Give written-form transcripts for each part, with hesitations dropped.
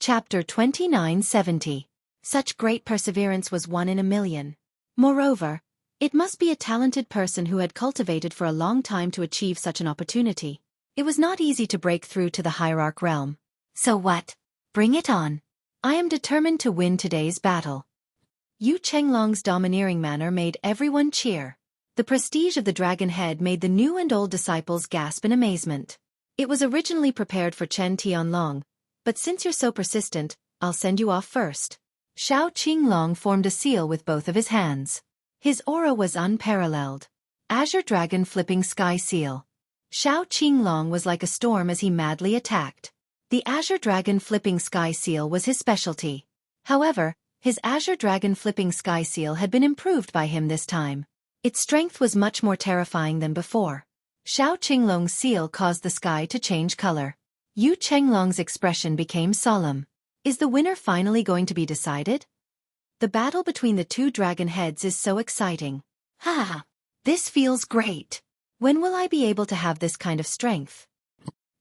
Chapter 2970. Such great perseverance was 1 in a million. Moreover, it must be a talented person who had cultivated for a long time to achieve such an opportunity. It was not easy to break through to the hierarch realm. So what? Bring it on. I am determined to win today's battle. Yu Chenglong's domineering manner made everyone cheer. The prestige of the dragon head made the new and old disciples gasp in amazement. It was originally prepared for Chen Tianlong, but since you're so persistent, I'll send you off first. Xiao Qinglong formed a seal with both of his hands. His aura was unparalleled. Azure Dragon Flipping Sky Seal. Xiao Qinglong was like a storm as he madly attacked. The Azure Dragon Flipping Sky Seal was his specialty. However, his Azure Dragon Flipping Sky Seal had been improved by him this time. Its strength was much more terrifying than before. Xiao Qinglong's seal caused the sky to change color. Yu Chenglong's expression became solemn. Is the winner finally going to be decided? The battle between the two dragon heads is so exciting. Ha! This feels great. When will I be able to have this kind of strength?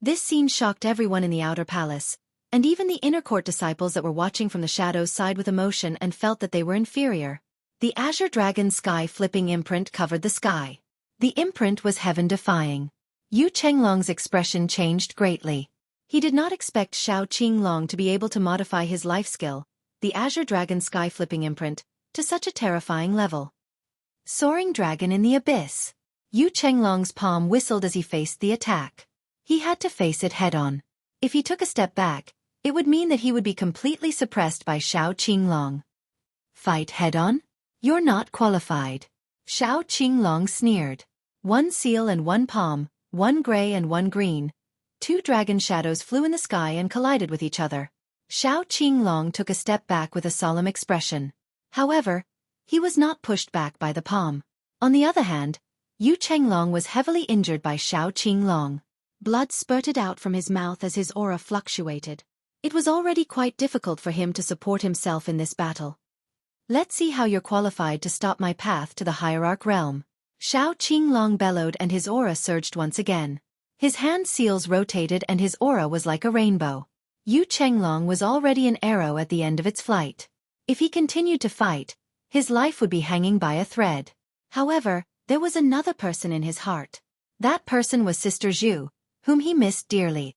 This scene shocked everyone in the outer palace, and even the inner court disciples that were watching from the shadows sighed with emotion and felt that they were inferior. The Azure Dragon Sky Flipping imprint covered the sky. The imprint was heaven-defying. Yu Chenglong's expression changed greatly. He did not expect Xiao Qinglong to be able to modify his life skill, the Azure Dragon Sky Flipping imprint, to such a terrifying level. Soaring Dragon in the Abyss. Yu Chenglong's palm whistled as he faced the attack. He had to face it head-on. If he took a step back, it would mean that he would be completely suppressed by Xiao Qinglong. Fight head-on? You're not qualified. Xiao Qinglong sneered. 1 seal and 1 palm, 1 gray and 1 green. 2 dragon shadows flew in the sky and collided with each other. Xiao Qinglong took a step back with a solemn expression. However, he was not pushed back by the palm. On the other hand, Yu Chenglong was heavily injured by Xiao Qinglong. Blood spurted out from his mouth as his aura fluctuated. It was already quite difficult for him to support himself in this battle. Let's see how you're qualified to stop my path to the hierarch realm. Xiao Qinglong bellowed and his aura surged once again. His hand seals rotated and his aura was like a rainbow. Yu Chenglong was already an arrow at the end of its flight. If he continued to fight, his life would be hanging by a thread. However, there was another person in his heart. That person was Sister Zhu, whom he missed dearly.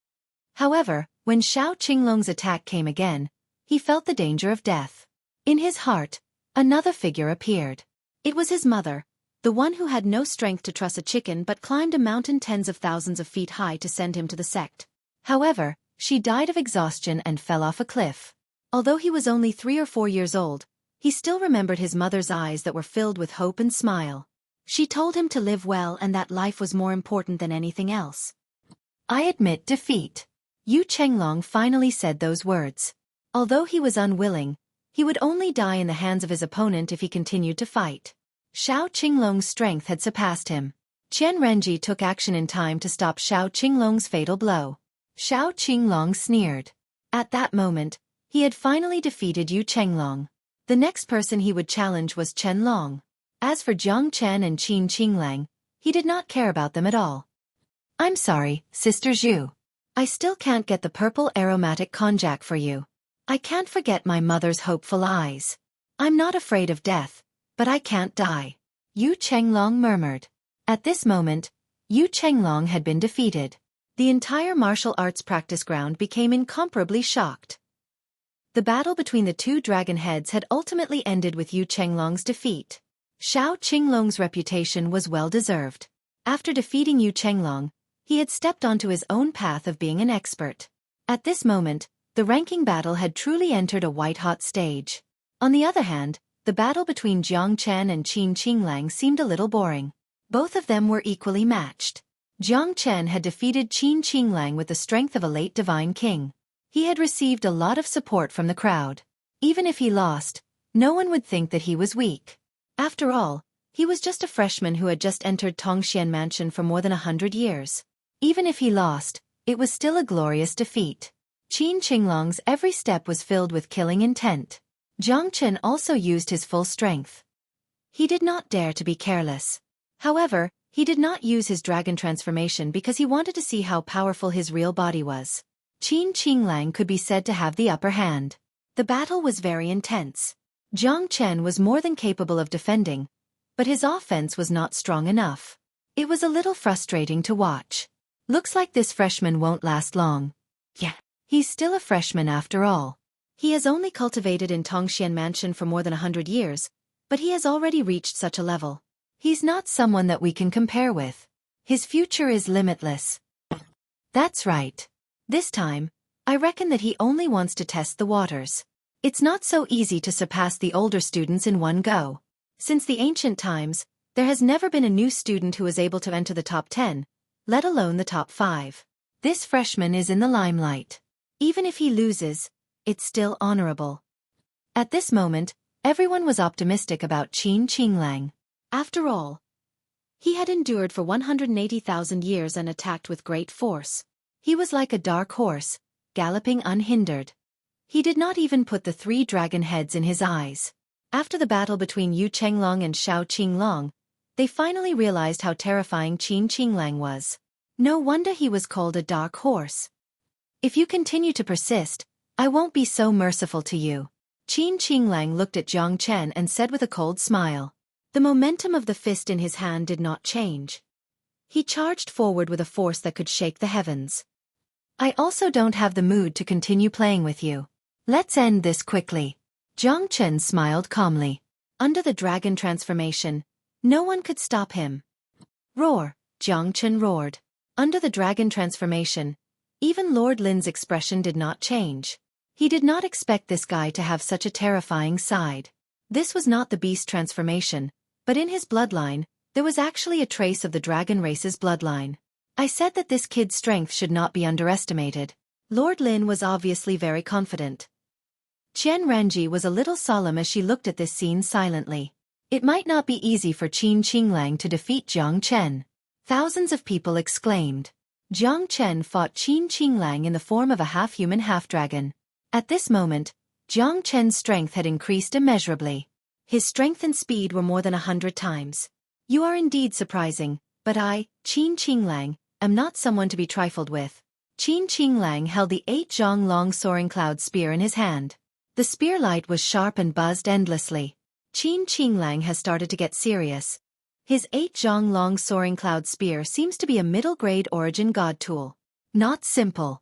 However, when Xiao Qinglong's attack came again, he felt the danger of death. In his heart, another figure appeared. It was his mother, the one who had no strength to truss a chicken but climbed a mountain tens of thousands of feet high to send him to the sect. However, she died of exhaustion and fell off a cliff. Although he was only 3 or 4 years old, he still remembered his mother's eyes that were filled with hope and smile. She told him to live well and that life was more important than anything else. I admit defeat. Yu Chenglong finally said those words. Although he was unwilling, he would only die in the hands of his opponent if he continued to fight. Xiao Qinglong's strength had surpassed him. Qian Renji took action in time to stop Xiao Qinglong's fatal blow. Xiao Qinglong sneered. At that moment, he had finally defeated Yu Chenglong. The next person he would challenge was Chen Long. As for Jiang Chen and Qin Qinglang, he did not care about them at all. I'm sorry, Sister Zhu. I still can't get the purple aromatic konjac for you. I can't forget my mother's hopeful eyes. I'm not afraid of death, but I can't die. Yu Chenglong murmured. At this moment, Yu Chenglong had been defeated. The entire martial arts practice ground became incomparably shocked. The battle between the two dragon heads had ultimately ended with Yu Chenglong's defeat. Xiao Qinglong's reputation was well-deserved. After defeating Yu Chenglong, he had stepped onto his own path of being an expert. At this moment, the ranking battle had truly entered a white-hot stage. On the other hand, the battle between Jiang Chen and Qin Qinglang seemed a little boring. Both of them were equally matched. Jiang Chen had defeated Qin Qinglang with the strength of a late divine king. He had received a lot of support from the crowd. Even if he lost, no one would think that he was weak. After all, he was just a freshman who had just entered Tongxian Mansion for more than 100 years. Even if he lost, it was still a glorious defeat. Qin Qinglong's every step was filled with killing intent. Jiang Chen also used his full strength. He did not dare to be careless. However, he did not use his dragon transformation because he wanted to see how powerful his real body was. Qin Qinglang could be said to have the upper hand. The battle was very intense. Jiang Chen was more than capable of defending, but his offense was not strong enough. It was a little frustrating to watch. Looks like this freshman won't last long. Yeah, he's still a freshman after all. He has only cultivated in Tongxian Mansion for more than 100 years, but he has already reached such a level. He's not someone that we can compare with. His future is limitless. That's right. This time, I reckon that he only wants to test the waters. It's not so easy to surpass the older students in one go. Since the ancient times, there has never been a new student who is able to enter the top 10, let alone the top 5. This freshman is in the limelight. Even if he loses, it's still honorable. At this moment, everyone was optimistic about Qin Qinglang. After all, he had endured for 180,000 years and attacked with great force. He was like a dark horse, galloping unhindered. He did not even put the 3 dragon heads in his eyes. After the battle between Yu Chenglong and Xiao Qinglong, they finally realized how terrifying Qin Qinglang was. No wonder he was called a dark horse. If you continue to persist, I won't be so merciful to you. Qin Qinglang looked at Jiang Chen and said with a cold smile. The momentum of the fist in his hand did not change. He charged forward with a force that could shake the heavens. I also don't have the mood to continue playing with you. Let's end this quickly. Jiang Chen smiled calmly. Under the dragon transformation, no one could stop him. Roar, Jiang Chen roared. Under the dragon transformation, even Lord Lin's expression did not change. He did not expect this guy to have such a terrifying side. This was not the beast transformation, but in his bloodline, there was actually a trace of the dragon race's bloodline. I said that this kid's strength should not be underestimated. Lord Lin was obviously very confident. Qian Renji was a little solemn as she looked at this scene silently. It might not be easy for Qin Qinglang to defeat Jiang Chen. Thousands of people exclaimed. Jiang Chen fought Qin Qinglang in the form of a half-human half-dragon. At this moment, Jiang Chen's strength had increased immeasurably. His strength and speed were more than 100 times. You are indeed surprising, but I, Qin Qinglang, am not someone to be trifled with. Qin Qinglang held the 8-zhong-long soaring cloud spear in his hand. The spear light was sharp and buzzed endlessly. Qin Qinglang has started to get serious. His 8-zhong-long soaring cloud spear seems to be a middle-grade origin god tool. Not simple.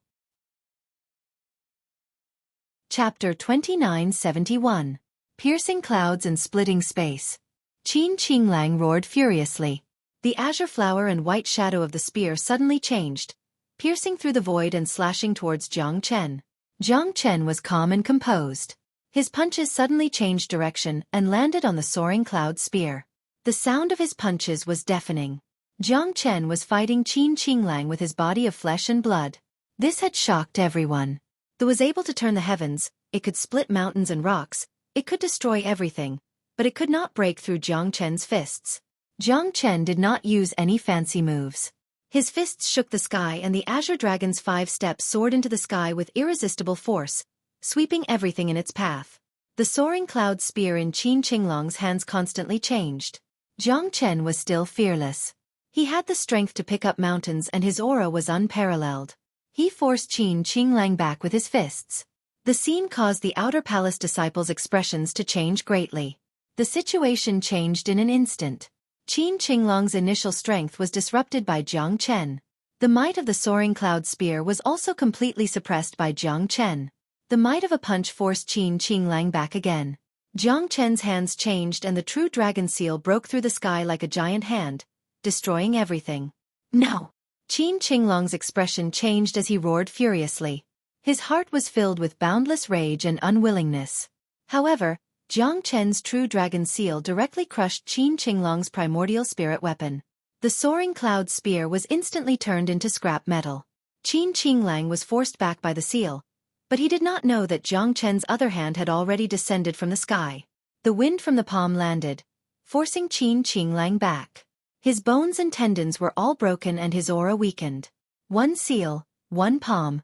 Chapter 2971. Piercing clouds and splitting space. Qin Qinglang roared furiously. The azure flower and white shadow of the spear suddenly changed, piercing through the void and slashing towards Jiang Chen. Jiang Chen was calm and composed. His punches suddenly changed direction and landed on the soaring cloud spear. The sound of his punches was deafening. Jiang Chen was fighting Qin Qinglang with his body of flesh and blood. This had shocked everyone. It was able to turn the heavens, it could split mountains and rocks, it could destroy everything, but it could not break through Jiang Chen's fists. Jiang Chen did not use any fancy moves. His fists shook the sky and the azure dragon's 5 steps soared into the sky with irresistible force, sweeping everything in its path. The soaring cloud spear in Qin Qinglong's hands constantly changed. Jiang Chen was still fearless. He had the strength to pick up mountains and his aura was unparalleled. He forced Qin Qinglang back with his fists. The scene caused the outer palace disciples' expressions to change greatly. The situation changed in an instant. Qin Qinglong's initial strength was disrupted by Jiang Chen. The might of the soaring cloud spear was also completely suppressed by Jiang Chen. The might of a punch forced Qin Qinglang back again. Jiang Chen's hands changed and the true dragon seal broke through the sky like a giant hand, destroying everything. No! Qin Qinglong's expression changed as he roared furiously. His heart was filled with boundless rage and unwillingness. However, Jiang Chen's true dragon seal directly crushed Qin Qinglong's primordial spirit weapon. The soaring cloud spear was instantly turned into scrap metal. Qin Qinglang was forced back by the seal, but he did not know that Jiang Chen's other hand had already descended from the sky. The wind from the palm landed, forcing Qin Qinglang back. His bones and tendons were all broken and his aura weakened. One seal, one palm,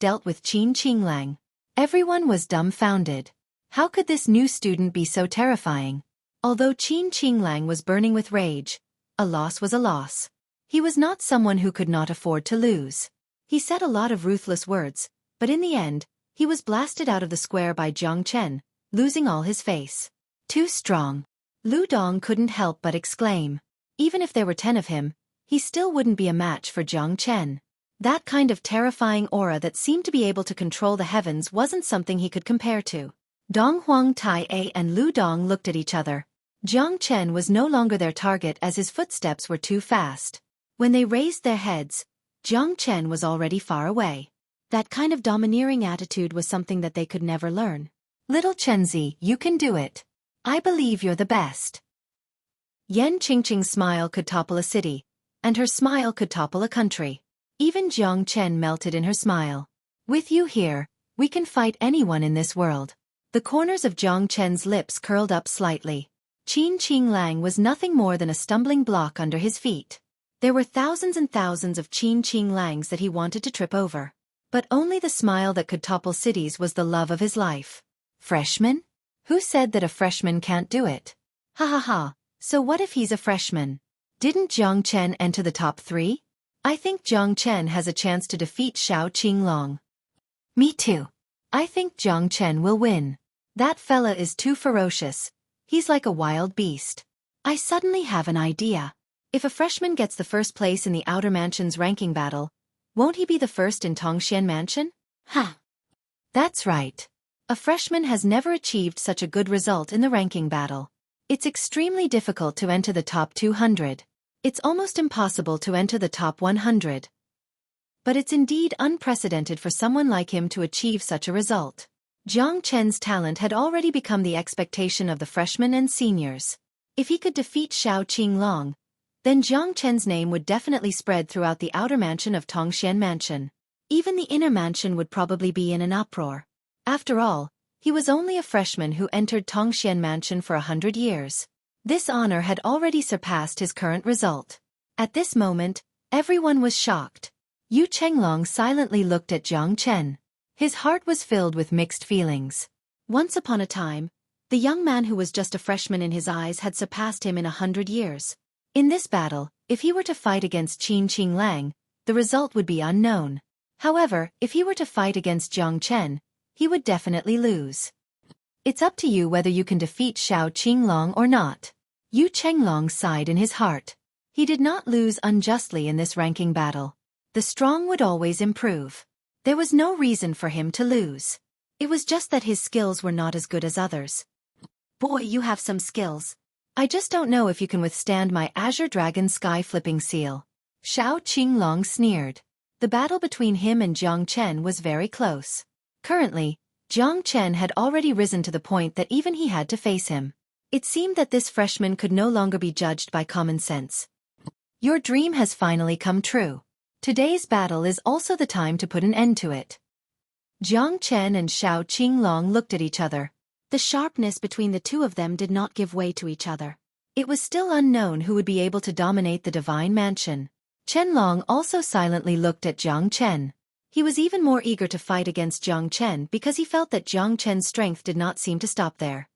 dealt with Qin Qinglang. Everyone was dumbfounded. How could this new student be so terrifying? Although Qin Qinglang was burning with rage, a loss was a loss. He was not someone who could not afford to lose. He said a lot of ruthless words, But in the end, he was blasted out of the square by Jiang Chen, losing all his face. Too strong. Lu Dong couldn't help but exclaim. Even if there were 10 of him, he still wouldn't be a match for Jiang Chen. That kind of terrifying aura that seemed to be able to control the heavens wasn't something he could compare to. Dong Huang Tai and Lu Dong looked at each other. Jiang Chen was no longer their target as his footsteps were too fast. When they raised their heads, Jiang Chen was already far away. That kind of domineering attitude was something that they could never learn. Little Chenzi, you can do it. I believe you're the best. Yan Qingqing's smile could topple a city, and her smile could topple a country. Even Jiang Chen melted in her smile. With you here, we can fight anyone in this world. The corners of Jiang Chen's lips curled up slightly. Qin Qing Lang was nothing more than a stumbling block under his feet. There were thousands and thousands of Qin Qing Langs that he wanted to trip over. But only the smile that could topple cities was the love of his life. Freshman? Who said that a freshman can't do it? Ha ha ha, so what if he's a freshman? Didn't Jiang Chen enter the top 3? I think Jiang Chen has a chance to defeat Xiao Qinglong. Me too. I think Jiang Chen will win. That fella is too ferocious. He's like a wild beast. I suddenly have an idea. If a freshman gets the first place in the Outer Mansion's ranking battle, won't he be the first in Tongxian Mansion? Huh. That's right. A freshman has never achieved such a good result in the ranking battle. It's extremely difficult to enter the top 200. It's almost impossible to enter the top 100. But it's indeed unprecedented for someone like him to achieve such a result. Jiang Chen's talent had already become the expectation of the freshmen and seniors. If he could defeat Xiao Qinglong, then Jiang Chen's name would definitely spread throughout the outer mansion of Tongxian Mansion. Even the inner mansion would probably be in an uproar. After all, he was only a freshman who entered Tongxian Mansion for 100 years. This honor had already surpassed his current result. At this moment, everyone was shocked. Yu Chenglong silently looked at Jiang Chen. His heart was filled with mixed feelings. Once upon a time, the young man who was just a freshman in his eyes had surpassed him in 100 years. In this battle, if he were to fight against Qin Qing Lang, the result would be unknown. However, if he were to fight against Jiang Chen, he would definitely lose. It's up to you whether you can defeat Xiao Qinglong or not. Yu Chenglong sighed in his heart. He did not lose unjustly in this ranking battle. The strong would always improve. There was no reason for him to lose. It was just that his skills were not as good as others. Boy, you have some skills. I just don't know if you can withstand my Azure Dragon Sky Flipping Seal. Xiao Qinglong sneered. The battle between him and Jiang Chen was very close. Currently, Jiang Chen had already risen to the point that even he had to face him. It seemed that this freshman could no longer be judged by common sense. Your dream has finally come true. Today's battle is also the time to put an end to it. Jiang Chen and Xiao Qinglong looked at each other. The sharpness between the two of them did not give way to each other. It was still unknown who would be able to dominate the Divine Mansion. Chenlong also silently looked at Jiang Chen. He was even more eager to fight against Jiang Chen because he felt that Jiang Chen's strength did not seem to stop there.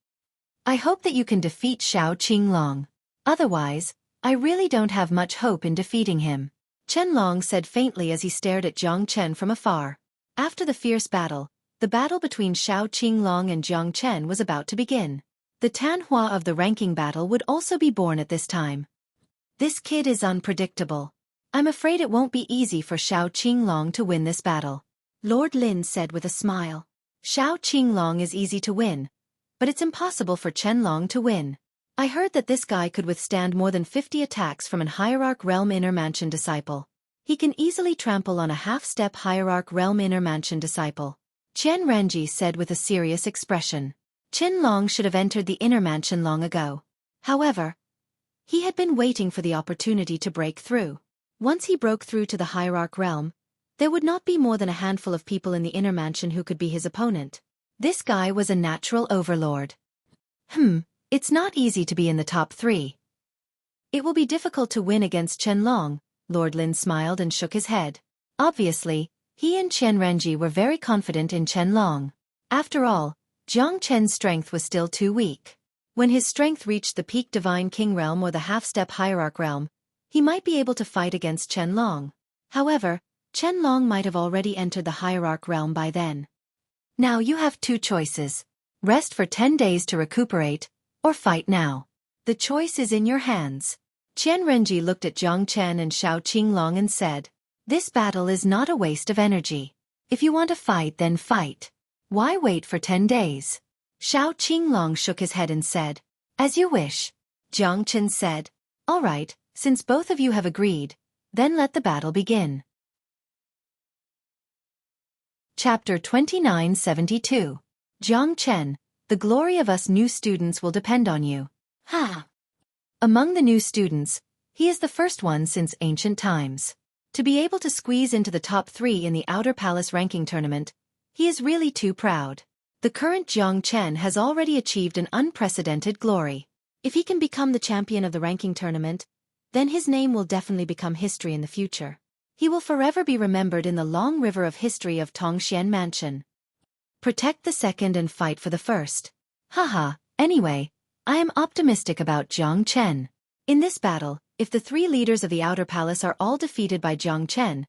I hope that you can defeat Xiao Qinglong. Otherwise, I really don't have much hope in defeating him. Chenlong said faintly as he stared at Jiang Chen from afar. After the fierce battle, the battle between Xiao Qinglong and Jiang Chen was about to begin. The Tanhua of the ranking battle would also be born at this time. This kid is unpredictable. I'm afraid it won't be easy for Xiao Qinglong to win this battle. Lord Lin said with a smile. Xiao Qinglong is easy to win, but it's impossible for Chenlong to win. I heard that this guy could withstand more than 50 attacks from an Hierarch Realm Inner Mansion disciple. He can easily trample on a half-step Hierarch Realm Inner Mansion disciple. Qian Renji said with a serious expression. Chenlong should have entered the Inner Mansion long ago. However, he had been waiting for the opportunity to break through. Once he broke through to the Hierarch Realm, there would not be more than a handful of people in the Inner Mansion who could be his opponent. This guy was a natural overlord. It's not easy to be in the top 3. It will be difficult to win against Chenlong, Lord Lin smiled and shook his head. Obviously, he and Qian Renji were very confident in Chenlong. After all, Jiang Chen's strength was still too weak. When his strength reached the peak Divine King Realm or the half-step Hierarch Realm, he might be able to fight against Chenlong. However, Qianlong might have already entered the hierarch realm by then. Now you have two choices. Rest for 10 days to recuperate, or fight now. The choice is in your hands. Qian Renji looked at Jiang Chen and Shao Qinglong and said, "This battle is not a waste of energy. If you want to fight, then fight. Why wait for 10 days? Shao Qinglong shook his head and said, "As you wish." Jiang Chen said, "All right, since both of you have agreed, then let the battle begin." Chapter 2972. Jiang Chen, the glory of us new students will depend on you. Ha! Among the new students, he is the first one since ancient times. To be able to squeeze into the top 3 in the Outer Palace ranking tournament, he is really too proud. The current Jiang Chen has already achieved an unprecedented glory. If he can become the champion of the ranking tournament, then his name will definitely become history in the future. He will forever be remembered in the long river of history of Tongxian Mansion. Protect the second and fight for the first. Haha, anyway, I am optimistic about Jiang Chen. In this battle, if the 3 leaders of the Outer Palace are all defeated by Jiang Chen,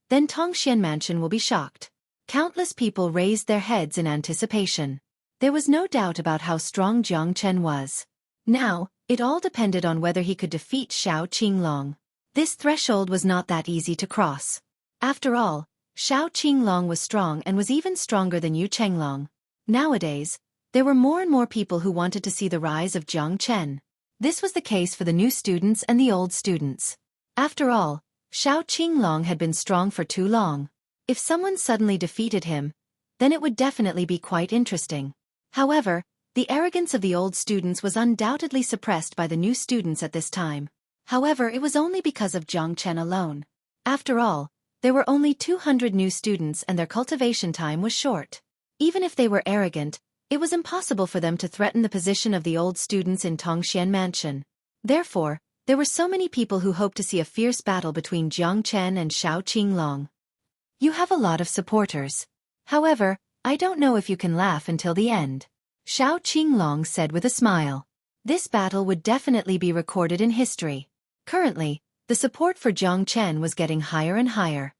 then Tongxian Mansion will be shocked. Countless people raised their heads in anticipation. There was no doubt about how strong Jiang Chen was. Now, it all depended on whether he could defeat Shao Qinglong. This threshold was not that easy to cross. After all, Shao Qinglong was strong and was even stronger than Yu Chenglong. Nowadays, there were more and more people who wanted to see the rise of Jiang Chen. This was the case for the new students and the old students. After all, Shao Qinglong had been strong for too long. If someone suddenly defeated him, then it would definitely be quite interesting. However, the arrogance of the old students was undoubtedly suppressed by the new students at this time. However, it was only because of Jiang Chen alone. After all, there were only 200 new students and their cultivation time was short. Even if they were arrogant, it was impossible for them to threaten the position of the old students in Tongxian Mansion. Therefore, there were so many people who hoped to see a fierce battle between Jiang Chen and Shao Qinglong. You have a lot of supporters. However, I don't know if you can laugh until the end. Shao Qinglong said with a smile. This battle would definitely be recorded in history. Currently, the support for Jiang Chen was getting higher and higher.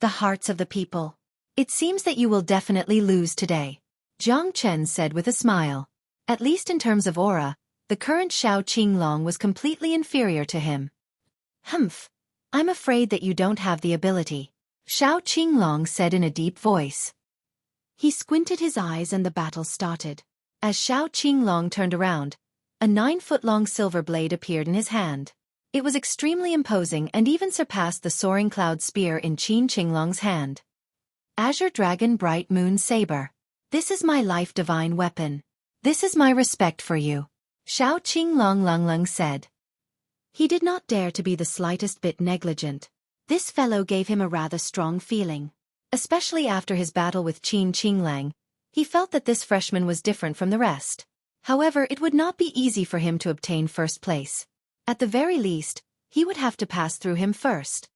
The hearts of the people. It seems that you will definitely lose today. Jiang Chen said with a smile. At least in terms of aura, the current Shao Qinglong was completely inferior to him. Humph. I'm afraid that you don't have the ability. Shao Qinglong said in a deep voice. He squinted his eyes and the battle started. As Shao Qinglong turned around, a 9-foot-long silver blade appeared in his hand. It was extremely imposing and even surpassed the soaring cloud spear in Qin Qinglong's hand. Azure Dragon Bright Moon Saber. This is my life divine weapon. This is my respect for you. Shao Qinglong said. He did not dare to be the slightest bit negligent. This fellow gave him a rather strong feeling. Especially after his battle with Qin Qinglang, he felt that this freshman was different from the rest. However, it would not be easy for him to obtain first place. At the very least, he would have to pass through him first.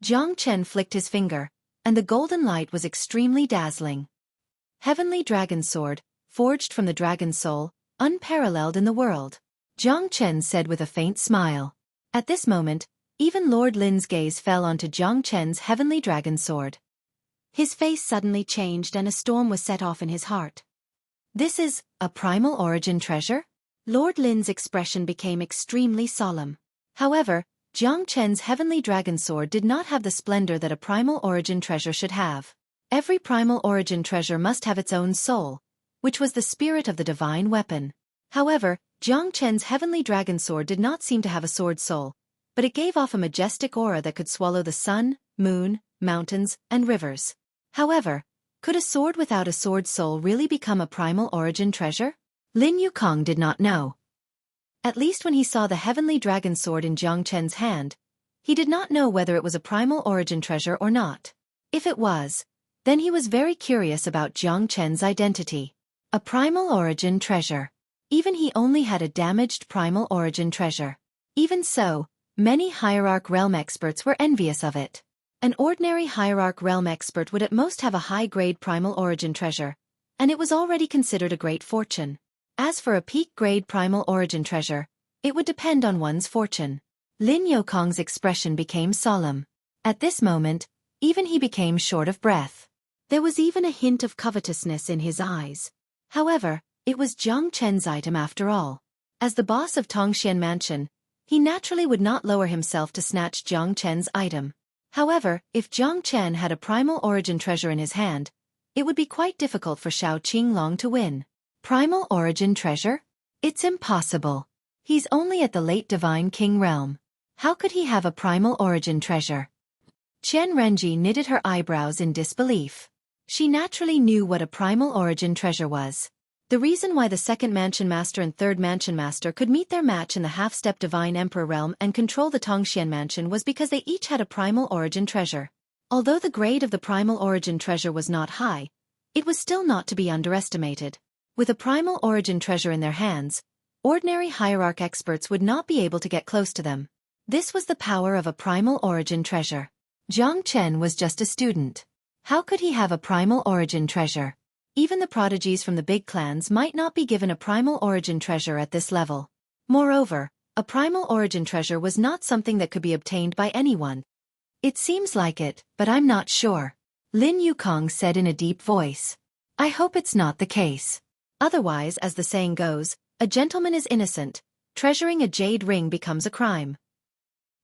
Jiang Chen flicked his finger, and the golden light was extremely dazzling. Heavenly Dragon Sword, forged from the Dragon Soul, unparalleled in the world. Jiang Chen said with a faint smile. At this moment, even Lord Lin's gaze fell onto Jiang Chen's Heavenly Dragon Sword. His face suddenly changed and a storm was set off in his heart. This is a primal origin treasure? Lord Lin's expression became extremely solemn. However, Jiang Chen's Heavenly Dragon Sword did not have the splendor that a primal origin treasure should have. Every primal origin treasure must have its own soul, which was the spirit of the divine weapon. However, Jiang Chen's Heavenly Dragon Sword did not seem to have a sword soul, but it gave off a majestic aura that could swallow the sun, moon, mountains, and rivers. However, could a sword without a sword soul really become a primal origin treasure? Lin Yukong did not know. At least when he saw the Heavenly Dragon Sword in Jiang Chen's hand, he did not know whether it was a primal origin treasure or not. If it was, then he was very curious about Jiang Chen's identity. A primal origin treasure. Even he only had a damaged primal origin treasure. Even so, many Hierarch Realm experts were envious of it. An ordinary Hierarch Realm expert would at most have a high-grade primal origin treasure, and it was already considered a great fortune. As for a peak-grade primal origin treasure, it would depend on one's fortune. Lin Yukong's expression became solemn. At this moment, Even he became short of breath. There was even a hint of covetousness in his eyes. However, it was Jiang Chen's item after all. As the boss of Tongxian Mansion, he naturally would not lower himself to snatch Jiang Chen's item. However, if Jiang Chen had a primal origin treasure in his hand, it would be quite difficult for Xiao Qinglong to win. Primal origin treasure? It's impossible. He's only at the late Divine King realm. How could he have a primal origin treasure? Qian Renji knitted her eyebrows in disbelief. She naturally knew what a primal origin treasure was. The reason why the second Mansion Master and third Mansion Master could meet their match in the half-step Divine Emperor realm and control the Tongxian Mansion was because they each had a primal origin treasure. Although the grade of the primal origin treasure was not high, it was still not to be underestimated. With a primal origin treasure in their hands, ordinary hierarch experts would not be able to get close to them. This was the power of a primal origin treasure. Jiang Chen was just a student. How could he have a primal origin treasure? Even the prodigies from the big clans might not be given a primal origin treasure at this level. Moreover, a primal origin treasure was not something that could be obtained by anyone. It seems like it, but I'm not sure. Lin Yukong said in a deep voice. I hope it's not the case. Otherwise, as the saying goes, a gentleman is innocent, treasuring a jade ring becomes a crime.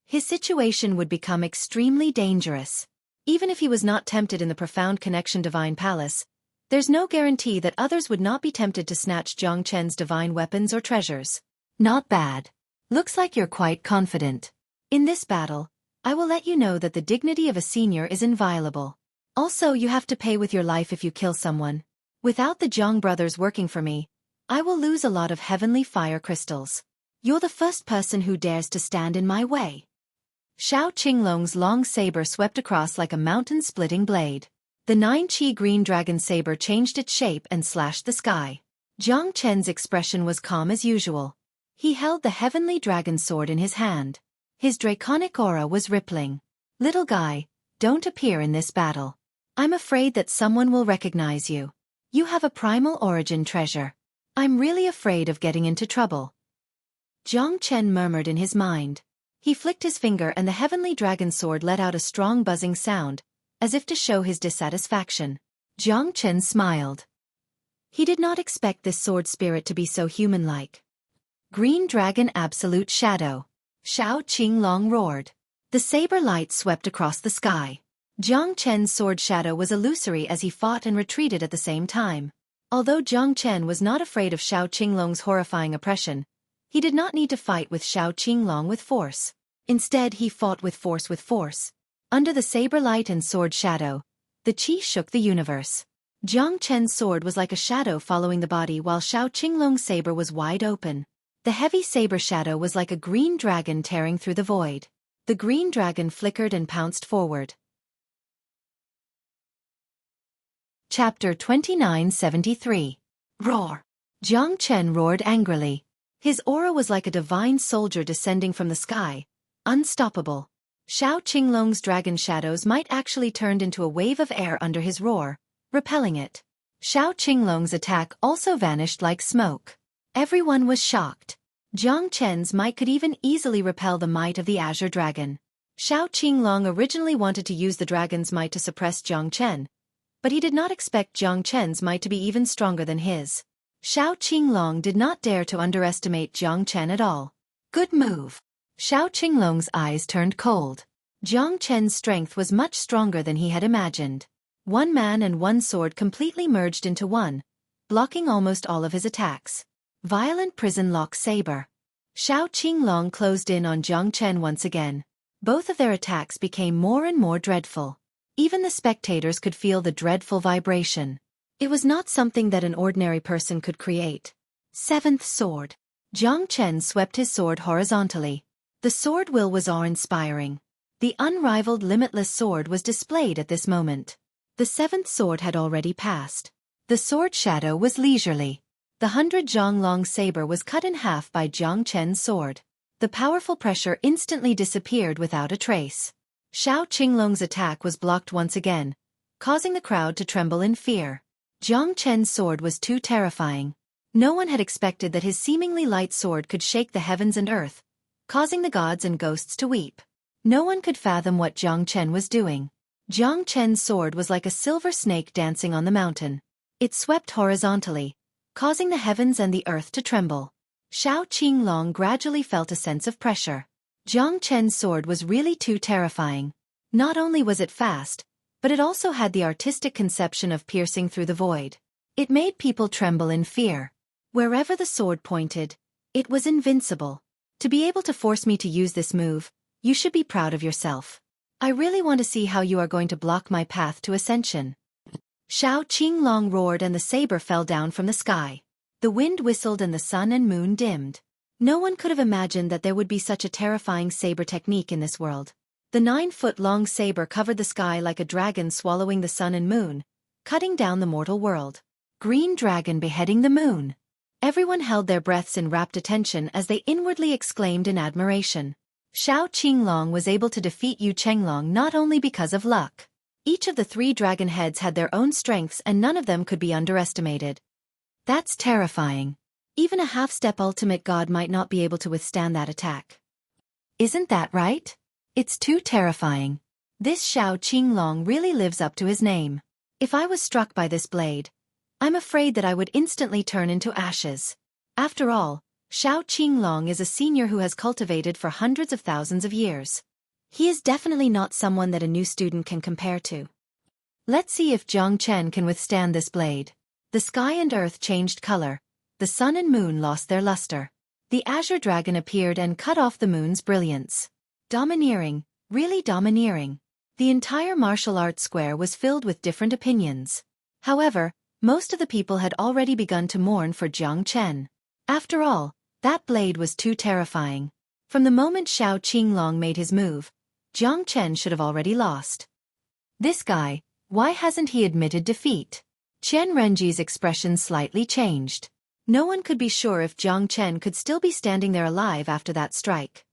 His situation would become extremely dangerous. Even if he was not tempted in the profound connection Divine Palace, there's no guarantee that others would not be tempted to snatch Jiang Chen's divine weapons or treasures. Not bad. Looks like you're quite confident. In this battle, I will let you know that the dignity of a senior is inviolable. Also, you have to pay with your life if you kill someone. Without the Jiang brothers working for me, I will lose a lot of heavenly fire crystals. You're the first person who dares to stand in my way. Xiao Qinglong's long saber swept across like a mountain-splitting blade. The 9-chi green dragon saber changed its shape and slashed the sky. Jiang Chen's expression was calm as usual. He held the heavenly dragon sword in his hand. His draconic aura was rippling. Little guy, don't appear in this battle. I'm afraid that someone will recognize you. You have a primal origin treasure. I'm really afraid of getting into trouble. Jiang Chen murmured in his mind. He flicked his finger and the heavenly dragon sword let out a strong buzzing sound, as if to show his dissatisfaction. Jiang Chen smiled. He did not expect this sword spirit to be so human-like. Green Dragon Absolute Shadow. Xiao Qinglong roared. The saber light swept across the sky. Jiang Chen's sword shadow was illusory as he fought and retreated at the same time. Although Jiang Chen was not afraid of Xiao Qinglong's horrifying oppression, he did not need to fight with Xiao Qinglong with force. Instead, he fought with force. Under the saber light and sword shadow, the chi shook the universe. Jiang Chen's sword was like a shadow following the body while Xiao Qinglong's saber was wide open. The heavy saber shadow was like a green dragon tearing through the void. The green dragon flickered and pounced forward. Chapter 2973. Roar. Jiang Chen roared angrily. His aura was like a divine soldier descending from the sky, unstoppable. Xiao Qinglong's dragon shadows might actually turned into a wave of air under his roar, repelling it. Xiao Qinglong's attack also vanished like smoke. Everyone was shocked. Jiang Chen's might could even easily repel the might of the Azure Dragon. Xiao Qinglong originally wanted to use the dragon's might to suppress Jiang Chen, but he did not expect Jiang Chen's might to be even stronger than his. Xiao Qinglong did not dare to underestimate Jiang Chen at all. Good move. Xiao Qinglong's eyes turned cold. Jiang Chen's strength was much stronger than he had imagined. One man and one sword completely merged into one, blocking almost all of his attacks. Violent prison lock saber. Xiao Qinglong closed in on Jiang Chen once again. Both of their attacks became more and more dreadful. Even the spectators could feel the dreadful vibration. It was not something that an ordinary person could create. Seventh sword. Jiang Chen swept his sword horizontally. The sword will was awe-inspiring. The unrivaled limitless sword was displayed at this moment. The seventh sword had already passed. The sword shadow was leisurely. The 100-zhang long saber was cut in half by Jiang Chen's sword. The powerful pressure instantly disappeared without a trace. Xiao Qinglong's attack was blocked once again, causing the crowd to tremble in fear. Jiang Chen's sword was too terrifying. No one had expected that his seemingly light sword could shake the heavens and earth, causing the gods and ghosts to weep. No one could fathom what Jiang Chen was doing. Jiang Chen's sword was like a silver snake dancing on the mountain. It swept horizontally, causing the heavens and the earth to tremble. Xiao Qinglong gradually felt a sense of pressure. Jiang Chen's sword was really too terrifying. Not only was it fast, but it also had the artistic conception of piercing through the void. It made people tremble in fear. Wherever the sword pointed, it was invincible. To be able to force me to use this move, you should be proud of yourself. I really want to see how you are going to block my path to ascension. Xiao Qinglong roared and the saber fell down from the sky. The wind whistled and the sun and moon dimmed. No one could have imagined that there would be such a terrifying saber technique in this world. The 9-foot-long saber covered the sky like a dragon swallowing the sun and moon, cutting down the mortal world. Green dragon beheading the moon. Everyone held their breaths in rapt attention as they inwardly exclaimed in admiration. Xiao Qinglong was able to defeat Yu Chenglong not only because of luck. Each of the 3 dragon heads had their own strengths and none of them could be underestimated. That's terrifying. Even a half-step ultimate god might not be able to withstand that attack. Isn't that right? It's too terrifying. This Xiao Qinglong really lives up to his name. If I was struck by this blade, I'm afraid that I would instantly turn into ashes. After all, Xiao Qinglong is a senior who has cultivated for hundreds of thousands of years. He is definitely not someone that a new student can compare to. Let's see if Jiang Chen can withstand this blade. The sky and earth changed color. The sun and moon lost their luster. The azure dragon appeared and cut off the moon's brilliance. Domineering, really domineering. The entire martial arts square was filled with different opinions. However, most of the people had already begun to mourn for Jiang Chen. After all, that blade was too terrifying. From the moment Xiao Qinglong made his move, Jiang Chen should have already lost. This guy, why hasn't he admitted defeat? Chen Renji's expression slightly changed. No one could be sure if Jiang Chen could still be standing there alive after that strike.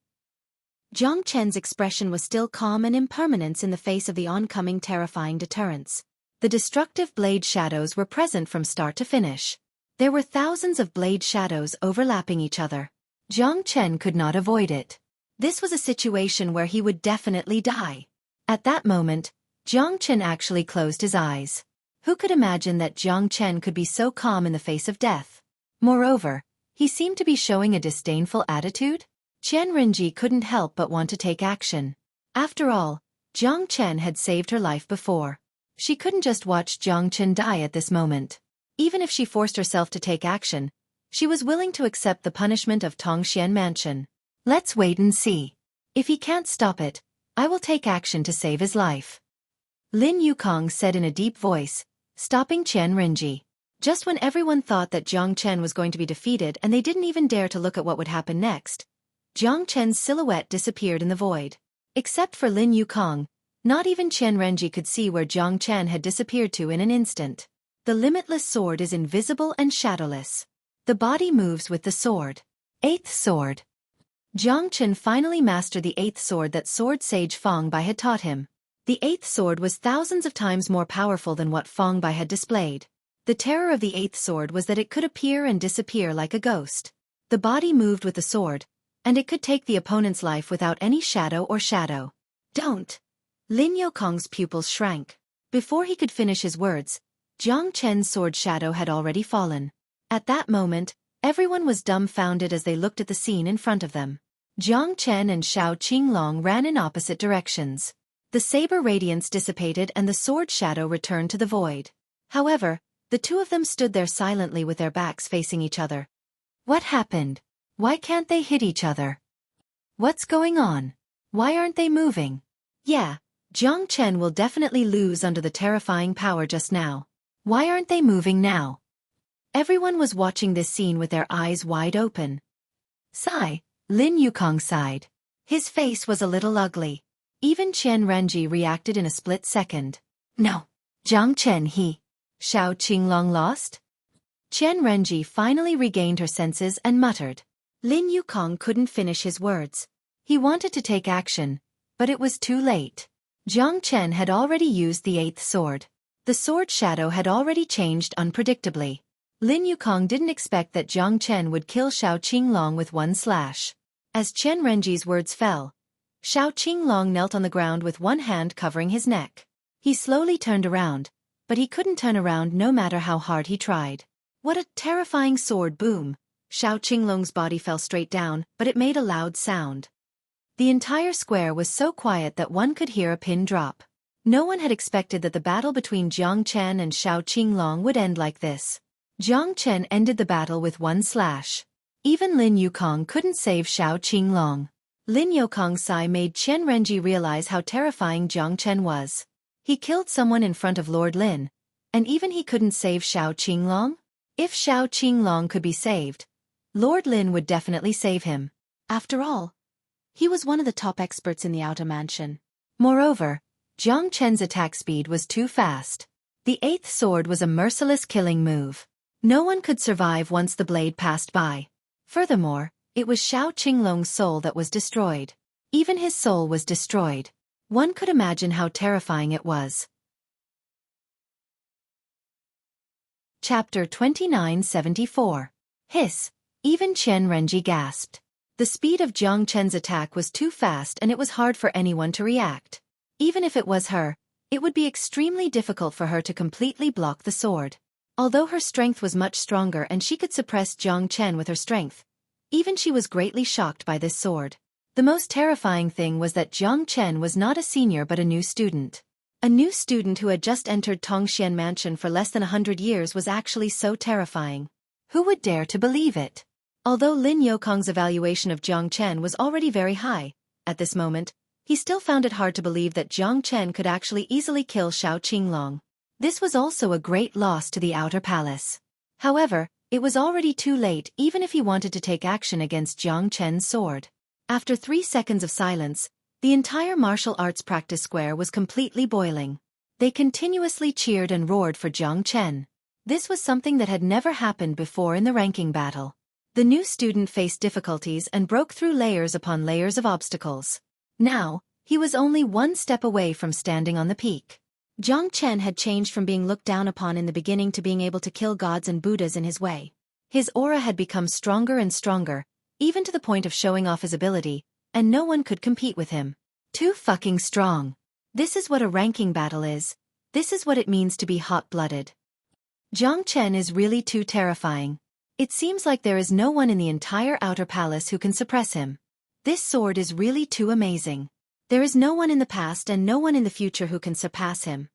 Jiang Chen's expression was still calm and impermanence in the face of the oncoming terrifying deterrence. The destructive blade shadows were present from start to finish. There were thousands of blade shadows overlapping each other. Jiang Chen could not avoid it. This was a situation where he would definitely die. At that moment, Jiang Chen actually closed his eyes. Who could imagine that Jiang Chen could be so calm in the face of death? Moreover, he seemed to be showing a disdainful attitude. Chen Renji couldn't help but want to take action. After all, Jiang Chen had saved her life before. She couldn't just watch Jiang Chen die at this moment. Even if she forced herself to take action, she was willing to accept the punishment of Tongxian Mansion. Let's wait and see. If he can't stop it, I will take action to save his life. Lin Yukong said in a deep voice, stopping Chen Renji. Just when everyone thought that Jiang Chen was going to be defeated and they didn't even dare to look at what would happen next, Jiang Chen's silhouette disappeared in the void. Except for Lin Yukong, not even Chen Renji could see where Jiang Chen had disappeared to in an instant. The limitless sword is invisible and shadowless. The body moves with the sword. 8th sword. Jiang Chen finally mastered the 8th sword that Sword Sage Feng Bai had taught him. The 8th sword was thousands of times more powerful than what Feng Bai had displayed. The terror of the 8th sword was that it could appear and disappear like a ghost. The body moved with the sword, and it could take the opponent's life without any shadow or shadow. Don't! Lin Yukong's pupils shrank. Before he could finish his words, Jiang Chen's sword shadow had already fallen. At that moment, everyone was dumbfounded as they looked at the scene in front of them. Jiang Chen and Xiao Qinglong ran in opposite directions. The saber radiance dissipated and the sword shadow returned to the void. However, the two of them stood there silently with their backs facing each other. What happened? Why can't they hit each other? What's going on? Why aren't they moving? Yeah, Jiang Chen will definitely lose under the terrifying power just now. Why aren't they moving now? Everyone was watching this scene with their eyes wide open. Sigh, Lin Yukong sighed. His face was a little ugly. Even Chen Renji reacted in a split second. No, Jiang Chen Xiao Qinglong lost? Chen Renji finally regained her senses and muttered. Lin Yukong couldn't finish his words. He wanted to take action, but it was too late. Jiang Chen had already used the 8th sword. The sword shadow had already changed unpredictably. Lin Yukong didn't expect that Jiang Chen would kill Xiao Qinglong with one slash. As Chen Renji's words fell, Xiao Qinglong knelt on the ground with one hand covering his neck. He slowly turned around, but he couldn't turn around no matter how hard he tried. What a terrifying sword boom! Xiao Qinglong's body fell straight down, but it made a loud sound. The entire square was so quiet that one could hear a pin drop. No one had expected that the battle between Jiang Chen and Xiao Qinglong would end like this. Jiang Chen ended the battle with one slash. Even Lin Yukong couldn't save Xiao Qinglong. Lin Yukong's sigh made Chen Renji realize how terrifying Jiang Chen was. He killed someone in front of Lord Lin, and even he couldn't save Xiao Qinglong? If Xiao Qinglong could be saved, Lord Lin would definitely save him. After all, he was one of the top experts in the outer mansion. Moreover, Jiang Chen's attack speed was too fast. The eighth sword was a merciless killing move. No one could survive once the blade passed by. Furthermore, it was Xiao Qinglong's soul that was destroyed. Even his soul was destroyed. One could imagine how terrifying it was. Chapter 2974. Hiss. Even Chen Renji gasped. The speed of Jiang Chen's attack was too fast and it was hard for anyone to react. Even if it was her, it would be extremely difficult for her to completely block the sword. Although her strength was much stronger and she could suppress Jiang Chen with her strength, even she was greatly shocked by this sword. The most terrifying thing was that Jiang Chen was not a senior but a new student. A new student who had just entered Tongxian Mansion for less than 100 years was actually so terrifying. Who would dare to believe it? Although Lin Yukong's evaluation of Jiang Chen was already very high, at this moment, he still found it hard to believe that Jiang Chen could actually easily kill Xiao Qinglong. This was also a great loss to the outer palace. However, it was already too late even if he wanted to take action against Jiang Chen's sword. After 3 seconds of silence, the entire martial arts practice square was completely boiling. They continuously cheered and roared for Jiang Chen. This was something that had never happened before in the ranking battle. The new student faced difficulties and broke through layers upon layers of obstacles. Now, he was only one step away from standing on the peak. Jiang Chen had changed from being looked down upon in the beginning to being able to kill gods and Buddhas in his way. His aura had become stronger and stronger, even to the point of showing off his ability, and no one could compete with him. Too fucking strong. This is what a ranking battle is. This is what it means to be hot-blooded. Jiang Chen is really too terrifying. It seems like there is no one in the entire outer palace who can suppress him. This sword is really too amazing. There is no one in the past and no one in the future who can surpass him.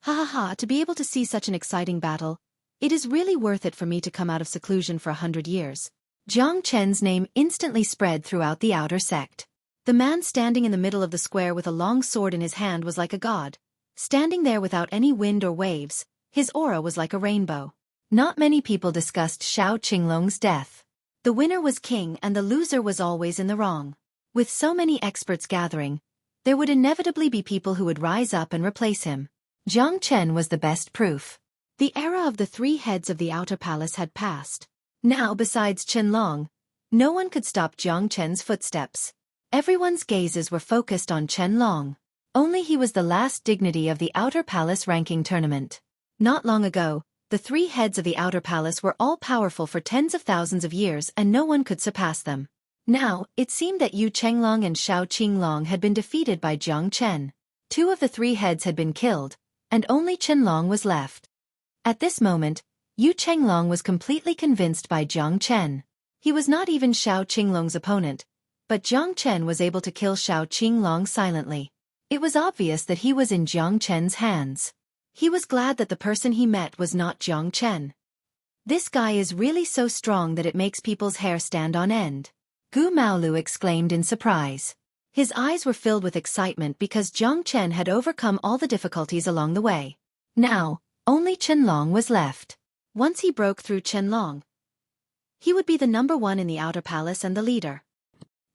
Ha ha ha, to be able to see such an exciting battle, it is really worth it for me to come out of seclusion for 100 years. Jiang Chen's name instantly spread throughout the outer sect. The man standing in the middle of the square with a long sword in his hand was like a god. Standing there without any wind or waves, his aura was like a rainbow. Not many people discussed Xiao Qinglong's death. The winner was king and the loser was always in the wrong. With so many experts gathering, there would inevitably be people who would rise up and replace him. Jiang Chen was the best proof. The era of the 3 heads of the outer palace had passed. Now, besides Qianlong, no one could stop Jiang Chen's footsteps. Everyone's gazes were focused on Qianlong. Only he was the last dignity of the outer palace ranking tournament. Not long ago, the 3 heads of the outer palace were all powerful for tens of thousands of years and no one could surpass them. Now, it seemed that Yu Chenglong and Xiao Qinglong had been defeated by Jiang Chen. 2 of the 3 heads had been killed, and only Qianlong was left. At this moment, Yu Chenglong was completely convinced by Jiang Chen. He was not even Xiao Qinglong's opponent, but Jiang Chen was able to kill Xiao Qinglong silently. It was obvious that he was in Jiang Chen's hands. He was glad that the person he met was not Jiang Chen. This guy is really so strong that it makes people's hair stand on end. Gu Maolu exclaimed in surprise. His eyes were filled with excitement because Jiang Chen had overcome all the difficulties along the way. Now, only Qianlong was left. Once he broke through Qianlong, he would be the #1 in the outer palace and the leader.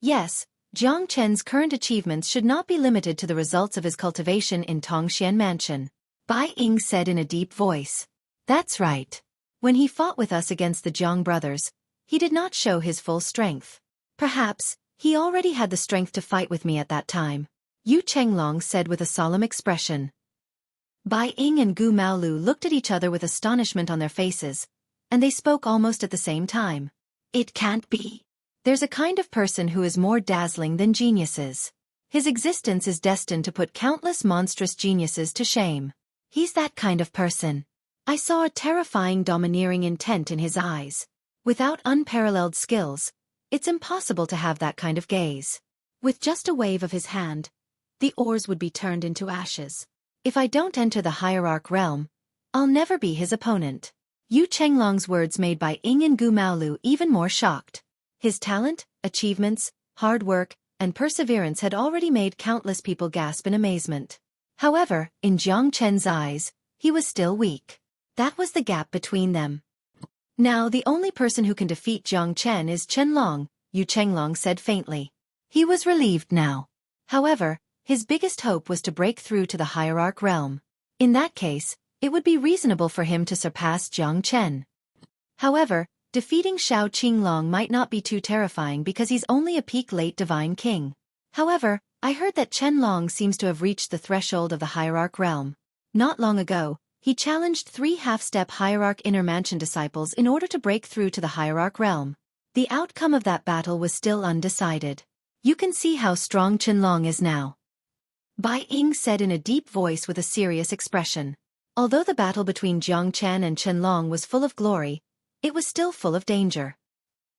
Yes, Jiang Chen's current achievements should not be limited to the results of his cultivation in Tongxian Mansion. Bai Ying said in a deep voice. That's right. When he fought with us against the Jiang brothers, he did not show his full strength. Perhaps, he already had the strength to fight with me at that time, Yu Chenglong said with a solemn expression. Bai Ying and Gu Maolu looked at each other with astonishment on their faces, and they spoke almost at the same time. It can't be. There's a kind of person who is more dazzling than geniuses. His existence is destined to put countless monstrous geniuses to shame. He's that kind of person. I saw a terrifying domineering intent in his eyes. Without unparalleled skills, it's impossible to have that kind of gaze. With just a wave of his hand, the ores would be turned into ashes. If I don't enter the hierarch realm, I'll never be his opponent. Yu Chenglong's words made by Ying and Gu Maolu even more shocked. His talent, achievements, hard work, and perseverance had already made countless people gasp in amazement. However, in Jiang Chen's eyes, he was still weak. That was the gap between them. Now the only person who can defeat Jiang Chen is Chenlong, Yu Chenglong said faintly. He was relieved now. However, his biggest hope was to break through to the hierarch realm. In that case, it would be reasonable for him to surpass Jiang Chen. However, defeating Shao Qinglong might not be too terrifying because he's only a peak late divine king. However, I heard that Chenlong seems to have reached the threshold of the hierarch realm. Not long ago, he challenged 3 half-step hierarch inner mansion disciples in order to break through to the hierarch realm. The outcome of that battle was still undecided. You can see how strong Chenlong is now. Bai Ying said in a deep voice with a serious expression. Although the battle between Jiang Chen and Chenlong was full of glory, it was still full of danger.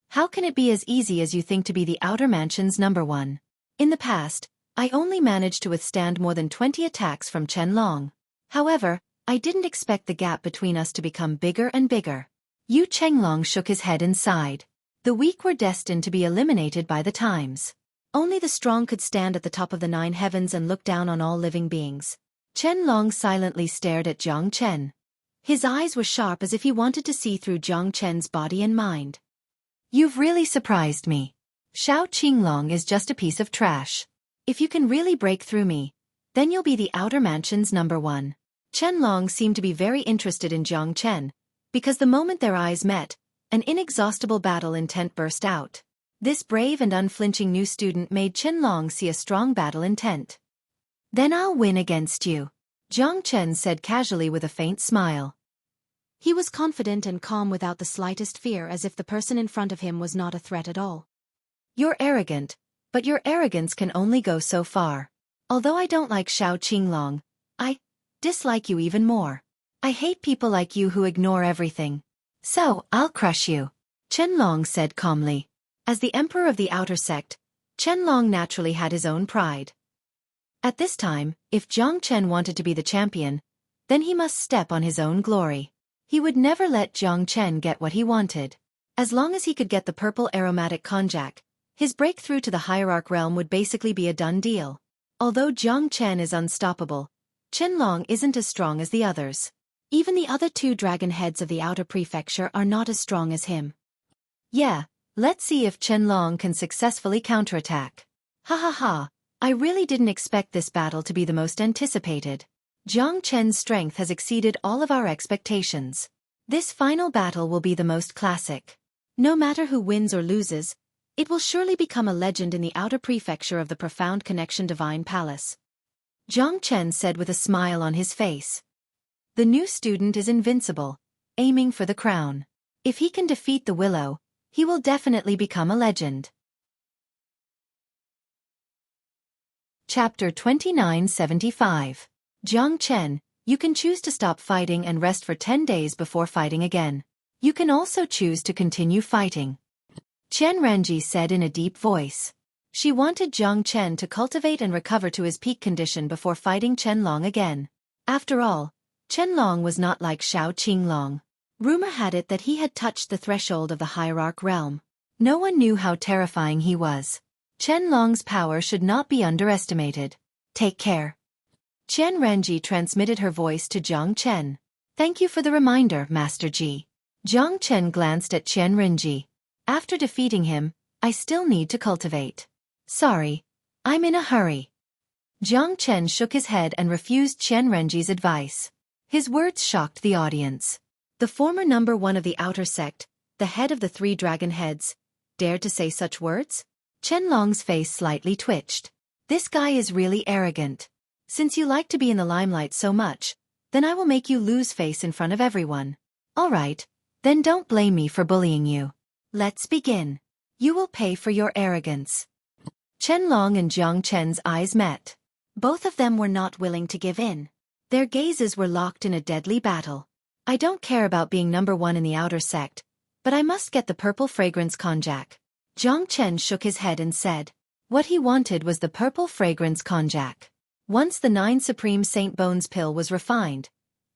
How can it be as easy as you think to be the Outer Mansion's #1? In the past, I only managed to withstand more than 20 attacks from Chenlong. However, I didn't expect the gap between us to become bigger and bigger. Yu Chenglong shook his head and sighed. The weak were destined to be eliminated by the times. Only the strong could stand at the top of the 9 heavens and look down on all living beings. Chenlong silently stared at Jiang Chen. His eyes were sharp as if he wanted to see through Jiang Chen's body and mind. You've really surprised me. Shao Qinglong is just a piece of trash. If you can really break through me, then you'll be the Outer Mansion's #1. Chenlong seemed to be very interested in Jiang Chen, because the moment their eyes met, an inexhaustible battle intent burst out. This brave and unflinching new student made Chenlong see a strong battle intent. Then I'll win against you, Jiang Chen said casually with a faint smile. He was confident and calm without the slightest fear, as if the person in front of him was not a threat at all. You're arrogant, but your arrogance can only go so far. Although I don't like Shao Qinglong, I dislike you even more. I hate people like you who ignore everything. So, I'll crush you, Chenlong said calmly. As the emperor of the outer sect, Chenlong naturally had his own pride. At this time, if Jiang Chen wanted to be the champion, then he must step on his own glory. He would never let Jiang Chen get what he wanted. As long as he could get the purple aromatic konjac, his breakthrough to the hierarch realm would basically be a done deal. Although Jiang Chen is unstoppable, Chenlong isn't as strong as the others. Even the other 2 dragon heads of the outer prefecture are not as strong as him. Yeah, let's see if Chenlong can successfully counterattack. Ha ha ha. I really didn't expect this battle to be the most anticipated. Jiang Chen's strength has exceeded all of our expectations. This final battle will be the most classic. No matter who wins or loses, it will surely become a legend in the outer prefecture of the Profound Connection Divine Palace. Jiang Chen said with a smile on his face. The new student is invincible, aiming for the crown. If he can defeat the Willow, he will definitely become a legend. Chapter 2975. Jiang Chen, you can choose to stop fighting and rest for 10 days before fighting again. You can also choose to continue fighting, Chen Renji said in a deep voice. She wanted Jiang Chen to cultivate and recover to his peak condition before fighting Chenlong again. After all, Chenlong was not like Shao Qinglong. Rumor had it that he had touched the threshold of the hierarch realm. No one knew how terrifying he was. Chenlong's power should not be underestimated. Take care. Chen Renji transmitted her voice to Jiang Chen. Thank you for the reminder, Master Ji. Jiang Chen glanced at Chen Renji. After defeating him, I still need to cultivate. Sorry, I'm in a hurry. Jiang Chen shook his head and refused Chen Renji's advice. His words shocked the audience. The former #1 of the outer sect, the head of the 3 dragon heads, dared to say such words? Chenlong's face slightly twitched. This guy is really arrogant. Since you like to be in the limelight so much, then I will make you lose face in front of everyone. All right, then don't blame me for bullying you. Let's begin. You will pay for your arrogance. Qianlong and Jiang Chen's eyes met. Both of them were not willing to give in. Their gazes were locked in a deadly battle. I don't care about being number one in the outer sect, but I must get the purple fragrance konjac. Jiang Chen shook his head and said. What he wanted was the purple fragrance konjac. Once the 9 Supreme Saint Bones pill was refined,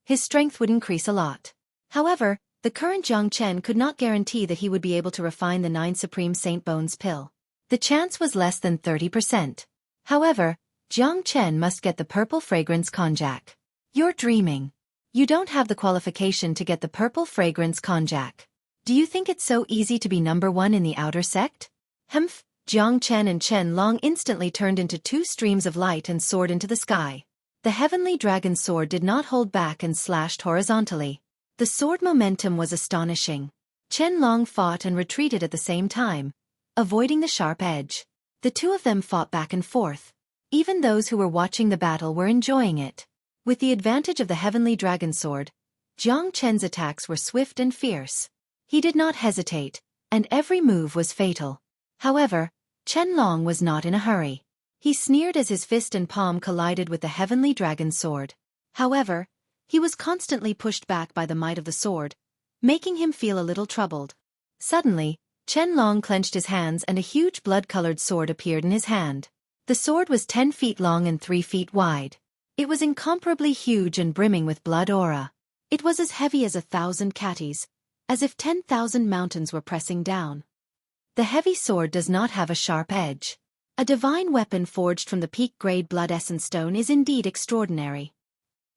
his strength would increase a lot. However, the current Jiang Chen could not guarantee that he would be able to refine the 9 Supreme Saint Bones pill. The chance was less than 30%. However, Jiang Chen must get the purple fragrance konjac. You're dreaming. You don't have the qualification to get the purple fragrance konjac. Do you think it's so easy to be number one in the outer sect? Humph! Jiang Chen and Qianlong instantly turned into 2 streams of light and soared into the sky. The heavenly dragon sword did not hold back and slashed horizontally. The sword momentum was astonishing. Qianlong fought and retreated at the same time, avoiding the sharp edge. The two of them fought back and forth. Even those who were watching the battle were enjoying it. With the advantage of the heavenly dragon sword, Jiang Chen's attacks were swift and fierce. He did not hesitate, and every move was fatal. However, Qianlong was not in a hurry. He sneered as his fist and palm collided with the heavenly dragon sword. However, he was constantly pushed back by the might of the sword, making him feel a little troubled. Suddenly, Qianlong clenched his hands and a huge blood-colored sword appeared in his hand. The sword was 10 feet long and 3 feet wide. It was incomparably huge and brimming with blood aura. It was as heavy as 1,000 catties, as if 10,000 mountains were pressing down. The heavy sword does not have a sharp edge. A divine weapon forged from the peak-grade blood essence stone is indeed extraordinary.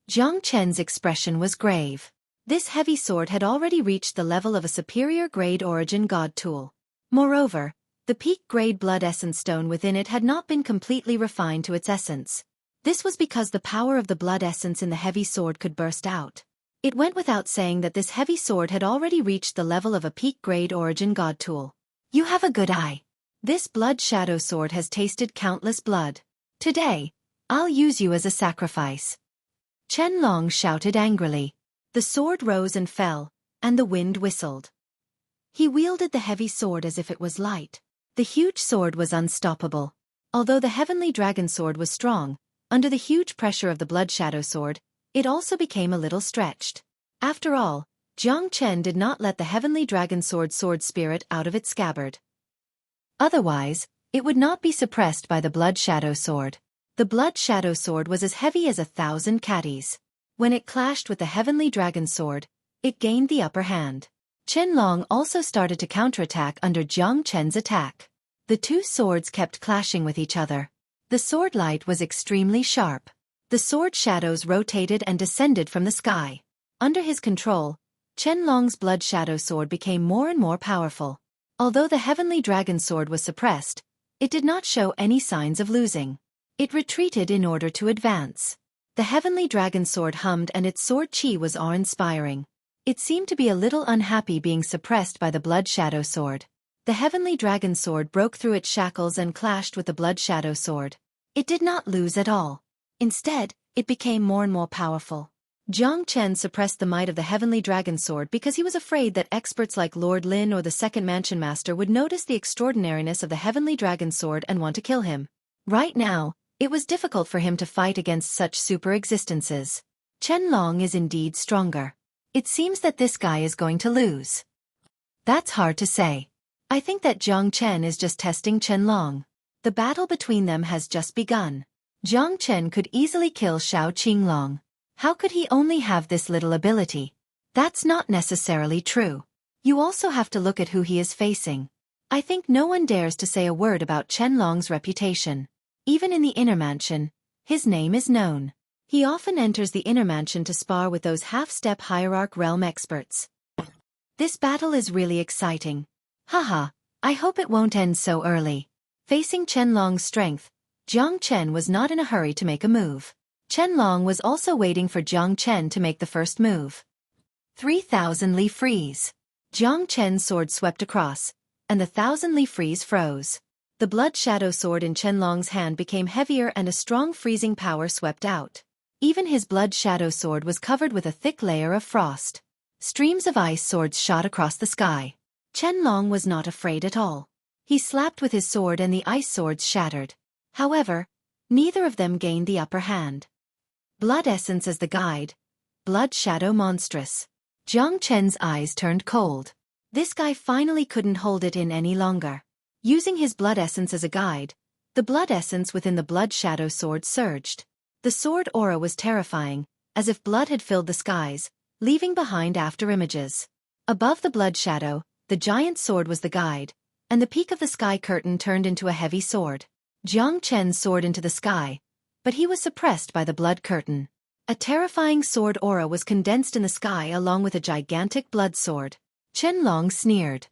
Jiang Chen's expression was grave. This heavy sword had already reached the level of a superior grade origin god tool. Moreover, the peak-grade blood essence stone within it had not been completely refined to its essence. This was because the power of the blood essence in the heavy sword could burst out. It went without saying that this heavy sword had already reached the level of a peak-grade origin god tool. You have a good eye. This blood shadow sword has tasted countless blood. Today, I'll use you as a sacrifice. Qianlong shouted angrily. The sword rose and fell, and the wind whistled. He wielded the heavy sword as if it was light. The huge sword was unstoppable. Although the heavenly dragon sword was strong, under the huge pressure of the blood shadow sword, it also became a little stretched. After all, Jiang Chen did not let the heavenly dragon sword spirit out of its scabbard. Otherwise, it would not be suppressed by the blood shadow sword. The blood shadow sword was as heavy as 1,000 catties. When it clashed with the heavenly dragon sword, it gained the upper hand. Qianlong also started to counterattack under Jiang Chen's attack. The two swords kept clashing with each other. The sword light was extremely sharp. The sword shadows rotated and descended from the sky. Under his control, Qianlong's blood shadow sword became more and more powerful. Although the heavenly dragon sword was suppressed, it did not show any signs of losing. It retreated in order to advance. The heavenly dragon sword hummed and its sword chi was awe-inspiring. It seemed to be a little unhappy being suppressed by the blood shadow sword. The heavenly dragon sword broke through its shackles and clashed with the blood shadow sword. It did not lose at all. Instead, it became more and more powerful. Jiang Chen suppressed the might of the heavenly dragon sword because he was afraid that experts like Lord Lin or the second mansion master would notice the extraordinariness of the heavenly dragon sword and want to kill him. Right now, it was difficult for him to fight against such super existences. Qianlong is indeed stronger. It seems that this guy is going to lose. That's hard to say. I think that Jiang Chen is just testing Qianlong. The battle between them has just begun. Jiang Chen could easily kill Xiao Qinglong. How could he only have this little ability? That's not necessarily true. You also have to look at who he is facing. I think no one dares to say a word about Qianlong's reputation. Even in the inner mansion, his name is known. He often enters the inner mansion to spar with those half-step hierarch realm experts. This battle is really exciting. Haha, I hope it won't end so early. Facing Qianlong's strength, Jiang Chen was not in a hurry to make a move. Qianlong was also waiting for Jiang Chen to make the first move. 3,000 Li freeze. Jiang Chen's sword swept across, and the 1,000 Li freeze froze. The blood shadow sword in Qianlong's hand became heavier and a strong freezing power swept out. Even his blood shadow sword was covered with a thick layer of frost. Streams of ice swords shot across the sky. Qianlong was not afraid at all. He slapped with his sword and the ice swords shattered. However, neither of them gained the upper hand. Blood essence as the guide. Blood shadow monstrous. Jiang Chen's eyes turned cold. This guy finally couldn't hold it in any longer. Using his blood essence as a guide, the blood essence within the blood shadow sword surged. The sword aura was terrifying, as if blood had filled the skies, leaving behind afterimages. Above the blood shadow, the giant sword was the guide, and the peak of the sky curtain turned into a heavy sword. Jiang Chen soared into the sky, but he was suppressed by the blood curtain. A terrifying sword aura was condensed in the sky along with a gigantic blood sword. Qianlong sneered.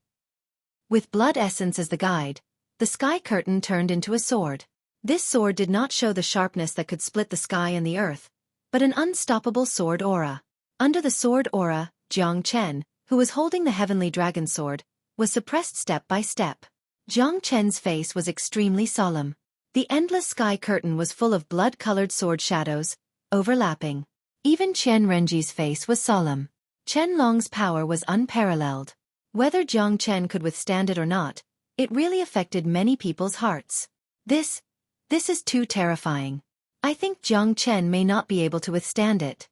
With blood essence as the guide, the sky curtain turned into a sword. This sword did not show the sharpness that could split the sky and the earth, but an unstoppable sword aura. Under the sword aura, Jiang Chen, who was holding the heavenly dragon sword, was suppressed step by step. Jiang Chen's face was extremely solemn. The endless sky curtain was full of blood-colored sword shadows, overlapping. Even Qian Renji's face was solemn. Qianlong's power was unparalleled. Whether Jiang Chen could withstand it or not, it really affected many people's hearts. This is too terrifying. I think Jiang Chen may not be able to withstand it.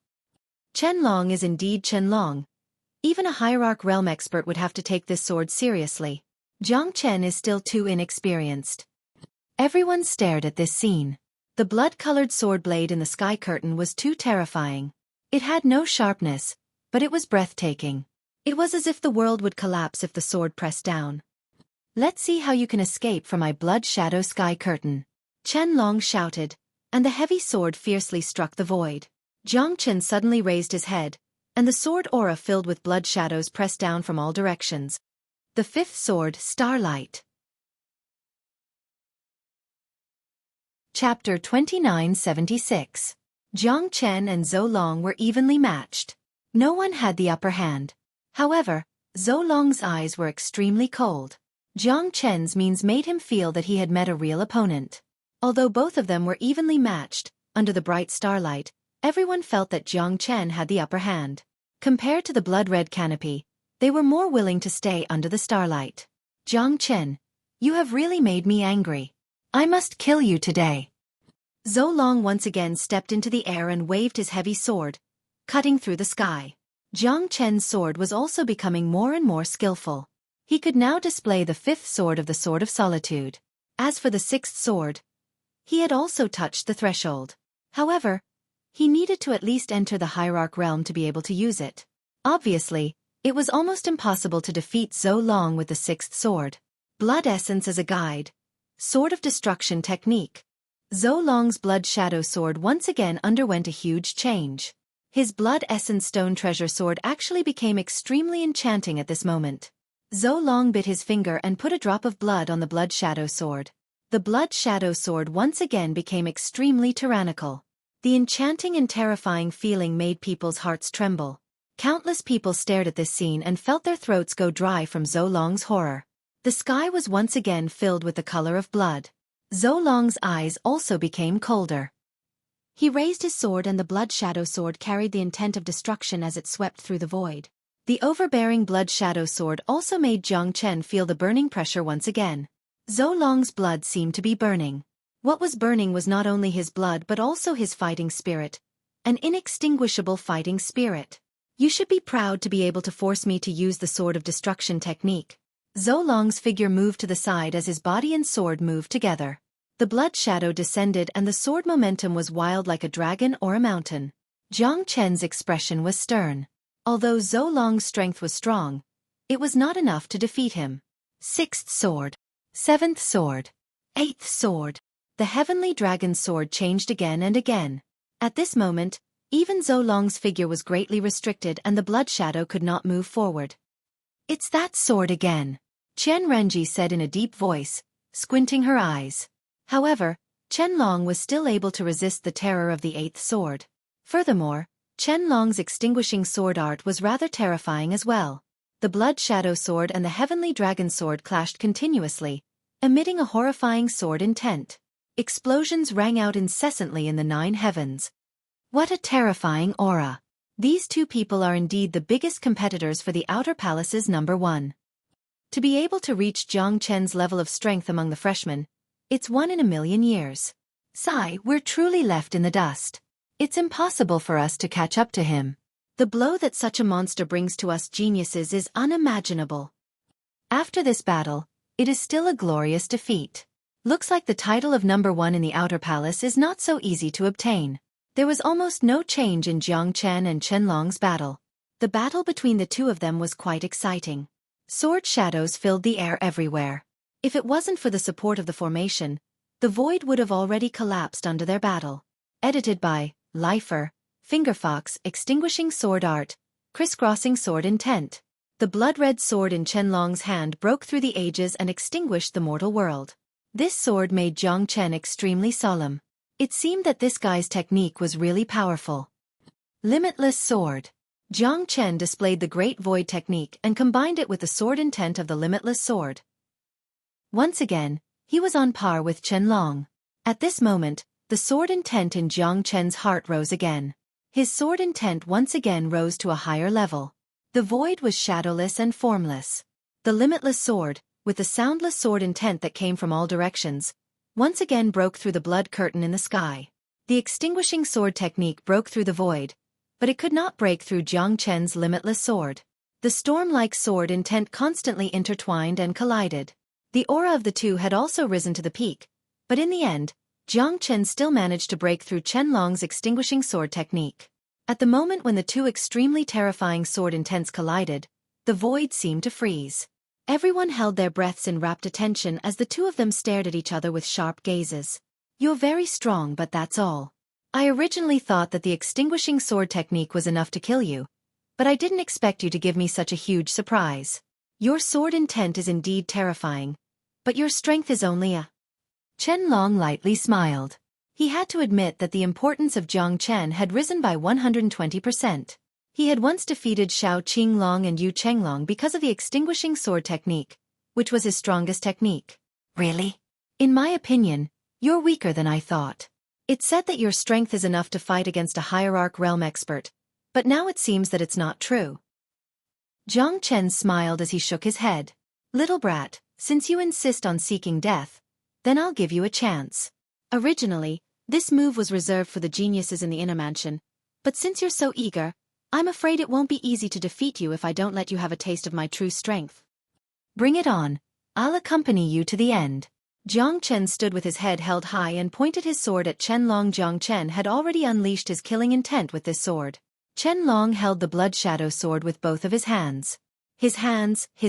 Qianlong is indeed Qianlong. Even a hierarch realm expert would have to take this sword seriously. Jiang Chen is still too inexperienced. Everyone stared at this scene. The blood-colored sword blade in the sky curtain was too terrifying. It had no sharpness, but it was breathtaking. It was as if the world would collapse if the sword pressed down. Let's see how you can escape from my blood shadow sky curtain. Qianlong shouted, and the heavy sword fiercely struck the void. Jiang Chen suddenly raised his head, and the sword aura filled with blood shadows pressed down from all directions. The fifth sword, Starlight. Chapter 2976. Jiang Chen and Zhou Long were evenly matched. No one had the upper hand. However, Zhou Long's eyes were extremely cold. Jiang Chen's means made him feel that he had met a real opponent. Although both of them were evenly matched, under the bright starlight, everyone felt that Jiang Chen had the upper hand. Compared to the blood-red canopy, they were more willing to stay under the starlight. Jiang Chen, you have really made me angry. I must kill you today. Zhou Long once again stepped into the air and waved his heavy sword, cutting through the sky. Jiang Chen's sword was also becoming more and more skillful. He could now display the fifth sword of the Sword of Solitude. As for the sixth sword, he had also touched the threshold. However, he needed to at least enter the hierarch realm to be able to use it. Obviously, it was almost impossible to defeat Zhou Long with the sixth sword. Blood essence as a guide. Sword of destruction technique. Zhou Long's blood shadow sword once again underwent a huge change. His blood essence stone treasure sword actually became extremely enchanting at this moment. Zhou Long bit his finger and put a drop of blood on the blood shadow sword. The blood shadow sword once again became extremely tyrannical. The enchanting and terrifying feeling made people's hearts tremble. Countless people stared at this scene and felt their throats go dry from Zhou Long's horror. The sky was once again filled with the color of blood. Zhou Long's eyes also became colder. He raised his sword and the blood shadow sword carried the intent of destruction as it swept through the void. The overbearing blood shadow sword also made Jiang Chen feel the burning pressure once again. Zhou Long's blood seemed to be burning. What was burning was not only his blood but also his fighting spirit. An inextinguishable fighting spirit. You should be proud to be able to force me to use the sword of destruction technique. Zhou Long's figure moved to the side as his body and sword moved together. The blood shadow descended and the sword momentum was wild like a dragon or a mountain. Jiang Chen's expression was stern. Although Zhou Long's strength was strong, it was not enough to defeat him. Sixth sword. Seventh sword. Eighth sword. The heavenly dragon's sword changed again and again. At this moment, even Zhou Long's figure was greatly restricted and the blood shadow could not move forward. It's that sword again, Qian Renji said in a deep voice, squinting her eyes. However, Qianlong was still able to resist the terror of the eighth sword. Furthermore, Qianlong's extinguishing sword art was rather terrifying as well. The blood shadow sword and the heavenly dragon sword clashed continuously, emitting a horrifying sword intent. Explosions rang out incessantly in the 9 heavens. What a terrifying aura. These two people are indeed the biggest competitors for the Outer Palace's #1. To be able to reach Jiang Chen's level of strength among the freshmen, it's 1 in a million years. Sigh, we're truly left in the dust. It's impossible for us to catch up to him. The blow that such a monster brings to us geniuses is unimaginable. After this battle, it is still a glorious defeat. Looks like the title of number 1 in the Outer Palace is not so easy to obtain. There was almost no change in Jiang Chen and Chen Long's battle. The battle between the two of them was quite exciting. Sword shadows filled the air everywhere. If it wasn't for the support of the formation, the void would have already collapsed under their battle. Edited by Lifer, Fingerfox, Extinguishing Sword Art, Crisscrossing Sword Intent. The blood-red sword in Chen Long's hand broke through the ages and extinguished the mortal world. This sword made Jiang Chen extremely solemn. It seemed that this guy's technique was really powerful. Limitless Sword. Jiang Chen displayed the Great Void technique and combined it with the sword intent of the Limitless Sword. Once again, he was on par with Chen Long. At this moment, the sword intent in Jiang Chen's heart rose again. His sword intent once again rose to a higher level. The void was shadowless and formless. The Limitless Sword, with the soundless sword intent that came from all directions, once again broke through the blood curtain in the sky. The Extinguishing Sword technique broke through the void, but it could not break through Jiang Chen's Limitless Sword. The storm-like sword intent constantly intertwined and collided. The aura of the two had also risen to the peak, but in the end, Jiang Chen still managed to break through Chen Long's Extinguishing Sword technique. At the moment when the two extremely terrifying sword intents collided, the void seemed to freeze. Everyone held their breaths in rapt attention as the two of them stared at each other with sharp gazes. You're very strong, but that's all. I originally thought that the Extinguishing Sword technique was enough to kill you, but I didn't expect you to give me such a huge surprise. Your sword intent is indeed terrifying, but your strength is only a... Chen Long lightly smiled. He had to admit that the importance of Jiang Chen had risen by 120%. He had once defeated Shao Qinglong and Yu Chenglong because of the Extinguishing Sword technique, which was his strongest technique. Really? In my opinion, you're weaker than I thought. It said that your strength is enough to fight against a hierarch realm expert, but now it seems that it's not true. Jiang Chen smiled as he shook his head. Little brat, since you insist on seeking death, then I'll give you a chance. Originally, this move was reserved for the geniuses in the inner mansion, but since you're so eager, I'm afraid it won't be easy to defeat you if I don't let you have a taste of my true strength. Bring it on. I'll accompany you to the end. Jiang Chen stood with his head held high and pointed his sword at Chen Long. Jiang Chen had already unleashed his killing intent with this sword. Chen Long held the blood shadow sword with both of his hands. His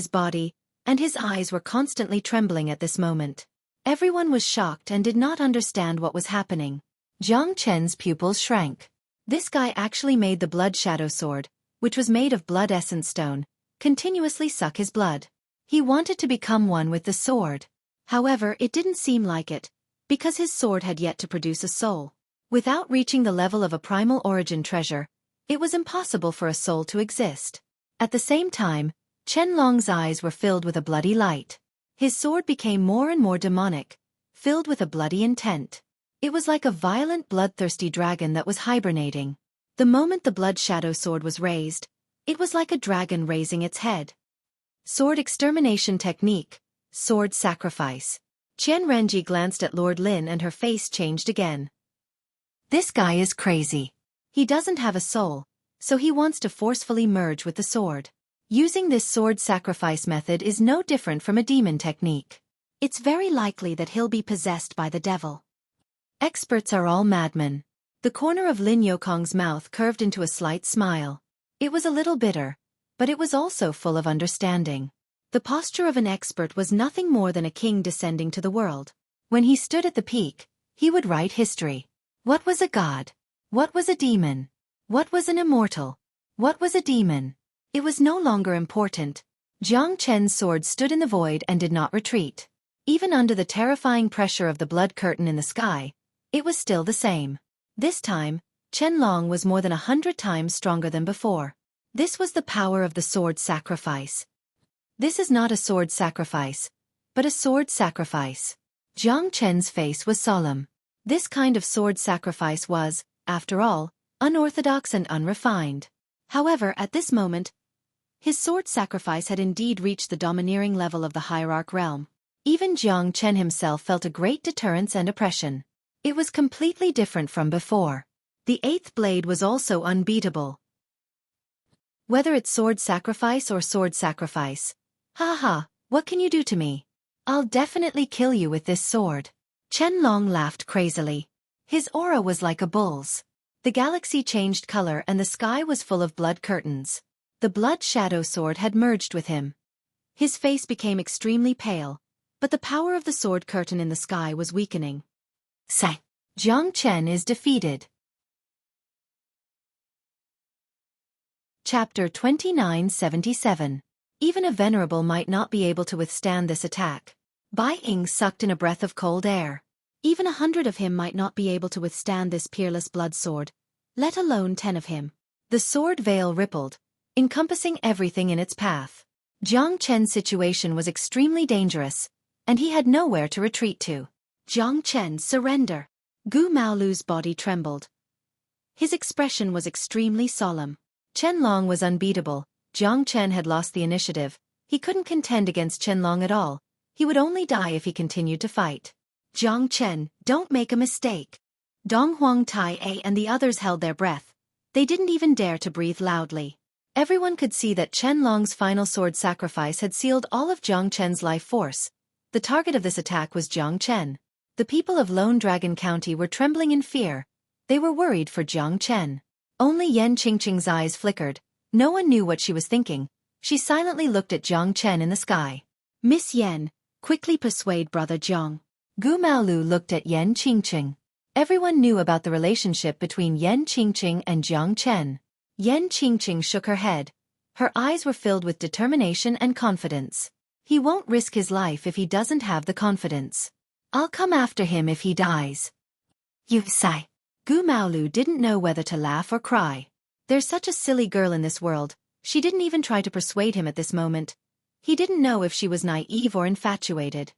body, and his eyes were constantly trembling at this moment. Everyone was shocked and did not understand what was happening. Jiang Chen's pupils shrank. This guy actually made the blood shadow sword, which was made of blood essence stone, continuously suck his blood. He wanted to become one with the sword. However, it didn't seem like it, because his sword had yet to produce a soul. Without reaching the level of a primal origin treasure, it was impossible for a soul to exist. At the same time, Chen Long's eyes were filled with a bloody light. His sword became more and more demonic, filled with a bloody intent. It was like a violent bloodthirsty dragon that was hibernating. The moment the blood shadow sword was raised, it was like a dragon raising its head. Sword extermination technique. Sword sacrifice. Qian Renji glanced at Lord Lin and her face changed again. This guy is crazy. He doesn't have a soul, so he wants to forcefully merge with the sword. Using this sword sacrifice method is no different from a demon technique. It's very likely that he'll be possessed by the devil. Experts are all madmen. The corner of Lin Yokong's mouth curved into a slight smile. It was a little bitter, but it was also full of understanding. The posture of an expert was nothing more than a king descending to the world. When he stood at the peak, he would write history. What was a god? What was a demon? What was an immortal? What was a demon? It was no longer important. Jiang Chen's sword stood in the void and did not retreat. Even under the terrifying pressure of the blood curtain in the sky, it was still the same. This time, Chen Long was more than 100 times stronger than before. This was the power of the sword sacrifice. This is not a sword sacrifice, but a sword sacrifice. Jiang Chen's face was solemn. This kind of sword sacrifice was, after all, unorthodox and unrefined. However, at this moment, His sword sacrifice had indeed reached the domineering level of the hierarch realm. Even Jiang Chen himself felt a great deterrence and oppression. It was completely different from before. The eighth blade was also unbeatable. Whether it's sword sacrifice or sword sacrifice. Ha ha, what can you do to me? I'll definitely kill you with this sword. Chen Long laughed crazily. His aura was like a bull's. The galaxy changed color and the sky was full of blood curtains. The blood shadow sword had merged with him. His face became extremely pale, but the power of the sword curtain in the sky was weakening. Sai. Jiang Chen is defeated. Chapter 2977. Even a venerable might not be able to withstand this attack. Bai Ying sucked in a breath of cold air. Even 100 of him might not be able to withstand this peerless blood sword, let alone 10 of him. The sword veil rippled, encompassing everything in its path. Jiang Chen's situation was extremely dangerous, and he had nowhere to retreat to. Jiang Chen, surrender. Gu Maolu's body trembled. His expression was extremely solemn. Chen Long was unbeatable. Jiang Chen had lost the initiative. He couldn't contend against Chen Long at all. He would only die if he continued to fight. Jiang Chen, don't make a mistake. Dong Huang Tai A and the others held their breath. They didn't even dare to breathe loudly. Everyone could see that Chen Long's final sword sacrifice had sealed all of Jiang Chen's life force. The target of this attack was Jiang Chen. The people of Lone Dragon County were trembling in fear. They were worried for Jiang Chen. Only Yan Qingqing's eyes flickered. No one knew what she was thinking. She silently looked at Jiang Chen in the sky. Miss Yan, quickly persuade Brother Jiang. Gu Maolu looked at Yan Qingqing. Everyone knew about the relationship between Yan Qingqing and Jiang Chen. Yan Qingqing shook her head. Her eyes were filled with determination and confidence. He won't risk his life if he doesn't have the confidence. I'll come after him if he dies. You sigh. Gu Maolu didn't know whether to laugh or cry. There's such a silly girl in this world. She didn't even try to persuade him at this moment. He didn't know if she was naive or infatuated.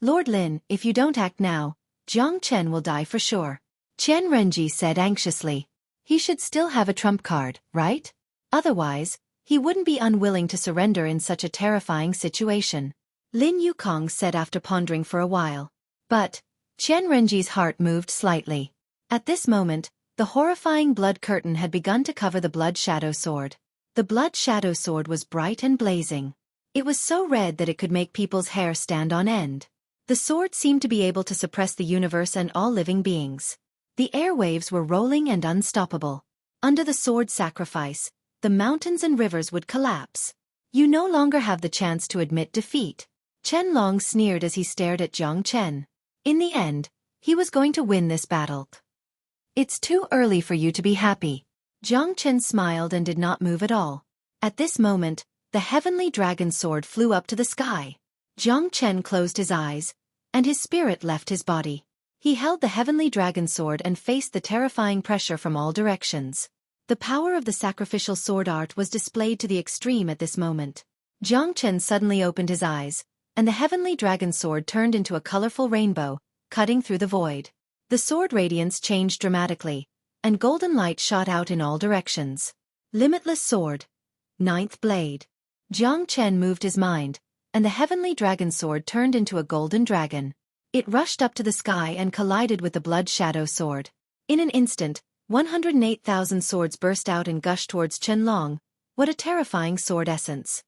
Lord Lin, if you don't act now, Jiang Chen will die for sure. Qian Renji said anxiously. He should still have a trump card, right? Otherwise, he wouldn't be unwilling to surrender in such a terrifying situation. Lin Yukong said after pondering for a while. But, Qian Renji's heart moved slightly. At this moment, the horrifying blood curtain had begun to cover the blood shadow sword. The blood shadow sword was bright and blazing. It was so red that it could make people's hair stand on end. The sword seemed to be able to suppress the universe and all living beings. The airwaves were rolling and unstoppable. Under the sword sacrifice, the mountains and rivers would collapse. You no longer have the chance to admit defeat. Chen Long sneered as he stared at Jiang Chen. In the end, he was going to win this battle. It's too early for you to be happy. Jiang Chen smiled and did not move at all. At this moment, the heavenly dragon sword flew up to the sky. Jiang Chen closed his eyes, and his spirit left his body. He held the heavenly dragon sword and faced the terrifying pressure from all directions. The power of the sacrificial sword art was displayed to the extreme at this moment. Jiang Chen suddenly opened his eyes, and the heavenly dragon sword turned into a colorful rainbow, cutting through the void. The sword radiance changed dramatically, and golden light shot out in all directions. Limitless sword. Ninth blade. Jiang Chen moved his mind, and the heavenly dragon sword turned into a golden dragon. It rushed up to the sky and collided with the blood shadow sword. In an instant, 108,000 swords burst out and gushed towards Chen Long. What a terrifying sword essence.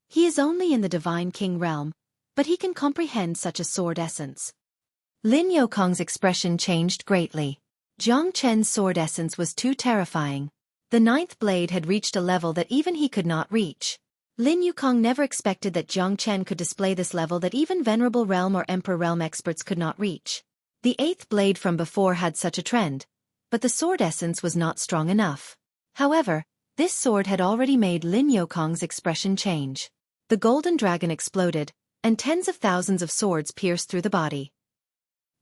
He is only in the Divine King realm, but he can comprehend such a sword essence. Lin Yukong's expression changed greatly. Jiang Chen's sword essence was too terrifying. The ninth blade had reached a level that even he could not reach. Lin Yukong never expected that Jiang Chen could display this level that even Venerable Realm or Emperor Realm experts could not reach. The eighth blade from before had such a trend, but the sword essence was not strong enough. However, this sword had already made Lin Yukong's expression change. The golden dragon exploded, and tens of thousands of swords pierced through the body.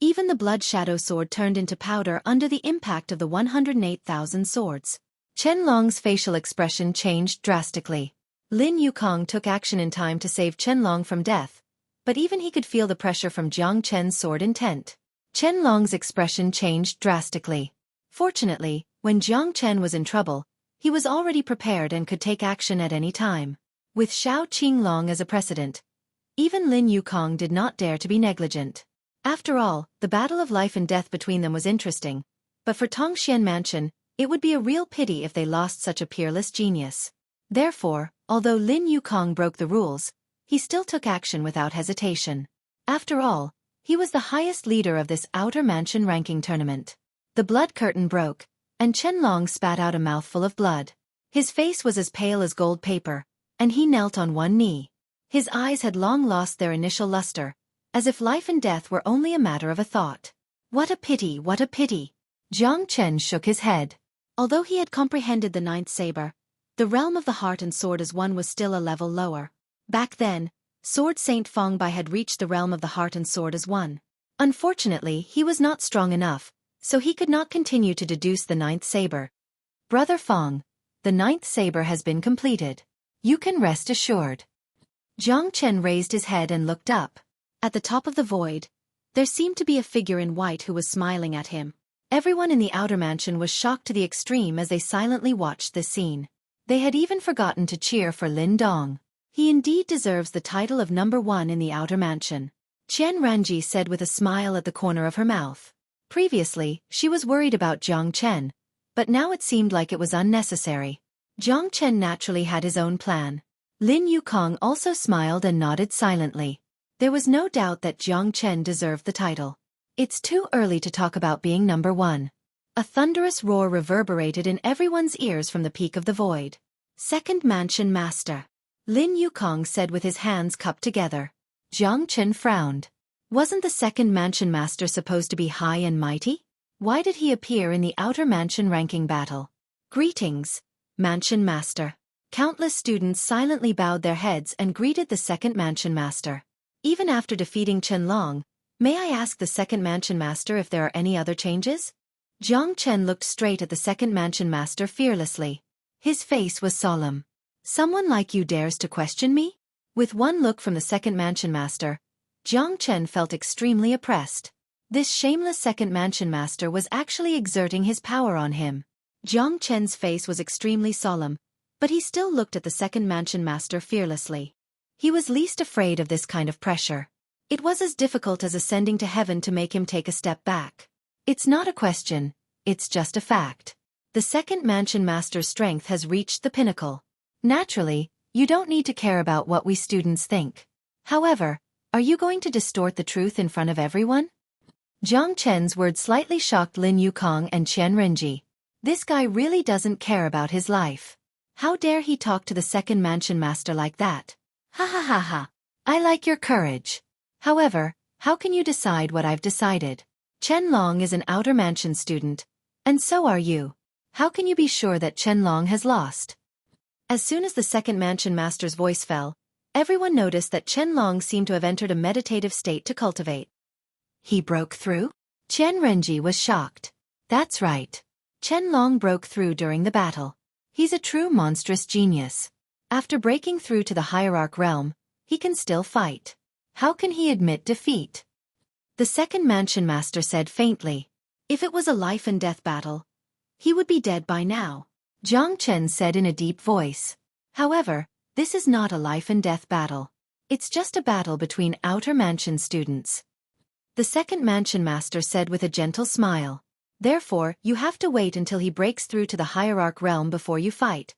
Even the blood shadow sword turned into powder under the impact of the 108,000 swords. Chen Long's facial expression changed drastically. Lin Yukong took action in time to save Chen Long from death, but even he could feel the pressure from Jiang Chen's sword intent. Chen Long's expression changed drastically. Fortunately, when Jiang Chen was in trouble, He was already prepared and could take action at any time. With Xiao Qinglong as a precedent, even Lin Yukong did not dare to be negligent. After all, the battle of life and death between them was interesting, but for Tongxian Mansion, it would be a real pity if they lost such a peerless genius. Therefore, although Lin Yukong broke the rules, he still took action without hesitation. After all, he was the highest leader of this outer mansion ranking tournament. The blood curtain broke, and Qianlong spat out a mouthful of blood. His face was as pale as gold paper, and he knelt on one knee. His eyes had long lost their initial luster, as if life and death were only a matter of a thought. What a pity, what a pity! Jiang Chen shook his head. Although he had comprehended the ninth saber, the realm of the heart and sword as one was still a level lower. Back then, Sword Saint Fongbai had reached the realm of the heart and sword as one. Unfortunately, he was not strong enough, so he could not continue to deduce the ninth saber. Brother Fong, the ninth saber has been completed. You can rest assured. Jiang Chen raised his head and looked up. At the top of the void, there seemed to be a figure in white who was smiling at him. Everyone in the outer mansion was shocked to the extreme as they silently watched this scene. They had even forgotten to cheer for Lin Dong. He indeed deserves the title of number one in the outer mansion, Qian Ranji said with a smile at the corner of her mouth. Previously, she was worried about Jiang Chen, but now it seemed like it was unnecessary. Jiang Chen naturally had his own plan. Lin Yukong also smiled and nodded silently. There was no doubt that Jiang Chen deserved the title. It's too early to talk about being number one. A thunderous roar reverberated in everyone's ears from the peak of the void. Second Mansion Master, Lin Yukong said with his hands cupped together. Jiang Chen frowned. Wasn't the second Mansion Master supposed to be high and mighty? Why did he appear in the outer mansion ranking battle? Greetings, Mansion Master. Countless students silently bowed their heads and greeted the second Mansion Master. Even after defeating Qianlong, may I ask the second Mansion Master if there are any other changes? Jiang Chen looked straight at the second Mansion Master fearlessly. His face was solemn. Someone like you dares to question me? With one look from the second Mansion Master, Jiang Chen felt extremely oppressed. This shameless second Mansion Master was actually exerting his power on him. Jiang Chen's face was extremely solemn, but he still looked at the second Mansion Master fearlessly. He was least afraid of this kind of pressure. It was as difficult as ascending to heaven to make him take a step back. It's not a question, it's just a fact. The second Mansion Master's strength has reached the pinnacle. Naturally, you don't need to care about what we students think. However, are you going to distort the truth in front of everyone? Jiang Chen's words slightly shocked Lin Yukong and Qian Renji. This guy really doesn't care about his life. How dare he talk to the second Mansion Master like that? Ha ha ha ha. I like your courage. However, how can you decide what I've decided? Qianlong is an outer mansion student, and so are you. How can you be sure that Qianlong has lost? As soon as the second Mansion Master's voice fell, everyone noticed that Qianlong seemed to have entered a meditative state to cultivate. He broke through? Qian Renji was shocked. That's right. Qianlong broke through during the battle. He's a true monstrous genius. After breaking through to the hierarch realm, he can still fight. How can he admit defeat? The second Mansion Master said faintly. If it was a life and death battle, he would be dead by now. Jiang Chen said in a deep voice. However, this is not a life and death battle. It's just a battle between outer mansion students. The second Mansion Master said with a gentle smile. Therefore, you have to wait until he breaks through to the hierarch realm before you fight.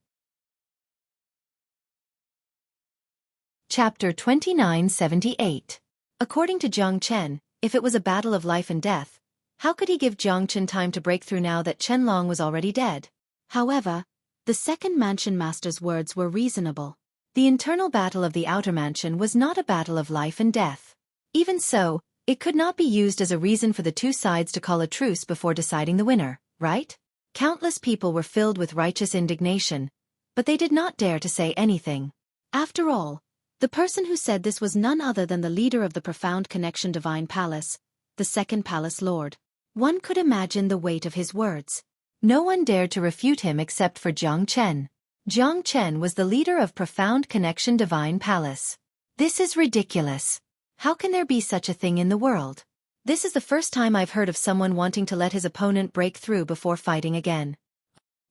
Chapter 2978. According to Jiang Chen, if it was a battle of life and death, how could he give Jiang Chen time to break through now that Qianlong was already dead? However, the second Mansion Master's words were reasonable. The internal battle of the outer mansion was not a battle of life and death. Even so, it could not be used as a reason for the two sides to call a truce before deciding the winner, right? Countless people were filled with righteous indignation, but they did not dare to say anything. After all, the person who said this was none other than the leader of the Profound Connection Divine Palace, the second Palace Lord. One could imagine the weight of his words. No one dared to refute him except for Jiang Chen. Jiang Chen was the leader of Profound Connection Divine Palace. This is ridiculous. How can there be such a thing in the world? This is the first time I've heard of someone wanting to let his opponent break through before fighting again.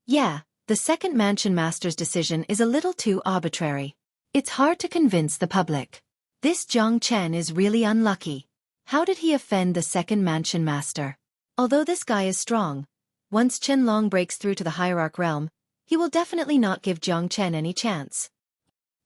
Yeah, the second mansion master's decision is a little too arbitrary. It's hard to convince the public. This Jiang Chen is really unlucky. How did he offend the second mansion master? Although this guy is strong, once Qianlong breaks through to the hierarch realm, he will definitely not give Jiang Chen any chance.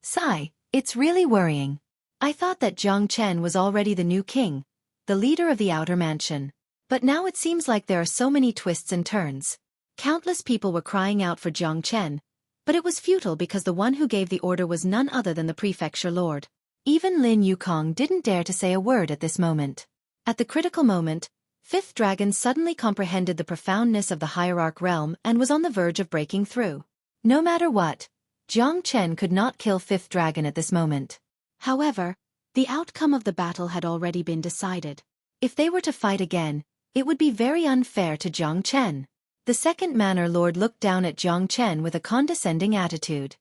Sigh, it's really worrying. I thought that Jiang Chen was already the new king, the leader of the outer mansion. But now it seems like there are so many twists and turns. Countless people were crying out for Jiang Chen, but it was futile because the one who gave the order was none other than the prefecture lord. Even Lin Yukong didn't dare to say a word at this moment. At the critical moment, Fifth Dragon suddenly comprehended the profoundness of the hierarch realm and was on the verge of breaking through. No matter what, Jiang Chen could not kill Fifth Dragon at this moment. However, the outcome of the battle had already been decided. If they were to fight again, it would be very unfair to Jiang Chen. The second Manor Lord looked down at Jiang Chen with a condescending attitude.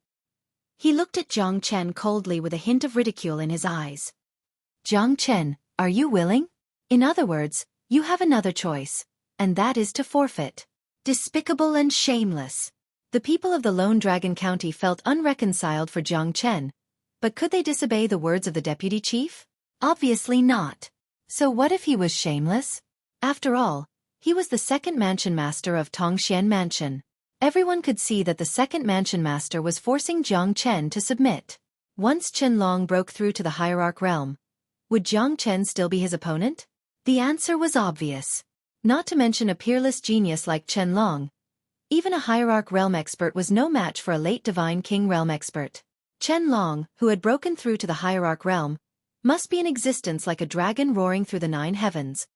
He looked at Jiang Chen coldly with a hint of ridicule in his eyes. Jiang Chen, are you willing? In other words, you have another choice, and that is to forfeit. Despicable and shameless. The people of the Lone Dragon County felt unreconciled for Jiang Chen, but could they disobey the words of the deputy chief? Obviously not. So what if he was shameless? After all, he was the second mansion master of Tongxian Mansion. Everyone could see that the second mansion master was forcing Jiang Chen to submit. Once Qianlong broke through to the hierarch realm, would Jiang Chen still be his opponent? The answer was obvious. Not to mention a peerless genius like Qianlong. Even a hierarch realm expert was no match for a late divine king realm expert. Qianlong, who had broken through to the hierarch realm, must be in existence like a dragon roaring through the 9 heavens.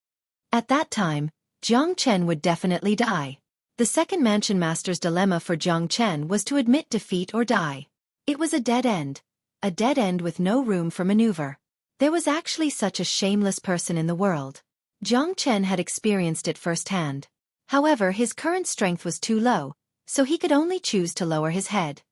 At that time, Jiang Chen would definitely die. The second mansion master's dilemma for Jiang Chen was to admit defeat or die. It was a dead end with no room for maneuver. There was actually such a shameless person in the world. Jiang Chen had experienced it firsthand. However, his current strength was too low, so he could only choose to lower his head.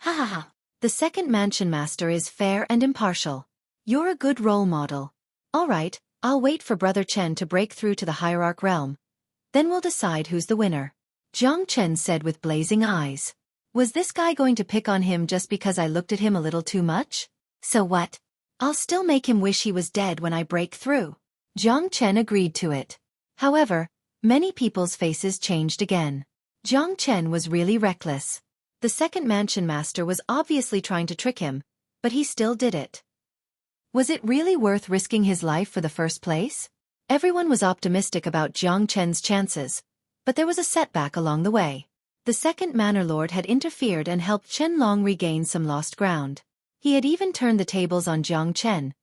Ha ha ha. The second mansion master is fair and impartial. You're a good role model. All right, I'll wait for Brother Chen to break through to the hierarch realm. Then we'll decide who's the winner. Jiang Chen said with blazing eyes. Was this guy going to pick on him just because I looked at him a little too much? So what? I'll still make him wish he was dead when I break through. Jiang Chen agreed to it. However, many people's faces changed again. Jiang Chen was really reckless. The second mansion master was obviously trying to trick him, but he still did it. Was it really worth risking his life for the first place? Everyone was optimistic about Jiang Chen's chances, but there was a setback along the way. The second manor lord had interfered and helped Qianlong regain some lost ground. He had even turned the tables on Jiang Chen,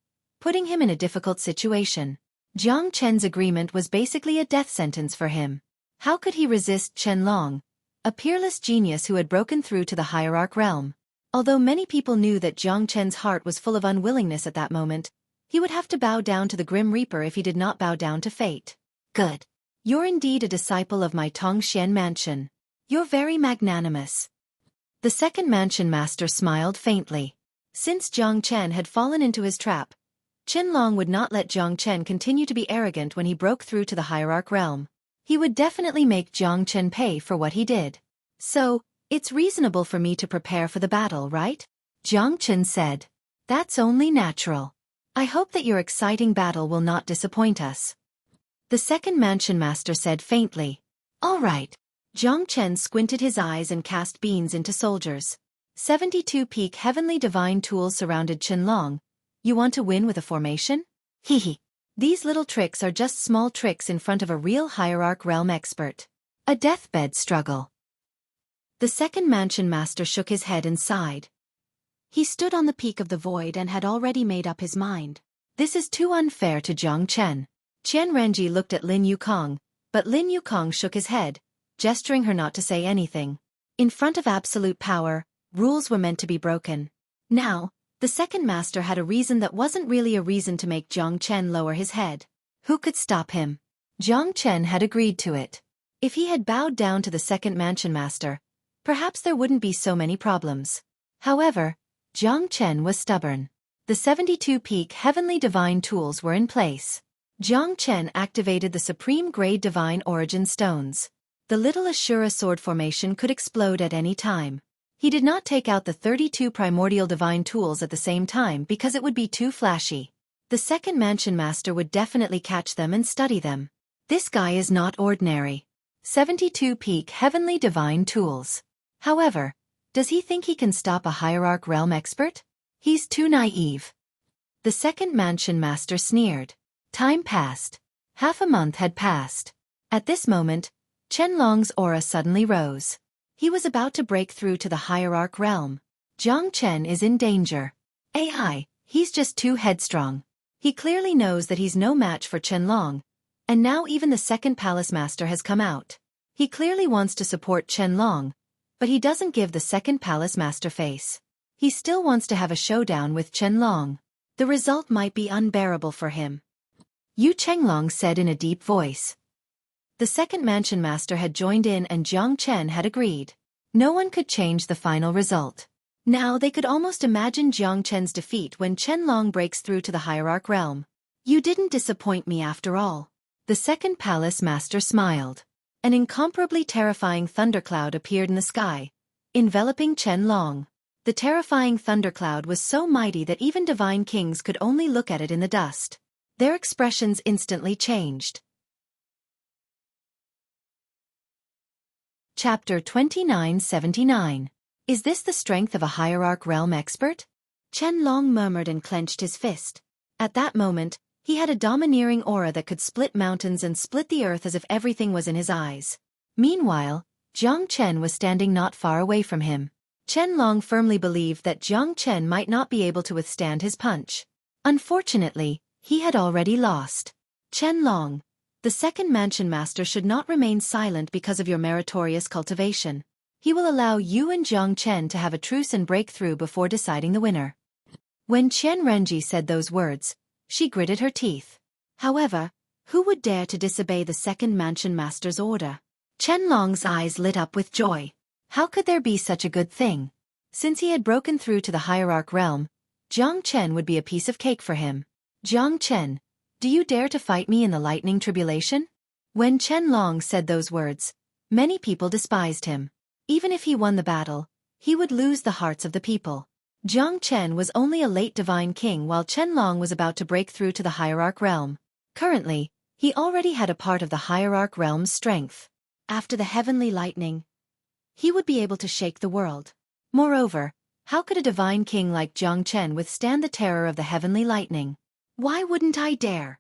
putting him in a difficult situation. Jiang Chen's agreement was basically a death sentence for him. How could he resist Qianlong, a peerless genius who had broken through to the hierarch realm? Although many people knew that Jiang Chen's heart was full of unwillingness at that moment, he would have to bow down to the Grim Reaper if he did not bow down to fate. Good. You're indeed a disciple of my Tongxian Mansion. You're very magnanimous. The second mansion master smiled faintly. Since Jiang Chen had fallen into his trap, Qianlong would not let Jiang Chen continue to be arrogant when he broke through to the hierarch realm. He would definitely make Jiang Chen pay for what he did. So, it's reasonable for me to prepare for the battle, right? Jiang Chen said. That's only natural. I hope that your exciting battle will not disappoint us. The second mansion master said faintly. All right. Jiang Chen squinted his eyes and cast beans into soldiers. 72 peak heavenly divine tools surrounded Qianlong. You want to win with a formation? Hehe. These little tricks are just small tricks in front of a real hierarch realm expert. A deathbed struggle. The second mansion master shook his head and sighed. He stood on the peak of the void and had already made up his mind. This is too unfair to Jiang Chen. Qian Renji looked at Lin Yukong, but Lin Yukong shook his head, gesturing her not to say anything. In front of absolute power, rules were meant to be broken. Now, the second master had a reason that wasn't really a reason to make Jiang Chen lower his head. Who could stop him? Jiang Chen had agreed to it. If he had bowed down to the second mansion master, perhaps there wouldn't be so many problems. However, Jiang Chen was stubborn. The 72 peak heavenly divine tools were in place. Jiang Chen activated the supreme grade divine origin stones. The little Ashura sword formation could explode at any time. He did not take out the 32 primordial divine tools at the same time because it would be too flashy. The second mansion master would definitely catch them and study them. This guy is not ordinary. 72 peak heavenly divine tools. However, does he think he can stop a hierarch realm expert? He's too naive. The second mansion master sneered. Time passed. Half a month had passed. At this moment, Qianlong's aura suddenly rose. He was about to break through to the hierarch realm. Jiang Chen is in danger. AI, he's just too headstrong. He clearly knows that he's no match for Qianlong, and now even the second palace master has come out. He clearly wants to support Qianlong, but he doesn't give the second palace master face. He still wants to have a showdown with Qianlong. The result might be unbearable for him. Yu Chenglong said in a deep voice. The second mansion master had joined in and Jiang Chen had agreed. No one could change the final result. Now they could almost imagine Jiang Chen's defeat when Qianlong breaks through to the hierarch realm. You didn't disappoint me after all. The second palace master smiled. An incomparably terrifying thundercloud appeared in the sky, enveloping Qianlong. The terrifying thundercloud was so mighty that even divine kings could only look at it in the dust. Their expressions instantly changed. Chapter 2979. Is this the strength of a hierarch realm expert? Qianlong murmured and clenched his fist. At that moment, he had a domineering aura that could split mountains and split the earth as if everything was in his eyes. Meanwhile, Jiang Chen was standing not far away from him. Qianlong firmly believed that Jiang Chen might not be able to withstand his punch. Unfortunately, he had already lost. Qianlong, the second mansion master should not remain silent because of your meritorious cultivation. He will allow you and Jiang Chen to have a truce and break through before deciding the winner. When Qian Renji said those words, she gritted her teeth. However, who would dare to disobey the second mansion master's order? Qianlong's eyes lit up with joy. How could there be such a good thing? Since he had broken through to the hierarch realm, Jiang Chen would be a piece of cake for him. Jiang Chen, do you dare to fight me in the lightning tribulation? When Qianlong said those words, many people despised him. Even if he won the battle, he would lose the hearts of the people. Jiang Chen was only a late divine king while Qianlong was about to break through to the hierarch realm. Currently, he already had a part of the hierarch realm's strength. After the heavenly lightning, he would be able to shake the world. Moreover, how could a divine king like Jiang Chen withstand the terror of the heavenly lightning? Why wouldn't I dare?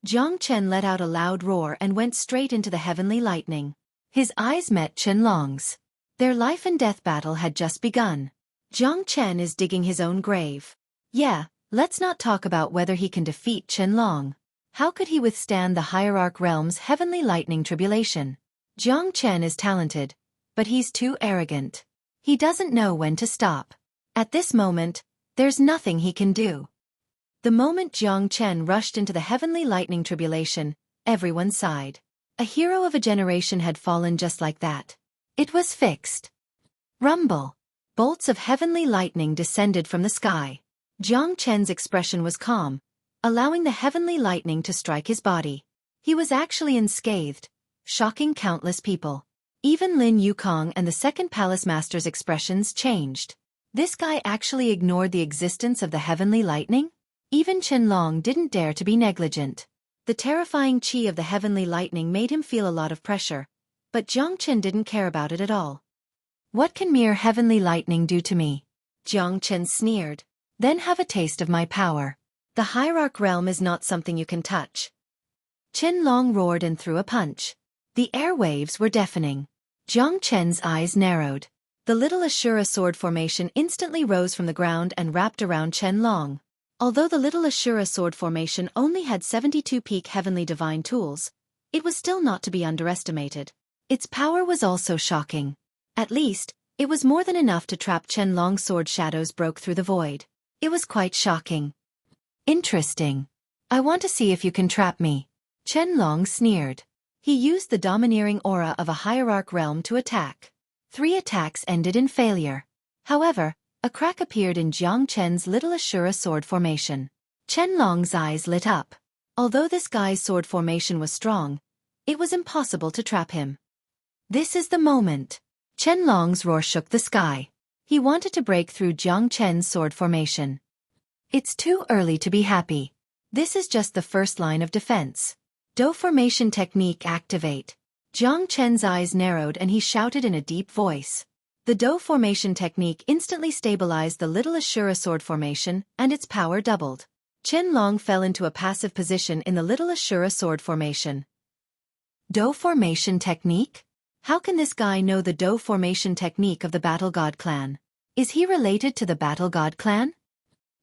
Jiang Chen let out a loud roar and went straight into the heavenly lightning. His eyes met Qianlong's. Their life and death battle had just begun. Jiang Chen is digging his own grave. Yeah, let's not talk about whether he can defeat Qianlong. How could he withstand the hierarch realm's heavenly lightning tribulation? Jiang Chen is talented, but he's too arrogant. He doesn't know when to stop. At this moment, there's nothing he can do. The moment Jiang Chen rushed into the heavenly lightning tribulation, everyone sighed. A hero of a generation had fallen just like that. It was fixed. Rumble. Bolts of heavenly lightning descended from the sky. Jiang Chen's expression was calm, allowing the heavenly lightning to strike his body. He was actually unscathed, shocking countless people. Even Lin Yukong and the second palace master's expressions changed. This guy actually ignored the existence of the heavenly lightning? Even Qianlong didn't dare to be negligent. The terrifying chi of the heavenly lightning made him feel a lot of pressure, but Jiang Chen didn't care about it at all. What can mere heavenly lightning do to me? Jiang Chen sneered. Then have a taste of my power. The hierarch realm is not something you can touch. Qianlong roared and threw a punch. The airwaves were deafening. Jiang Chen's eyes narrowed. The little Ashura sword formation instantly rose from the ground and wrapped around Qianlong. Although the little Ashura sword formation only had 72 peak heavenly divine tools, it was still not to be underestimated. Its power was also shocking. At least, it was more than enough to trap Qianlong's sword shadows broke through the void. It was quite shocking. Interesting. I want to see if you can trap me. Qianlong sneered. He used the domineering aura of a hierarch realm to attack. 3 attacks ended in failure. However, a crack appeared in Jiang Chen's little Ashura sword formation. Qianlong's eyes lit up. Although this guy's sword formation was strong, it was impossible to trap him. This is the moment. Qianlong's roar shook the sky. He wanted to break through Jiang Chen's sword formation. It's too early to be happy. This is just the first line of defense. Do formation technique activate. Jiang Chen's eyes narrowed and he shouted in a deep voice. The Do formation technique instantly stabilized the little Ashura sword formation, and its power doubled. Qianlong fell into a passive position in the little Ashura sword formation. Do formation technique? How can this guy know the Do formation technique of the Battle God clan? Is he related to the Battle God clan?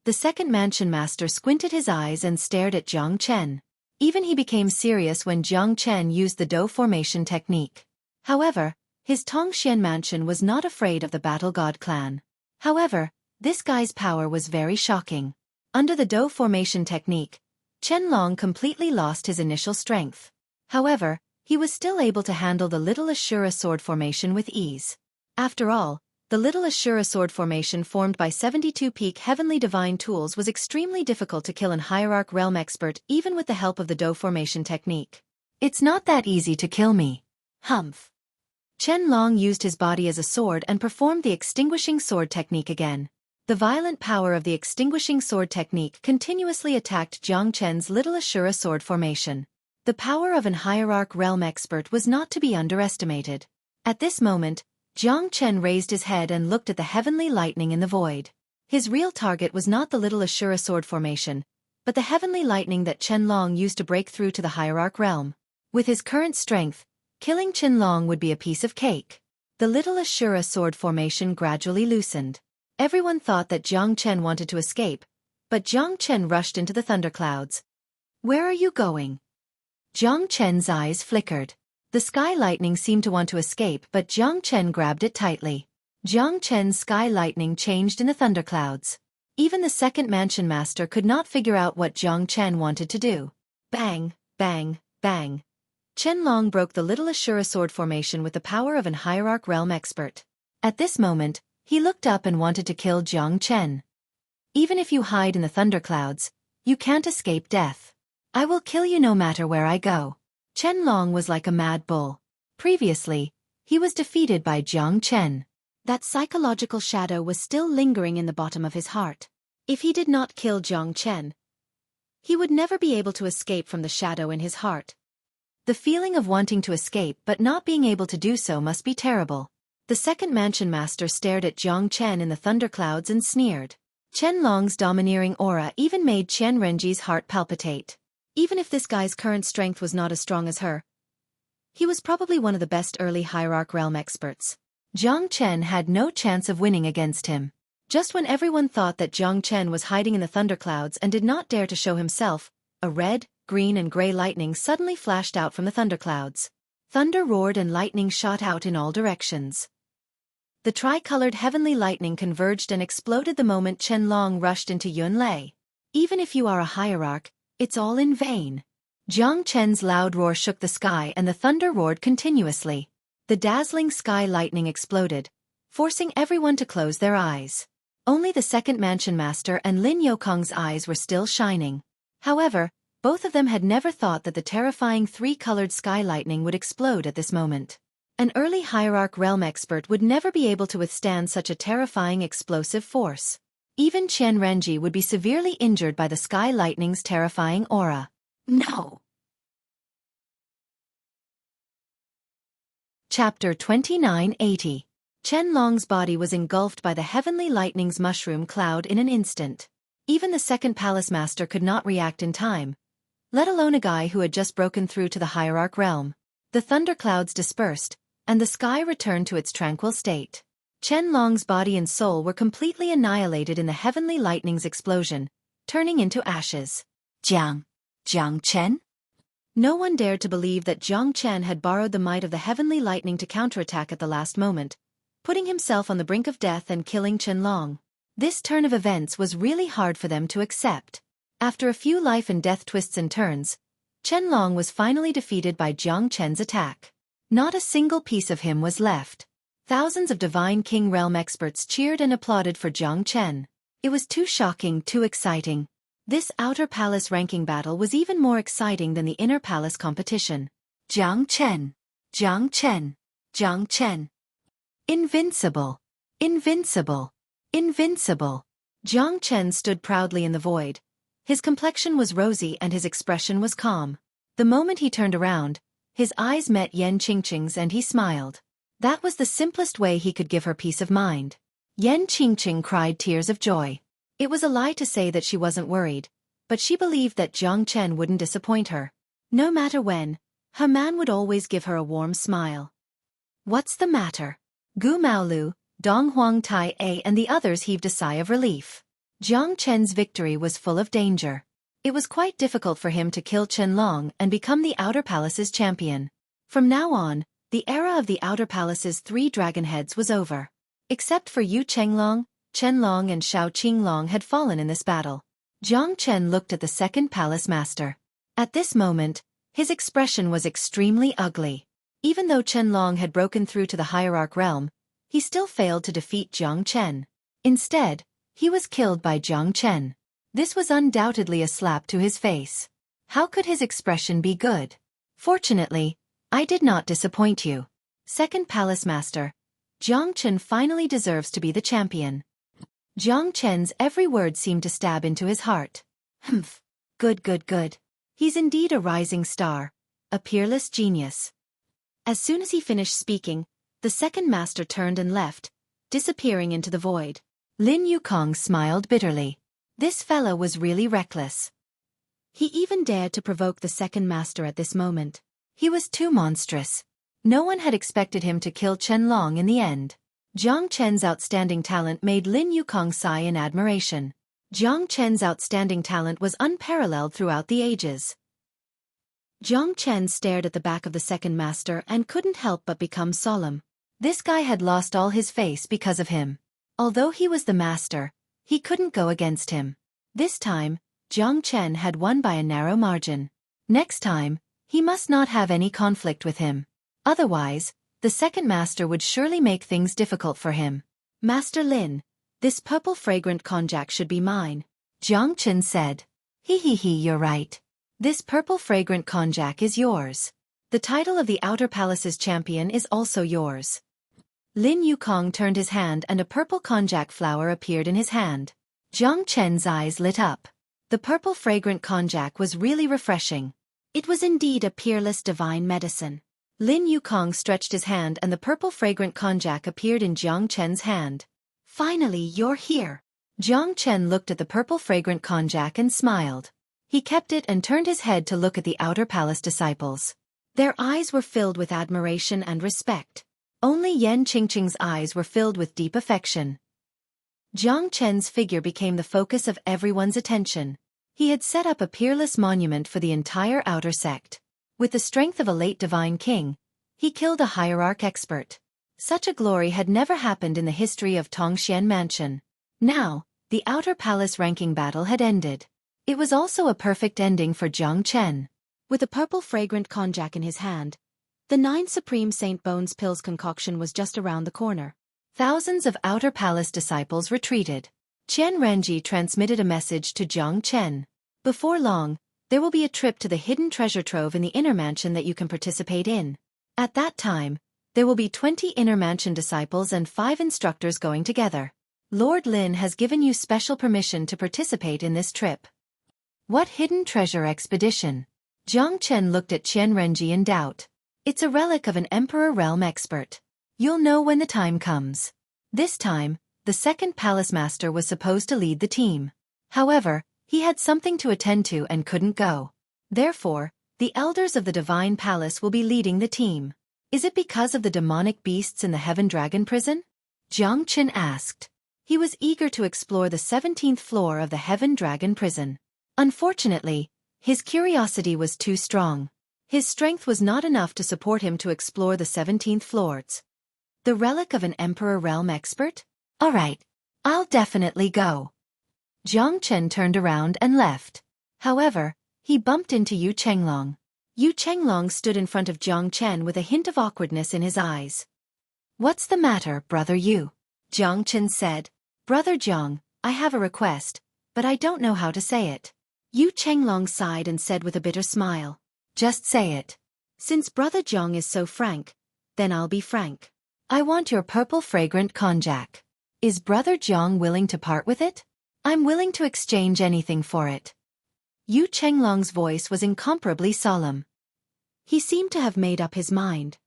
The second mansion master squinted his eyes and stared at Jiang Chen. Even he became serious when Jiang Chen used the Do formation technique. However, his Tongxian mansion was not afraid of the Battle God clan. However, this guy's power was very shocking. Under the Do formation technique, Qianlong completely lost his initial strength. However, he was still able to handle the little Ashura sword formation with ease. After all, the little Ashura sword formation formed by 72 peak heavenly divine tools was extremely difficult to kill an hierarch realm expert even with the help of the Do formation technique. It's not that easy to kill me. Humph. Qianlong used his body as a sword and performed the extinguishing sword technique again. The violent power of the extinguishing sword technique continuously attacked Jiang Chen's little Ashura sword formation. The power of an hierarch realm expert was not to be underestimated. At this moment, Jiang Chen raised his head and looked at the heavenly lightning in the void. His real target was not the little Ashura sword formation, but the heavenly lightning that Qianlong used to break through to the hierarch realm. With his current strength, killing Qianlong would be a piece of cake. The little Ashura sword formation gradually loosened. Everyone thought that Jiang Chen wanted to escape, but Jiang Chen rushed into the thunderclouds. Where are you going? Jiang Chen's eyes flickered. The sky lightning seemed to want to escape, but Jiang Chen grabbed it tightly. Jiang Chen's sky lightning changed in the thunderclouds. Even the second mansion master could not figure out what Jiang Chen wanted to do. Bang, bang, bang. Qianlong broke the little Ashura sword formation with the power of an hierarch realm expert. At this moment, he looked up and wanted to kill Jiang Chen. Even if you hide in the thunderclouds, you can't escape death. I will kill you no matter where I go. Qianlong was like a mad bull. Previously, he was defeated by Jiang Chen. That psychological shadow was still lingering in the bottom of his heart. If he did not kill Jiang Chen, he would never be able to escape from the shadow in his heart. The feeling of wanting to escape but not being able to do so must be terrible. The second mansion master stared at Jiang Chen in the thunderclouds and sneered. Qianlong's domineering aura even made Qian Renji's heart palpitate. Even if this guy's current strength was not as strong as her, he was probably one of the best early hierarch realm experts. Jiang Chen had no chance of winning against him. Just when everyone thought that Jiang Chen was hiding in the thunderclouds and did not dare to show himself, a red, green and gray lightning suddenly flashed out from the thunderclouds. Thunder roared and lightning shot out in all directions. The tricolored heavenly lightning converged and exploded the moment Qianlong rushed into Yunlei. Even if you are a hierarch, it's all in vain. Jiang Chen's loud roar shook the sky and the thunder roared continuously. The dazzling sky lightning exploded, forcing everyone to close their eyes. Only the second mansion master and Lin Yokong's eyes were still shining. However, both of them had never thought that the terrifying three-colored sky lightning would explode at this moment. An early hierarch realm expert would never be able to withstand such a terrifying explosive force. Even Qian Renji would be severely injured by the sky lightning's terrifying aura. No! Chapter 2980. Qianlong's body was engulfed by the heavenly lightning's mushroom cloud in an instant. Even the second palace master could not react in time, let alone a guy who had just broken through to the hierarch realm. The thunderclouds dispersed, and the sky returned to its tranquil state. Qianlong's body and soul were completely annihilated in the heavenly lightning's explosion, turning into ashes. Jiang Chen? No one dared to believe that Jiang Chen had borrowed the might of the heavenly lightning to counterattack at the last moment, putting himself on the brink of death and killing Qianlong. This turn of events was really hard for them to accept. After a few life and death twists and turns, Qianlong was finally defeated by Jiang Chen's attack. Not a single piece of him was left. Thousands of Divine King Realm experts cheered and applauded for Jiang Chen. It was too shocking, too exciting. This outer palace ranking battle was even more exciting than the inner palace competition. Jiang Chen! Jiang Chen. Invincible. Invincible. Invincible. Jiang Chen stood proudly in the void. His complexion was rosy and his expression was calm. The moment he turned around, his eyes met Yan Qingqing's and he smiled. That was the simplest way he could give her peace of mind. Yan Qingqing cried tears of joy. It was a lie to say that she wasn't worried, but she believed that Jiang Chen wouldn't disappoint her. No matter when, her man would always give her a warm smile. What's the matter? Gu Maolu, Dong Huang Tai A and the others heaved a sigh of relief. Jiang Chen's victory was full of danger. It was quite difficult for him to kill Qianlong and become the Outer Palace's champion. From now on, the era of the Outer Palace's 3 dragon heads was over. Except for Yu Chenglong, Qianlong and Shao Qinglong had fallen in this battle. Jiang Chen looked at the second palace master. At this moment, his expression was extremely ugly. Even though Qianlong had broken through to the hierarch realm, he still failed to defeat Jiang Chen. Instead, he was killed by Jiang Chen. This was undoubtedly a slap to his face. How could his expression be good? Fortunately, I did not disappoint you. Second palace master, Jiang Chen finally deserves to be the champion. Jiang Chen's every word seemed to stab into his heart. Humph. Good, good, good. He's indeed a rising star, a peerless genius. As soon as he finished speaking, the second master turned and left, disappearing into the void. Lin Yukong smiled bitterly. This fella was really reckless. He even dared to provoke the second master at this moment. He was too monstrous. No one had expected him to kill Qianlong in the end. Jiang Chen's outstanding talent made Lin Yukong sigh in admiration. Jiang Chen's outstanding talent was unparalleled throughout the ages. Jiang Chen stared at the back of the second master and couldn't help but become solemn. This guy had lost all his face because of him. Although he was the master, he couldn't go against him. This time, Jiang Chen had won by a narrow margin. Next time, he must not have any conflict with him. Otherwise, the second master would surely make things difficult for him. Master Lin, this purple fragrant konjac should be mine, Jiang Chen said. He, you're right. This purple fragrant konjac is yours. The title of the Outer Palace's champion is also yours. Lin Yukong turned his hand and a purple konjac flower appeared in his hand. Jiang Chen's eyes lit up. The purple fragrant konjac was really refreshing. It was indeed a peerless divine medicine. Lin Yukong stretched his hand and the purple fragrant konjac appeared in Jiang Chen's hand. Finally, you're here. Jiang Chen looked at the purple fragrant konjac and smiled. He kept it and turned his head to look at the Outer Palace disciples. Their eyes were filled with admiration and respect. Only Yan Qingqing's eyes were filled with deep affection. Jiang Chen's figure became the focus of everyone's attention. He had set up a peerless monument for the entire outer sect. With the strength of a late divine king, he killed a hierarch expert. Such a glory had never happened in the history of Tongxian Mansion. Now, the Outer Palace ranking battle had ended. It was also a perfect ending for Jiang Chen. With a purple fragrant konjac in his hand, the 9 Supreme Saint Bones pills concoction was just around the corner. Thousands of Outer Palace disciples retreated. Qian Renji transmitted a message to Jiang Chen. Before long, there will be a trip to the hidden treasure trove in the inner mansion that you can participate in. At that time, there will be 20 inner mansion disciples and 5 instructors going together. Lord Lin has given you special permission to participate in this trip. What hidden treasure expedition? Jiang Chen looked at Qian Renji in doubt. It's a relic of an Emperor Realm expert. You'll know when the time comes. This time, the second palace master was supposed to lead the team. However, he had something to attend to and couldn't go. Therefore, the elders of the Divine Palace will be leading the team. Is it because of the demonic beasts in the Heaven Dragon prison? Jiang Chen asked. He was eager to explore the 17th floor of the Heaven Dragon prison. Unfortunately, his curiosity was too strong. His strength was not enough to support him to explore the 17th floors. The relic of an Emperor Realm expert? Alright, I'll definitely go. Jiang Chen turned around and left. However, he bumped into Yu Chenglong. Yu Chenglong stood in front of Jiang Chen with a hint of awkwardness in his eyes. What's the matter, Brother Yu? Jiang Chen said. Brother Jiang, I have a request, but I don't know how to say it. Yu Chenglong sighed and said with a bitter smile. Just say it. Since Brother Jiang is so frank, Then I'll be frank. I want your purple fragrant konjac. Is Brother Jiang willing to part with it? I'm willing to exchange anything for it. Yu Chenglong's voice was incomparably solemn. He seemed to have made up his mind.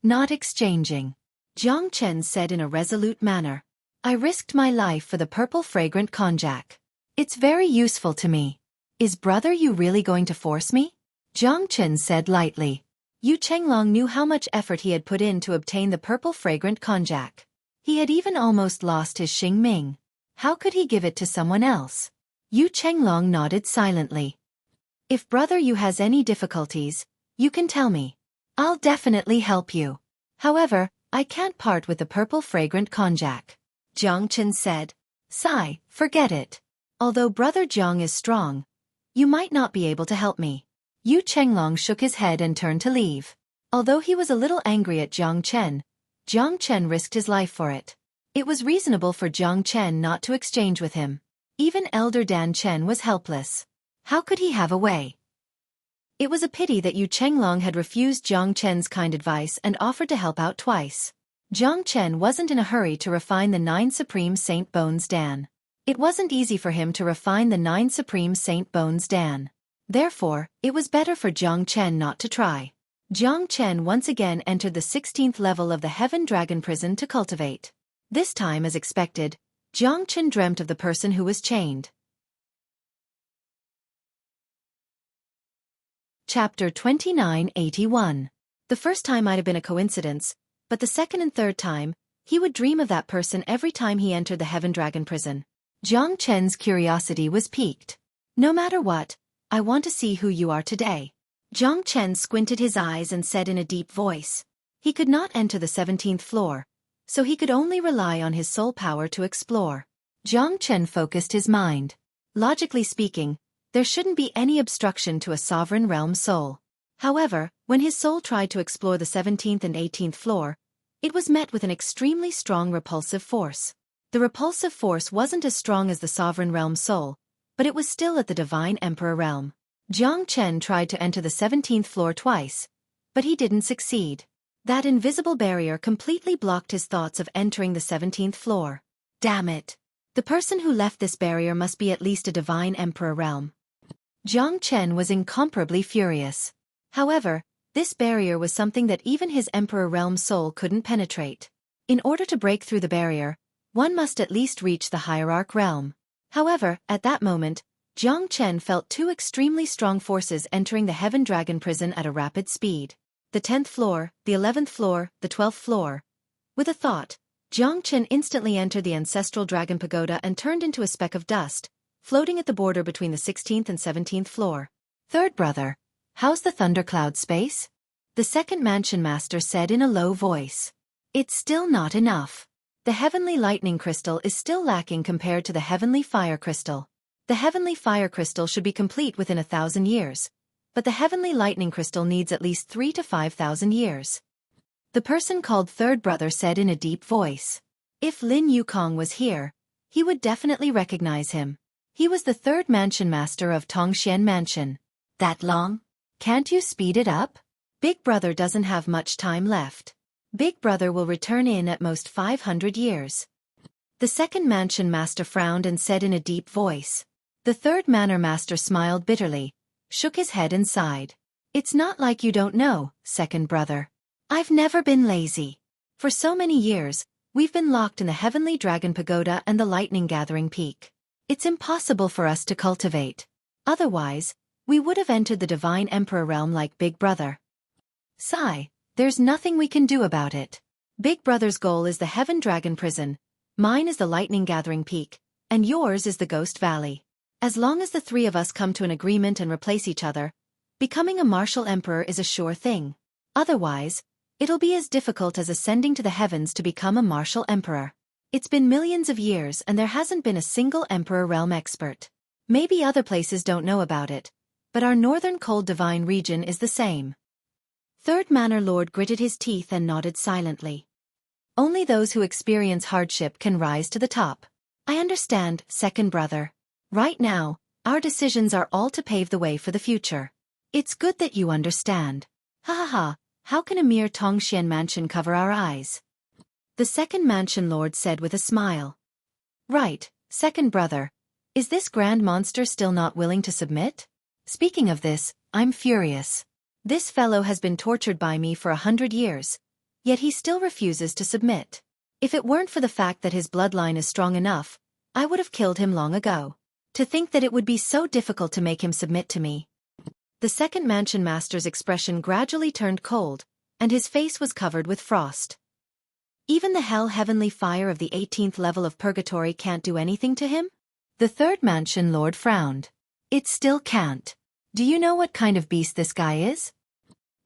Not exchanging. Jiang Chen said in a resolute manner. I risked my life for the purple fragrant konjac. It's very useful to me. Is Brother Yu really going to force me? Jiang Chen said lightly. Yu Chenglong knew how much effort he had put in to obtain the purple fragrant konjac. He had even almost lost his Xing Ming. How could he give it to someone else? Yu Chenglong nodded silently. If Brother Yu has any difficulties, you can tell me. I'll definitely help you. However, I can't part with the purple fragrant konjac. Jiang Chen said. Sigh, forget it. Although Brother Jiang is strong, you might not be able to help me. Yu Chenglong shook his head and turned to leave. Although he was a little angry at Jiang Chen risked his life for it. It was reasonable for Jiang Chen not to exchange with him. Even Elder Dan Chen was helpless. How could he have a way? It was a pity that Yu Chenglong had refused Jiang Chen's kind advice and offered to help out twice. Jiang Chen wasn't in a hurry to refine the 9 Supreme Saint Bones Dan. It wasn't easy for him to refine the 9 Supreme Saint Bones Dan. Therefore, it was better for Jiang Chen not to try. Jiang Chen once again entered the 16th level of the Heaven Dragon Prison to cultivate. This time, as expected, Jiang Chen dreamt of the person who was chained. Chapter 2981. The first time might have been a coincidence, but the second and third time, he would dream of that person every time he entered the Heaven Dragon Prison. Jiang Chen's curiosity was piqued. No matter what, I want to see who you are today. Jiang Chen squinted his eyes and said in a deep voice. He could not enter the 17th floor, so he could only rely on his soul power to explore. Jiang Chen focused his mind. Logically speaking, there shouldn't be any obstruction to a sovereign realm soul. However, when his soul tried to explore the 17th and 18th floor, it was met with an extremely strong repulsive force. The repulsive force wasn't as strong as the sovereign realm soul, but it was still at the divine emperor realm. Jiang Chen tried to enter the 17th floor twice, but he didn't succeed. That invisible barrier completely blocked his thoughts of entering the 17th floor. Damn it! The person who left this barrier must be at least a divine emperor realm. Jiang Chen was incomparably furious. However, this barrier was something that even his emperor realm soul couldn't penetrate. In order to break through the barrier, one must at least reach the hierarch realm. However, at that moment, Jiang Chen felt 2 extremely strong forces entering the Heaven Dragon Prison at a rapid speed. The 10th floor, the 11th floor, the 12th floor. With a thought, Jiang Chen instantly entered the Ancestral Dragon Pagoda and turned into a speck of dust, floating at the border between the 16th and 17th floor. Third brother, how's the thundercloud space? The second mansion master said in a low voice. It's still not enough. The heavenly lightning crystal is still lacking compared to the heavenly fire crystal. The heavenly fire crystal should be complete within 1,000 years, but the heavenly lightning crystal needs at least 3,000 to 5,000 years. The person called third brother said in a deep voice. If Lin Yukong was here, he would definitely recognize him. He was the third mansion master of Tongxian Mansion. That long? Can't you speed it up? Big brother doesn't have much time left. Big brother will return in at most 500 years. The second mansion master frowned and said in a deep voice. The third manor master smiled bitterly, shook his head and sighed. It's not like you don't know, second brother. I've never been lazy. For so many years, we've been locked in the Heavenly Dragon Pagoda and the Lightning Gathering Peak. It's impossible for us to cultivate. Otherwise, we would have entered the Divine Emperor realm like Big Brother. Sigh, there's nothing we can do about it. Big Brother's goal is the Heaven Dragon Prison, mine is the Lightning Gathering Peak, and yours is the Ghost Valley. As long as the 3 of us come to an agreement and replace each other, becoming a martial emperor is a sure thing. Otherwise, it'll be as difficult as ascending to the heavens to become a martial emperor. It's been millions of years and there hasn't been a single emperor realm expert. Maybe other places don't know about it, but our northern cold divine region is the same. Third Manor Lord gritted his teeth and nodded silently. Only those who experience hardship can rise to the top. I understand, second brother. Right now, our decisions are all to pave the way for the future. It's good that you understand. Ha ha ha, How can a mere Tongxian mansion cover our eyes? The second mansion lord said with a smile. Right, second brother. Is this grand monster still not willing to submit? Speaking of this, I'm furious. This fellow has been tortured by me for 100 years, yet he still refuses to submit. If it weren't for the fact that his bloodline is strong enough, I would have killed him long ago. To think that it would be so difficult to make him submit to me. The second mansion master's expression gradually turned cold, and his face was covered with frost. Even the hell-heavenly fire of the 18th level of purgatory can't do anything to him? The third mansion lord frowned. It still can't. Do you know what kind of beast this guy is?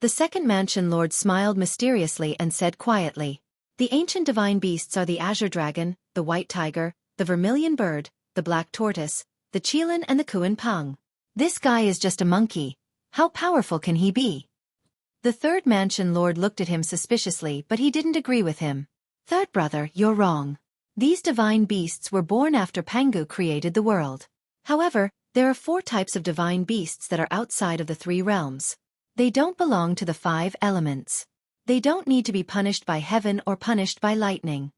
The second mansion lord smiled mysteriously and said quietly. The ancient divine beasts are the azure dragon, the white tiger, the vermilion bird, the black tortoise, the Qilin and the Kuan Peng. This guy is just a monkey. How powerful can he be? The third mansion lord looked at him suspiciously, but he didn't agree with him. Third brother, you're wrong. These divine beasts were born after Pangu created the world. However, there are 4 types of divine beasts that are outside of the 3 realms. They don't belong to the 5 elements. They don't need to be punished by heaven or punished by lightning.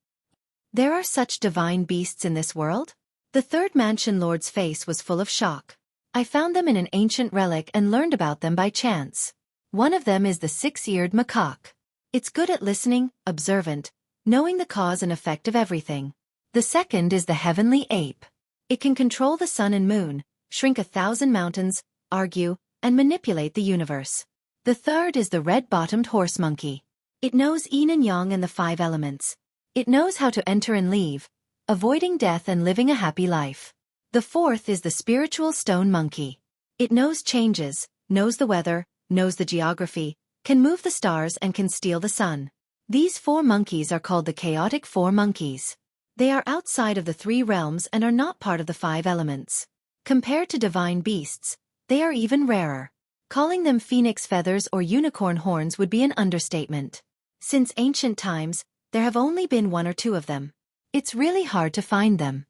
There are such divine beasts in this world? The third mansion lord's face was full of shock. I found them in an ancient relic and learned about them by chance. One of them is the 6-eared macaque. It's good at listening, observant, knowing the cause and effect of everything. The second is the heavenly ape. It can control the sun and moon, shrink 1,000 mountains, argue, and manipulate the universe. The third is the red-bottomed horse monkey. It knows yin and yang and the 5 elements. It knows how to enter and leave, avoiding death and living a happy life. The fourth is the spiritual stone monkey. It knows changes, knows the weather, knows the geography, can move the stars and can steal the sun. These 4 monkeys are called the chaotic 4 monkeys. They are outside of the 3 realms and are not part of the 5 elements. Compared to divine beasts, they are even rarer. Calling them phoenix feathers or unicorn horns would be an understatement. Since ancient times, there have only been 1 or 2 of them. It's really hard to find them.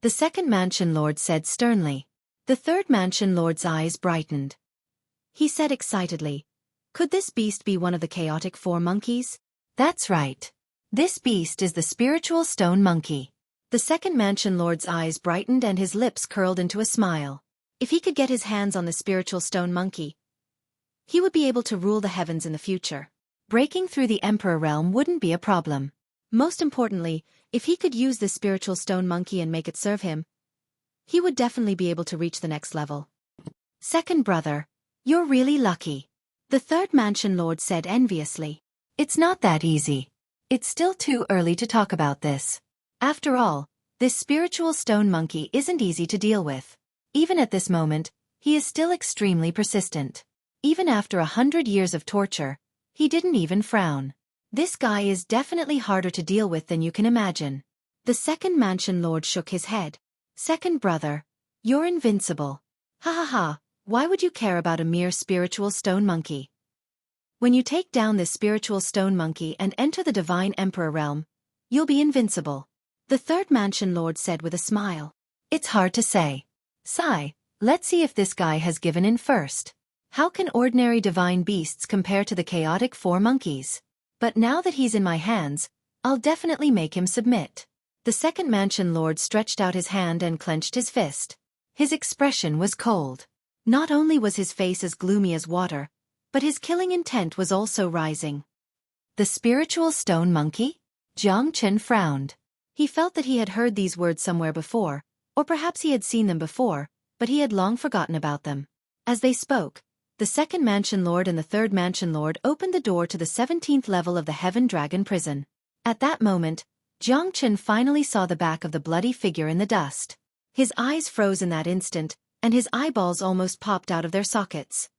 The second mansion lord said sternly. The third mansion lord's eyes brightened. He said excitedly, could this beast be one of the chaotic 4 monkeys? That's right. This beast is the spiritual stone monkey. The second mansion lord's eyes brightened and his lips curled into a smile. If he could get his hands on the spiritual stone monkey, he would be able to rule the heavens in the future. Breaking through the emperor realm wouldn't be a problem. Most importantly, if he could use this spiritual stone monkey and make it serve him, he would definitely be able to reach the next level. Second brother, you're really lucky. The third mansion lord said enviously. It's not that easy. It's still too early to talk about this. After all, this spiritual stone monkey isn't easy to deal with. Even at this moment, he is still extremely persistent. Even after 100 years of torture, he didn't even frown. This guy is definitely harder to deal with than you can imagine. The second mansion lord shook his head. Second brother, you're invincible. Ha ha ha, why would you care about a mere spiritual stone monkey? When you take down this spiritual stone monkey and enter the divine emperor realm, you'll be invincible. The third mansion lord said with a smile. It's hard to say. Sigh, let's see if this guy has given in first. How can ordinary divine beasts compare to the chaotic 4 monkeys? But now that he's in my hands, I'll definitely make him submit. The second mansion lord stretched out his hand and clenched his fist. His expression was cold. Not only was his face as gloomy as water, but his killing intent was also rising. The spiritual stone monkey? Jiang Chen frowned. He felt that he had heard these words somewhere before, or perhaps he had seen them before, but he had long forgotten about them. As they spoke, the second mansion lord and the third mansion lord opened the door to the 17th level of the Heaven Dragon prison. At that moment, Jiang Chen finally saw the back of the bloody figure in the dust. His eyes froze in that instant, and his eyeballs almost popped out of their sockets.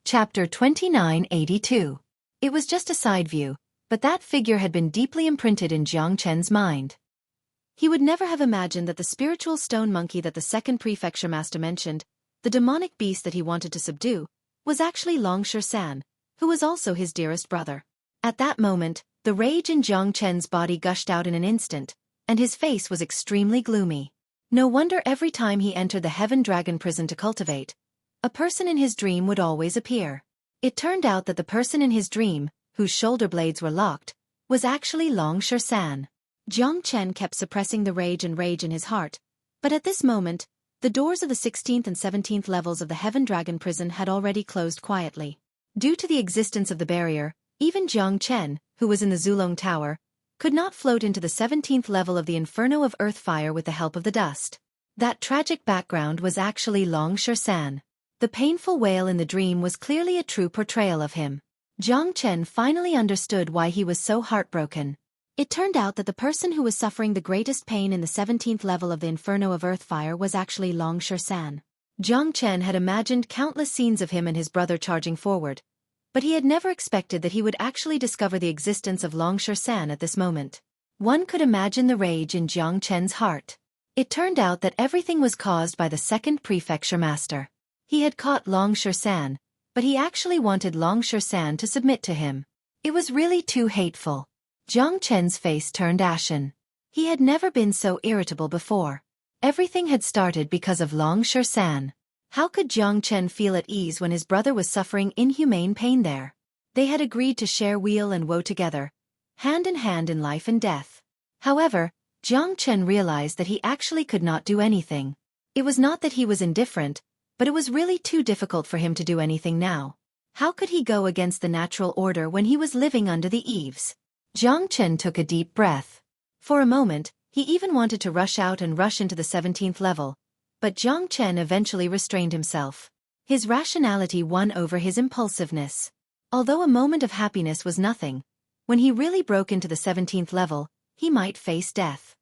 Chapter 2982. It was just a side view, but that figure had been deeply imprinted in Jiang Chen's mind. He would never have imagined that the spiritual stone monkey that the second prefecture master mentioned, the demonic beast that he wanted to subdue, was actually Long San, who was also his dearest brother. At that moment, the rage in Jiang Chen's body gushed out in an instant, and his face was extremely gloomy. No wonder every time he entered the Heaven Dragon prison to cultivate, a person in his dream would always appear. It turned out that the person in his dream, whose shoulder blades were locked, was actually Long San. Jiang Chen kept suppressing the rage in his heart, but at this moment, the doors of the 16th and 17th levels of the Heaven Dragon prison had already closed quietly. Due to the existence of the barrier, even Jiang Chen, who was in the Zulong Tower, could not float into the 17th level of the Inferno of Earth Fire with the help of the dust. That tragic background was actually Long San. The painful wail in the dream was clearly a true portrayal of him. Jiang Chen finally understood why he was so heartbroken. It turned out that the person who was suffering the greatest pain in the 17th level of the Inferno of Earth Fire was actually Long San. Jiang Chen had imagined countless scenes of him and his brother charging forward, but he had never expected that he would actually discover the existence of Long San at this moment. One could imagine the rage in Jiang Chen's heart. It turned out that everything was caused by the second prefecture master. He had caught Long San, but he actually wanted Long San to submit to him. It was really too hateful. Jiang Chen's face turned ashen. He had never been so irritable before. Everything had started because of Long San. How could Jiang Chen feel at ease when his brother was suffering inhumane pain there? They had agreed to share weal and woe together, hand in hand in life and death. However, Jiang Chen realized that he actually could not do anything. It was not that he was indifferent, but it was really too difficult for him to do anything now. How could he go against the natural order when he was living under the eaves? Jiang Chen took a deep breath. For a moment, he even wanted to rush out and rush into the 17th level, but Jiang Chen eventually restrained himself. His rationality won over his impulsiveness. Although a moment of happiness was nothing, when he really broke into the 17th level, he might face death.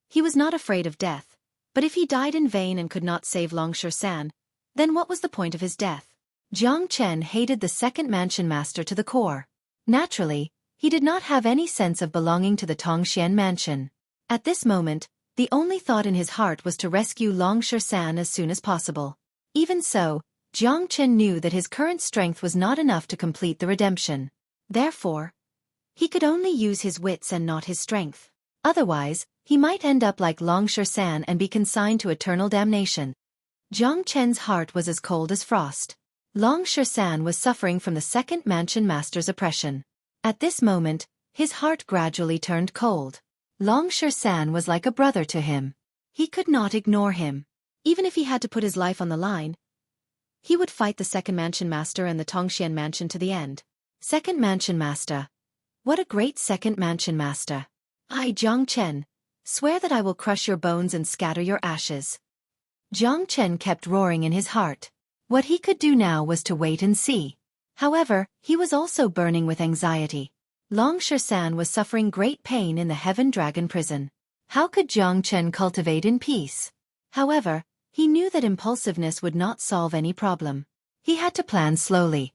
He was not afraid of death, but if he died in vain and could not save Long San, then what was the point of his death? Jiang Chen hated the second mansion master to the core. Naturally, he did not have any sense of belonging to the Tongxian mansion. At this moment, the only thought in his heart was to rescue Long San as soon as possible. Even so, Jiang Chen knew that his current strength was not enough to complete the redemption. Therefore, he could only use his wits and not his strength. Otherwise, he might end up like Long San and be consigned to eternal damnation. Jiang Chen's heart was as cold as frost. Long San was suffering from the second mansion master's oppression. At this moment, his heart gradually turned cold. Long San was like a brother to him. He could not ignore him. Even if he had to put his life on the line, he would fight the second mansion master and the Tongxian mansion to the end. Second mansion master. What a great second mansion master. I, Jiang Chen, swear that I will crush your bones and scatter your ashes. Jiang Chen kept roaring in his heart. What he could do now was to wait and see. However, he was also burning with anxiety. Long San was suffering great pain in the Heaven Dragon prison. How could Jiang Chen cultivate in peace? However, he knew that impulsiveness would not solve any problem. He had to plan slowly.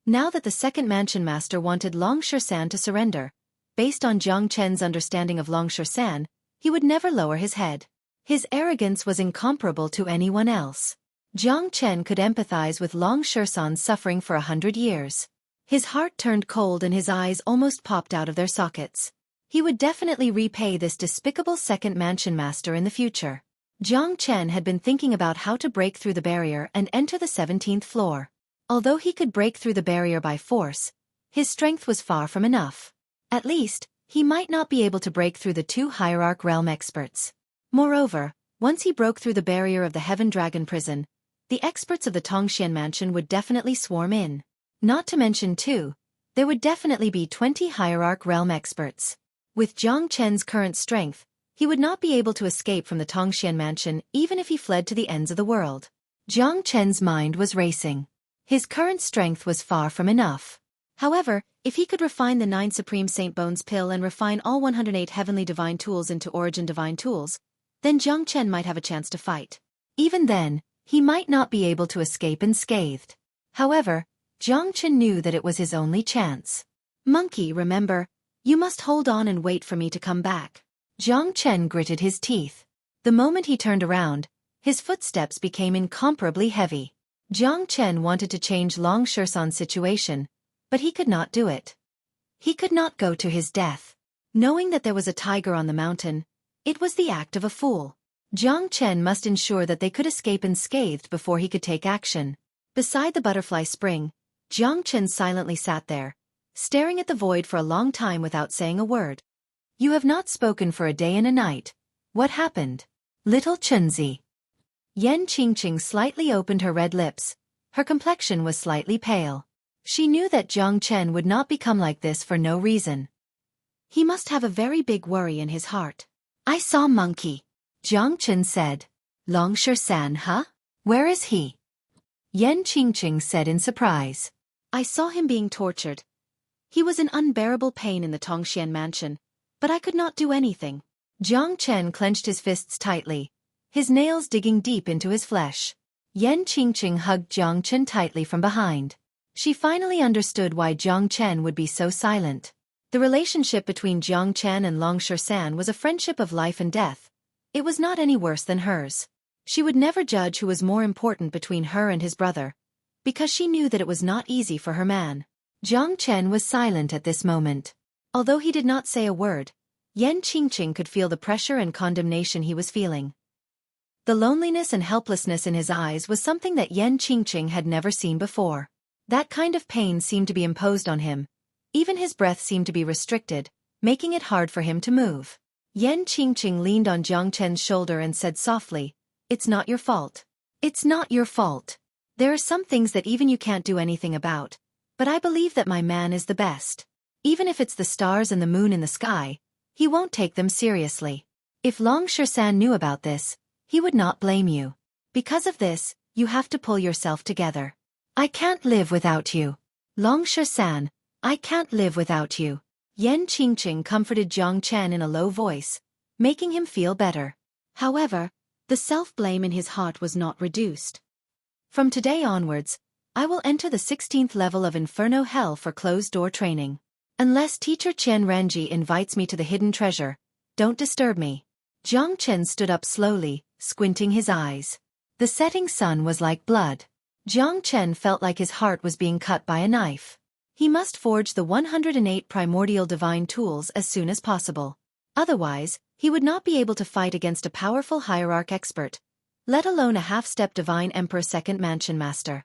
Now that the second mansion master wanted Long San to surrender, based on Jiang Chen's understanding of Long San, he would never lower his head. His arrogance was incomparable to anyone else. Jiang Chen could empathize with Long San's suffering for 100 years. His heart turned cold and his eyes almost popped out of their sockets. He would definitely repay this despicable second mansion master in the future. Jiang Chen had been thinking about how to break through the barrier and enter the 17th floor. Although he could break through the barrier by force, his strength was far from enough. At least, he might not be able to break through the two Hierarch Realm experts. Moreover, once he broke through the barrier of the Heaven Dragon prison, the experts of the Tongxian mansion would definitely swarm in. Not to mention too, there would definitely be 20 Hierarch Realm experts. With Jiang Chen's current strength, he would not be able to escape from the Tongxian mansion even if he fled to the ends of the world. Jiang Chen's mind was racing. His current strength was far from enough. However, if he could refine the 9 Supreme Saint Bones pill and refine all 108 Heavenly Divine Tools into Origin Divine Tools, then Jiang Chen might have a chance to fight. Even then, he might not be able to escape unscathed. However, Jiang Chen knew that it was his only chance. Monkey, remember, you must hold on and wait for me to come back. Jiang Chen gritted his teeth. The moment he turned around, his footsteps became incomparably heavy. Jiang Chen wanted to change Long San's situation, but he could not do it. He could not go to his death. Knowing that there was a tiger on the mountain, it was the act of a fool. Jiang Chen must ensure that they could escape unscathed before he could take action. Beside the butterfly spring, Jiang Chen silently sat there, staring at the void for a long time without saying a word. You have not spoken for a day and a night. What happened? Little Chunzi. Yan Qingqing slightly opened her red lips. Her complexion was slightly pale. She knew that Jiang Chen would not become like this for no reason. He must have a very big worry in his heart. I saw Monkey. Jiang Chen said. Longshan, huh? Where is he? Yan Qingqing said in surprise. I saw him being tortured. He was in unbearable pain in the Tongxian mansion, but I could not do anything. Jiang Chen clenched his fists tightly, his nails digging deep into his flesh. Yan Qingqing hugged Jiang Chen tightly from behind. She finally understood why Jiang Chen would be so silent. The relationship between Jiang Chen and Longshan was a friendship of life and death. It was not any worse than hers. She would never judge who was more important between her and his brother, because she knew that it was not easy for her man. Jiang Chen was silent at this moment. Although he did not say a word, Yan Qingqing could feel the pressure and condemnation he was feeling. The loneliness and helplessness in his eyes was something that Yan Qingqing had never seen before. That kind of pain seemed to be imposed on him. Even his breath seemed to be restricted, making it hard for him to move. Yan Qingqing leaned on Jiang Chen's shoulder and said softly, It's not your fault. It's not your fault. There are some things that even you can't do anything about, but I believe that my man is the best. Even if it's the stars and the moon in the sky, he won't take them seriously. If Longshan knew about this, he would not blame you. Because of this, you have to pull yourself together. I can't live without you. Longshan, I can't live without you. Yan Qingqing comforted Jiang Chen in a low voice, making him feel better. However, the self-blame in his heart was not reduced. From today onwards, I will enter the 16th level of Inferno Hell for closed-door training. Unless teacher Chen Renji invites me to the hidden treasure, don't disturb me. Jiang Chen stood up slowly, squinting his eyes. The setting sun was like blood. Jiang Chen felt like his heart was being cut by a knife. He must forge the 108 primordial divine tools as soon as possible. Otherwise, he would not be able to fight against a powerful hierarch expert, let alone a half-step divine emperor second mansion master.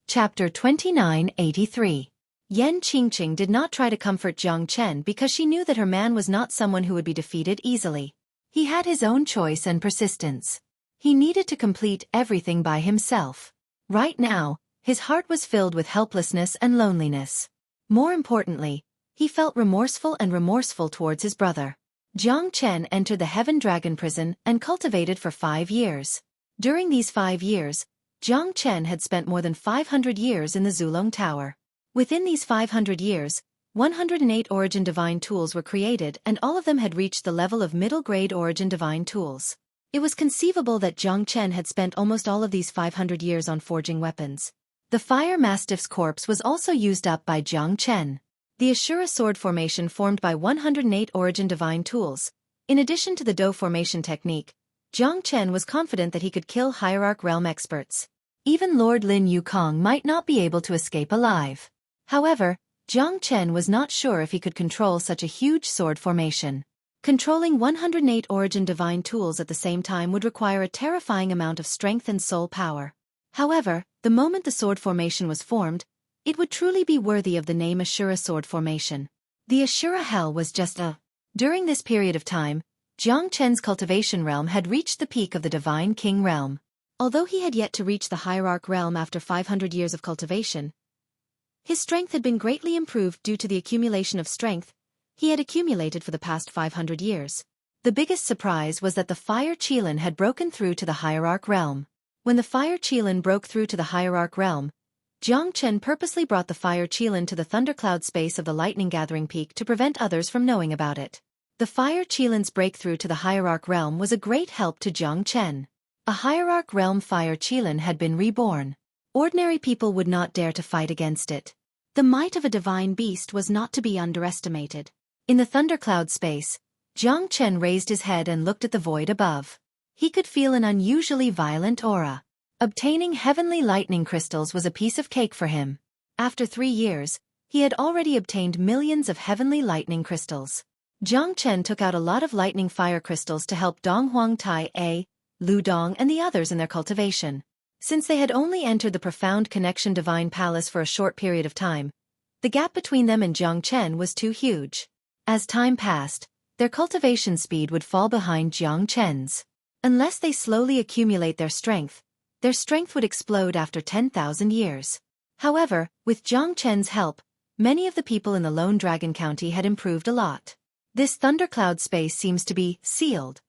Chapter 2983. Yan Qingqing did not try to comfort Jiang Chen because she knew that her man was not someone who would be defeated easily. He had his own choice and persistence. He needed to complete everything by himself. Right now, his heart was filled with helplessness and loneliness. More importantly, he felt remorseful towards his brother. Jiang Chen entered the Heaven Dragon prison and cultivated for 5 years. During these 5 years, Jiang Chen had spent more than 500 years in the Zulong Tower. Within these 500 years, 108 Origin Divine Tools were created and all of them had reached the level of middle-grade Origin Divine Tools. It was conceivable that Jiang Chen had spent almost all of these 500 years on forging weapons. The Fire Mastiff's corpse was also used up by Jiang Chen. The Ashura sword formation formed by 108 Origin Divine Tools. In addition to the Do formation technique, Jiang Chen was confident that he could kill Hierarch Realm experts. Even Lord Lin Yukong might not be able to escape alive. However, Jiang Chen was not sure if he could control such a huge sword formation. Controlling 108 Origin Divine Tools at the same time would require a terrifying amount of strength and soul power. However, the moment the sword formation was formed, it would truly be worthy of the name Ashura Sword Formation. The Ashura Hell was just a... During this period of time, Jiang Chen's cultivation realm had reached the peak of the Divine King realm. Although he had yet to reach the Hierarch realm after 500 years of cultivation, his strength had been greatly improved due to the accumulation of strength he had accumulated for the past 500 years. The biggest surprise was that the Fire Qilin had broken through to the Hierarch realm. When the Fire Qilin broke through to the Hierarch realm, Jiang Chen purposely brought the Fire Qilin to the thundercloud space of the Lightning Gathering Peak to prevent others from knowing about it. The Fire Qilin's breakthrough to the Hierarch realm was a great help to Jiang Chen. A Hierarch realm Fire Qilin had been reborn. Ordinary people would not dare to fight against it. The might of a divine beast was not to be underestimated. In the thundercloud space, Jiang Chen raised his head and looked at the void above. He could feel an unusually violent aura. Obtaining heavenly lightning crystals was a piece of cake for him. After 3 years, he had already obtained millions of heavenly lightning crystals. Jiang Chen took out a lot of lightning fire crystals to help Dong Huang Tai A, Lu Dong and the others in their cultivation. Since they had only entered the profound connection divine palace for a short period of time, the gap between them and Jiang Chen was too huge. As time passed, their cultivation speed would fall behind Jiang Chen's. Unless they slowly accumulate their strength would explode after 10,000 years. However, with Jiang Chen's help, many of the people in the Lone Dragon County had improved a lot. This thundercloud space seems to be sealed.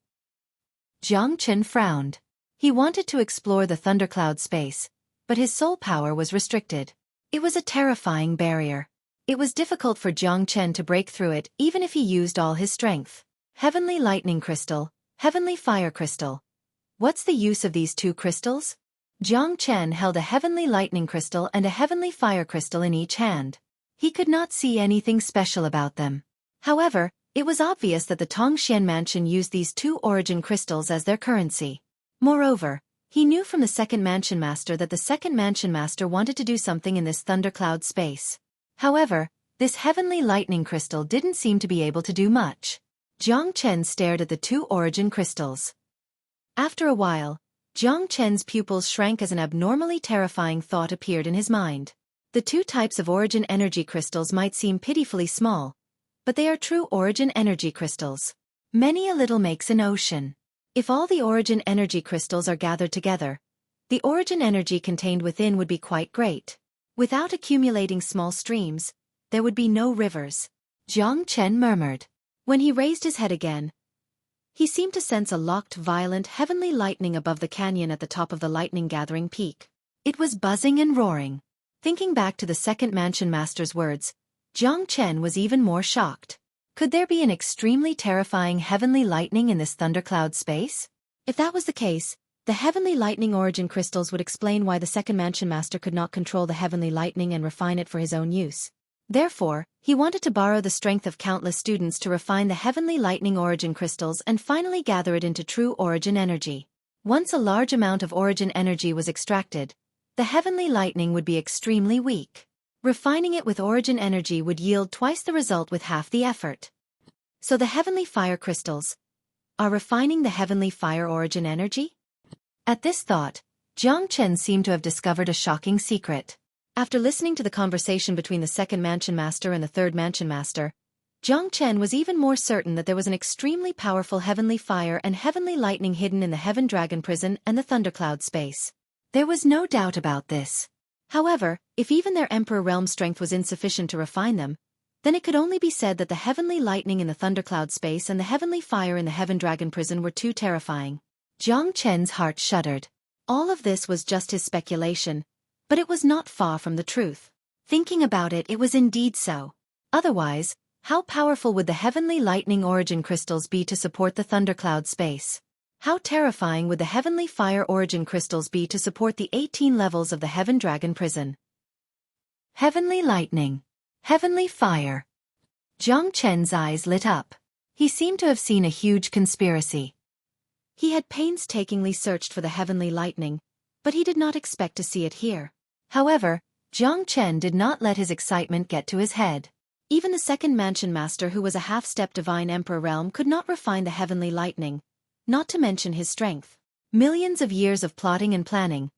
Jiang Chen frowned. He wanted to explore the thundercloud space, but his soul power was restricted. It was a terrifying barrier. It was difficult for Jiang Chen to break through it even if he used all his strength. Heavenly lightning crystal, heavenly fire crystal. What's the use of these two crystals? Jiang Chen held a heavenly lightning crystal and a heavenly fire crystal in each hand. He could not see anything special about them. However, it was obvious that the Tongxian mansion used these two origin crystals as their currency. Moreover, he knew from the second mansion master that the second mansion master wanted to do something in this thundercloud space. However, this heavenly lightning crystal didn't seem to be able to do much. Jiang Chen stared at the two origin crystals. After a while, Jiang Chen's pupils shrank as an abnormally terrifying thought appeared in his mind. The two types of origin energy crystals might seem pitifully small, but they are true origin energy crystals. Many a little makes an ocean. If all the origin energy crystals are gathered together, the origin energy contained within would be quite great. Without accumulating small streams, there would be no rivers. Jiang Chen murmured. When he raised his head again, he seemed to sense a locked violent heavenly lightning above the canyon at the top of the lightning-gathering peak. It was buzzing and roaring. Thinking back to the second mansion master's words, Jiang Chen was even more shocked. Could there be an extremely terrifying heavenly lightning in this thundercloud space? If that was the case, the heavenly lightning origin crystals would explain why the second mansion master could not control the heavenly lightning and refine it for his own use. Therefore, he wanted to borrow the strength of countless students to refine the heavenly lightning origin crystals and finally gather it into true origin energy. Once a large amount of origin energy was extracted, the heavenly lightning would be extremely weak. Refining it with origin energy would yield twice the result with half the effort. So the heavenly fire crystals are refining the heavenly fire origin energy? At this thought, Jiang Chen seemed to have discovered a shocking secret. After listening to the conversation between the second mansion master and the third mansion master, Jiang Chen was even more certain that there was an extremely powerful heavenly fire and heavenly lightning hidden in the Heaven Dragon Prison and the Thundercloud space. There was no doubt about this. However, if even their Emperor Realm strength was insufficient to refine them, then it could only be said that the heavenly lightning in the Thundercloud space and the heavenly fire in the Heaven Dragon Prison were too terrifying. Jiang Chen's heart shuddered. All of this was just his speculation, but it was not far from the truth. Thinking about it, it was indeed so. Otherwise, how powerful would the heavenly lightning origin crystals be to support the Thundercloud space? How terrifying would the heavenly fire origin crystals be to support the 18 levels of the Heaven Dragon Prison? Heavenly lightning. Heavenly fire. Jiang Chen's eyes lit up. He seemed to have seen a huge conspiracy. He had painstakingly searched for the heavenly lightning, but he did not expect to see it here. However, Jiang Chen did not let his excitement get to his head. Even the second mansion master, who was a half-step divine emperor realm, could not refine the heavenly lightning, not to mention his strength. Millions of years of plotting and planning,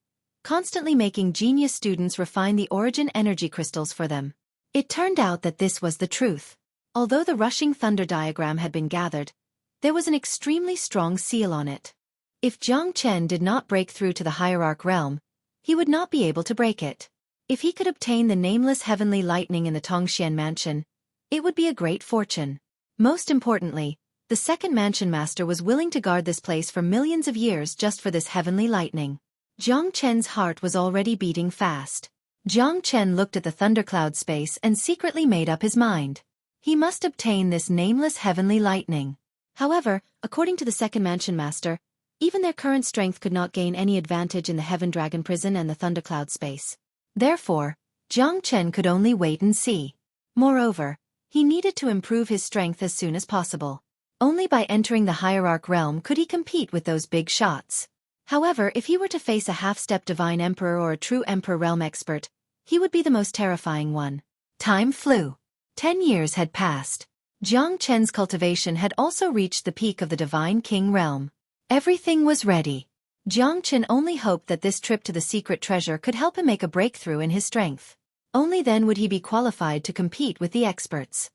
constantly making genius students refine the origin energy crystals for them. It turned out that this was the truth. Although the rushing thunder diagram had been gathered, there was an extremely strong seal on it. If Jiang Chen did not break through to the hierarch realm, he would not be able to break it. If he could obtain the nameless heavenly lightning in the Tongxian mansion, it would be a great fortune. Most importantly, the second mansion master was willing to guard this place for millions of years just for this heavenly lightning. Jiang Chen's heart was already beating fast. Jiang Chen looked at the thundercloud space and secretly made up his mind. He must obtain this nameless heavenly lightning. However, according to the second mansion master, even their current strength could not gain any advantage in the Heaven Dragon Prison and the thundercloud space. Therefore, Jiang Chen could only wait and see. Moreover, he needed to improve his strength as soon as possible. Only by entering the hierarch realm could he compete with those big shots. However, if he were to face a half-step divine emperor or a true emperor realm expert, he would be the most terrifying one. Time flew. 10 years had passed. Jiang Chen's cultivation had also reached the peak of the Divine King realm. Everything was ready. Jiang Chen only hoped that this trip to the secret treasure could help him make a breakthrough in his strength. Only then would he be qualified to compete with the experts.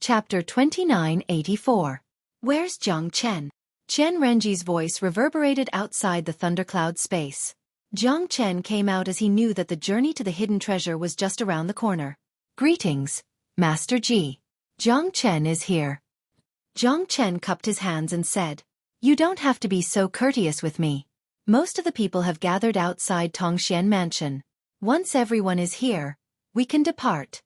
Chapter 2984. Where's Jiang Chen? Chen Renji's voice reverberated outside the thundercloud space. Jiang Chen came out as he knew that the journey to the hidden treasure was just around the corner. Greetings, Master Ji. Jiang Chen is here. Jiang Chen cupped his hands and said, You don't have to be so courteous with me. Most of the people have gathered outside Tongxian Mansion. Once everyone is here, we can depart.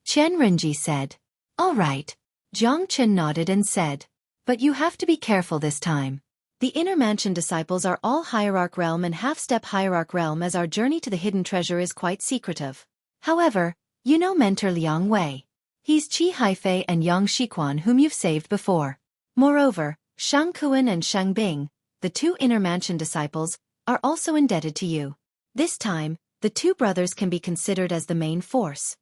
Chen Renji said. All right. Jiang Chen nodded and said, But you have to be careful this time. The Inner Mansion disciples are all Hierarch Realm and half-step Hierarch Realm, as our journey to the hidden treasure is quite secretive. However, you know Mentor Liang Wei. He's Qi Haifei and Yang Shiquan, whom you've saved before. Moreover, Shang Kuan and Shang Bing, the two Inner Mansion disciples, are also indebted to you. This time, the two brothers can be considered as the main force.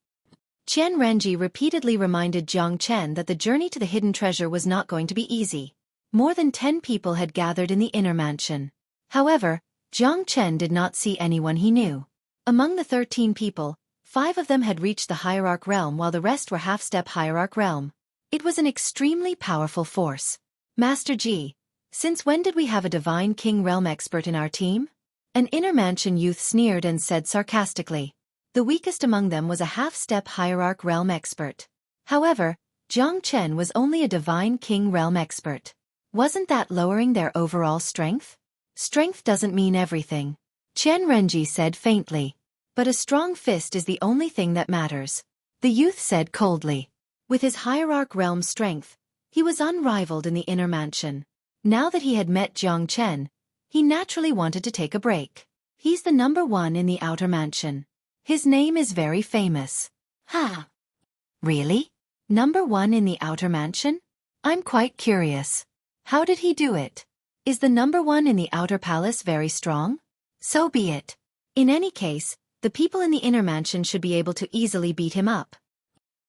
Chen Renji repeatedly reminded Jiang Chen that the journey to the hidden treasure was not going to be easy. More than 10 people had gathered in the Inner Mansion. However, Jiang Chen did not see anyone he knew. Among the 13 people, 5 of them had reached the Hierarch Realm while the rest were half-step Hierarch Realm. It was an extremely powerful force. Master Ji, since when did we have a Divine King Realm expert in our team? An Inner Mansion youth sneered and said sarcastically. The weakest among them was a half-step Hierarch Realm expert. However, Jiang Chen was only a Divine King Realm expert. Wasn't that lowering their overall strength? Strength doesn't mean everything. Chen Renji said faintly. But a strong fist is the only thing that matters. The youth said coldly. With his Hierarch Realm strength, he was unrivaled in the Inner Mansion. Now that he had met Jiang Chen, he naturally wanted to take a break. He's the number 1 in the Outer Mansion. His name is very famous. Ha! Really? Number 1 in the Outer Mansion? I'm quite curious. How did he do it? Is the number 1 in the Outer Palace very strong? So be it. In any case, the people in the Inner Mansion should be able to easily beat him up.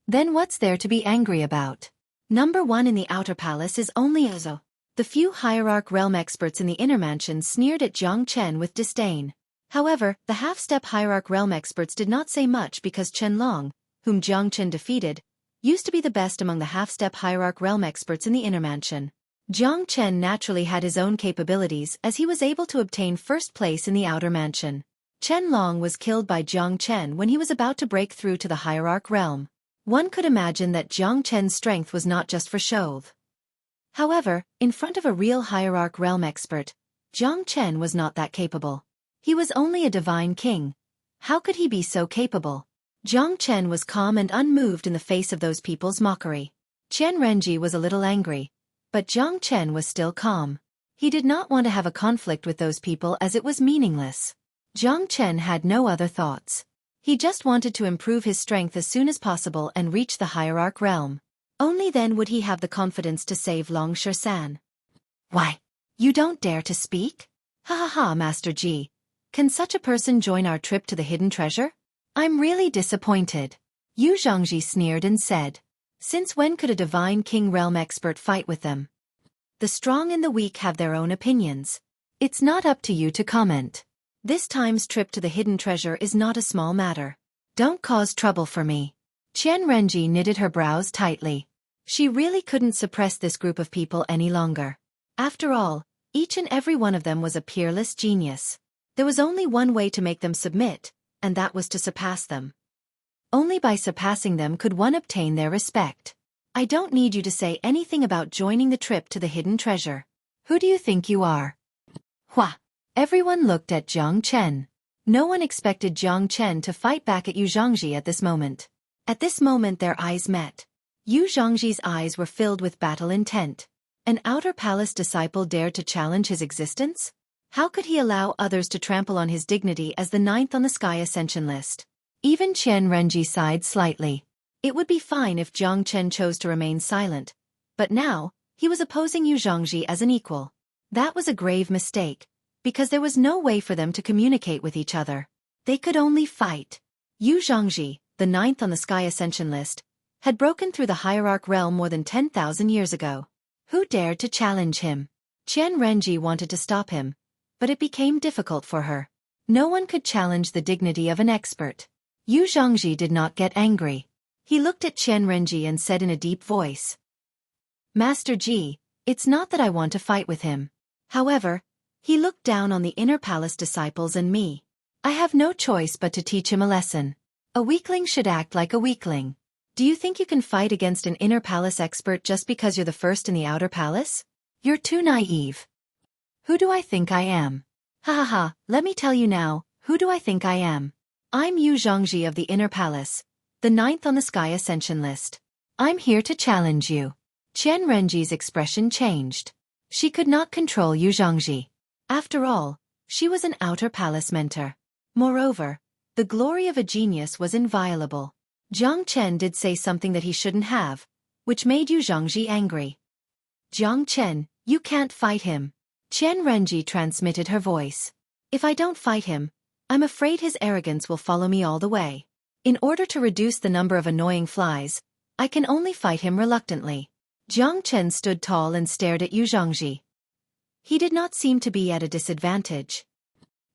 Then what's there to be angry about? Number 1 in the Outer Palace is only Ozo. The few Hierarch Realm experts in the Inner Mansion sneered at Jiang Chen with disdain. However, the half-step Hierarch Realm experts did not say much because Chen Long, whom Jiang Chen defeated, used to be the best among the half-step Hierarch Realm experts in the Inner Mansion. Jiang Chen naturally had his own capabilities as he was able to obtain first place in the Outer Mansion. Chen Long was killed by Jiang Chen when he was about to break through to the Hierarch Realm. One could imagine that Jiang Chen's strength was not just for show. However, in front of a real Hierarch Realm expert, Jiang Chen was not that capable. He was only a Divine King. How could he be so capable? Jiang Chen was calm and unmoved in the face of those people's mockery. Chen Renji was a little angry, but Jiang Chen was still calm. He did not want to have a conflict with those people as it was meaningless. Jiang Chen had no other thoughts. He just wanted to improve his strength as soon as possible and reach the Hierarch Realm. Only then would he have the confidence to save Long San. Why? You don't dare to speak? Ha ha ha, Master Ji. Can such a person join our trip to the hidden treasure? I'm really disappointed. Yu Zhangji sneered and said. Since when could a Divine King Realm expert fight with them? The strong and the weak have their own opinions. It's not up to you to comment. This time's trip to the hidden treasure is not a small matter. Don't cause trouble for me. Chen Renji knitted her brows tightly. She really couldn't suppress this group of people any longer. After all, each and every one of them was a peerless genius. There was only one way to make them submit, and that was to surpass them. Only by surpassing them could one obtain their respect. I don't need you to say anything about joining the trip to the hidden treasure. Who do you think you are? Hua! Everyone looked at Jiang Chen. No one expected Jiang Chen to fight back at Yu Zhangji at this moment. At this moment their eyes met. Yu Zhangji's eyes were filled with battle intent. An Outer Palace disciple dared to challenge his existence? How could he allow others to trample on his dignity as the 9th on the Sky Ascension list? Even Chen Renji sighed slightly. It would be fine if Jiang Chen chose to remain silent, but now, he was opposing Yu Zhangji as an equal. That was a grave mistake, because there was no way for them to communicate with each other. They could only fight. Yu Zhangji, the ninth on the Sky Ascension list, had broken through the hierarch realm more than 10,000 years ago. Who dared to challenge him? Qian Renji wanted to stop him, but it became difficult for her. No one could challenge the dignity of an expert. Yu Zhongji did not get angry. He looked at Qian Renji and said in a deep voice, "Master Ji, it's not that I want to fight with him. However, he looked down on the inner palace disciples and me. I have no choice but to teach him a lesson. A weakling should act like a weakling. Do you think you can fight against an inner palace expert just because you're the first in the outer palace? You're too naive." "Who do I think I am? Ha ha ha, let me tell you now, who do I think I am? I'm Yu Zhongji of the inner palace, the ninth on the Sky Ascension list. I'm here to challenge you." Qian Renji's expression changed. She could not control Yu Zhongji. After all, she was an outer palace mentor. Moreover, the glory of a genius was inviolable. Jiang Chen did say something that he shouldn't have, which made Yu Zhongji angry. "Jiang Chen, you can't fight him." Qian Renji transmitted her voice. "If I don't fight him, I'm afraid his arrogance will follow me all the way. In order to reduce the number of annoying flies, I can only fight him reluctantly." Jiang Chen stood tall and stared at Yu Zhongji. He did not seem to be at a disadvantage.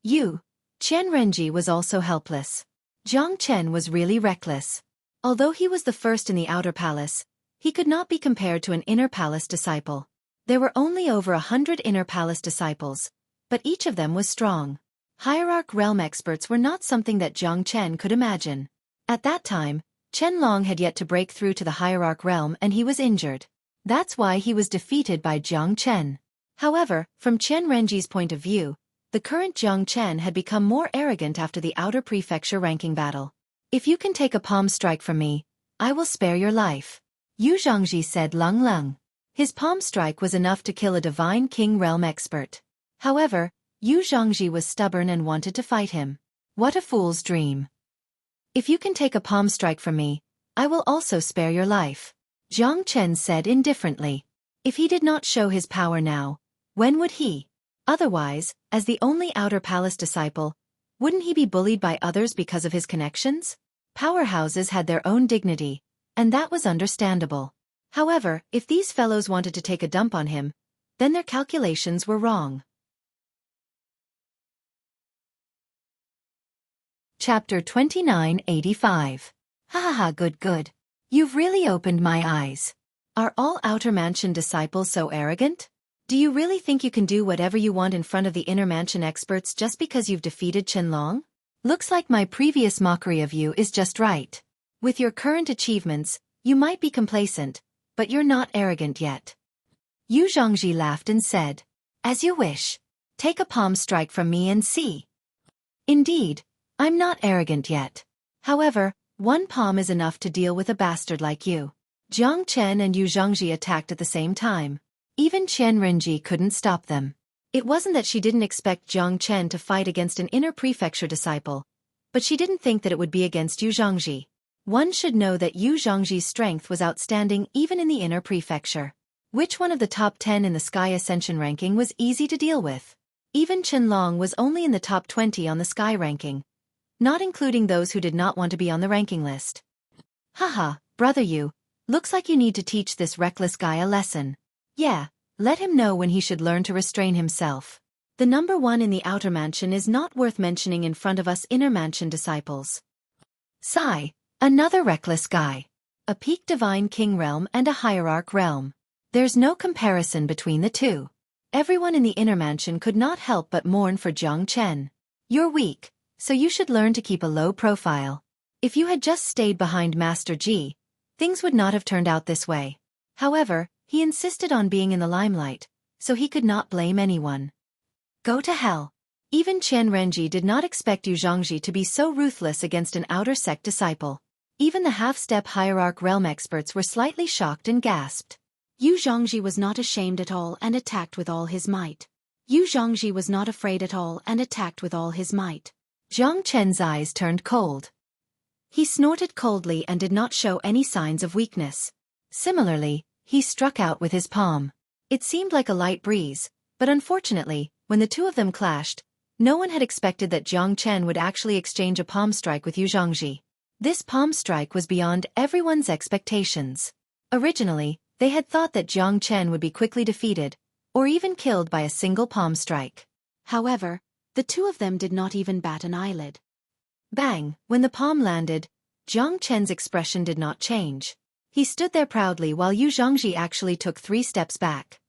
Qian Renji was also helpless. Jiang Chen was really reckless. Although he was the first in the outer palace, he could not be compared to an inner palace disciple. There were only over 100 inner palace disciples, but each of them was strong. Hierarch realm experts were not something that Jiang Chen could imagine. At that time, Chen Long had yet to break through to the hierarch realm and he was injured. That's why he was defeated by Jiang Chen. However, from Qian Renji's point of view, the current Jiang Chen had become more arrogant after the outer prefecture ranking battle. "If you can take a palm strike from me, I will spare your life," Yu Zhongji said lung. His palm strike was enough to kill a divine king realm expert. However, Yu Zhongji was stubborn and wanted to fight him. What a fool's dream. "If you can take a palm strike from me, I will also spare your life," Jiang Chen said indifferently. If he did not show his power now, when would he? Otherwise, as the only outer palace disciple, wouldn't he be bullied by others because of his connections? Powerhouses had their own dignity, and that was understandable. However, if these fellows wanted to take a dump on him, then their calculations were wrong. Chapter 2985. Ha, good. You've really opened my eyes. Are all outer mansion disciples so arrogant? Do you really think you can do whatever you want in front of the inner mansion experts just because you've defeated Chen Long? Looks like my previous mockery of you is just right. With your current achievements, you might be complacent, but you're not arrogant yet." Yu Zhongji laughed and said, "As you wish. Take a palm strike from me and see." "Indeed, I'm not arrogant yet. However, one palm is enough to deal with a bastard like you." Jiang Chen and Yu Zhongji attacked at the same time. Even Qian Renji couldn't stop them. It wasn't that she didn't expect Jiang Chen to fight against an inner prefecture disciple, but she didn't think that it would be against Yu Zhongji. One should know that Yu Zhongji's strength was outstanding even in the inner prefecture. Which one of the top 10 in the Sky Ascension ranking was easy to deal with? Even Chen Long was only in the top 20 on the Sky ranking, not including those who did not want to be on the ranking list. Haha, brother Yu, looks like you need to teach this reckless guy a lesson. Yeah, let him know when he should learn to restrain himself. The number one in the outer mansion is not worth mentioning in front of us inner mansion disciples. Sigh, another reckless guy. A peak divine king realm and a hierarch realm. There's no comparison between the two. Everyone in the inner mansion could not help but mourn for Jiang Chen. You're weak, so you should learn to keep a low profile. If you had just stayed behind Master Ji, things would not have turned out this way. However, he insisted on being in the limelight, so he could not blame anyone. Go to hell. Even Qian Renji did not expect Yu Zhongji to be so ruthless against an outer sect disciple. Even the half-step hierarch realm experts were slightly shocked and gasped. Yu Zhongji was not ashamed at all and attacked with all his might. Yu Zhongji was not afraid at all and attacked with all his might. Jiang Chen's eyes turned cold. He snorted coldly and did not show any signs of weakness. Similarly, he struck out with his palm. It seemed like a light breeze, but unfortunately, when the two of them clashed, no one had expected that Jiang Chen would actually exchange a palm strike with Yu Zhongji. This palm strike was beyond everyone's expectations. Originally, they had thought that Jiang Chen would be quickly defeated, or even killed by a single palm strike. However, the two of them did not even bat an eyelid. Bang! When the palm landed, Jiang Chen's expression did not change. He stood there proudly while Yu Zhangji actually took 3 steps back.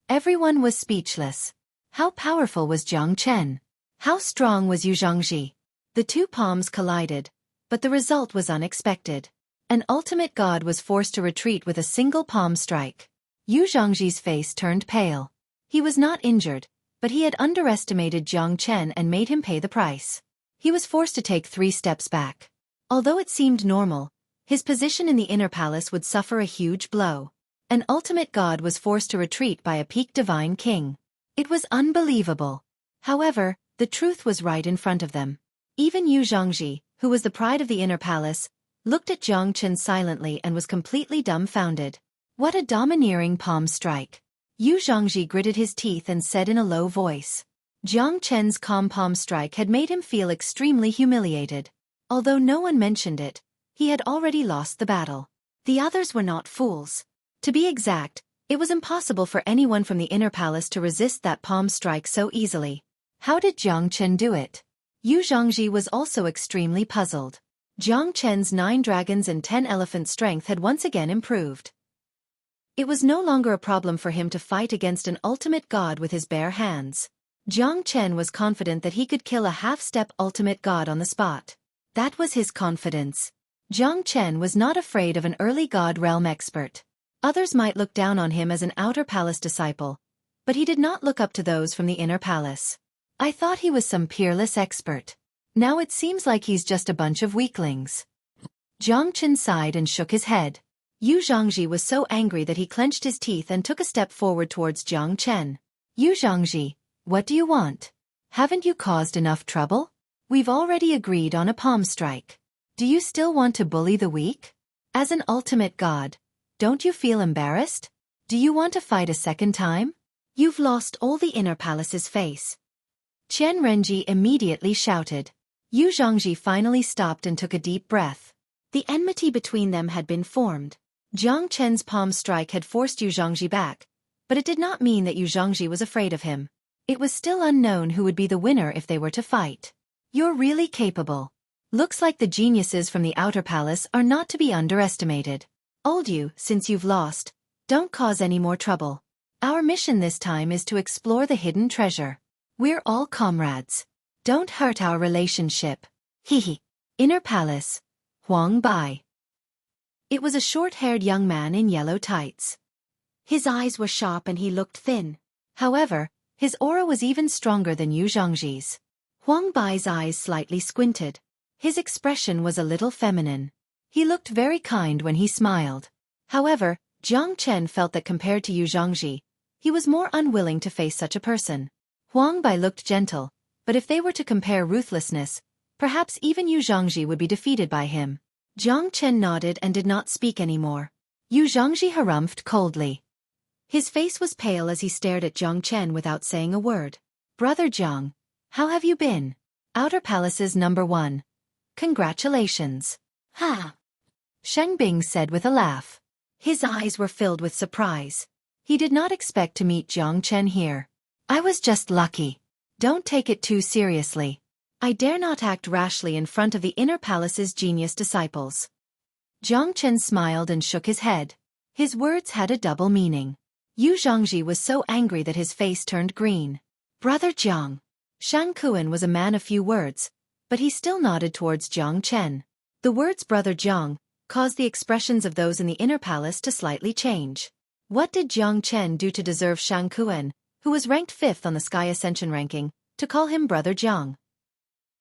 Everyone was speechless. How powerful was Jiang Chen? How strong was Yu Zhangji? The two palms collided, but the result was unexpected. An ultimate god was forced to retreat with a single palm strike. Yu Zhangji's face turned pale. He was not injured, but he had underestimated Jiang Chen and made him pay the price. He was forced to take 3 steps back. Although it seemed normal, his position in the inner palace would suffer a huge blow. An ultimate god was forced to retreat by a peak divine king. It was unbelievable. However, the truth was right in front of them. Even Yu Zhangji, who was the pride of the inner palace, looked at Jiang Chen silently and was completely dumbfounded. What a domineering palm strike! Yu Zhangji gritted his teeth and said in a low voice. Jiang Chen's calm palm strike had made him feel extremely humiliated. Although no one mentioned it, he had already lost the battle. The others were not fools. To be exact, it was impossible for anyone from the inner palace to resist that palm strike so easily. How did Jiang Chen do it? Yu Zhangji was also extremely puzzled. Jiang Chen's 9 dragons and 10 elephant strength had once again improved. It was no longer a problem for him to fight against an ultimate god with his bare hands. Jiang Chen was confident that he could kill a half-step ultimate god on the spot. That was his confidence. Jiang Chen was not afraid of an early god realm expert. Others might look down on him as an outer palace disciple, but he did not look up to those from the inner palace. I thought he was some peerless expert. Now it seems like he's just a bunch of weaklings. Jiang Chen sighed and shook his head. Yu Zhangji was so angry that he clenched his teeth and took a step forward towards Jiang Chen. Yu Zhangji, what do you want? Haven't you caused enough trouble? We've already agreed on a palm strike. Do you still want to bully the weak? As an ultimate god, don't you feel embarrassed? Do you want to fight a second time? You've lost all the inner palace's face. Qian Renji immediately shouted. Yu Zhangji finally stopped and took a deep breath. The enmity between them had been formed. Jiang Chen's palm strike had forced Yu Zhangji back, but it did not mean that Yu Zhangji was afraid of him. It was still unknown who would be the winner if they were to fight. You're really capable. Looks like the geniuses from the outer palace are not to be underestimated. Old Yu, since you've lost, don't cause any more trouble. Our mission this time is to explore the hidden treasure. We're all comrades. Don't hurt our relationship. Hehe. Inner palace. Huang Bai. It was a short-haired young man in yellow tights. His eyes were sharp and he looked thin. However, his aura was even stronger than Yu Zhangji's. Huang Bai's eyes slightly squinted. His expression was a little feminine. He looked very kind when he smiled. However, Jiang Chen felt that compared to Yu Zhangji, he was more unwilling to face such a person. Huang Bai looked gentle, but if they were to compare ruthlessness, perhaps even Yu Zhangji would be defeated by him. Jiang Chen nodded and did not speak anymore. Yu Zhangji harumphed coldly. His face was pale as he stared at Jiang Chen without saying a word. Brother Jiang, how have you been? Outer Palace's number 1. Congratulations. Ha! Sheng Bing said with a laugh. His eyes were filled with surprise. He did not expect to meet Jiang Chen here. I was just lucky. Don't take it too seriously. I dare not act rashly in front of the inner palace's genius disciples. Jiang Chen smiled and shook his head. His words had a double meaning. Yu Zhangji was so angry that his face turned green. Brother Jiang. Shang Kuan was a man of few words, but he still nodded towards Jiang Chen. The words Brother Jiang caused the expressions of those in the inner palace to slightly change. What did Jiang Chen do to deserve Shang Kuan, who was ranked 5th on the Sky Ascension ranking, to call him Brother Jiang?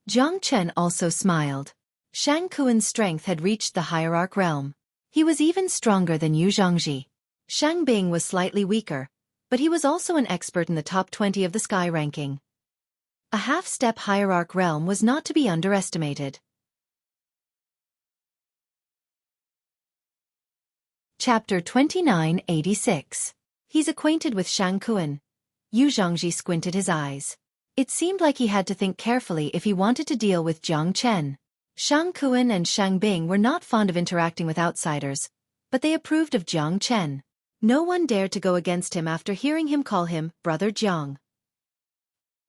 Jiang Chen also smiled. Shang Kuan's strength had reached the hierarch realm. He was even stronger than Yu Zhangji. Shang Bing was slightly weaker, but he was also an expert in the top 20 of the Sky ranking. A half-step hierarch realm was not to be underestimated. Chapter 2986. He's acquainted with Shang Kuan. Yu Zhangji squinted his eyes. It seemed like he had to think carefully if he wanted to deal with Jiang Chen. Shang Kuan and Shang Bing were not fond of interacting with outsiders, but they approved of Jiang Chen. No one dared to go against him after hearing him call him Brother Jiang.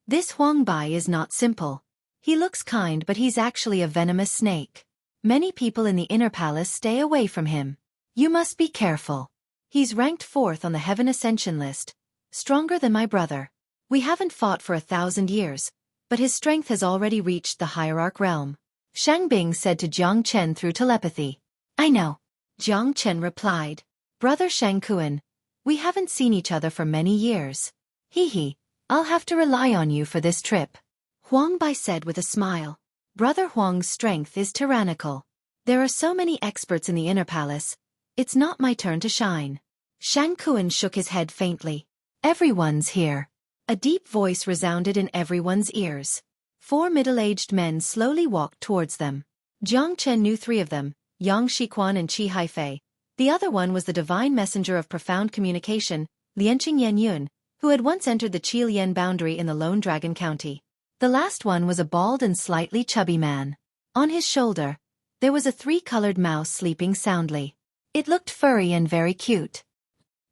This Huang Bai is not simple. He looks kind, but he's actually a venomous snake. Many people in the inner palace stay away from him. You must be careful. He's ranked 4th on the Heaven Ascension list, stronger than my brother. We haven't fought for 1,000 years, but his strength has already reached the hierarch realm. Shang Bing said to Jiang Chen through telepathy. I know. Jiang Chen replied. Brother Shang Kuan, we haven't seen each other for many years. Hee, I'll have to rely on you for this trip. Huang Bai said with a smile. Brother Huang's strength is tyrannical. There are so many experts in the inner palace. It's not my turn to shine. Shang Kuan shook his head faintly. Everyone's here. A deep voice resounded in everyone's ears. 4 middle-aged men slowly walked towards them. Jiang Chen knew 3 of them, Yang Shiquan and Qi Haifei. The other one was the divine messenger of profound communication, Lianqing Yenyun, who had once entered the Qilian boundary in the Lone Dragon County. The last one was a bald and slightly chubby man. On his shoulder, there was a 3-colored mouse sleeping soundly. It looked furry and very cute.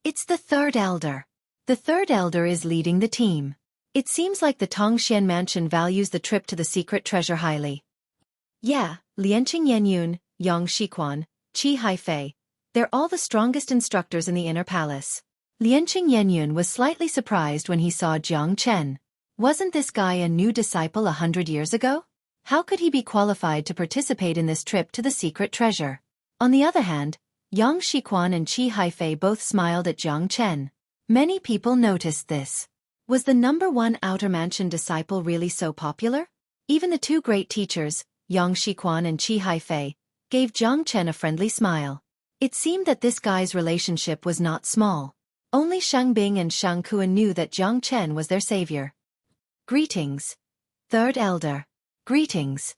It's the 3rd elder. The 3rd elder is leading the team. It seems like the Tongxian mansion values the trip to the secret treasure highly. Yeah, Lianqing Yenyun, Yang Shiquan, Qi Haifei. They're all the strongest instructors in the inner palace. Lianqing Yenyun was slightly surprised when he saw Jiang Chen. Wasn't this guy a new disciple 100 years ago? How could he be qualified to participate in this trip to the secret treasure? On the other hand, Yang Shiquan and Qi Haifei both smiled at Jiang Chen. Many people noticed this. Was the #1 outer mansion disciple really so popular? Even the 2 great teachers, Yang Shiquan and Qi Haifei, gave Jiang Chen a friendly smile. It seemed that this guy's relationship was not small. Only Shang Bing and Shang Kuan knew that Jiang Chen was their savior. Greetings. 3rd elder. Greetings.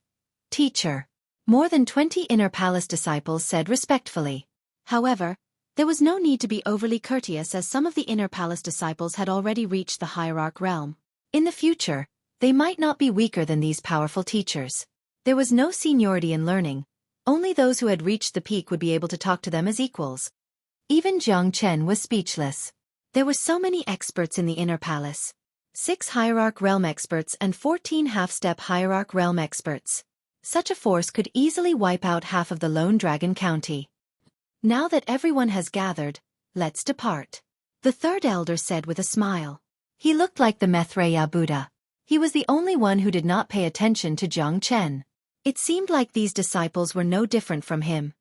Teacher. More than 20 inner palace disciples said respectfully. However, there was no need to be overly courteous as some of the inner palace disciples had already reached the hierarch realm. In the future, they might not be weaker than these powerful teachers. There was no seniority in learning. Only those who had reached the peak would be able to talk to them as equals. Even Jiang Chen was speechless. There were so many experts in the inner palace. 6 hierarch realm experts and 14 half-step hierarch realm experts. Such a force could easily wipe out half of the Lone Dragon County. Now that everyone has gathered, let's depart. The 3rd elder said with a smile. He looked like the Maitreya Buddha. He was the only one who did not pay attention to Jiang Chen. It seemed like these disciples were no different from him.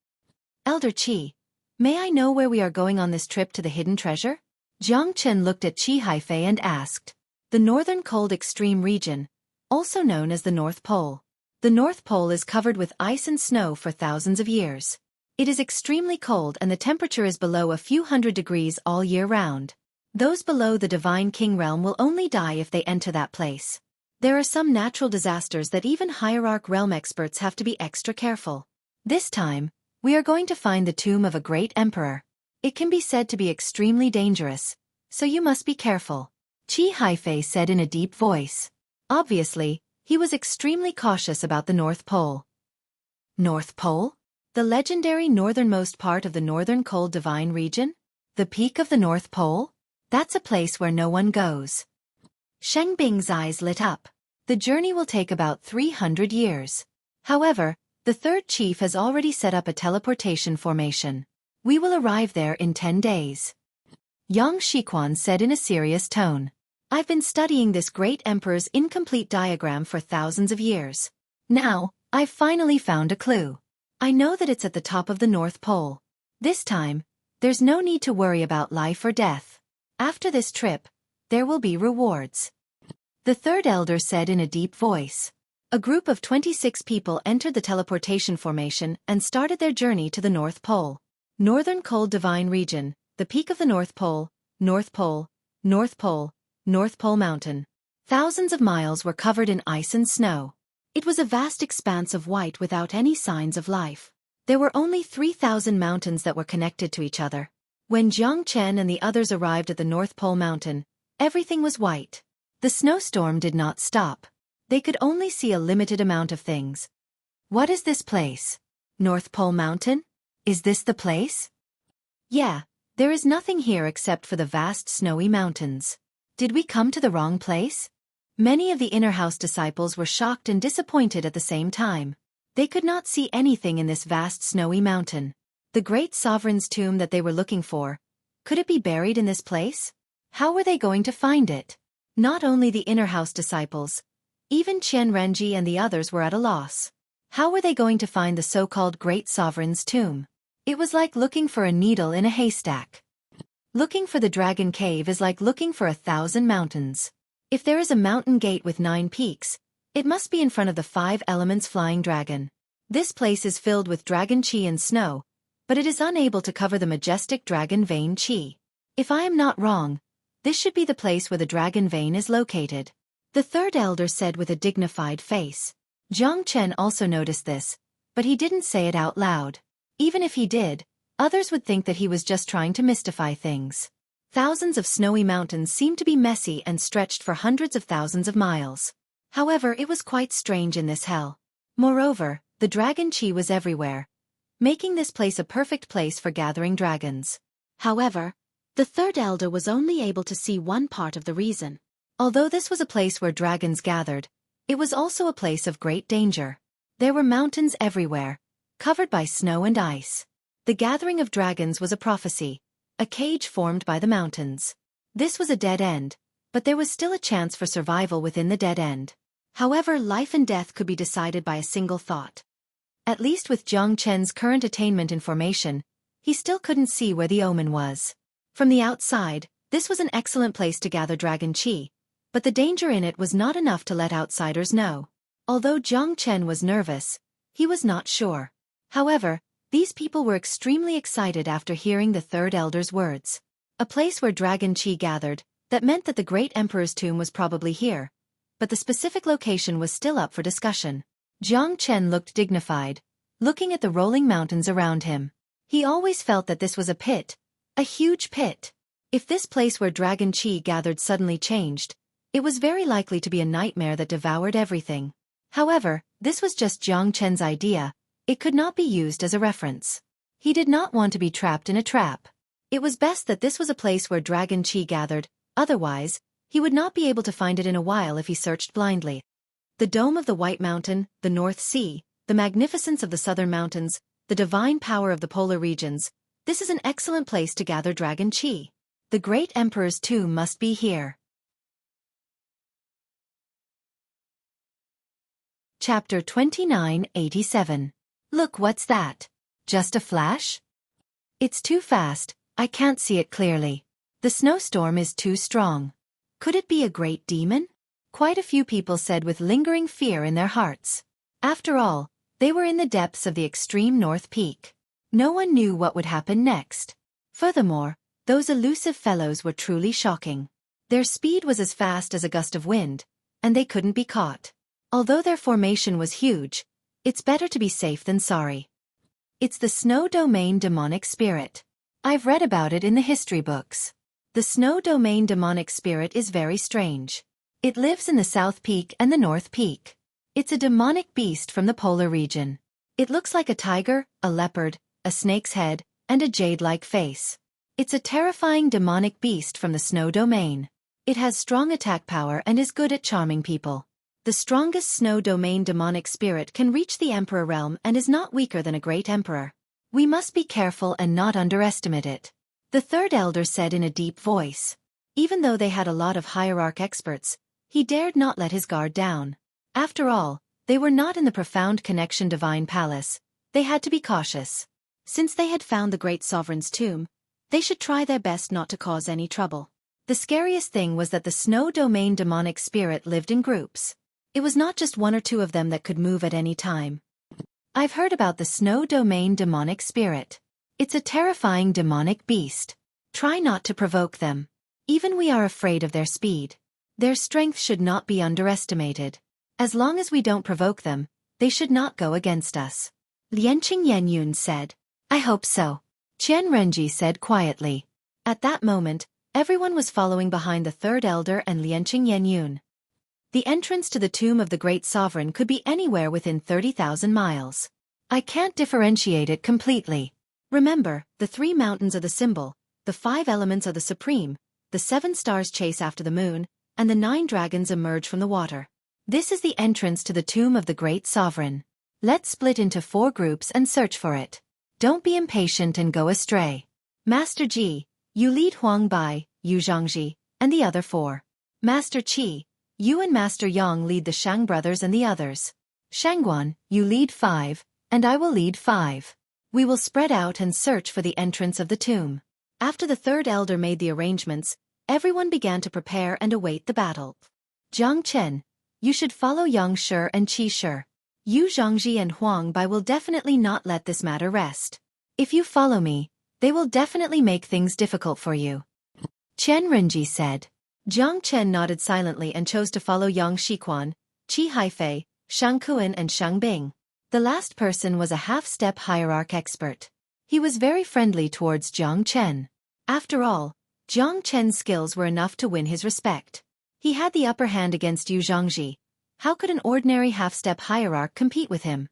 Elder Qi, may I know where we are going on this trip to the hidden treasure? Jiang Chen looked at Qi Haifei and asked. The northern cold extreme region, also known as the North Pole. The North Pole is covered with ice and snow for thousands of years. It is extremely cold and the temperature is below a few hundred degrees all year round. Those below the Divine King realm will only die if they enter that place. There are some natural disasters that even hierarch realm experts have to be extra careful. This time, we are going to find the tomb of a great emperor. It can be said to be extremely dangerous, so you must be careful. Qi Haifei said in a deep voice. Obviously, he was extremely cautious about the North Pole. North Pole? The legendary northernmost part of the northern cold divine region? The peak of the North Pole? That's a place where no one goes. Shang Bing's eyes lit up. The journey will take about 300 years. However, the 3rd chief has already set up a teleportation formation. We will arrive there in 10 days. Yang Shiquan said in a serious tone. I've been studying this great emperor's incomplete diagram for thousands of years. Now, I've finally found a clue. I know that it's at the top of the North Pole. This time, there's no need to worry about life or death. After this trip, there will be rewards. The 3rd elder said in a deep voice. A group of 26 people entered the teleportation formation and started their journey to the North Pole. Northern Cold Divine Region, the peak of the North Pole, North Pole, North Pole, North Pole Mountain. Thousands of miles were covered in ice and snow. It was a vast expanse of white without any signs of life. There were only 3,000 mountains that were connected to each other. When Jiang Chen and the others arrived at the North Pole Mountain, everything was white. The snowstorm did not stop. They could only see a limited amount of things. What is this place? North Pole Mountain? Is this the place? Yeah, there is nothing here except for the vast snowy mountains. Did we come to the wrong place? Many of the inner house disciples were shocked and disappointed at the same time. They could not see anything in this vast snowy mountain. The great sovereign's tomb that they were looking for. Could it be buried in this place? How were they going to find it? Not only the inner house disciples, even Qian Renji and the others were at a loss. How were they going to find the so-called great sovereign's tomb? It was like looking for a needle in a haystack. Looking for the dragon cave is like looking for 1,000 mountains. If there is a mountain gate with 9 peaks, it must be in front of the 5 elements flying dragon. This place is filled with dragon qi and snow, but it is unable to cover the majestic dragon vein qi. If I am not wrong, this should be the place where the dragon vein is located. The third elder said with a dignified face. Jiang Chen also noticed this, but he didn't say it out loud. Even if he did, others would think that he was just trying to mystify things. Thousands of snowy mountains seemed to be messy and stretched for hundreds of thousands of miles. However, it was quite strange in this hell. Moreover, the dragon qi was everywhere, making this place a perfect place for gathering dragons. However, the third elder was only able to see one part of the reason. Although this was a place where dragons gathered, it was also a place of great danger. There were mountains everywhere, covered by snow and ice. The gathering of dragons was a prophecy, a cage formed by the mountains. This was a dead end, but there was still a chance for survival within the dead end. However, life and death could be decided by a single thought. At least with Jiang Chen's current attainment information, he still couldn't see where the omen was. From the outside, this was an excellent place to gather dragon qi, but the danger in it was not enough to let outsiders know. Although Jiang Chen was nervous, he was not sure. However, these people were extremely excited after hearing the third elder's words. A place where dragon qi gathered, that meant that the great emperor's tomb was probably here, but the specific location was still up for discussion. Jiang Chen looked dignified, looking at the rolling mountains around him. He always felt that this was a pit, a huge pit. If this place where dragon qi gathered suddenly changed, it was very likely to be a nightmare that devoured everything. However, this was just Jiang Chen's idea. It could not be used as a reference. He did not want to be trapped in a trap. It was best that this was a place where dragon qi gathered, otherwise, he would not be able to find it in a while if he searched blindly. The dome of the White Mountain, the North Sea, the magnificence of the southern mountains, the divine power of the polar regions, this is an excellent place to gather dragon qi. The great emperor's tomb must be here. Chapter 2987. Look, what's that? Just a flash? It's too fast, I can't see it clearly. The snowstorm is too strong. Could it be a great demon? Quite a few people said with lingering fear in their hearts. After all, they were in the depths of the extreme North Peak. No one knew what would happen next. Furthermore, those elusive fellows were truly shocking. Their speed was as fast as a gust of wind, and they couldn't be caught. Although their formation was huge, it's better to be safe than sorry. It's the Snow Domain demonic spirit. I've read about it in the history books. The Snow Domain demonic spirit is very strange. It lives in the South Peak and the North Peak. It's a demonic beast from the polar region. It looks like a tiger, a leopard, a snake's head, and a jade-like face. It's a terrifying demonic beast from the Snow Domain. It has strong attack power and is good at charming people. The strongest Snow Domain demonic spirit can reach the Emperor realm and is not weaker than a great emperor. We must be careful and not underestimate it. The third elder said in a deep voice. Even though they had a lot of hierarch experts, he dared not let his guard down. After all, they were not in the profound connection divine palace. They had to be cautious. Since they had found the great sovereign's tomb, they should try their best not to cause any trouble. The scariest thing was that the Snow Domain demonic spirit lived in groups. It was not just one or two of them that could move at any time. I've heard about the Snow Domain demonic spirit. It's a terrifying demonic beast. Try not to provoke them. Even we are afraid of their speed. Their strength should not be underestimated. As long as we don't provoke them, they should not go against us. Lianqing Yenyun said. I hope so. Qian Renji said quietly. At that moment, everyone was following behind the third elder and Lianqing Yenyun. The entrance to the tomb of the great sovereign could be anywhere within 30,000 miles. I can't differentiate it completely. Remember, the 3 mountains are the symbol, the 5 elements are the supreme, the 7 stars chase after the moon, and the 9 dragons emerge from the water. This is the entrance to the tomb of the great sovereign. Let's split into 4 groups and search for it. Don't be impatient and go astray. Master Ji, you lead Huang Bai, Yu Zhangji, and the other 4. Master Qi, you and Master Yang lead the Shang brothers and the others. Shangguan, you lead 5, and I will lead 5. We will spread out and search for the entrance of the tomb. After the 3rd elder made the arrangements, everyone began to prepare and await the battle. Jiang Chen, you should follow Yang Shi and Qi Shi. Yu Zhangji and Huang Bai will definitely not let this matter rest. If you follow me, they will definitely make things difficult for you. Chen Renji said. Jiang Chen nodded silently and chose to follow Yang Shiquan, Qi Haifei, Shang Kuan and Shang Bing. The last person was a half-step hierarch expert. He was very friendly towards Jiang Chen. After all, Jiang Chen's skills were enough to win his respect. He had the upper hand against Yu Zhangji. How could an ordinary half-step hierarch compete with him?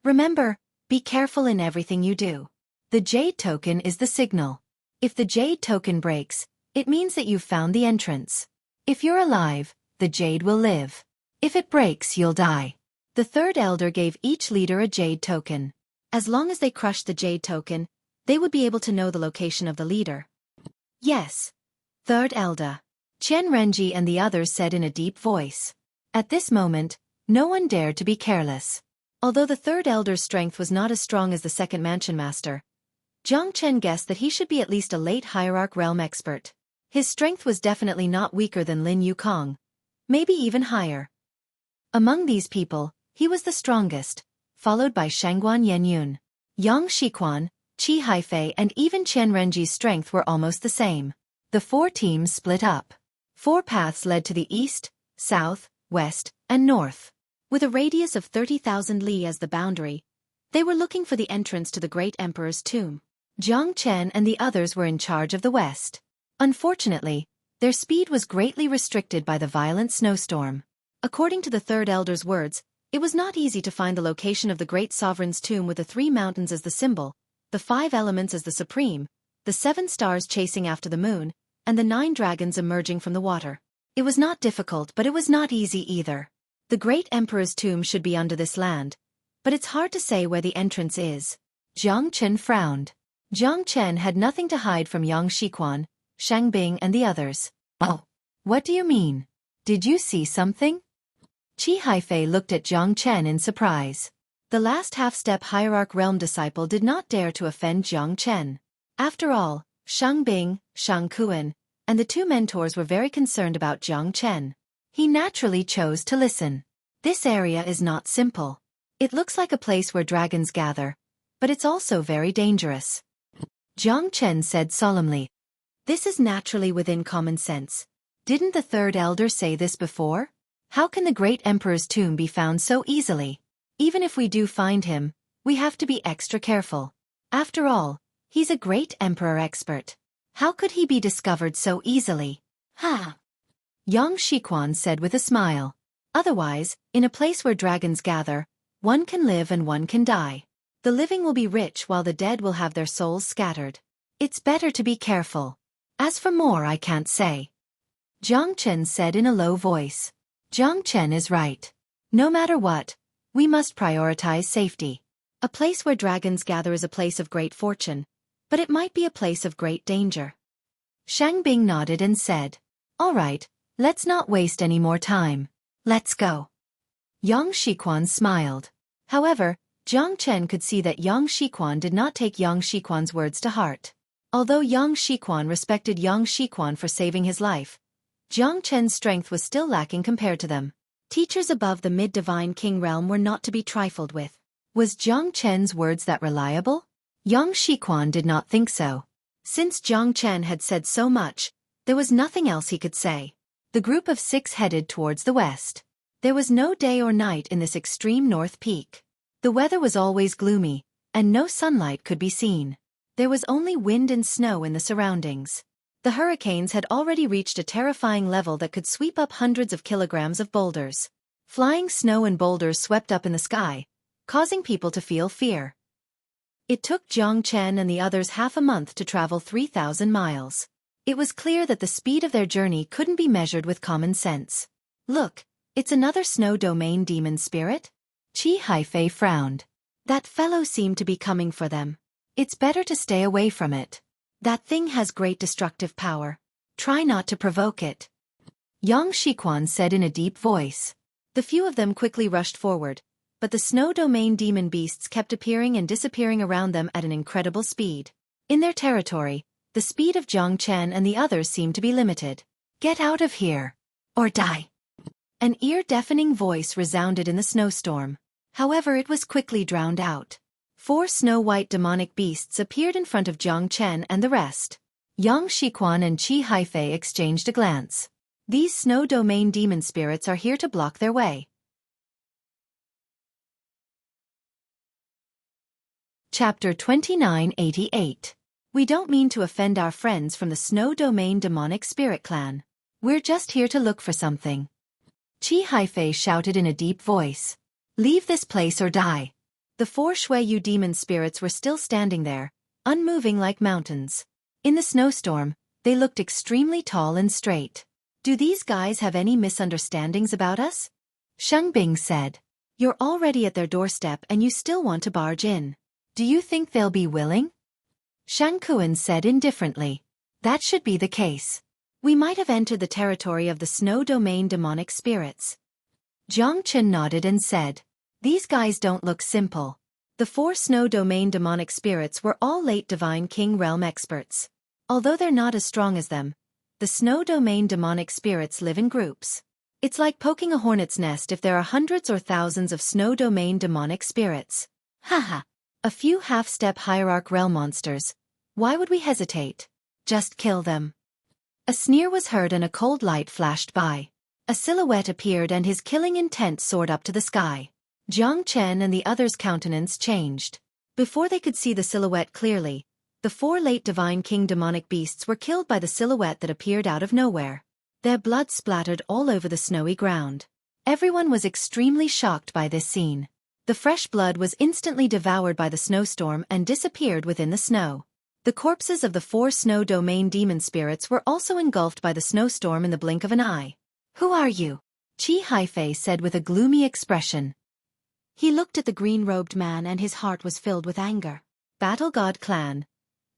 Remember, be careful in everything you do. The jade token is the signal. If the jade token breaks, it means that you've found the entrance. If you're alive, the jade will live. If it breaks, you'll die. The 3rd elder gave each leader a jade token. As long as they crushed the jade token, they would be able to know the location of the leader. Yes. 3rd elder. Chen Renji and the others said in a deep voice. At this moment, no one dared to be careless. Although the 3rd elder's strength was not as strong as the 2nd mansion master, Jiang Chen guessed that he should be at least a late hierarch realm expert. His strength was definitely not weaker than Lin Yukong, maybe even higher. Among these people, he was the strongest, followed by Shangguan Yenyun. Yang Shiquan, Qi Haifei and even Chen Renji's strength were almost the same. The 4 teams split up. 4 paths led to the east, south, west, and north. With a radius of 30,000 li as the boundary, they were looking for the entrance to the great emperor's tomb. Jiang Chen and the others were in charge of the west. Unfortunately, their speed was greatly restricted by the violent snowstorm. According to the 3rd elder's words, it was not easy to find the location of the great sovereign's tomb with the 3 mountains as the symbol, the 5 elements as the supreme, the 7 stars chasing after the moon, and the 9 dragons emerging from the water. It was not difficult, but it was not easy either. The great emperor's tomb should be under this land, but it's hard to say where the entrance is. Jiang Chen frowned. Jiang Chen had nothing to hide from Yang Shiquan, Shang Bing and the others. Oh, what do you mean? Did you see something? Qi Haifei looked at Jiang Chen in surprise. The last half-step hierarch realm disciple did not dare to offend Jiang Chen. After all, Shang Bing, Shang Kuan, and the 2 mentors were very concerned about Jiang Chen. He naturally chose to listen. This area is not simple. It looks like a place where dragons gather, but it's also very dangerous. Jiang Chen said solemnly. This is naturally within common sense. Didn't the 3rd elder say this before? How can the great emperor's tomb be found so easily? Even if we do find him, we have to be extra careful. After all, he's a great emperor expert. How could he be discovered so easily? Ha! Yang Shiquan said with a smile. Otherwise, in a place where dragons gather, one can live and one can die. The living will be rich while the dead will have their souls scattered. It's better to be careful. As for more, I can't say. Jiang Chen said in a low voice. Jiang Chen is right. No matter what, we must prioritize safety. A place where dragons gather is a place of great fortune, but it might be a place of great danger. Shang Bing nodded and said, All right, let's not waste any more time. Let's go. Yang Shiquan smiled. However, Jiang Chen could see that Yang Shiquan did not take Yang Shiquan's words to heart. Although Yang Shiquan respected Yang Shiquan for saving his life, Jiang Chen's strength was still lacking compared to them. Teachers above the mid-divine king realm were not to be trifled with. Was Jiang Chen's words that reliable? Yang Shiquan did not think so. Since Jiang Chen had said so much, there was nothing else he could say. The group of 6 headed towards the west. There was no day or night in this extreme north peak. The weather was always gloomy, and no sunlight could be seen. There was only wind and snow in the surroundings. The hurricanes had already reached a terrifying level that could sweep up hundreds of kilograms of boulders. Flying snow and boulders swept up in the sky, causing people to feel fear. It took Jiang Chen and the others half a month to travel 3,000 miles. It was clear that the speed of their journey couldn't be measured with common sense. Look, it's another snow domain demon spirit? Qi Haifei frowned. That fellow seemed to be coming for them. It's better to stay away from it. That thing has great destructive power. Try not to provoke it. Yang Shiquan said in a deep voice. The few of them quickly rushed forward, but the snow domain demon beasts kept appearing and disappearing around them at an incredible speed. In their territory, the speed of Jiang Chen and the others seemed to be limited. Get out of here! Or die! An ear-deafening voice resounded in the snowstorm. However, it was quickly drowned out. 4 snow-white demonic beasts appeared in front of Jiang Chen and the rest. Yang Shiquan and Qi Haifei exchanged a glance. These snow domain demon spirits are here to block their way. Chapter 2988. We don't mean to offend our friends from the snow domain demonic spirit clan. We're just here to look for something. Qi Haifei shouted in a deep voice. Leave this place or die. The 4 Xueqi demon spirits were still standing there, unmoving like mountains. In the snowstorm, they looked extremely tall and straight. Do these guys have any misunderstandings about us? Sheng Bing said. You're already at their doorstep and you still want to barge in. Do you think they'll be willing? Shang Kuan said indifferently. That should be the case. We might have entered the territory of the snow domain demonic spirits. Jiang Chen nodded and said. These guys don't look simple. The 4 snow domain demonic spirits were all late Divine King realm experts. Although they're not as strong as them, the snow domain demonic spirits live in groups. It's like poking a hornet's nest if there are hundreds or thousands of snow domain demonic spirits. Haha. A few half-step hierarch realm monsters. Why would we hesitate? Just kill them. A sneer was heard and a cold light flashed by. A silhouette appeared and his killing intent soared up to the sky. Jiang Chen and the others' countenance changed. Before they could see the silhouette clearly, the 4 late Divine King demonic beasts were killed by the silhouette that appeared out of nowhere. Their blood splattered all over the snowy ground. Everyone was extremely shocked by this scene. The fresh blood was instantly devoured by the snowstorm and disappeared within the snow. The corpses of the 4 snow domain demon spirits were also engulfed by the snowstorm in the blink of an eye. Who are you? Qi Haifei said with a gloomy expression. He looked at the green-robed man and his heart was filled with anger. Battle God Clan.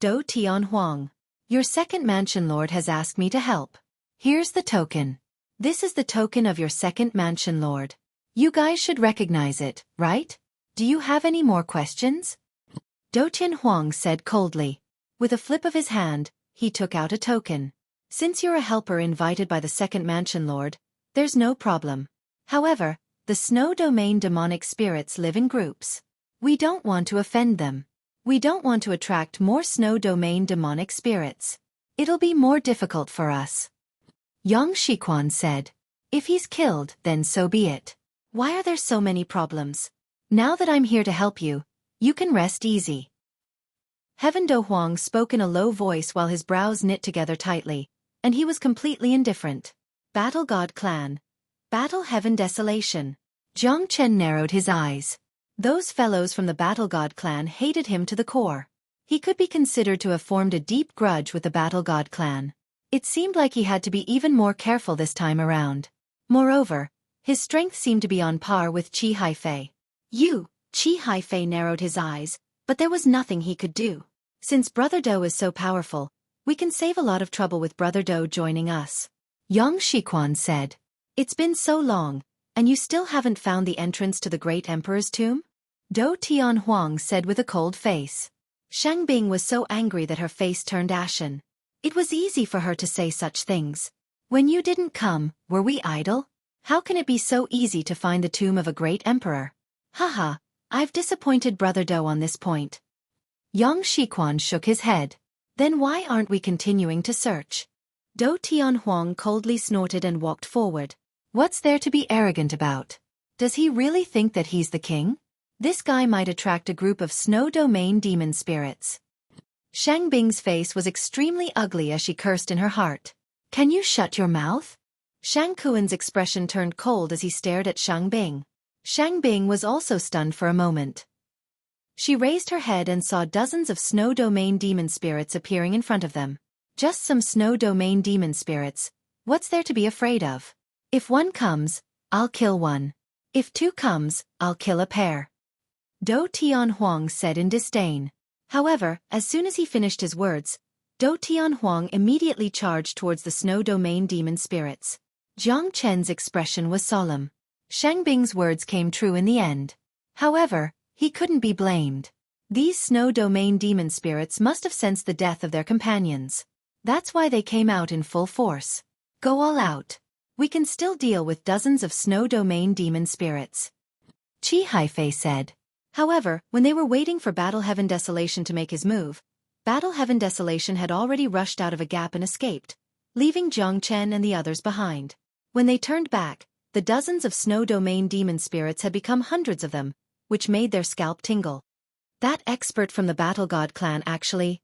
Do Tian Huang. Your second mansion lord has asked me to help. Here's the token. This is the token of your second mansion lord. You guys should recognize it, right? Do you have any more questions? Do Tian Huang said coldly. With a flip of his hand, he took out a token. Since you're a helper invited by the second mansion lord, there's no problem. However, the snow domain demonic spirits live in groups. We don't want to offend them. We don't want to attract more snow domain demonic spirits. It'll be more difficult for us. Yang Shiquan said. If he's killed, then so be it. Why are there so many problems? Now that I'm here to help you, you can rest easy. Heaven Do Huang spoke in a low voice while his brows knit together tightly, and he was completely indifferent. Battle God Clan. Battle Heaven Desolation. Jiang Chen narrowed his eyes. Those fellows from the Battle God Clan hated him to the core. He could be considered to have formed a deep grudge with the Battle God Clan. It seemed like he had to be even more careful this time around. Moreover, his strength seemed to be on par with Qi Haifei. Qi Haifei narrowed his eyes, but there was nothing he could do. Since Brother Do is so powerful, we can save a lot of trouble with Brother Do joining us. Yang Shiquan said. It's been so long, and you still haven't found the entrance to the great emperor's tomb? Do Tian Huang said with a cold face. Shang Bing was so angry that her face turned ashen. It was easy for her to say such things. When you didn't come, were we idle? How can it be so easy to find the tomb of a great emperor? Haha, I've disappointed Brother Do on this point. Yang Shiquan shook his head. Then why aren't we continuing to search? Do Tian Huang coldly snorted and walked forward. What's there to be arrogant about? Does he really think that he's the king? This guy might attract a group of snow domain demon spirits. Shang Bing's face was extremely ugly as she cursed in her heart. Can you shut your mouth? Shang Kuan's expression turned cold as he stared at Shang Bing. Shang Bing was also stunned for a moment. She raised her head and saw dozens of snow domain demon spirits appearing in front of them. Just some snow domain demon spirits. What's there to be afraid of? If one comes, I'll kill one. If two comes, I'll kill a pair. Do Tianhuang said in disdain. However, as soon as he finished his words, Do Tianhuang immediately charged towards the snow domain demon spirits. Jiang Chen's expression was solemn. Shang Bing's words came true in the end. However, he couldn't be blamed. These snow domain demon spirits must have sensed the death of their companions. That's why they came out in full force. Go all out. We can still deal with dozens of snow domain demon spirits. Qi Haifei said. However, when they were waiting for Battle Heaven Desolation to make his move, Battle Heaven Desolation had already rushed out of a gap and escaped, leaving Jiang Chen and the others behind. When they turned back, the dozens of snow domain demon spirits had become hundreds of them, which made their scalp tingle. That expert from the Battle God clan actually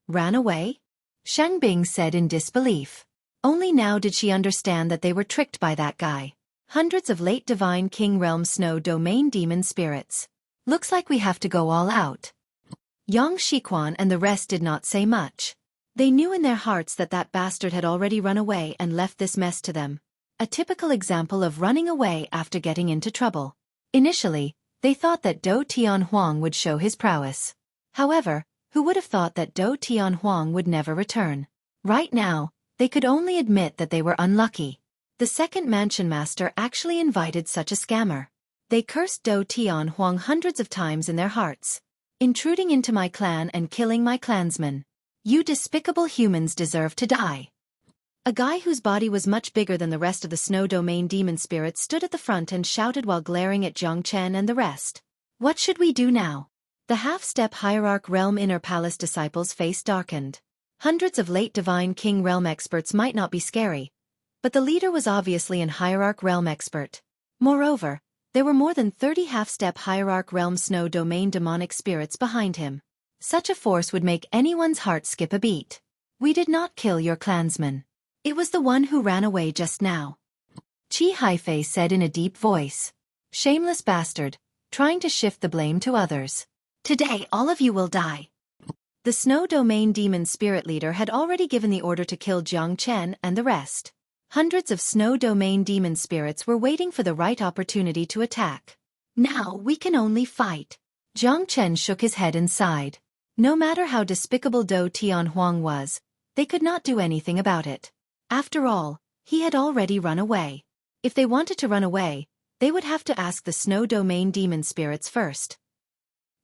ran away? Shang Bing said in disbelief. Only now did she understand that they were tricked by that guy. Hundreds of late Divine King Realm snow domain demon spirits. Looks like we have to go all out. Yang Shiquan and the rest did not say much. They knew in their hearts that that bastard had already run away and left this mess to them. A typical example of running away after getting into trouble. Initially, they thought that Do Tianhuang would show his prowess. However, who would have thought that Do Tianhuang would never return? Right now, they could only admit that they were unlucky. The second mansion master actually invited such a scammer. They cursed Do Tianhuang hundreds of times in their hearts. Intruding into my clan and killing my clansmen. You despicable humans deserve to die. A guy whose body was much bigger than the rest of the snow domain demon spirits stood at the front and shouted while glaring at Jiang Chen and the rest. What should we do now? The half-step Hierarch Realm Inner Palace disciples' face darkened. Hundreds of late Divine King Realm experts might not be scary, but the leader was obviously an Hierarch Realm expert. Moreover, there were more than 30 half-step Hierarch Realm Snow Domain demonic spirits behind him. Such a force would make anyone's heart skip a beat. We did not kill your clansman. It was the one who ran away just now. Qi Haifei said in a deep voice. Shameless bastard, trying to shift the blame to others. Today all of you will die. The Snow Domain Demon Spirit Leader had already given the order to kill Jiang Chen and the rest. Hundreds of Snow Domain Demon Spirits were waiting for the right opportunity to attack. Now we can only fight. Jiang Chen shook his head and sighed. No matter how despicable Do Tianhuang was, they could not do anything about it. After all, he had already run away. If they wanted to run away, they would have to ask the Snow Domain Demon Spirits first.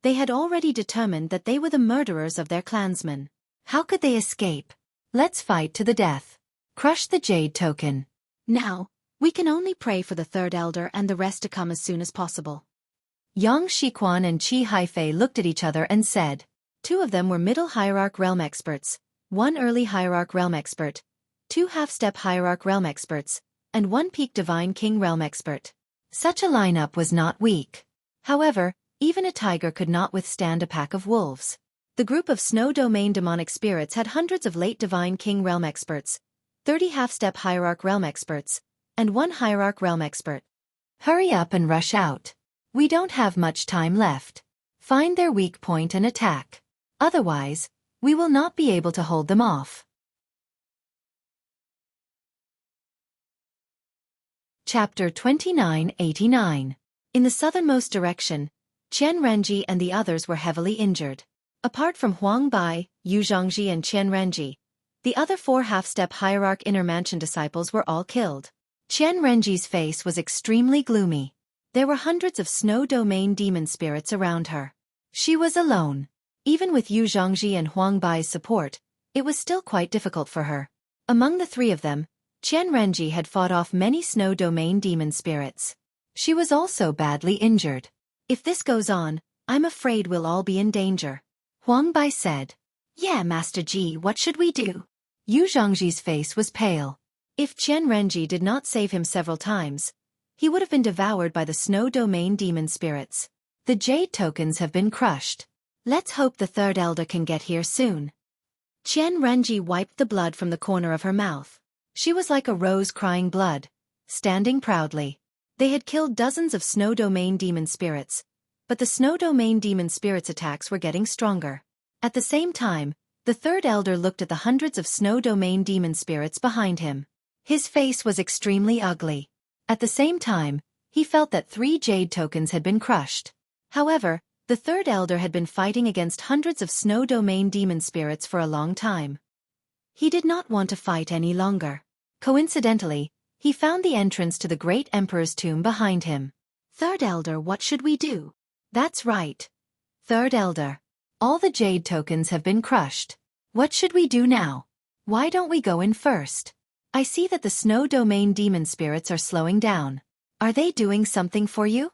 They had already determined that they were the murderers of their clansmen. How could they escape? Let's fight to the death. Crush the Jade Token. Now, we can only pray for the third elder and the rest to come as soon as possible. Yang Shiquan and Qi Haifei looked at each other and said. Two of them were middle Hierarch Realm experts, one early Hierarch Realm expert, two half-step Hierarch Realm experts, and one peak Divine King Realm expert. Such a lineup was not weak. However, even a tiger could not withstand a pack of wolves. The group of Snow Domain demonic spirits had hundreds of late Divine King Realm experts, 30 half-step Hierarch Realm experts, and one Hierarch Realm expert. Hurry up and rush out. We don't have much time left. Find their weak point and attack. Otherwise, we will not be able to hold them off. Chapter 2989. In the southernmost direction, Qian Renji and the others were heavily injured. Apart from Huang Bai, Yu Zhangji and Qian Renji, the other four half-step Hierarch Inner Mansion disciples were all killed. Qian Renji's face was extremely gloomy. There were hundreds of Snow Domain demon spirits around her. She was alone. Even with Yu Zhangji and Huang Bai's support, it was still quite difficult for her. Among the three of them, Qian Renji had fought off many Snow Domain demon spirits. She was also badly injured. If this goes on, I'm afraid we'll all be in danger. Huang Bai said. Yeah, Master Ji, what should we do? Yu Zhangji's face was pale. If Qian Renji did not save him several times, he would have been devoured by the Snow Domain demon spirits. The Jade Tokens have been crushed. Let's hope the third elder can get here soon. Qian Renji wiped the blood from the corner of her mouth. She was like a rose crying blood, standing proudly. They had killed dozens of snow domain demon spirits, but the snow domain demon spirits' attacks were getting stronger. At the same time, the third elder looked at the hundreds of snow domain demon spirits behind him. His face was extremely ugly. At the same time, he felt that 3 jade tokens had been crushed. However, the third elder had been fighting against hundreds of snow domain demon spirits for a long time. He did not want to fight any longer. Coincidentally, he found the entrance to the great emperor's tomb behind him. Third elder, what should we do? That's right. Third elder. All the jade tokens have been crushed. What should we do now? Why don't we go in first? I see that the snow domain demon spirits are slowing down. Are they doing something for you?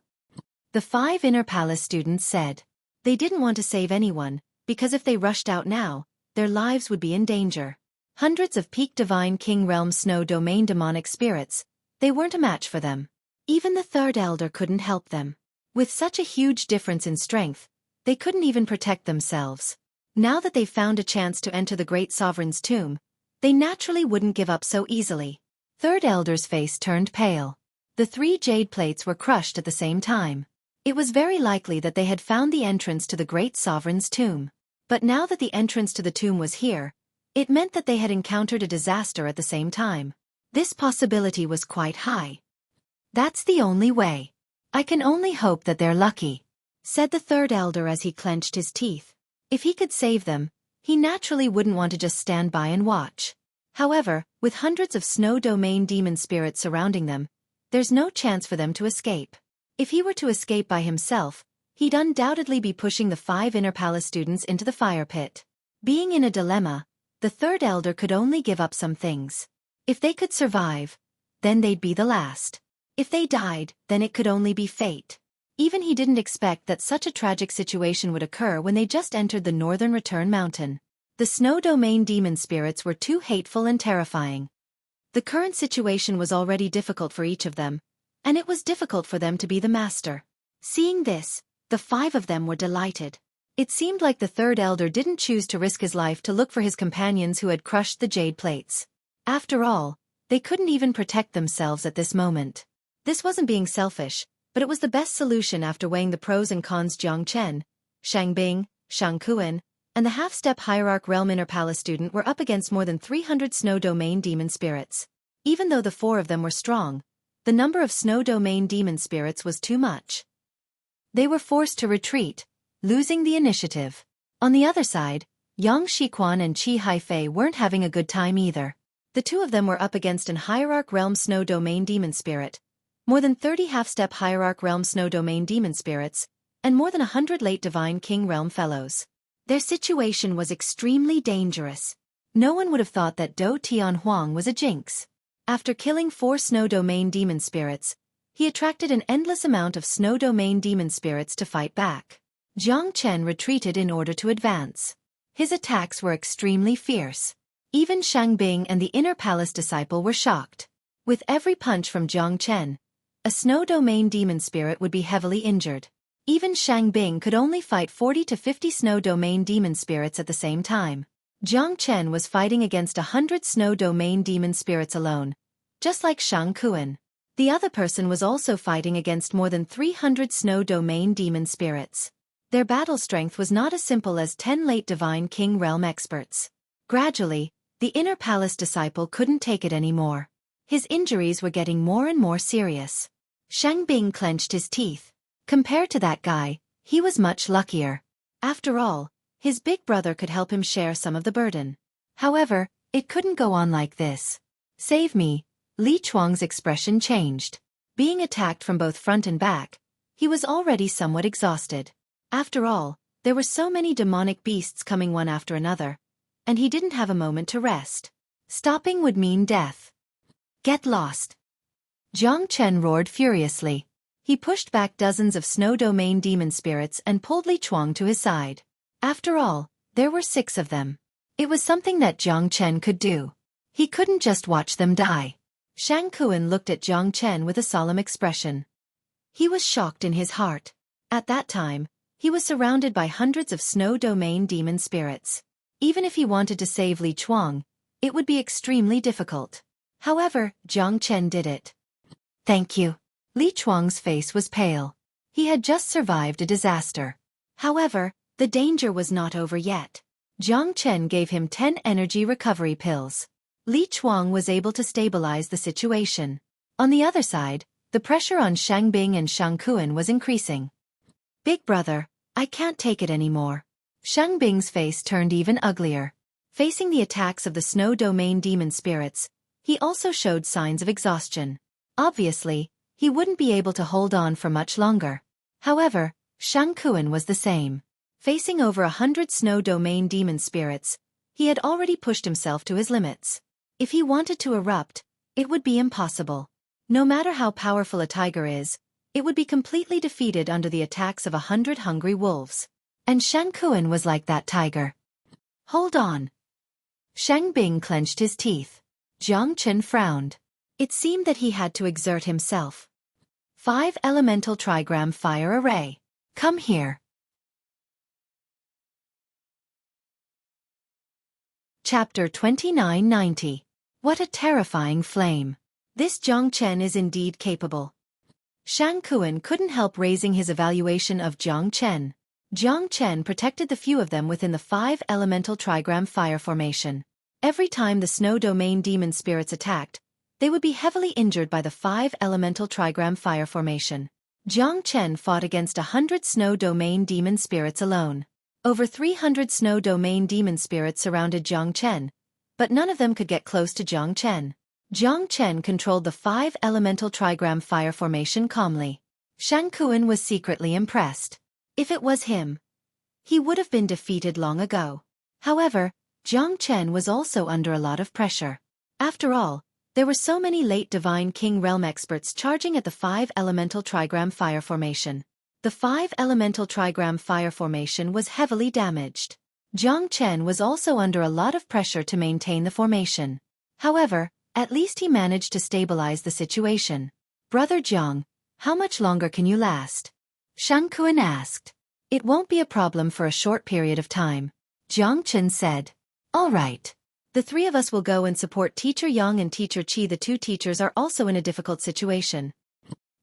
The 5 inner palace students said. They didn't want to save anyone, because if they rushed out now, their lives would be in danger. Hundreds of peak divine king realm snow domain demonic spirits, they weren't a match for them. Even the third elder couldn't help them. With such a huge difference in strength, they couldn't even protect themselves. Now that they found a chance to enter the great sovereign's tomb, they naturally wouldn't give up so easily. Third elder's face turned pale. The 3 jade plates were crushed at the same time. It was very likely that they had found the entrance to the great sovereign's tomb. But now that the entrance to the tomb was here, it meant that they had encountered a disaster at the same time. This possibility was quite high. That's the only way. I can only hope that they're lucky, said the third elder as he clenched his teeth. If he could save them, he naturally wouldn't want to just stand by and watch. However, with hundreds of snow domain demon spirits surrounding them, there's no chance for them to escape. If he were to escape by himself, he'd undoubtedly be pushing the 5 inner palace students into the fire pit. Being in a dilemma, the third elder could only give up some things. If they could survive, then they'd be the last. If they died, then it could only be fate. Even he didn't expect that such a tragic situation would occur when they just entered the northern return mountain. The snow domain demon spirits were too hateful and terrifying. The current situation was already difficult for each of them, and it was difficult for them to be the master. Seeing this, the 5 of them were delighted. It seemed like the third elder didn't choose to risk his life to look for his companions who had crushed the jade plates. After all, they couldn't even protect themselves at this moment. This wasn't being selfish, but it was the best solution after weighing the pros and cons. Jiang Chen, Shang Bing, Shang Kuan, and the half-step hierarch realm inner palace student were up against more than 300 snow domain demon spirits. Even though the 4 of them were strong, the number of snow domain demon spirits was too much. They were forced to retreat, losing the initiative. On the other side, Yang Shiquan and Qi Haifei weren't having a good time either. The 2 of them were up against an hierarch realm snow domain demon spirit, more than 30 half-step hierarch realm snow domain demon spirits, and more than 100 late divine king realm fellows. Their situation was extremely dangerous. No one would have thought that Dou Tianhuang was a jinx. After killing 4 snow domain demon spirits, he attracted an endless amount of snow domain demon spirits to fight back. Jiang Chen retreated in order to advance. His attacks were extremely fierce. Even Shang Bing and the inner palace disciple were shocked. With every punch from Jiang Chen, a snow domain demon spirit would be heavily injured. Even Shang Bing could only fight 40 to 50 snow domain demon spirits at the same time. Jiang Chen was fighting against 100 snow domain demon spirits alone, just like Shang Kuan. The other person was also fighting against more than 300 snow domain demon spirits. Their battle strength was not as simple as 10 late divine king realm experts. Gradually, the inner palace disciple couldn't take it anymore. His injuries were getting more and more serious. Shang Bing clenched his teeth. Compared to that guy, he was much luckier. After all, his big brother could help him share some of the burden. However, it couldn't go on like this. Save me. Li Chuang's expression changed. Being attacked from both front and back, he was already somewhat exhausted. After all, there were so many demonic beasts coming one after another, and he didn't have a moment to rest. Stopping would mean death. Get lost! Jiang Chen roared furiously. He pushed back dozens of snow domain demon spirits and pulled Li Chuang to his side. After all, there were 6 of them. It was something that Jiang Chen could do. He couldn't just watch them die. Shang Kuan looked at Jiang Chen with a solemn expression. He was shocked in his heart. At that time, He was surrounded by hundreds of snow domain demon spirits. Even if he wanted to save Li Chuang, it would be extremely difficult. However, Jiang Chen did it. Thank you. Li Chuang's face was pale. He had just survived a disaster. However, the danger was not over yet. Jiang Chen gave him 10 energy recovery pills. Li Chuang was able to stabilize the situation. On the other side, the pressure on Shang Bing and Shang Kuan was increasing. Big brother, I can't take it anymore. Shang Bing's face turned even uglier. Facing the attacks of the snow domain demon spirits, he also showed signs of exhaustion. Obviously, he wouldn't be able to hold on for much longer. However, Shang Kuan was the same. Facing over 100 snow domain demon spirits, he had already pushed himself to his limits. If he wanted to erupt, it would be impossible. No matter how powerful a tiger is, it would be completely defeated under the attacks of 100 hungry wolves. And Shang Kuan was like that tiger. Hold on. Shang Bing clenched his teeth. Jiang Chen frowned. It seemed that he had to exert himself. 5 elemental trigram fire array. Come here. Chapter 2990. What a terrifying flame. This Jiang Chen is indeed capable. Shang Kuan couldn't help raising his evaluation of Jiang Chen. Jiang Chen protected the few of them within the 5 elemental trigram fire formation. Every time the snow domain demon spirits attacked, they would be heavily injured by the 5 elemental trigram fire formation. Jiang Chen fought against 100 snow domain demon spirits alone. Over 300 snow domain demon spirits surrounded Jiang Chen, but none of them could get close to Jiang Chen. Jiang Chen controlled the 5 elemental trigram fire formation calmly. Shang Kuan was secretly impressed. If it was him, he would have been defeated long ago. However, Jiang Chen was also under a lot of pressure. After all, there were so many late Divine King Realm experts charging at the 5 elemental trigram fire formation. The 5 elemental trigram fire formation was heavily damaged. Jiang Chen was also under a lot of pressure to maintain the formation. However, at least he managed to stabilize the situation. Brother Jiang, how much longer can you last? Shang Kuan asked. It won't be a problem for a short period of time. Jiang Chen said. All right. The 3 of us will go and support Teacher Yang and Teacher Qi. The 2 teachers are also in a difficult situation.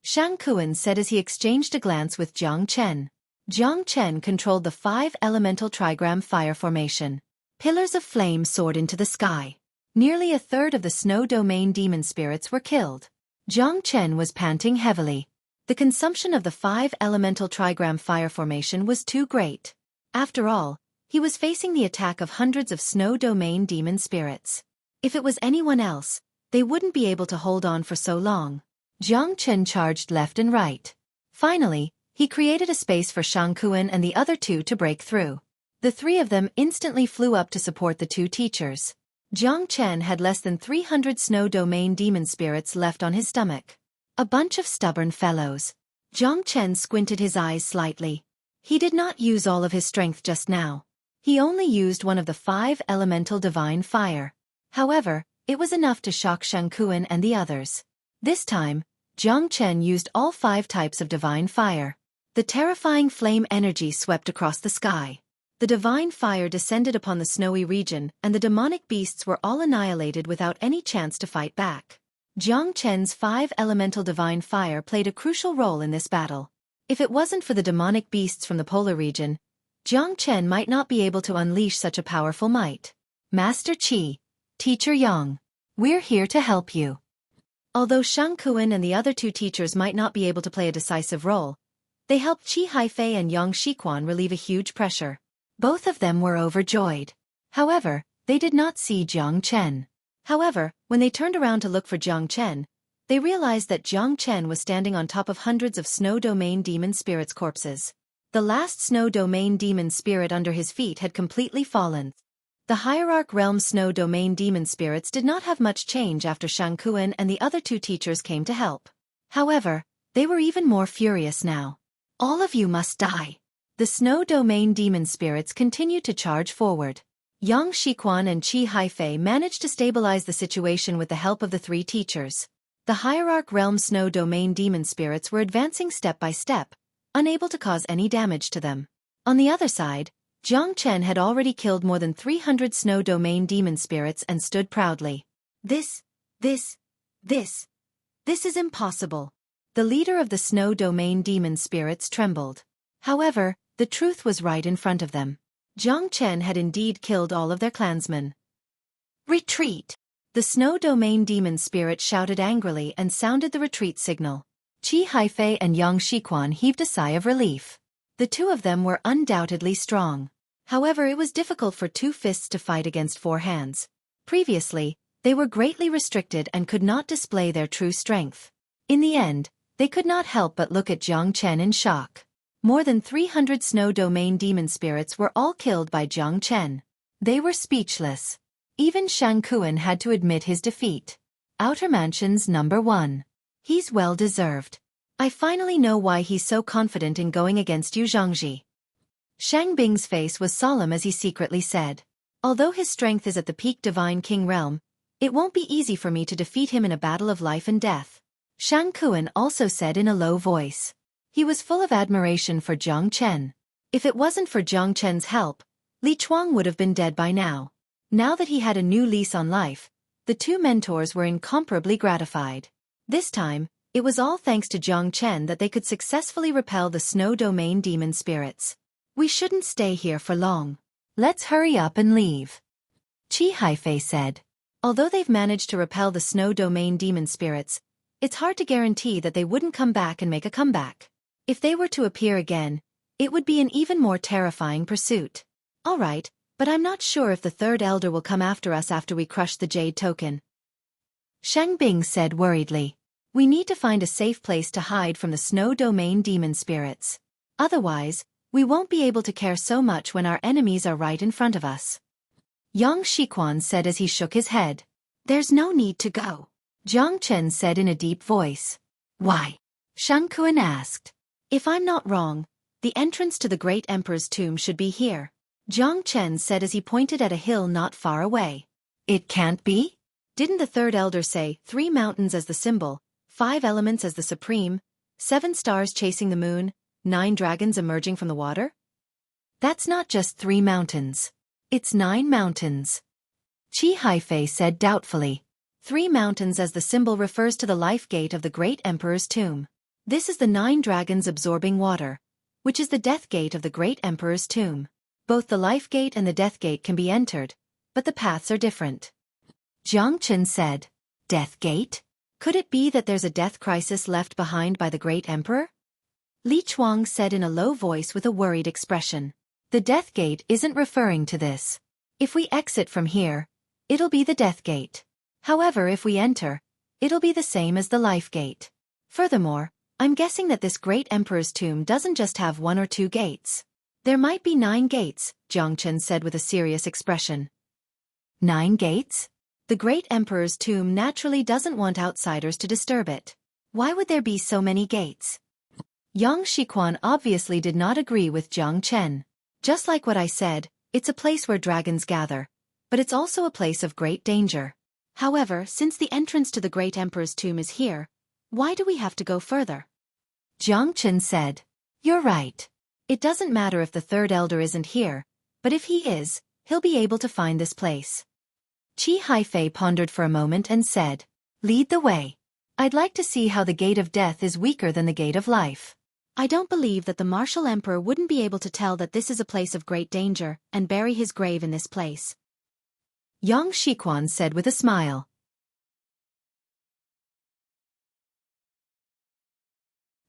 Shang Kuan said as he exchanged a glance with Jiang Chen. Jiang Chen controlled the 5 elemental trigram fire formation. Pillars of flame soared into the sky. Nearly a third of the snow domain demon spirits were killed. Jiang Chen was panting heavily. The consumption of the 5 elemental trigram fire formation was too great. After all, he was facing the attack of hundreds of snow domain demon spirits. If it was anyone else, they wouldn't be able to hold on for so long. Jiang Chen charged left and right. Finally, he created a space for Shang Kuan and the other 2 to break through. The 3 of them instantly flew up to support the 2 teachers. Jiang Chen had less than 300 snow domain demon spirits left on his stomach. A bunch of stubborn fellows. Jiang Chen squinted his eyes slightly. He did not use all of his strength just now. He only used one of the 5 elemental divine fire. However, it was enough to shock Shang Kuan and the others. This time, Jiang Chen used all 5 types of divine fire. The terrifying flame energy swept across the sky. The divine fire descended upon the snowy region, and the demonic beasts were all annihilated without any chance to fight back. Jiang Chen's 5 elemental divine fire played a crucial role in this battle. If it wasn't for the demonic beasts from the polar region, Jiang Chen might not be able to unleash such a powerful might. Master Qi, Teacher Yang, we're here to help you. Although Shang Kuan and the other 2 teachers might not be able to play a decisive role, they helped Qi Haifei and Yang Shiquan relieve a huge pressure. Both of them were overjoyed. However, they did not see Jiang Chen. However, when they turned around to look for Jiang Chen, they realized that Jiang Chen was standing on top of hundreds of snow domain demon spirits' corpses. The last snow domain demon spirit under his feet had completely fallen. The Hierarch Realm snow domain demon spirits did not have much change after Shang Kuan and the other 2 teachers came to help. However, they were even more furious now. All of you must die. The snow domain demon spirits continued to charge forward. Yang Shiquan and Qi Haifei managed to stabilize the situation with the help of the 3 teachers. The Hierarch Realm snow domain demon spirits were advancing step by step, unable to cause any damage to them. On the other side, Jiang Chen had already killed more than 300 snow domain demon spirits and stood proudly. This is impossible. The leader of the snow domain demon spirits trembled. However, the truth was right in front of them. Jiang Chen had indeed killed all of their clansmen. Retreat! The snow domain demon spirit shouted angrily and sounded the retreat signal. Qi Haifei and Yang Shiquan heaved a sigh of relief. The two of them were undoubtedly strong. However, it was difficult for two fists to fight against four hands. Previously, they were greatly restricted and could not display their true strength. In the end, they could not help but look at Jiang Chen in shock. More than 300 snow domain demon spirits were all killed by Jiang Chen. They were speechless. Even Shang Kuan had to admit his defeat. Outer Mansions number 1. He's well deserved. I finally know why he's so confident in going against Yu Zhangji. Shang Bing's face was solemn as he secretly said. Although his strength is at the peak Divine King realm, it won't be easy for me to defeat him in a battle of life and death. Shang Kuan also said in a low voice. He was full of admiration for Jiang Chen. If it wasn't for Jiang Chen's help, Li Chuang would have been dead by now. Now that he had a new lease on life, the two mentors were incomparably gratified. This time, it was all thanks to Jiang Chen that they could successfully repel the snow domain demon spirits. We shouldn't stay here for long. Let's hurry up and leave. Qi Haifei said. Although they've managed to repel the snow domain demon spirits, it's hard to guarantee that they wouldn't come back and make a comeback. If they were to appear again, it would be an even more terrifying pursuit. All right, but I'm not sure if the third elder will come after us after we crush the jade token. Shang Bing said worriedly. We need to find a safe place to hide from the snow domain demon spirits. Otherwise, we won't be able to care so much when our enemies are right in front of us. Yang Shiquan said as he shook his head. There's no need to go. Jiang Chen said in a deep voice. Why? Shang Kuan asked. If I'm not wrong, the entrance to the great emperor's tomb should be here. Jiang Chen said as he pointed at a hill not far away. It can't be? Didn't the third elder say 3 mountains as the symbol, 5 elements as the supreme, 7 stars chasing the moon, 9 dragons emerging from the water? That's not just 3 mountains. It's 9 mountains. Qi Haifei said doubtfully. 3 mountains as the symbol refers to the life gate of the great emperor's tomb. This is the 9 dragons absorbing water, which is the death gate of the great emperor's tomb. Both the life gate and the death gate can be entered, but the paths are different. Jiang Chen said. Death gate? Could it be that there's a death crisis left behind by the great emperor? Li Chuang said in a low voice with a worried expression. The death gate isn't referring to this. If we exit from here, it'll be the death gate. However, if we enter, it'll be the same as the life gate. Furthermore, I'm guessing that this great emperor's tomb doesn't just have 1 or 2 gates. There might be 9 gates, Jiang Chen said with a serious expression. 9 gates? The great emperor's tomb naturally doesn't want outsiders to disturb it. Why would there be so many gates? Yang Shiquan obviously did not agree with Jiang Chen. Just like what I said, it's a place where dragons gather, but it's also a place of great danger. However, since the entrance to the great emperor's tomb is here, why do we have to go further? Jiang Chen said. You're right. It doesn't matter if the third elder isn't here, but if he is, he'll be able to find this place. Qi Haifei pondered for a moment and said, Lead the way. I'd like to see how the gate of death is weaker than the gate of life. I don't believe that the martial emperor wouldn't be able to tell that this is a place of great danger and bury his grave in this place. Yang Shiquan said with a smile.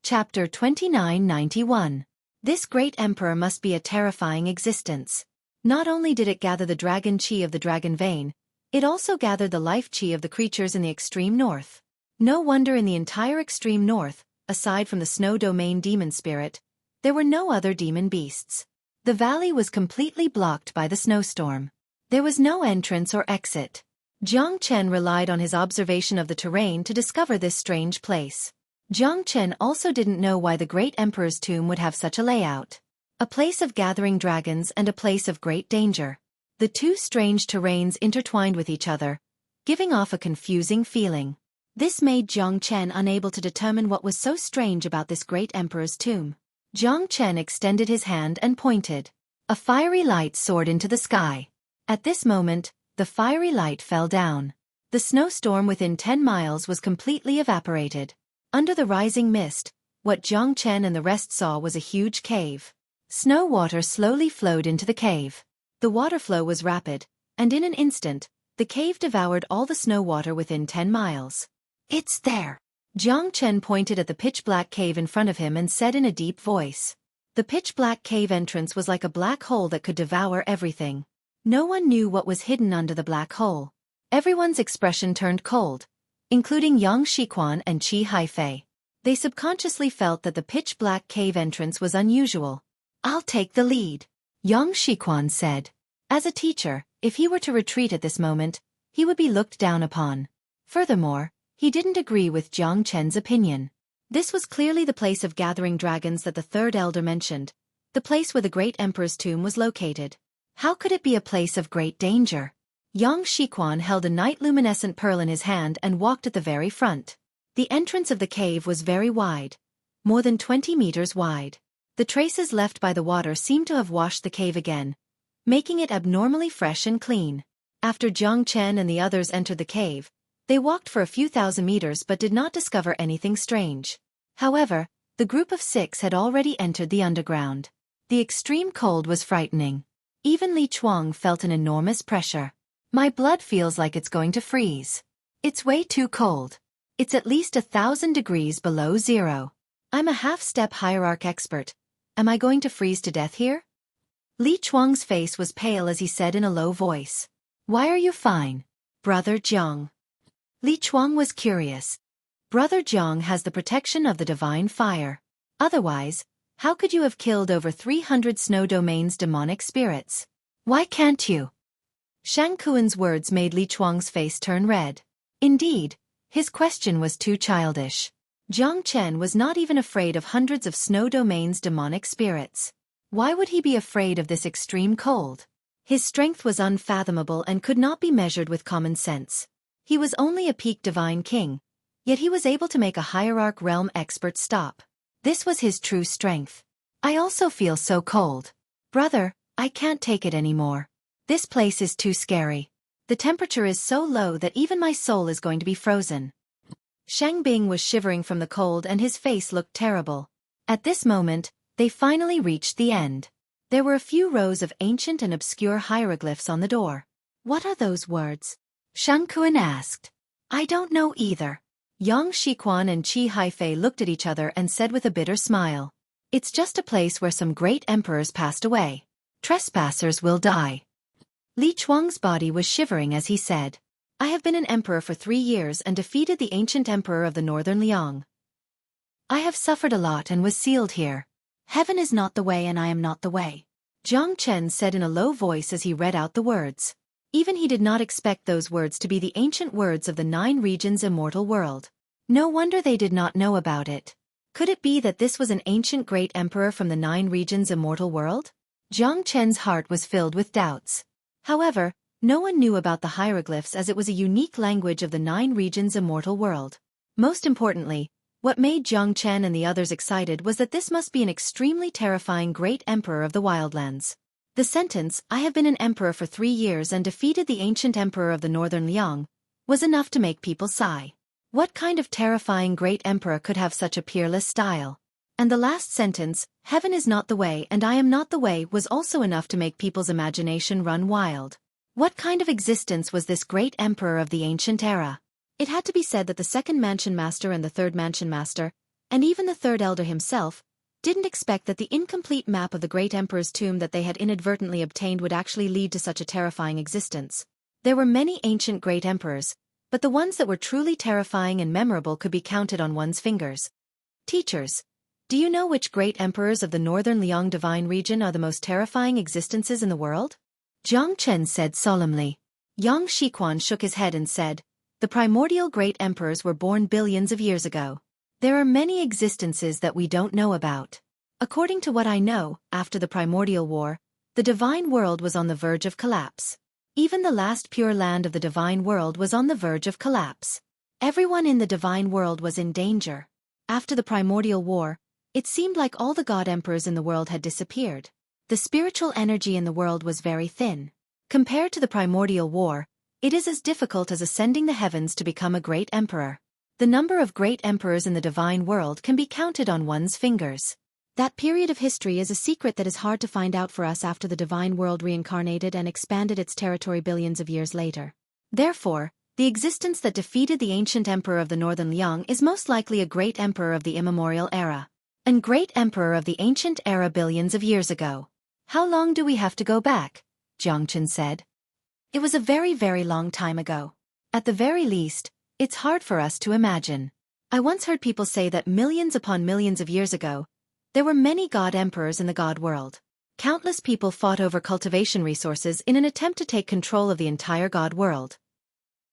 Chapter 2991. This great emperor must be a terrifying existence. Not only did it gather the dragon chi of the dragon vein, it also gathered the life chi of the creatures in the extreme north. No wonder in the entire extreme north, aside from the snow domain demon spirit, there were no other demon beasts. The valley was completely blocked by the snowstorm. There was no entrance or exit. Jiang Chen relied on his observation of the terrain to discover this strange place. Jiang Chen also didn't know why the great emperor's tomb would have such a layout. A place of gathering dragons and a place of great danger. The two strange terrains intertwined with each other, giving off a confusing feeling. This made Jiang Chen unable to determine what was so strange about this great emperor's tomb. Jiang Chen extended his hand and pointed. A fiery light soared into the sky. At this moment, the fiery light fell down. The snowstorm within 10 miles was completely evaporated. Under the rising mist, what Jiang Chen and the rest saw was a huge cave. Snow water slowly flowed into the cave. The water flow was rapid, and in an instant, the cave devoured all the snow water within 10 miles. It's there. Jiang Chen pointed at the pitch-black cave in front of him and said in a deep voice. The pitch-black cave entrance was like a black hole that could devour everything. No one knew what was hidden under the black hole. Everyone's expression turned cold, including Yang Shiquan and Qi Haifei. They subconsciously felt that the pitch-black cave entrance was unusual. I'll take the lead, Yang Shiquan said. As a teacher, if he were to retreat at this moment, he would be looked down upon. Furthermore, he didn't agree with Jiang Chen's opinion. This was clearly the place of gathering dragons that the third elder mentioned, the place where the great emperor's tomb was located. How could it be a place of great danger? Yang Shiquan held a night-luminescent pearl in his hand and walked at the very front. The entrance of the cave was very wide, more than 20 meters wide. The traces left by the water seemed to have washed the cave again, making it abnormally fresh and clean. After Jiang Chen and the others entered the cave, they walked for a few thousand meters but did not discover anything strange. However, the group of 6 had already entered the underground. The extreme cold was frightening. Even Li Chuang felt an enormous pressure. My blood feels like it's going to freeze. It's way too cold. It's at least 1,000 degrees below zero. I'm a half-step hierarch expert. Am I going to freeze to death here? Li Chuang's face was pale as he said in a low voice. Why are you fine, Brother Jiang? Li Chuang was curious. Brother Jiang has the protection of the divine fire. Otherwise, how could you have killed over 300 snow domain's demonic spirits? Why can't you? Shang Kuan's words made Li Chuang's face turn red. Indeed, his question was too childish. Jiang Chen was not even afraid of hundreds of snow domain's demonic spirits. Why would he be afraid of this extreme cold? His strength was unfathomable and could not be measured with common sense. He was only a peak divine king, yet he was able to make a hierarch realm expert stop. This was his true strength. I also feel so cold. Brother, I can't take it anymore. This place is too scary. The temperature is so low that even my soul is going to be frozen. Shang Bing was shivering from the cold and his face looked terrible. At this moment, they finally reached the end. There were a few rows of ancient and obscure hieroglyphs on the door. What are those words? Shang Kuan asked. I don't know either. Yang Shiquan and Qi Haifei looked at each other and said with a bitter smile. It's just a place where some great emperors passed away. Trespassers will die. Li Chuang's body was shivering as he said. I have been an emperor for 3 years and defeated the ancient emperor of the northern Liang. I have suffered a lot and was sealed here. Heaven is not the way and I am not the way. Jiang Chen said in a low voice as he read out the words. Even he did not expect those words to be the ancient words of the 9 regions' immortal world. No wonder they did not know about it. Could it be that this was an ancient great emperor from the 9 regions' immortal world? Jiang Chen's heart was filled with doubts. However, no one knew about the hieroglyphs as it was a unique language of the 9 regions' immortal world. Most importantly, what made Jiang Chen and the others excited was that this must be an extremely terrifying great emperor of the wildlands. The sentence, I have been an emperor for 3 years and defeated the ancient emperor of the northern Liang, was enough to make people sigh. What kind of terrifying great emperor could have such a peerless style? And the last sentence, heaven is not the way and I am not the way, was also enough to make people's imagination run wild. What kind of existence was this great emperor of the ancient era? It had to be said that the second mansion master and the third mansion master, and even the third elder himself, didn't expect that the incomplete map of the great emperor's tomb that they had inadvertently obtained would actually lead to such a terrifying existence. There were many ancient great emperors, but the ones that were truly terrifying and memorable could be counted on one's fingers. Teachers, do you know which great emperors of the northern Liang divine region are the most terrifying existences in the world? Jiang Chen said solemnly. Yang Shiquan shook his head and said, the primordial great emperors were born billions of years ago. There are many existences that we don't know about. According to what I know, after the primordial war, the divine world was on the verge of collapse. Even the last pure land of the divine world was on the verge of collapse. Everyone in the divine world was in danger. After the primordial war, It seemed like all the god emperors in the world had disappeared. The spiritual energy in the world was very thin. Compared to the primordial war, it is as difficult as ascending the heavens to become a great emperor. The number of great emperors in the divine world can be counted on one's fingers. That period of history is a secret that is hard to find out for us after the divine world reincarnated and expanded its territory billions of years later. Therefore, the existence that defeated the ancient emperor of the Northern Liang is most likely a great emperor of the immemorial era. An great emperor of the ancient era billions of years ago. How long do we have to go back? Jiangchen said. It was a very, very long time ago. At the very least, it's hard for us to imagine. I once heard people say that millions upon millions of years ago, there were many god emperors in the god world. Countless people fought over cultivation resources in an attempt to take control of the entire god world.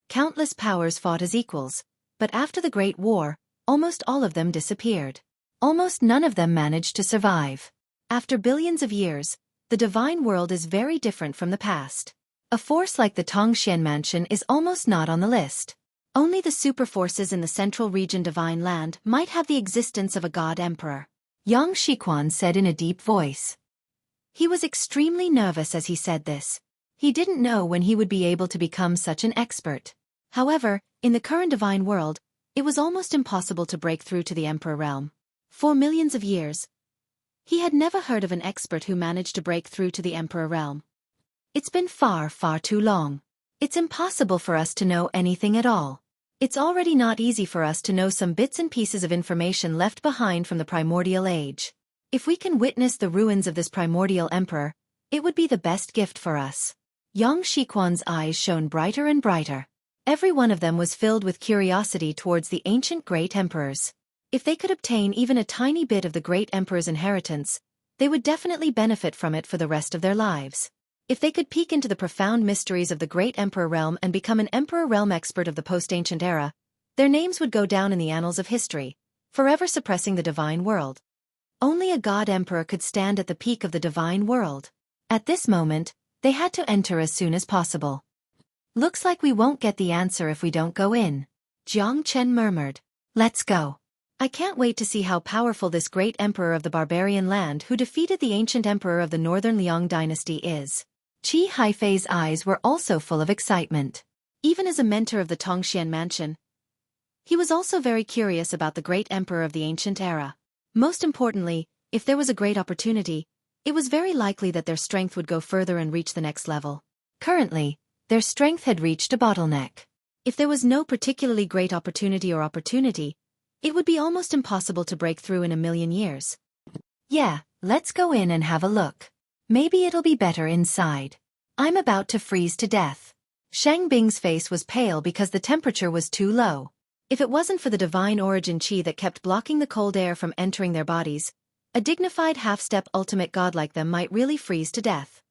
Countless powers fought as equals, but after the Great War, almost all of them disappeared. Almost none of them managed to survive. After billions of years, the divine world is very different from the past. A force like the Tongxian Mansion is almost not on the list. Only the superforces in the central region Divine Land might have the existence of a god emperor. Yang Shiquan said in a deep voice. He was extremely nervous as he said this. He didn't know when he would be able to become such an expert. However, in the current divine world, it was almost impossible to break through to the emperor realm. For millions of years, he had never heard of an expert who managed to break through to the emperor realm. It's been far, far too long. It's impossible for us to know anything at all. It's already not easy for us to know some bits and pieces of information left behind from the primordial age. If we can witness the ruins of this primordial emperor, it would be the best gift for us. Yang Shiquan's eyes shone brighter and brighter. Every one of them was filled with curiosity towards the ancient great emperors. If they could obtain even a tiny bit of the great emperor's inheritance, they would definitely benefit from it for the rest of their lives. If they could peek into the profound mysteries of the great emperor realm and become an emperor realm expert of the post-ancient era, their names would go down in the annals of history, forever suppressing the divine world. Only a god emperor could stand at the peak of the divine world. At this moment, they had to enter as soon as possible. Looks like we won't get the answer if we don't go in. Jiang Chen murmured. Let's go. I can't wait to see how powerful this great emperor of the barbarian land who defeated the ancient emperor of the Northern Liang dynasty is. Qi Haifei's eyes were also full of excitement. Even as a mentor of the Tongxian Mansion, he was also very curious about the great emperor of the ancient era. Most importantly, if there was a great opportunity, it was very likely that their strength would go further and reach the next level. Currently, their strength had reached a bottleneck. If there was no particularly great opportunity, it would be almost impossible to break through in a million years. Yeah, let's go in and have a look. Maybe it'll be better inside. I'm about to freeze to death. Shang Bing's face was pale because the temperature was too low. If it wasn't for the divine origin qi that kept blocking the cold air from entering their bodies, a dignified half-step ultimate god like them might really freeze to death.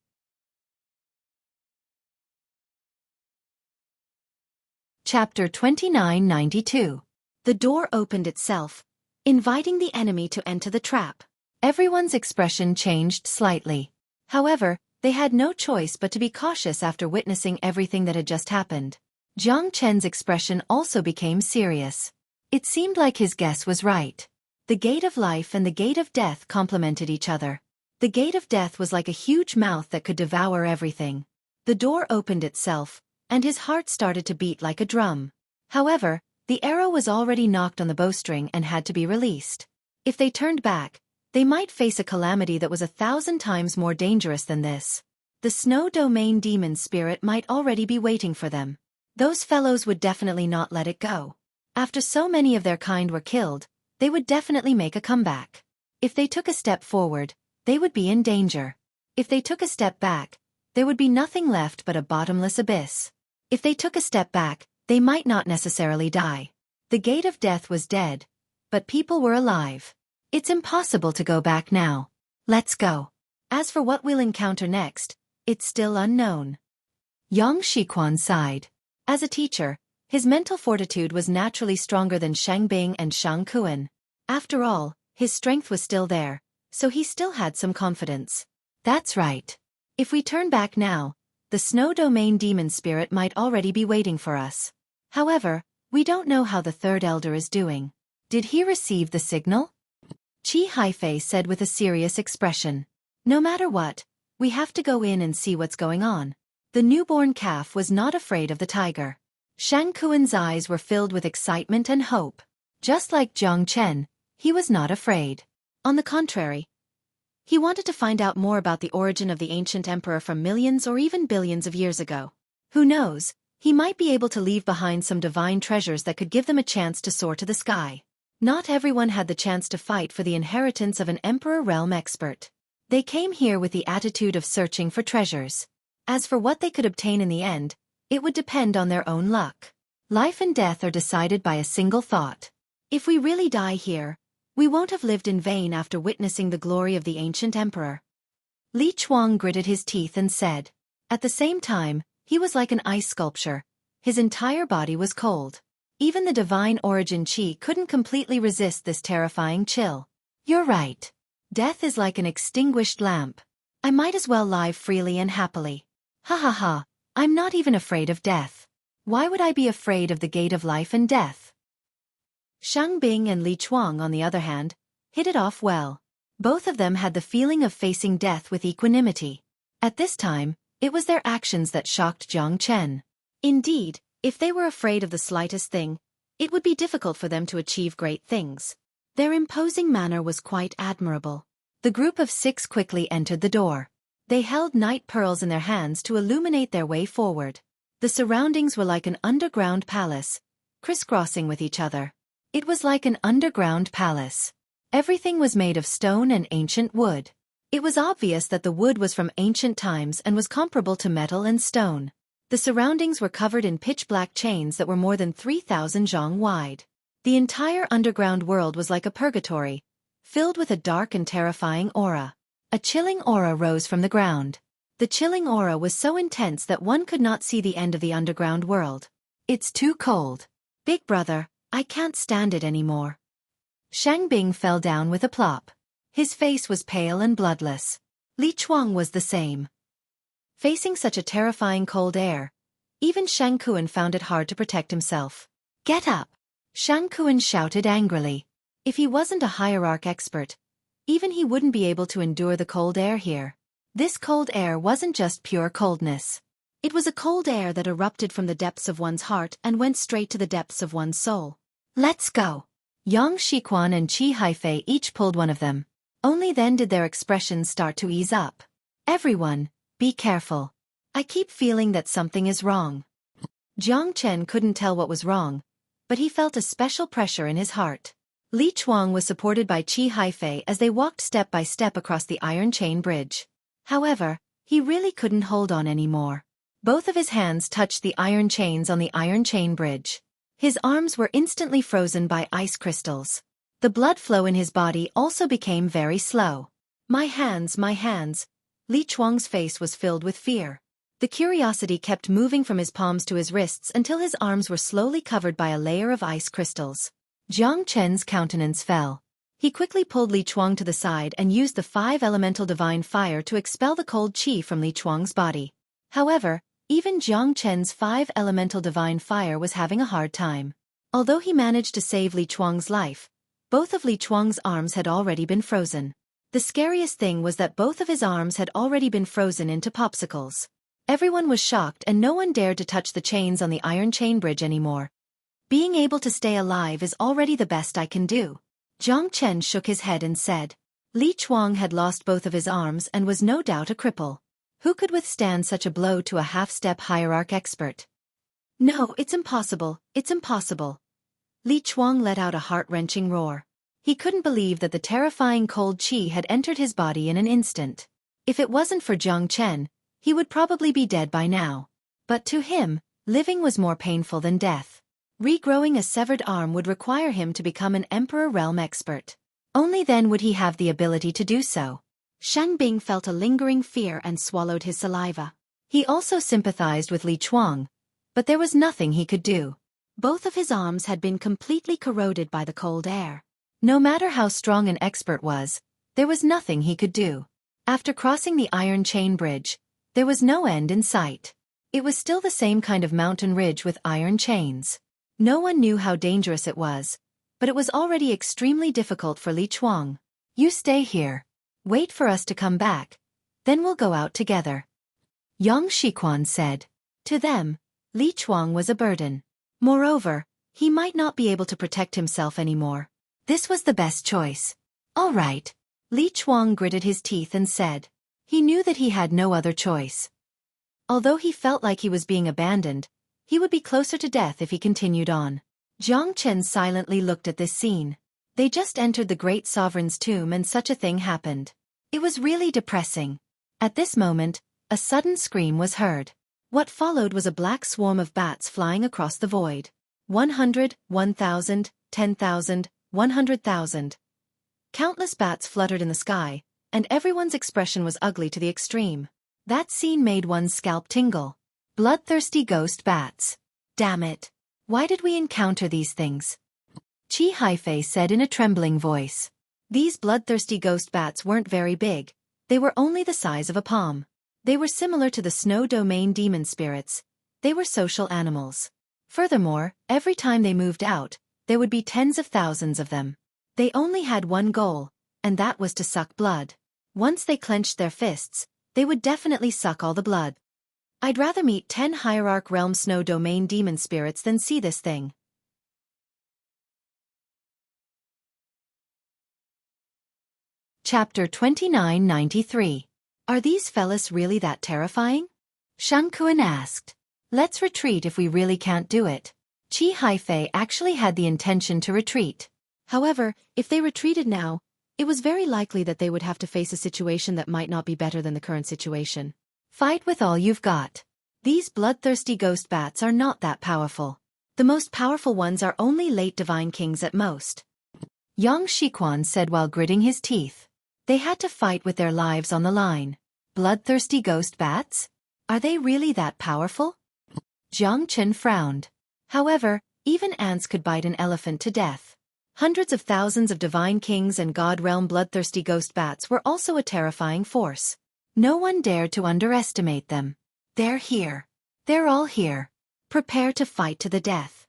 Chapter 2992. The door opened itself, inviting the enemy to enter the trap. Everyone's expression changed slightly. However, they had no choice but to be cautious after witnessing everything that had just happened. Jiang Chen's expression also became serious. It seemed like his guess was right. The gate of life and the gate of death complemented each other. The gate of death was like a huge mouth that could devour everything. The door opened itself, and his heart started to beat like a drum. However, the arrow was already knocked on the bowstring and had to be released. If they turned back, they might face a calamity that was 1,000 times more dangerous than this. The snow domain demon spirit might already be waiting for them. Those fellows would definitely not let it go. After so many of their kind were killed, they would definitely make a comeback. If they took a step forward, they would be in danger. If they took a step back, there would be nothing left but a bottomless abyss. If they took a step back, they might not necessarily die. The gate of death was dead, but people were alive. It's impossible to go back now. Let's go. As for what we'll encounter next, it's still unknown. Yang Shiquan sighed. As a teacher, his mental fortitude was naturally stronger than Shang Bing and Shang Kuan. After all, his strength was still there, so he still had some confidence. That's right. If we turn back now, the snow domain demon spirit might already be waiting for us. However, we don't know how the third elder is doing. Did he receive the signal? Chi Haifei said with a serious expression. No matter what, we have to go in and see what's going on. The newborn calf was not afraid of the tiger. Shang Kuan's eyes were filled with excitement and hope. Just like Jiang Chen, he was not afraid. On the contrary, he wanted to find out more about the origin of the ancient emperor from millions or even billions of years ago. Who knows, he might be able to leave behind some divine treasures that could give them a chance to soar to the sky. Not everyone had the chance to fight for the inheritance of an emperor realm expert. They came here with the attitude of searching for treasures. As for what they could obtain in the end, it would depend on their own luck. Life and death are decided by a single thought. If we really die here, we won't have lived in vain after witnessing the glory of the ancient emperor. Li Chuang gritted his teeth and said. At the same time, he was like an ice sculpture. His entire body was cold. Even the divine origin Qi couldn't completely resist this terrifying chill. You're right. Death is like an extinguished lamp. I might as well live freely and happily. Ha ha ha, I'm not even afraid of death. Why would I be afraid of the gate of life and death? Shang Bing and Li Chuang, on the other hand, hit it off well. Both of them had the feeling of facing death with equanimity. At this time, it was their actions that shocked Jiang Chen. Indeed, if they were afraid of the slightest thing, it would be difficult for them to achieve great things. Their imposing manner was quite admirable. The group of 6 quickly entered the door. They held night pearls in their hands to illuminate their way forward. The surroundings were like an underground palace, crisscrossing with each other. It was like an underground palace. Everything was made of stone and ancient wood. It was obvious that the wood was from ancient times and was comparable to metal and stone. The surroundings were covered in pitch-black chains that were more than 3,000 zhang wide. The entire underground world was like a purgatory, filled with a dark and terrifying aura. A chilling aura rose from the ground. The chilling aura was so intense that one could not see the end of the underground world. It's too cold. Big brother, I can't stand it anymore. Shang Bing fell down with a plop. His face was pale and bloodless. Li Chuang was the same. Facing such a terrifying cold air, even Shang Kuan found it hard to protect himself. Get up! Shang Kuan shouted angrily. If he wasn't a hierarch expert, even he wouldn't be able to endure the cold air here. This cold air wasn't just pure coldness. It was a cold air that erupted from the depths of one's heart and went straight to the depths of one's soul. Let's go! Yang Shiquan and Chi Haifei each pulled one of them. Only then did their expressions start to ease up. Everyone, be careful. I keep feeling that something is wrong. Jiang Chen couldn't tell what was wrong, but he felt a special pressure in his heart. Li Chuang was supported by Chi Haifei as they walked step by step across the iron chain bridge. However, he really couldn't hold on anymore. Both of his hands touched the iron chains on the iron chain bridge. His arms were instantly frozen by ice crystals. The blood flow in his body also became very slow. My hands, my hands. Li Chuang's face was filled with fear. The curiosity kept moving from his palms to his wrists until his arms were slowly covered by a layer of ice crystals. Jiang Chen's countenance fell. He quickly pulled Li Chuang to the side and used the 5 elemental divine fire to expel the cold qi from Li Chuang's body. However, even Jiang Chen's 5 elemental divine fire was having a hard time. Although he managed to save Li Chuang's life, both of Li Chuang's arms had already been frozen. The scariest thing was that both of his arms had already been frozen into popsicles. Everyone was shocked and no one dared to touch the chains on the iron chain bridge anymore. Being able to stay alive is already the best I can do. Jiang Chen shook his head and said. Li Chuang had lost both of his arms and was no doubt a cripple. Who could withstand such a blow to a half-step hierarch expert? No, it's impossible, it's impossible. Li Chuang let out a heart-wrenching roar. He couldn't believe that the terrifying cold qi had entered his body in an instant. If it wasn't for Jiang Chen, he would probably be dead by now. But to him, living was more painful than death. Regrowing a severed arm would require him to become an Emperor Realm expert. Only then would he have the ability to do so. Shang Bing felt a lingering fear and swallowed his saliva. He also sympathized with Li Chuang, but there was nothing he could do. Both of his arms had been completely corroded by the cold air. No matter how strong an expert was, there was nothing he could do. After crossing the iron chain bridge, there was no end in sight. It was still the same kind of mountain ridge with iron chains. No one knew how dangerous it was, but it was already extremely difficult for Li Chuang. You stay here. Wait for us to come back. Then we'll go out together. Yang Shiquan said. To them, Li Chuang was a burden. Moreover, he might not be able to protect himself anymore. This was the best choice. All right. Li Chuang gritted his teeth and said. He knew that he had no other choice. Although he felt like he was being abandoned, he would be closer to death if he continued on. Jiang Chen silently looked at this scene. They just entered the great sovereign's tomb and such a thing happened. It was really depressing. At this moment, a sudden scream was heard. What followed was a black swarm of bats flying across the void. 100, 1,000, 10,000, 100,000. Countless bats fluttered in the sky, and everyone's expression was ugly to the extreme. That scene made one's scalp tingle. Bloodthirsty ghost bats. Damn it. Why did we encounter these things? Chi Haifei said in a trembling voice. These bloodthirsty ghost bats weren't very big. They were only the size of a palm. They were similar to the snow domain demon spirits. They were social animals. Furthermore, every time they moved out, there would be tens of thousands of them. They only had one goal, and that was to suck blood. Once they clenched their fists, they would definitely suck all the blood. I'd rather meet 10 Hierarch Realm Snow Domain demon spirits than see this thing. Chapter 2993. Are these fellas really that terrifying? Xueqi asked. Let's retreat if we really can't do it. Chi Haifei actually had the intention to retreat. However, if they retreated now, it was very likely that they would have to face a situation that might not be better than the current situation. Fight with all you've got. These bloodthirsty ghost bats are not that powerful. The most powerful ones are only late divine kings at most. Yang Shiquan said while gritting his teeth. They had to fight with their lives on the line. Bloodthirsty ghost bats? Are they really that powerful? Jiang Chen frowned. However, even ants could bite an elephant to death. Hundreds of thousands of divine kings and god realm bloodthirsty ghost bats were also a terrifying force. No one dared to underestimate them. They're here. They're all here. Prepare to fight to the death.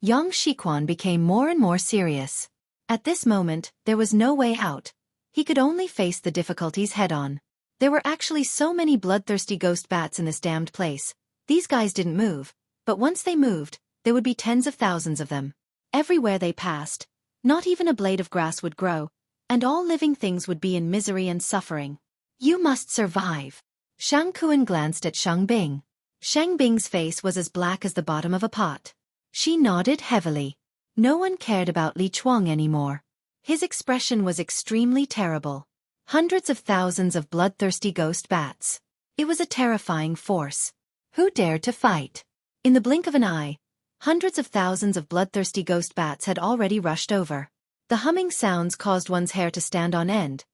Yang Shiquan became more and more serious. At this moment, there was no way out. He could only face the difficulties head-on. There were actually so many bloodthirsty ghost bats in this damned place. These guys didn't move, but once they moved, there would be tens of thousands of them. Everywhere they passed, not even a blade of grass would grow, and all living things would be in misery and suffering. You must survive. Shang Kuan glanced at Shang Bing. Shang Bing's face was as black as the bottom of a pot. She nodded heavily. No one cared about Li Chuang anymore. His expression was extremely terrible. Hundreds of thousands of bloodthirsty ghost bats. It was a terrifying force. Who dared to fight? In the blink of an eye, hundreds of thousands of bloodthirsty ghost bats had already rushed over. The humming sounds caused one's hair to stand on end,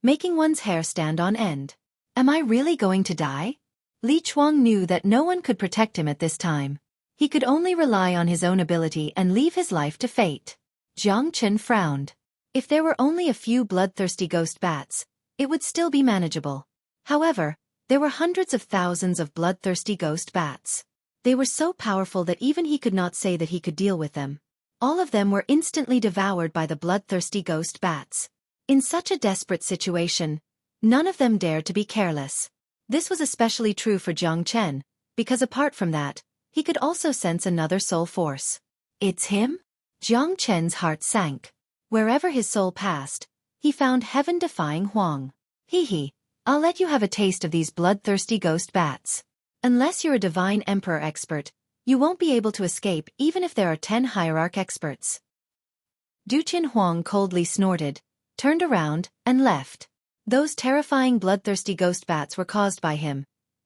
making one's hair stand on end. Am I really going to die? Li Chuang knew that no one could protect him at this time. He could only rely on his own ability and leave his life to fate. Jiang Chen frowned. If there were only a few bloodthirsty ghost bats, it would still be manageable. However, there were hundreds of thousands of bloodthirsty ghost bats. They were so powerful that even he could not say that he could deal with them. All of them were instantly devoured by the bloodthirsty ghost bats. In such a desperate situation, none of them dared to be careless. This was especially true for Jiang Chen, because apart from that, he could also sense another soul force. It's him? Jiang Chen's heart sank. Wherever his soul passed, he found heaven-defying Huang. Hee, I'll let you have a taste of these bloodthirsty ghost bats. Unless you're a divine emperor expert, you won't be able to escape even if there are 10 hierarch experts. Duqin Huang coldly snorted, turned around, and left. Those terrifying bloodthirsty ghost bats were caused by him,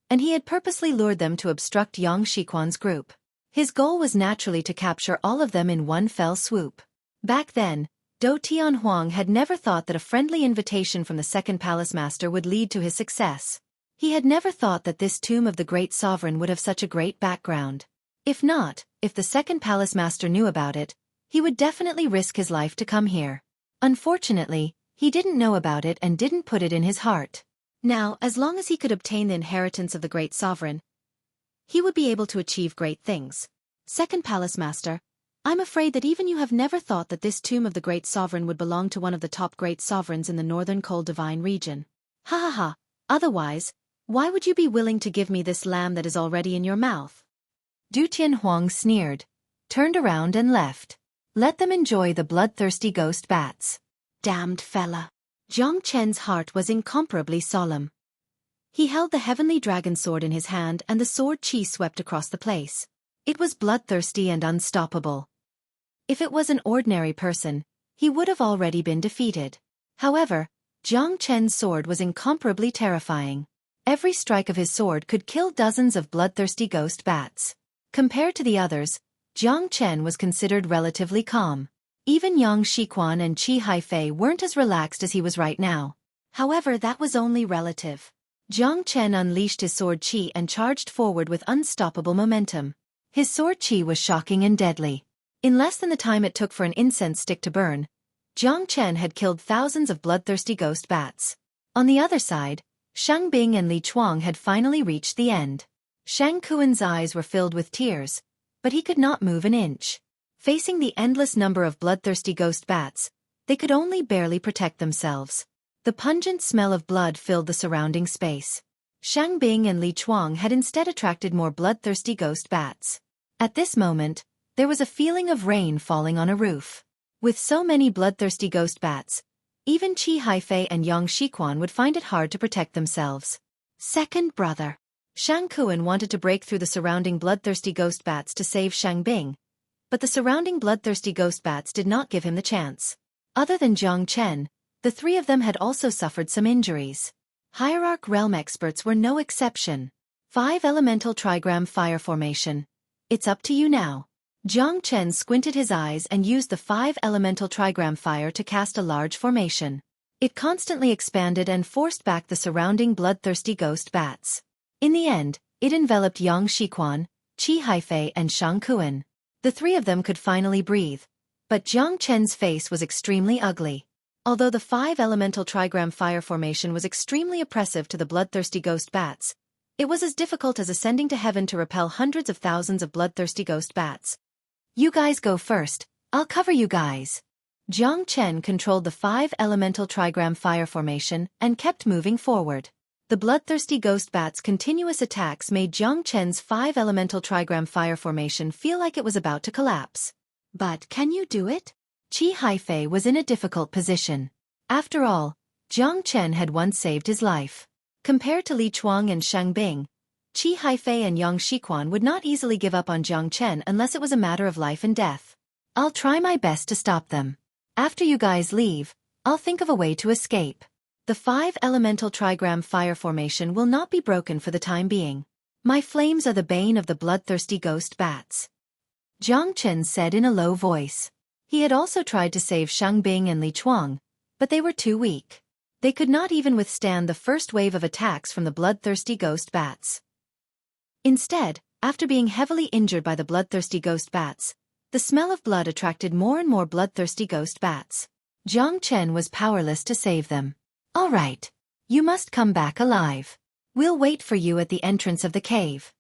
and he had purposely lured them to obstruct Yang Shiquan's group. His goal was naturally to capture all of them in one fell swoop. Back then, Do Tian Huang had never thought that a friendly invitation from the second palace master would lead to his success. He had never thought that this tomb of the great sovereign would have such a great background. If the second palace master knew about it, he would definitely risk his life to come here. Unfortunately, he didn't know about it and didn't put it in his heart. Now, as long as he could obtain the inheritance of the great sovereign, he would be able to achieve great things. Second palace master, I'm afraid that even you have never thought that this tomb of the great sovereign would belong to one of the top great sovereigns in the northern cold divine region. Ha ha ha, otherwise, why would you be willing to give me this lamb that is already in your mouth? Du Tianhuang sneered, turned around and left. Let them enjoy the bloodthirsty ghost bats. Damned fella. Jiang Chen's heart was incomparably solemn. He held the heavenly dragon sword in his hand and the sword chi swept across the place. It was bloodthirsty and unstoppable. If it was an ordinary person, he would have already been defeated. However, Jiang Chen's sword was incomparably terrifying. Every strike of his sword could kill dozens of bloodthirsty ghost bats. Compared to the others, Jiang Chen was considered relatively calm. Even Yang Shiquan and Qi Haifei weren't as relaxed as he was right now. However, that was only relative. Jiang Chen unleashed his sword chi and charged forward with unstoppable momentum. His sword chi was shocking and deadly. In less than the time it took for an incense stick to burn, Jiang Chen had killed thousands of bloodthirsty ghost bats. On the other side, Shang Bing and Li Chuang had finally reached the end. Shang Kuan's eyes were filled with tears, but he could not move an inch. Facing the endless number of bloodthirsty ghost bats, they could only barely protect themselves. The pungent smell of blood filled the surrounding space. Shang Bing and Li Chuang had instead attracted more bloodthirsty ghost bats. At this moment, there was a feeling of rain falling on a roof. With so many bloodthirsty ghost bats, even Qi Haifei and Yang Shiquan would find it hard to protect themselves. Second brother. Shang Kuan wanted to break through the surrounding bloodthirsty ghost bats to save Shang Bing, but the surrounding bloodthirsty ghost bats did not give him the chance. Other than Jiang Chen, the three of them had also suffered some injuries. Hierarch realm experts were no exception. 5 elemental trigram fire formation. It's up to you now. Jiang Chen squinted his eyes and used the 5 elemental trigram fire to cast a large formation. It constantly expanded and forced back the surrounding bloodthirsty ghost bats. In the end, it enveloped Yang Shiquan, Qi Haifei and Shang Kuan. The three of them could finally breathe, but Jiang Chen's face was extremely ugly. Although the 5 elemental trigram fire formation was extremely oppressive to the bloodthirsty ghost bats, it was as difficult as ascending to heaven to repel hundreds of thousands of bloodthirsty ghost bats. You guys go first, I'll cover you guys. Jiang Chen controlled the 5 elemental trigram fire formation and kept moving forward. The bloodthirsty ghost bat's continuous attacks made Jiang Chen's 5 elemental trigram fire formation feel like it was about to collapse. But can you do it? Qi Haifei was in a difficult position. After all, Jiang Chen had once saved his life. Compared to Li Chuang and Shang Bing, Qi Haifei and Yang Shiquan would not easily give up on Jiang Chen unless it was a matter of life and death. I'll try my best to stop them. After you guys leave, I'll think of a way to escape. The 5 elemental trigram fire formation will not be broken for the time being. My flames are the bane of the bloodthirsty ghost bats. Jiang Chen said in a low voice. He had also tried to save Shang Bing and Li Chuang, but they were too weak. They could not even withstand the first wave of attacks from the bloodthirsty ghost bats. Instead, after being heavily injured by the bloodthirsty ghost bats, the smell of blood attracted more and more bloodthirsty ghost bats. Jiang Chen was powerless to save them. All right. You must come back alive. We'll wait for you at the entrance of the cave.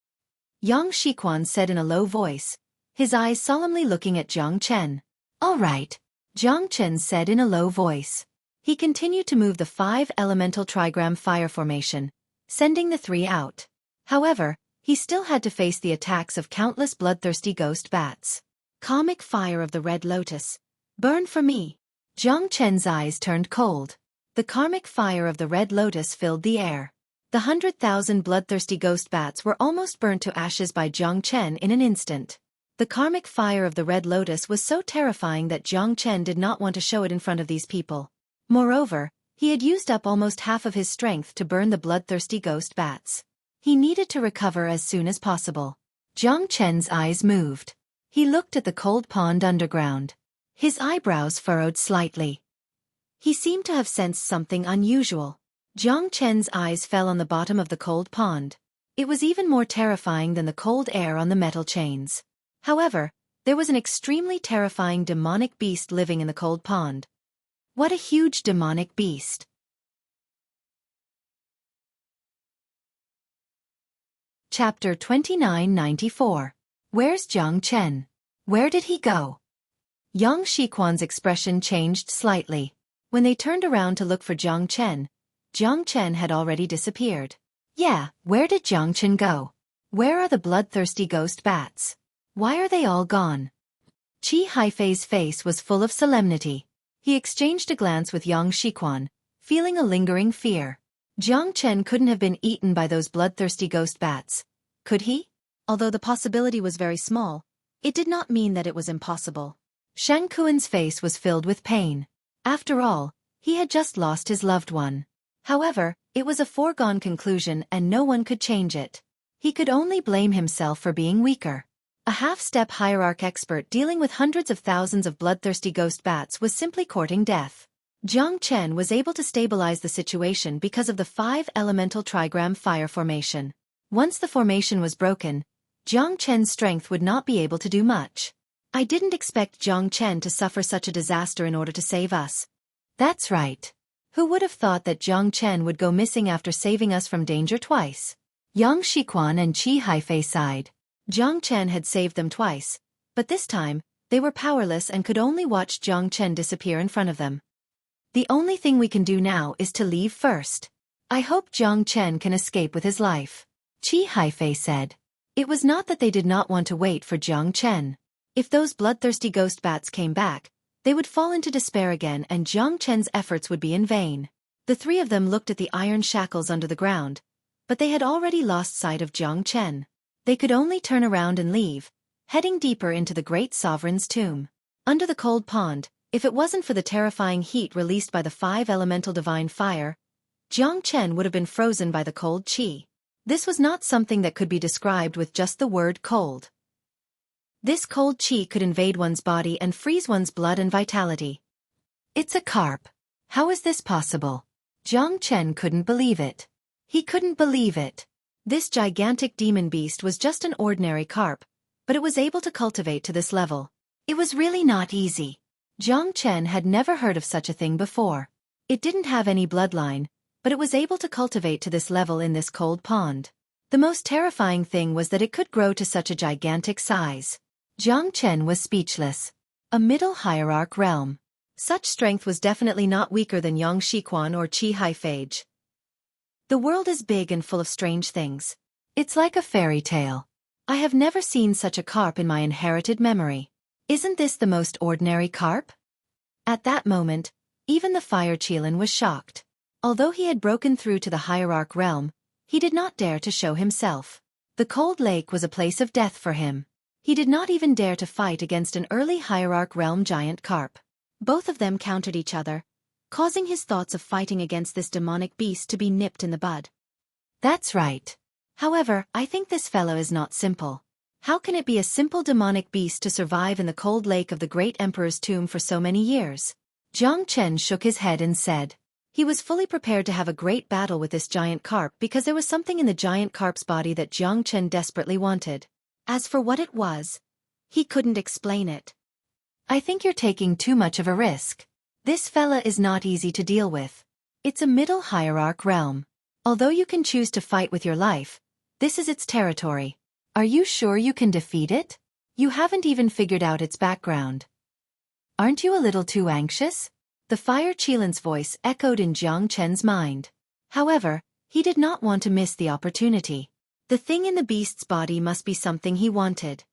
Yang Shiquan said in a low voice, his eyes solemnly looking at Jiang Chen. All right. Jiang Chen said in a low voice. He continued to move the 5 elemental trigram fire formation, sending the 3 out. However, he still had to face the attacks of countless bloodthirsty ghost bats. Karmic fire of the red lotus. Burn for me. Jiang Chen's eyes turned cold. The karmic fire of the red lotus filled the air. The 100,000 bloodthirsty ghost bats were almost burnt to ashes by Jiang Chen in an instant. The karmic fire of the red lotus was so terrifying that Jiang Chen did not want to show it in front of these people. Moreover, he had used up almost half of his strength to burn the bloodthirsty ghost bats. He needed to recover as soon as possible. Jiang Chen's eyes moved. He looked at the cold pond underground. His eyebrows furrowed slightly. He seemed to have sensed something unusual. Jiang Chen's eyes fell on the bottom of the cold pond. It was even more terrifying than the cold air on the metal chains. However, there was an extremely terrifying demonic beast living in the cold pond. What a huge demonic beast! Chapter 2994. Where's Jiang Chen? Where did he go? Yang Shiquan's expression changed slightly. When they turned around to look for Jiang Chen had already disappeared. Yeah, where did Jiang Chen go? Where are the bloodthirsty ghost bats? Why are they all gone? Qi Haifei's face was full of solemnity. He exchanged a glance with Yang Shiquan, feeling a lingering fear. Jiang Chen couldn't have been eaten by those bloodthirsty ghost bats, could he? Although the possibility was very small, it did not mean that it was impossible. Shang Kuan's face was filled with pain. After all, he had just lost his loved one. However, it was a foregone conclusion and no one could change it. He could only blame himself for being weaker. A half-step hierarch expert dealing with hundreds of thousands of bloodthirsty ghost bats was simply courting death. Jiang Chen was able to stabilize the situation because of the 5-elemental trigram fire formation. Once the formation was broken, Jiang Chen's strength would not be able to do much. I didn't expect Jiang Chen to suffer such a disaster in order to save us. That's right. Who would have thought that Jiang Chen would go missing after saving us from danger twice? Yang Shiquan and Qi Haifei sighed. Jiang Chen had saved them twice, but this time, they were powerless and could only watch Jiang Chen disappear in front of them. The only thing we can do now is to leave first. I hope Jiang Chen can escape with his life. Qi Haifei said. It was not that they did not want to wait for Jiang Chen. If those bloodthirsty ghost bats came back, they would fall into despair again and Jiang Chen's efforts would be in vain. The three of them looked at the iron shackles under the ground, but they had already lost sight of Jiang Chen. They could only turn around and leave, heading deeper into the great sovereign's tomb. Under the cold pond, if it wasn't for the terrifying heat released by the 5-elemental divine fire, Jiang Chen would have been frozen by the cold qi. This was not something that could be described with just the word cold. This cold qi could invade one's body and freeze one's blood and vitality. It's a carp. How is this possible? Jiang Chen couldn't believe it. He couldn't believe it. This gigantic demon beast was just an ordinary carp, but it was able to cultivate to this level. It was really not easy. Jiang Chen had never heard of such a thing before. It didn't have any bloodline, but it was able to cultivate to this level in this cold pond. The most terrifying thing was that it could grow to such a gigantic size. Jiang Chen was speechless. A middle hierarch realm. Such strength was definitely not weaker than Yang Shiquan or Qi Haifei. The world is big and full of strange things. It's like a fairy tale. I have never seen such a carp in my inherited memory. Isn't this the most ordinary carp? At that moment, even the fire Qilin was shocked. Although he had broken through to the hierarch realm, he did not dare to show himself. The cold lake was a place of death for him. He did not even dare to fight against an early hierarch realm giant carp. Both of them countered each other, causing his thoughts of fighting against this demonic beast to be nipped in the bud. That's right. However, I think this fellow is not simple. How can it be a simple demonic beast to survive in the cold lake of the great emperor's tomb for so many years? Jiang Chen shook his head and said. He was fully prepared to have a great battle with this giant carp because there was something in the giant carp's body that Jiang Chen desperately wanted. As for what it was, he couldn't explain it. I think you're taking too much of a risk. This fella is not easy to deal with. It's a middle hierarch realm. Although you can choose to fight with your life, this is its territory. Are you sure you can defeat it? You haven't even figured out its background. Aren't you a little too anxious? The fire Qilin's voice echoed in Jiang Chen's mind. However, he did not want to miss the opportunity. The thing in the beast's body must be something he wanted.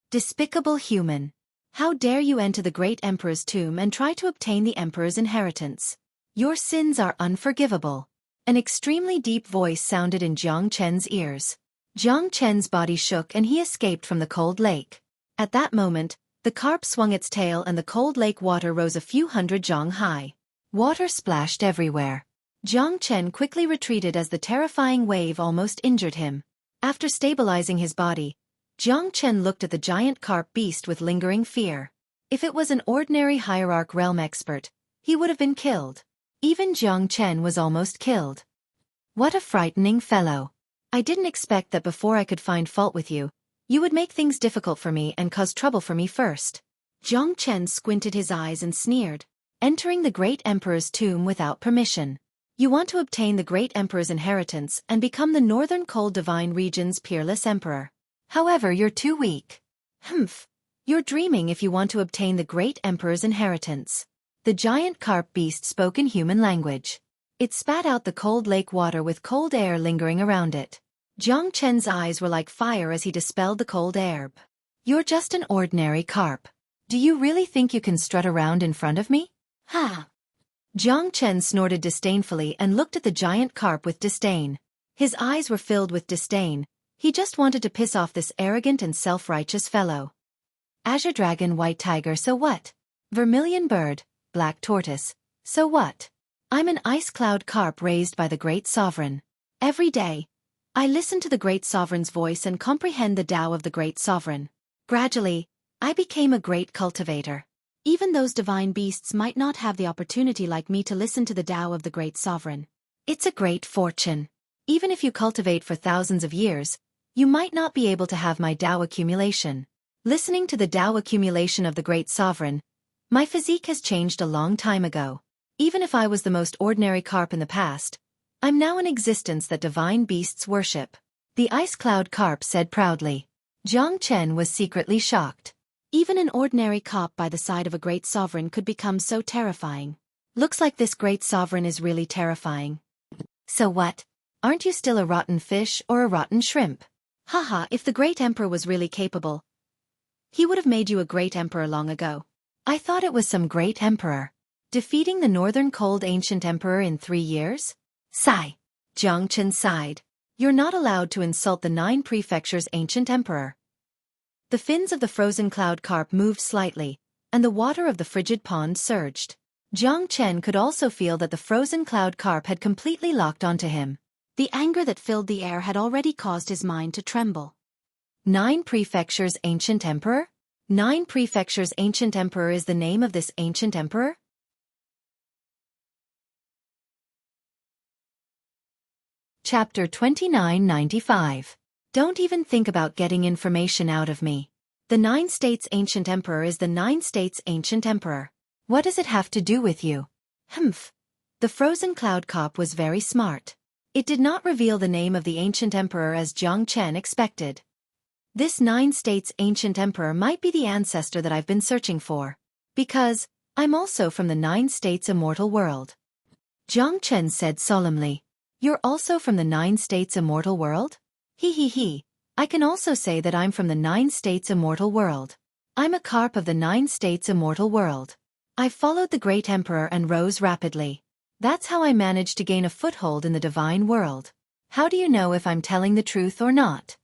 Despicable human. How dare you enter the great emperor's tomb and try to obtain the emperor's inheritance? Your sins are unforgivable. An extremely deep voice sounded in Jiang Chen's ears. Jiang Chen's body shook and he escaped from the cold lake. At that moment, the carp swung its tail and the cold lake water rose a few hundred zhang high. Water splashed everywhere. Jiang Chen quickly retreated as the terrifying wave almost injured him. After stabilizing his body, Jiang Chen looked at the giant carp beast with lingering fear. If it was an ordinary hierarch realm expert, he would have been killed. Even Jiang Chen was almost killed. What a frightening fellow. I didn't expect that before I could find fault with you, you would make things difficult for me and cause trouble for me first. Jiang Chen squinted his eyes and sneered, entering the great emperor's tomb without permission. You want to obtain the great emperor's inheritance and become the northern cold divine region's peerless emperor. However, you're too weak. Humph. You're dreaming if you want to obtain the great emperor's inheritance. The giant carp beast spoke in human language. It spat out the cold lake water with cold air lingering around it. Jiang Chen's eyes were like fire as he dispelled the cold air. You're just an ordinary carp. Do you really think you can strut around in front of me? Ha! Jiang Chen snorted disdainfully and looked at the giant carp with disdain. His eyes were filled with disdain. He just wanted to piss off this arrogant and self-righteous fellow. Azure dragon, white tiger, so what? Vermilion bird, black tortoise, so what? I'm an ice cloud carp raised by the great sovereign. Every day, I listen to the great sovereign's voice and comprehend the Tao of the great sovereign. Gradually, I became a great cultivator. Even those divine beasts might not have the opportunity like me to listen to the Tao of the great sovereign. It's a great fortune. Even if you cultivate for thousands of years, you might not be able to have my Tao accumulation. Listening to the Tao accumulation of the great sovereign, my physique has changed a long time ago. Even if I was the most ordinary carp in the past, I'm now an existence that divine beasts worship. The ice cloud carp said proudly. Jiang Chen was secretly shocked. Even an ordinary carp by the side of a great sovereign could become so terrifying. Looks like this great sovereign is really terrifying. So what? Aren't you still a rotten fish or a rotten shrimp? Haha, if the great emperor was really capable, he would have made you a great emperor long ago. I thought it was some great emperor. Defeating the northern cold ancient emperor in 3 years? Sigh. Jiang Chen sighed. You're not allowed to insult the 9 prefectures' ancient emperor. The fins of the frozen cloud carp moved slightly, and the water of the frigid pond surged. Jiang Chen could also feel that the frozen cloud carp had completely locked onto him. The anger that filled the air had already caused his mind to tremble. 9 prefectures' ancient emperor? 9 prefectures' ancient emperor is the name of this ancient emperor? Chapter 2995. Don't even think about getting information out of me. The 9 states ancient emperor is the 9 states ancient emperor. What does it have to do with you? Humph. The frozen cloud carp was very smart. It did not reveal the name of the ancient emperor as Jiang Chen expected. This 9 states ancient emperor might be the ancestor that I've been searching for. Because, I'm also from the 9 states immortal world. Jiang Chen said solemnly. You're also from the 9 states immortal world? He. I can also say that I'm from the 9 states immortal world. I'm a carp of the 9 states immortal world. I followed the great emperor and rose rapidly. That's how I managed to gain a foothold in the divine world. How do you know if I'm telling the truth or not?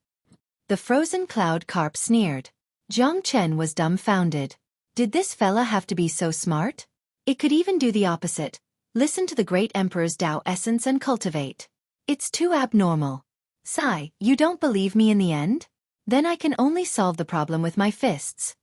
The frozen cloud carp sneered. Jiang Chen was dumbfounded. Did this fella have to be so smart? It could even do the opposite. Listen to the great emperor's Tao essence and cultivate. It's too abnormal. Sigh, you don't believe me in the end? Then I can only solve the problem with my fists.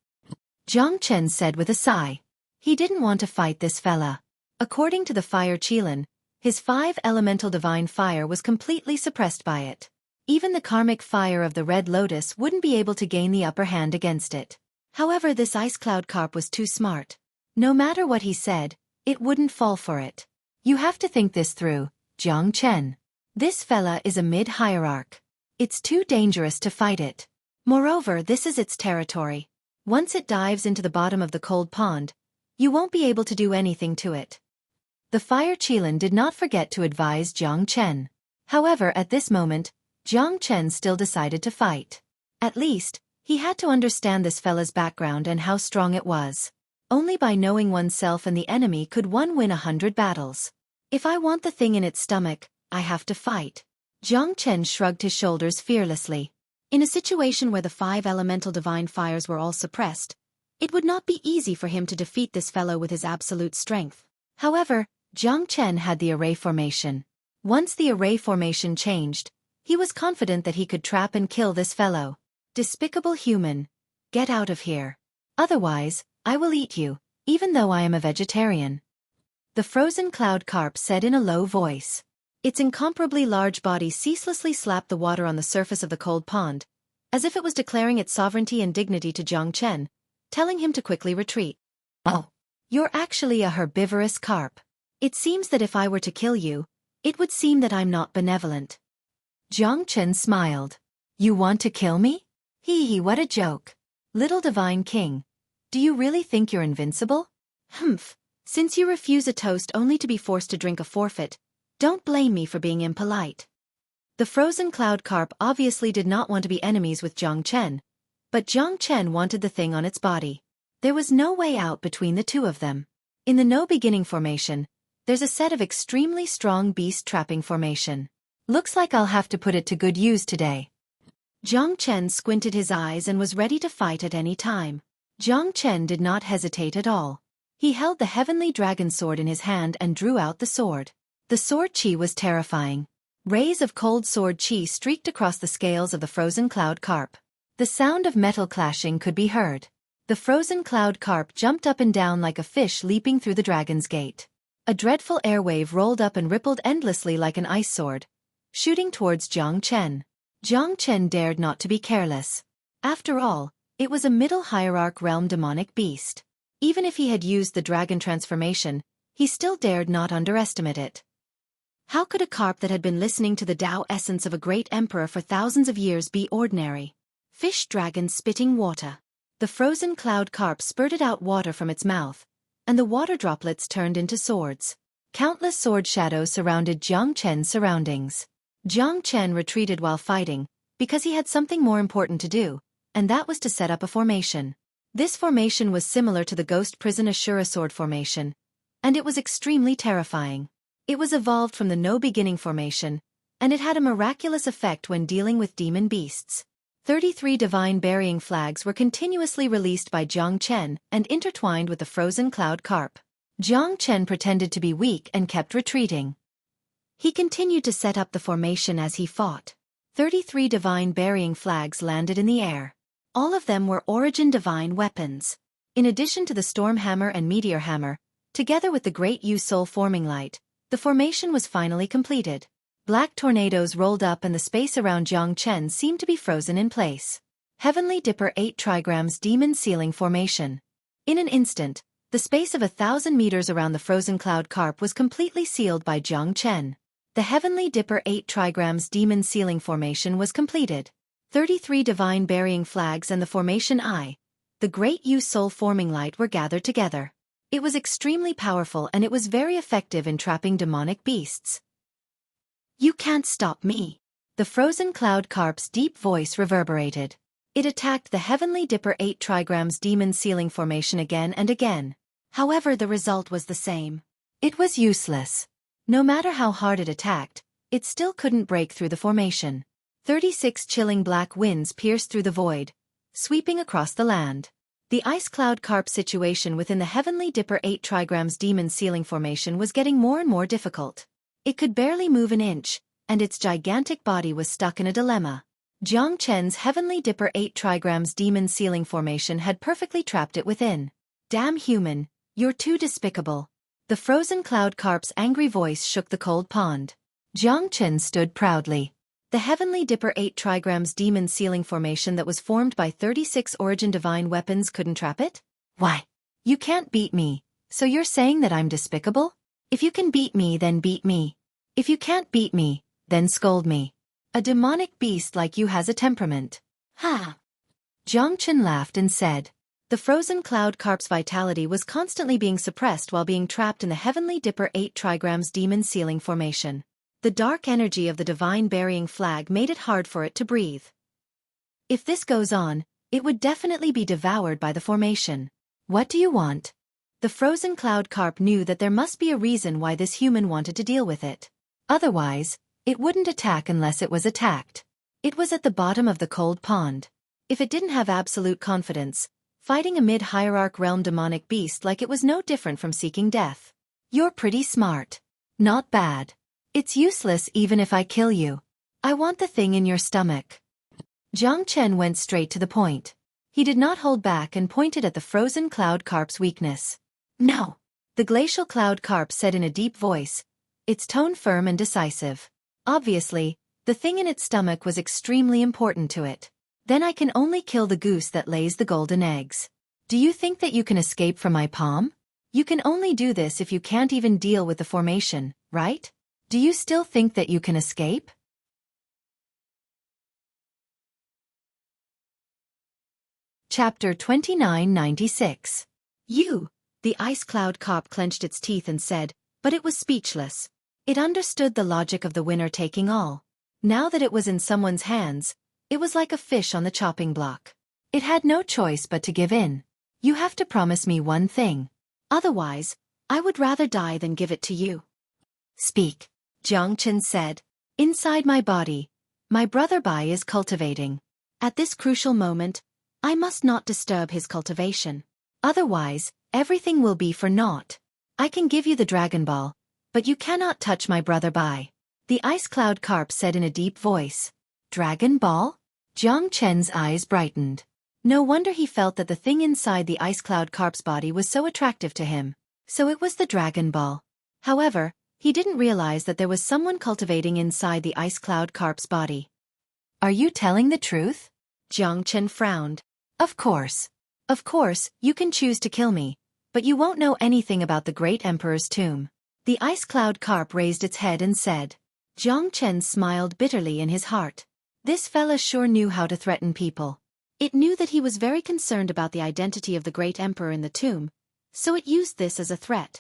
Jiang Chen said with a sigh. He didn't want to fight this fella. According to the fire Qilin, his 5 elemental divine fire was completely suppressed by it. Even the karmic fire of the red lotus wouldn't be able to gain the upper hand against it. However, this ice cloud carp was too smart. No matter what he said, it wouldn't fall for it. You have to think this through, Jiang Chen. This fella is a mid-hierarch. It's too dangerous to fight it. Moreover, this is its territory. Once it dives into the bottom of the cold pond, you won't be able to do anything to it. The fire Qilin did not forget to advise Jiang Chen. However, at this moment, Jiang Chen still decided to fight. At least, he had to understand this fella's background and how strong it was. Only by knowing oneself and the enemy could one win 100 battles. If I want the thing in its stomach, I have to fight. Jiang Chen shrugged his shoulders fearlessly. In a situation where the 5 elemental divine fires were all suppressed, it would not be easy for him to defeat this fellow with his absolute strength. However, Jiang Chen had the array formation. Once the array formation changed, he was confident that he could trap and kill this fellow. Despicable human. Get out of here. Otherwise, I will eat you, even though I am a vegetarian. The frozen cloud carp said in a low voice. Its incomparably large body ceaselessly slapped the water on the surface of the cold pond, as if it was declaring its sovereignty and dignity to Jiang Chen, telling him to quickly retreat. Oh, you're actually a herbivorous carp. It seems that if I were to kill you, it would seem that I'm not benevolent. Jiang Chen smiled. You want to kill me? Hee, what a joke. Little Divine King, do you really think you're invincible? Humph, since you refuse a toast only to be forced to drink a forfeit, don't blame me for being impolite. The frozen cloud carp obviously did not want to be enemies with Jiang Chen, but Jiang Chen wanted the thing on its body. There was no way out between the two of them. In the no beginning formation, there's a set of extremely strong beast trapping formation. Looks like I'll have to put it to good use today. Jiang Chen squinted his eyes and was ready to fight at any time. Jiang Chen did not hesitate at all. He held the heavenly dragon sword in his hand and drew out the sword. The sword chi was terrifying. Rays of cold sword chi streaked across the scales of the frozen cloud carp. The sound of metal clashing could be heard. The frozen cloud carp jumped up and down like a fish leaping through the dragon's gate. A dreadful airwave rolled up and rippled endlessly like an ice sword, shooting towards Jiang Chen. Jiang Chen dared not to be careless. After all, it was a middle hierarch realm demonic beast. Even if he had used the dragon transformation, he still dared not underestimate it. How could a carp that had been listening to the Tao essence of a great emperor for thousands of years be ordinary? Fish dragon spitting water. The frozen cloud carp spurted out water from its mouth, and the water droplets turned into swords. Countless sword shadows surrounded Jiang Chen's surroundings. Jiang Chen retreated while fighting, because he had something more important to do, and that was to set up a formation. This formation was similar to the Ghost Prison Ashura sword formation, and it was extremely terrifying. It was evolved from the No Beginning formation, and it had a miraculous effect when dealing with demon beasts. 33 divine burying flags were continuously released by Jiang Chen and intertwined with the frozen cloud carp. Jiang Chen pretended to be weak and kept retreating. He continued to set up the formation as he fought. 33 divine burying flags landed in the air. All of them were origin divine weapons. In addition to the storm hammer and meteor hammer, together with the great Yu Soul forming light, the formation was finally completed. Black tornadoes rolled up and the space around Jiang Chen seemed to be frozen in place. Heavenly Dipper 8 trigrams demon ceiling formation. In an instant, the space of 1,000 meters around the frozen cloud carp was completely sealed by Jiang Chen. The Heavenly Dipper 8 trigrams demon ceiling formation was completed. 33 divine burying flags and the formation I, the great Yu Soul forming light, were gathered together. It was extremely powerful and it was very effective in trapping demonic beasts. You can't stop me. The frozen cloud carp's deep voice reverberated. It attacked the Heavenly Dipper 8 trigrams demon ceiling formation again and again. However, the result was the same. It was useless. No matter how hard it attacked, it still couldn't break through the formation. 36 chilling black winds pierced through the void, sweeping across the land. The ice cloud carp situation within the Heavenly Dipper 8 trigrams demon ceiling formation was getting more and more difficult. It could barely move an inch, and its gigantic body was stuck in a dilemma. Jiang Chen's Heavenly Dipper 8 trigrams demon ceiling formation had perfectly trapped it within. Damn human, you're too despicable. The frozen cloud carp's angry voice shook the cold pond. Jiang Chen stood proudly. The Heavenly Dipper 8 trigrams demon ceiling formation that was formed by 36 origin divine weapons couldn't trap it? Why? You can't beat me, so you're saying that I'm despicable? If you can beat me, then beat me. If you can't beat me, then scold me. A demonic beast like you has a temperament. Ha! Jiang Chen laughed and said. The frozen cloud carp's vitality was constantly being suppressed while being trapped in the Heavenly Dipper 8 trigrams demon ceiling formation. The dark energy of the divine burying flag made it hard for it to breathe. If this goes on, it would definitely be devoured by the formation. What do you want? The frozen cloud carp knew that there must be a reason why this human wanted to deal with it. Otherwise, it wouldn't attack unless it was attacked. It was at the bottom of the cold pond. If it didn't have absolute confidence, fighting a mid-hierarch realm demonic beast like it was no different from seeking death. You're pretty smart. Not bad. It's useless even if I kill you. I want the thing in your stomach. Jiang Chen went straight to the point. He did not hold back and pointed at the frozen cloud carp's weakness. No. The glacial cloud carp said in a deep voice, its tone firm and decisive. Obviously, the thing in its stomach was extremely important to it. Then I can only kill the goose that lays the golden eggs. Do you think that you can escape from my palm? You can only do this if you can't even deal with the formation, right? Do you still think that you can escape? Chapter 2996. You! The ice cloud carp clenched its teeth and said, but it was speechless. It understood the logic of the winner taking all. Now that it was in someone's hands, it was like a fish on the chopping block. It had no choice but to give in. You have to promise me one thing. Otherwise, I would rather die than give it to you. Speak, Jiang Chen said. Inside my body, my brother Bai is cultivating. At this crucial moment, I must not disturb his cultivation. Otherwise, everything will be for naught. I can give you the Dragon Ball, but you cannot touch my brother Bai. The ice cloud carp said in a deep voice. Dragon Ball? Jiang Chen's eyes brightened. No wonder he felt that the thing inside the ice cloud carp's body was so attractive to him. So it was the Dragon Ball. However, he didn't realize that there was someone cultivating inside the ice cloud carp's body. Are you telling the truth? Jiang Chen frowned. Of course. Of course, you can choose to kill me, but you won't know anything about the great emperor's tomb. The ice cloud carp raised its head and said. Jiang Chen smiled bitterly in his heart. This fella sure knew how to threaten people. It knew that he was very concerned about the identity of the great emperor in the tomb, so it used this as a threat.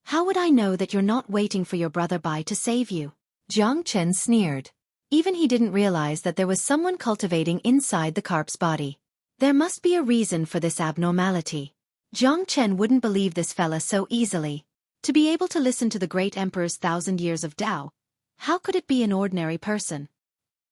How would I know that you're not waiting for your brother Bai to save you? Jiang Chen sneered. Even he didn't realize that there was someone cultivating inside the carp's body. There must be a reason for this abnormality. Jiang Chen wouldn't believe this fella so easily. To be able to listen to the great emperor's 1,000 years of Tao, how could it be an ordinary person?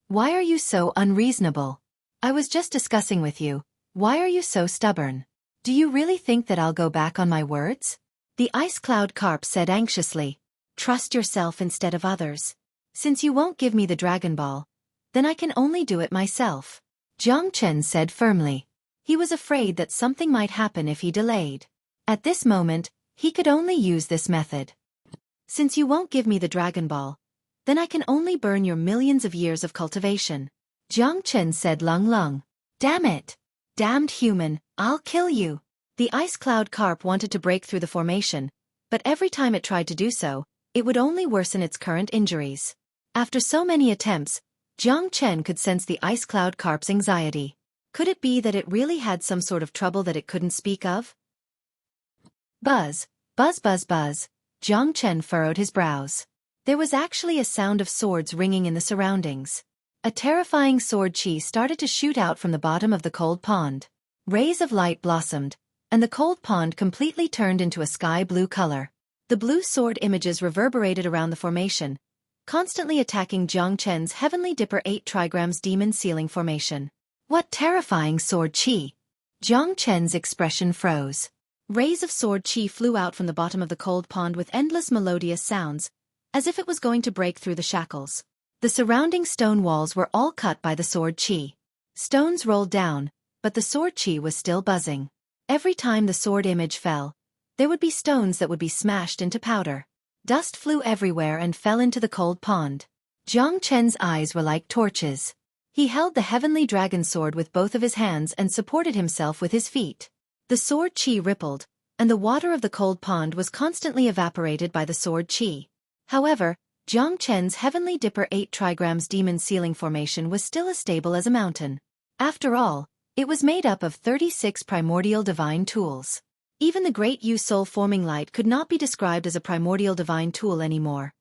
Why are you so unreasonable? I was just discussing with you. Why are you so stubborn? Do you really think that I'll go back on my words? The ice cloud carp said anxiously. Trust yourself instead of others. Since you won't give me the Dragon Ball, then I can only do it myself. Jiang Chen said firmly. He was afraid that something might happen if he delayed. At this moment, he could only use this method. Since you won't give me the Dragon Ball, then I can only burn your millions of years of cultivation. Jiang Chen said lung lung. Damn it! Damned human, I'll kill you! The ice cloud carp wanted to break through the formation, but every time it tried to do so, it would only worsen its current injuries. After so many attempts, Jiang Chen could sense the ice cloud carp's anxiety. Could it be that it really had some sort of trouble that it couldn't speak of? Buzz, buzz buzz buzz, Jiang Chen furrowed his brows. There was actually a sound of swords ringing in the surroundings. A terrifying sword chi started to shoot out from the bottom of the cold pond. Rays of light blossomed, and the cold pond completely turned into a sky blue color. The blue sword images reverberated around the formation, constantly attacking Jiang Chen's Heavenly Dipper 8 trigrams demon ceiling formation. What terrifying sword chi! Jiang Chen's expression froze. Rays of sword chi flew out from the bottom of the cold pond with endless melodious sounds, as if it was going to break through the shackles. The surrounding stone walls were all cut by the sword chi. Stones rolled down, but the sword chi was still buzzing. Every time the sword image fell, there would be stones that would be smashed into powder. Dust flew everywhere and fell into the cold pond. Jiang Chen's eyes were like torches. He held the heavenly dragon sword with both of his hands and supported himself with his feet. The sword chi rippled, and the water of the cold pond was constantly evaporated by the sword chi. However, Jiang Chen's Heavenly Dipper 8 trigrams demon ceiling formation was still as stable as a mountain. After all, it was made up of 36 primordial divine tools. Even the great Yu-Soul forming light could not be described as a primordial divine tool anymore.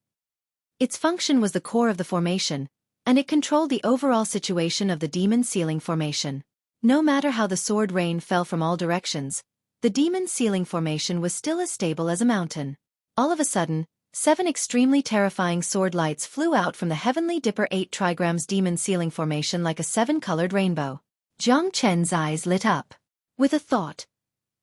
Its function was the core of the formation, and it controlled the overall situation of the demon ceiling formation. No matter how the sword rain fell from all directions, the demon ceiling formation was still as stable as a mountain. All of a sudden, 7 extremely terrifying sword lights flew out from the Heavenly Dipper 8 trigrams demon ceiling formation like a 7-colored rainbow. Jiang Chen's eyes lit up. With a thought,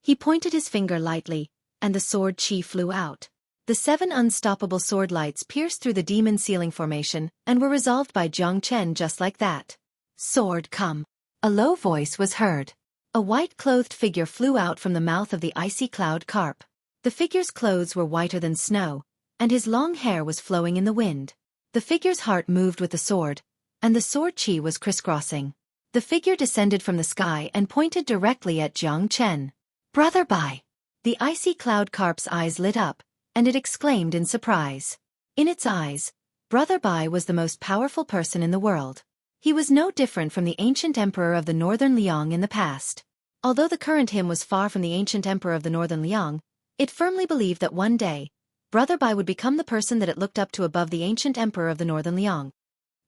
he pointed his finger lightly, and the sword chi flew out. The 7 unstoppable sword lights pierced through the demon ceiling formation and were resolved by Jiang Chen just like that. Sword come. A low voice was heard. A white-clothed figure flew out from the mouth of the icy cloud carp. The figure's clothes were whiter than snow, and his long hair was flowing in the wind. The figure's heart moved with the sword, and the sword chi was crisscrossing. The figure descended from the sky and pointed directly at Jiang Chen. Brother Bai! The icy cloud carp's eyes lit up, and it exclaimed in surprise. In its eyes, Brother Bai was the most powerful person in the world. He was no different from the ancient emperor of the northern Liang in the past. Although the current him was far from the ancient emperor of the Northern Liang, it firmly believed that one day, Brother Bai would become the person that it looked up to above the ancient emperor of the Northern Liang.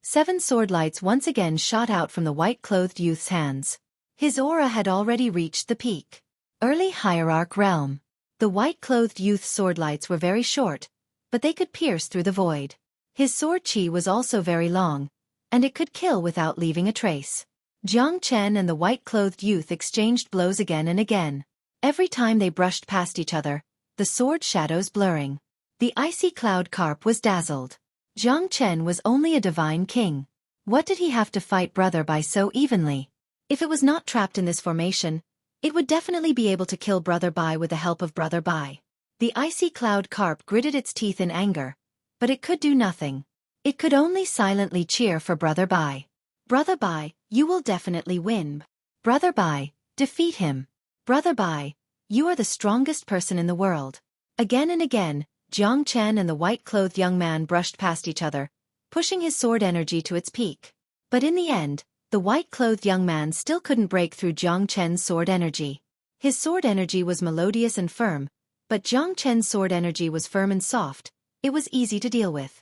7 sword lights once again shot out from the white-clothed youth's hands. His aura had already reached the peak. Early hierarch realm. The white-clothed youth's sword lights were very short, but they could pierce through the void. His sword chi was also very long, and it could kill without leaving a trace. Jiang Chen and the white-clothed youth exchanged blows again and again. Every time they brushed past each other, the sword shadows blurring. The icy cloud carp was dazzled. Jiang Chen was only a divine king. What did he have to fight Brother Bai so evenly? If it was not trapped in this formation, it would definitely be able to kill Brother Bai with the help of Brother Bai. The icy cloud carp gritted its teeth in anger, but it could do nothing. It could only silently cheer for Brother Bai. Brother Bai, you will definitely win. Brother Bai, defeat him. Brother Bai, you are the strongest person in the world. Again and again, Jiang Chen and the white-clothed young man brushed past each other, pushing his sword energy to its peak. But in the end, the white-clothed young man still couldn't break through Jiang Chen's sword energy. His sword energy was melodious and firm, but Jiang Chen's sword energy was firm and soft. It was easy to deal with.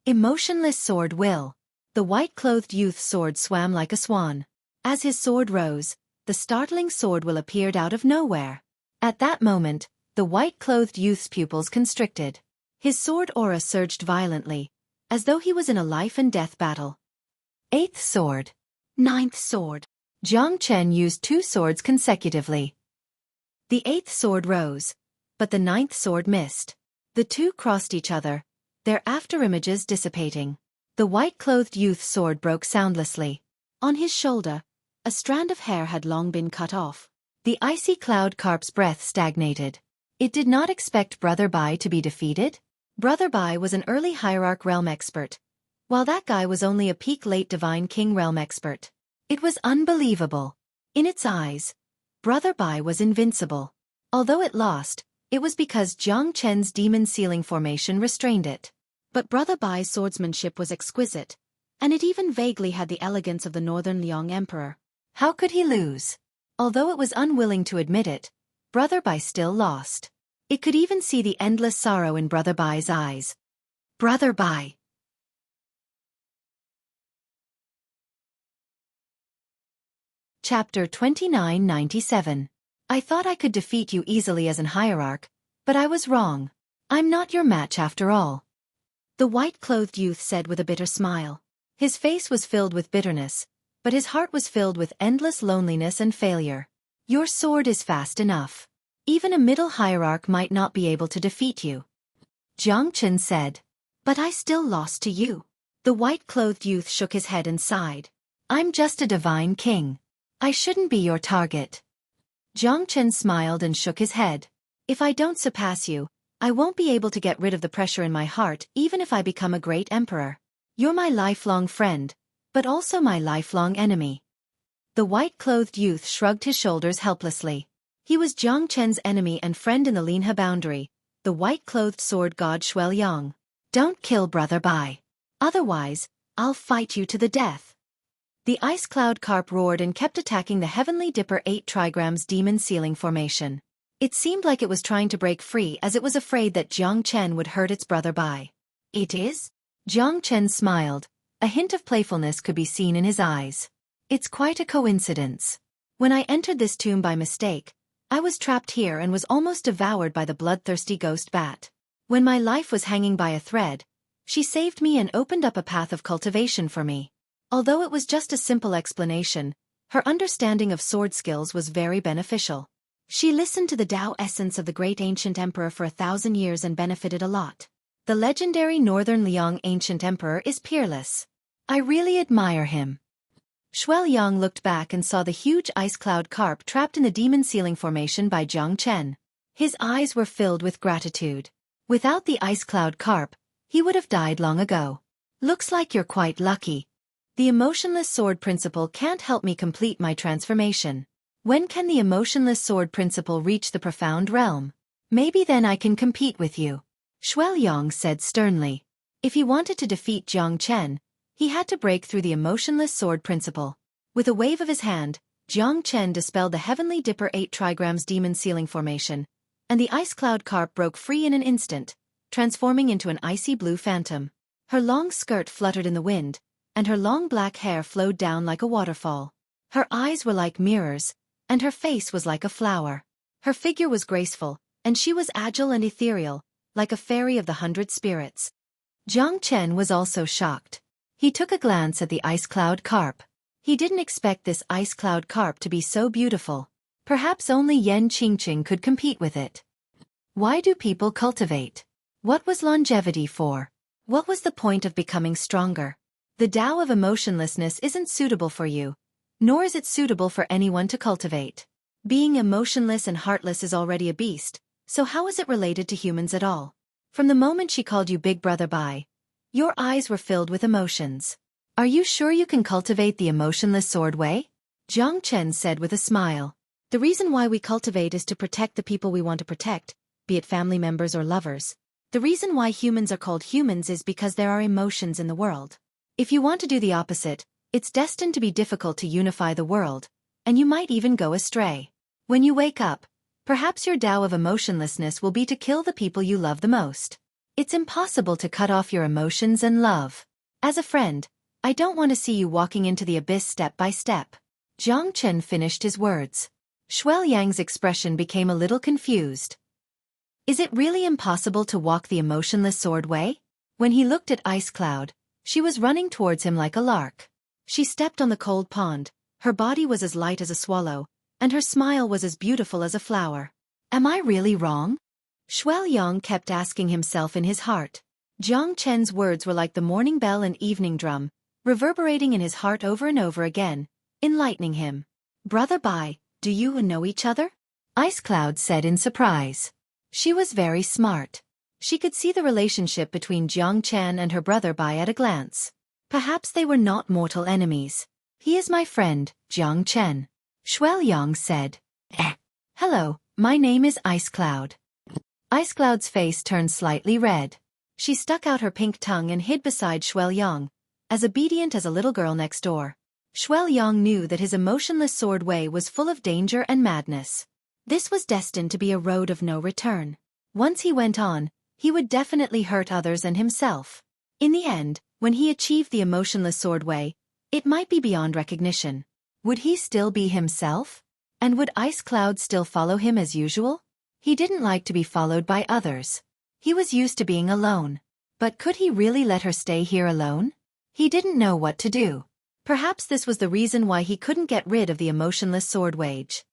Emotionless sword will. The white-clothed youth's sword swam like a swan. As his sword rose, the startling sword will appeared out of nowhere. At that moment, the white-clothed youth's pupils constricted. His sword aura surged violently, as though he was in a life-and-death battle. 8th sword. 9th sword. Jiang Chen used 2 swords consecutively. The 8th sword rose, but the 9th sword missed. The two crossed each other, their afterimages dissipating. The white-clothed youth's sword broke soundlessly. On his shoulder, a strand of hair had long been cut off. The icy cloud carp's breath stagnated. It did not expect Brother Bai to be defeated. Brother Bai was an early hierarch realm expert, while that guy was only a peak late divine king realm expert. It was unbelievable. In its eyes, Brother Bai was invincible. Although it lost, it was because Jiang Chen's demon ceiling formation restrained it. But Brother Bai's swordsmanship was exquisite, and it even vaguely had the elegance of the Northern Liang Emperor. How could he lose? Although it was unwilling to admit it, Brother Bai still lost. It could even see the endless sorrow in Brother Bai's eyes. Brother Bai. Chapter 2997. I thought I could defeat you easily as an hierarch, but I was wrong. I'm not your match after all. The white-clothed youth said with a bitter smile. His face was filled with bitterness, but his heart was filled with endless loneliness and failure. Your sword is fast enough. Even a middle hierarch might not be able to defeat you. Jiang Chen said. But I still lost to you. The white-clothed youth shook his head and sighed. I'm just a divine king. I shouldn't be your target. Jiang Chen smiled and shook his head. If I don't surpass you, I won't be able to get rid of the pressure in my heart even if I become a great emperor. You're my lifelong friend, but also my lifelong enemy. The white-clothed youth shrugged his shoulders helplessly. He was Jiang Chen's enemy and friend in the Linhe boundary, the white-clothed sword god Xueqi. Don't kill Brother Bai. Otherwise, I'll fight you to the death. The ice cloud carp roared and kept attacking the Heavenly Dipper 8 trigrams demon ceiling formation. It seemed like it was trying to break free as it was afraid that Jiang Chen would hurt its Brother Bai. It is? Jiang Chen smiled. A hint of playfulness could be seen in his eyes. It's quite a coincidence. When I entered this tomb by mistake, I was trapped here and was almost devoured by the bloodthirsty ghost bat. When my life was hanging by a thread, she saved me and opened up a path of cultivation for me. Although it was just a simple explanation, her understanding of sword skills was very beneficial. She listened to the Tao essence of the great ancient emperor for 1,000 years and benefited a lot. The legendary Northern Liang ancient emperor is peerless. I really admire him. Xueqi looked back and saw the huge ice cloud carp trapped in the demon ceiling formation by Jiang Chen. His eyes were filled with gratitude. Without the ice cloud carp, he would have died long ago. Looks like you're quite lucky. The emotionless sword principle can't help me complete my transformation. When can the emotionless sword principle reach the profound realm? Maybe then I can compete with you. Xueqi said sternly. If he wanted to defeat Jiang Chen, he had to break through the emotionless sword principle. With a wave of his hand, Jiang Chen dispelled the Heavenly Dipper 8 trigrams demon ceiling formation, and the ice cloud carp broke free in an instant, transforming into an icy blue phantom. Her long skirt fluttered in the wind, and her long black hair flowed down like a waterfall. Her eyes were like mirrors, and her face was like a flower. Her figure was graceful, and she was agile and ethereal, like a fairy of the 100 spirits. Jiang Chen was also shocked. He took a glance at the ice cloud carp. He didn't expect this ice cloud carp to be so beautiful. Perhaps only Yan Qingqing could compete with it. Why do people cultivate? What was longevity for? What was the point of becoming stronger? The Tao of emotionlessness isn't suitable for you, nor is it suitable for anyone to cultivate. Being emotionless and heartless is already a beast, so how is it related to humans at all? From the moment she called you Big Brother Bai, your eyes were filled with emotions. Are you sure you can cultivate the emotionless sword way? Jiang Chen said with a smile. The reason why we cultivate is to protect the people we want to protect, be it family members or lovers. The reason why humans are called humans is because there are emotions in the world. If you want to do the opposite, it's destined to be difficult to unify the world, and you might even go astray. When you wake up, perhaps your Tao of emotionlessness will be to kill the people you love the most. It's impossible to cut off your emotions and love. As a friend, I don't want to see you walking into the abyss step by step. Jiang Chen finished his words. Xueqi's expression became a little confused. Is it really impossible to walk the emotionless sword way? When he looked at Ice Cloud, she was running towards him like a lark. She stepped on the cold pond, her body was as light as a swallow, and her smile was as beautiful as a flower. Am I really wrong? Xueqi kept asking himself in his heart. Jiang Chen's words were like the morning bell and evening drum, reverberating in his heart over and over again, enlightening him. Brother Bai, do you know each other? Ice Cloud said in surprise. She was very smart. She could see the relationship between Jiang Chen and her brother Bai at a glance. Perhaps they were not mortal enemies. He is my friend, Jiang Chen. Xueqi said. Hello, my name is Ice Cloud. Ice Cloud's face turned slightly red. She stuck out her pink tongue and hid beside Xueqi, as obedient as a little girl next door. Xueqi knew that his emotionless sword way was full of danger and madness. This was destined to be a road of no return. Once he went on, he would definitely hurt others and himself. In the end, when he achieved the emotionless sword way, it might be beyond recognition. Would he still be himself? And would Ice Cloud still follow him as usual? He didn't like to be followed by others. He was used to being alone. But could he really let her stay here alone? He didn't know what to do. Perhaps this was the reason why he couldn't get rid of the emotionless sword wage.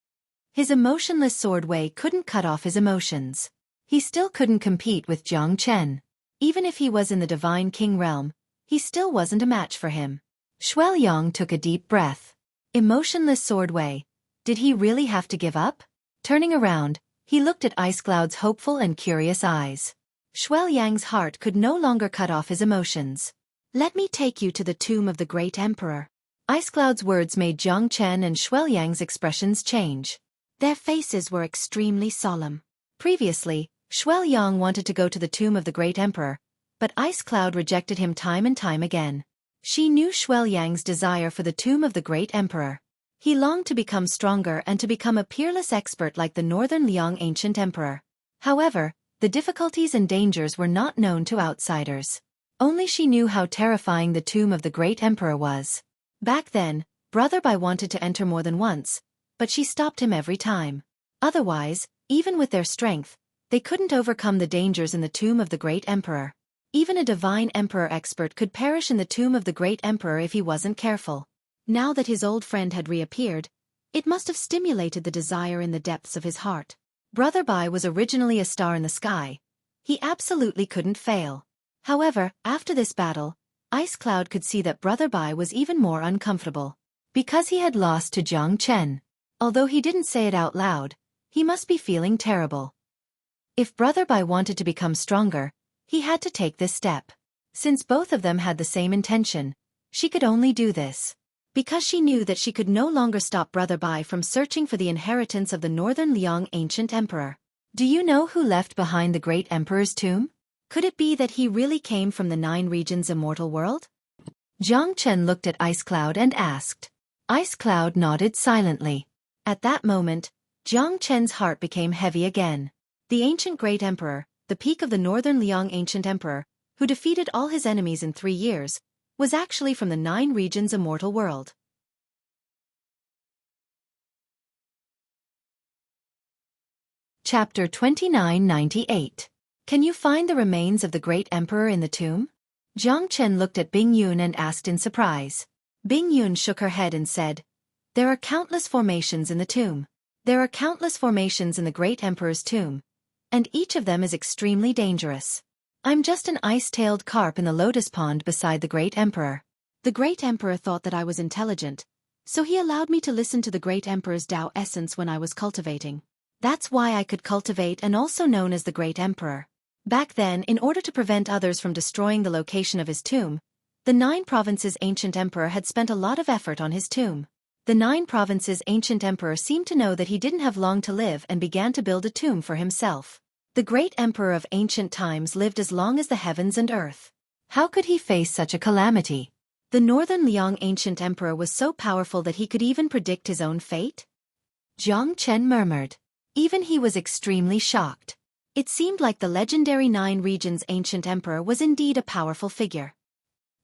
His emotionless sword way couldn't cut off his emotions. He still couldn't compete with Jiang Chen. Even if he was in the Divine King realm, he still wasn't a match for him. Xueqi took a deep breath. Emotionless sword way. Did he really have to give up? Turning around, he looked at Ice Cloud's hopeful and curious eyes. Xueqi's heart could no longer cut off his emotions. Let me take you to the tomb of the great emperor. Ice Cloud's words made Jiang Chen and Xueqi's expressions change. Their faces were extremely solemn. Previously, Xueqi wanted to go to the tomb of the great emperor, but Ice Cloud rejected him time and time again. She knew Xueqi's desire for the tomb of the great emperor. He longed to become stronger and to become a peerless expert like the Northern Liang ancient emperor. However, the difficulties and dangers were not known to outsiders. Only she knew how terrifying the tomb of the great emperor was. Back then, Brother Bai wanted to enter more than once, but she stopped him every time. Otherwise, even with their strength, they couldn't overcome the dangers in the tomb of the great emperor. Even a divine emperor expert could perish in the tomb of the great emperor if he wasn't careful. Now that his old friend had reappeared, it must have stimulated the desire in the depths of his heart. Brother Bai was originally a star in the sky. He absolutely couldn't fail. However, after this battle, Ice Cloud could see that Brother Bai was even more uncomfortable. Because he had lost to Jiang Chen. Although he didn't say it out loud, he must be feeling terrible. If Brother Bai wanted to become stronger, he had to take this step. Since both of them had the same intention, she could only do this. Because she knew that she could no longer stop Brother Bai from searching for the inheritance of the Northern Liang ancient emperor. Do you know who left behind the great emperor's tomb? Could it be that he really came from the 9 regions immortal world? Jiang Chen looked at Ice Cloud and asked. Ice Cloud nodded silently. At that moment, Jiang Chen's heart became heavy again. The ancient great emperor, the peak of the northern Liang ancient emperor, who defeated all his enemies in 3 years, was actually from the 9 regions immortal world. Chapter 2998. Can you find the remains of the great emperor in the tomb? Jiang Chen looked at Bing Yun and asked in surprise. Bing Yun shook her head and said, "There are countless formations in the tomb. There are countless formations in the great emperor's tomb, and each of them is extremely dangerous. I'm just an ice-tailed carp in the lotus pond beside the great emperor." The great emperor thought that I was intelligent, so he allowed me to listen to the great emperor's Tao essence when I was cultivating. That's why I could cultivate and also known as the great emperor. Back then, in order to prevent others from destroying the location of his tomb, the 9 provinces' ancient emperor had spent a lot of effort on his tomb. The 9 provinces' ancient emperor seemed to know that he didn't have long to live and began to build a tomb for himself. The great emperor of ancient times lived as long as the heavens and earth. How could he face such a calamity? The northern Liang ancient emperor was so powerful that he could even predict his own fate? Jiang Chen murmured. Even he was extremely shocked. It seemed like the legendary 9 regions ancient emperor was indeed a powerful figure.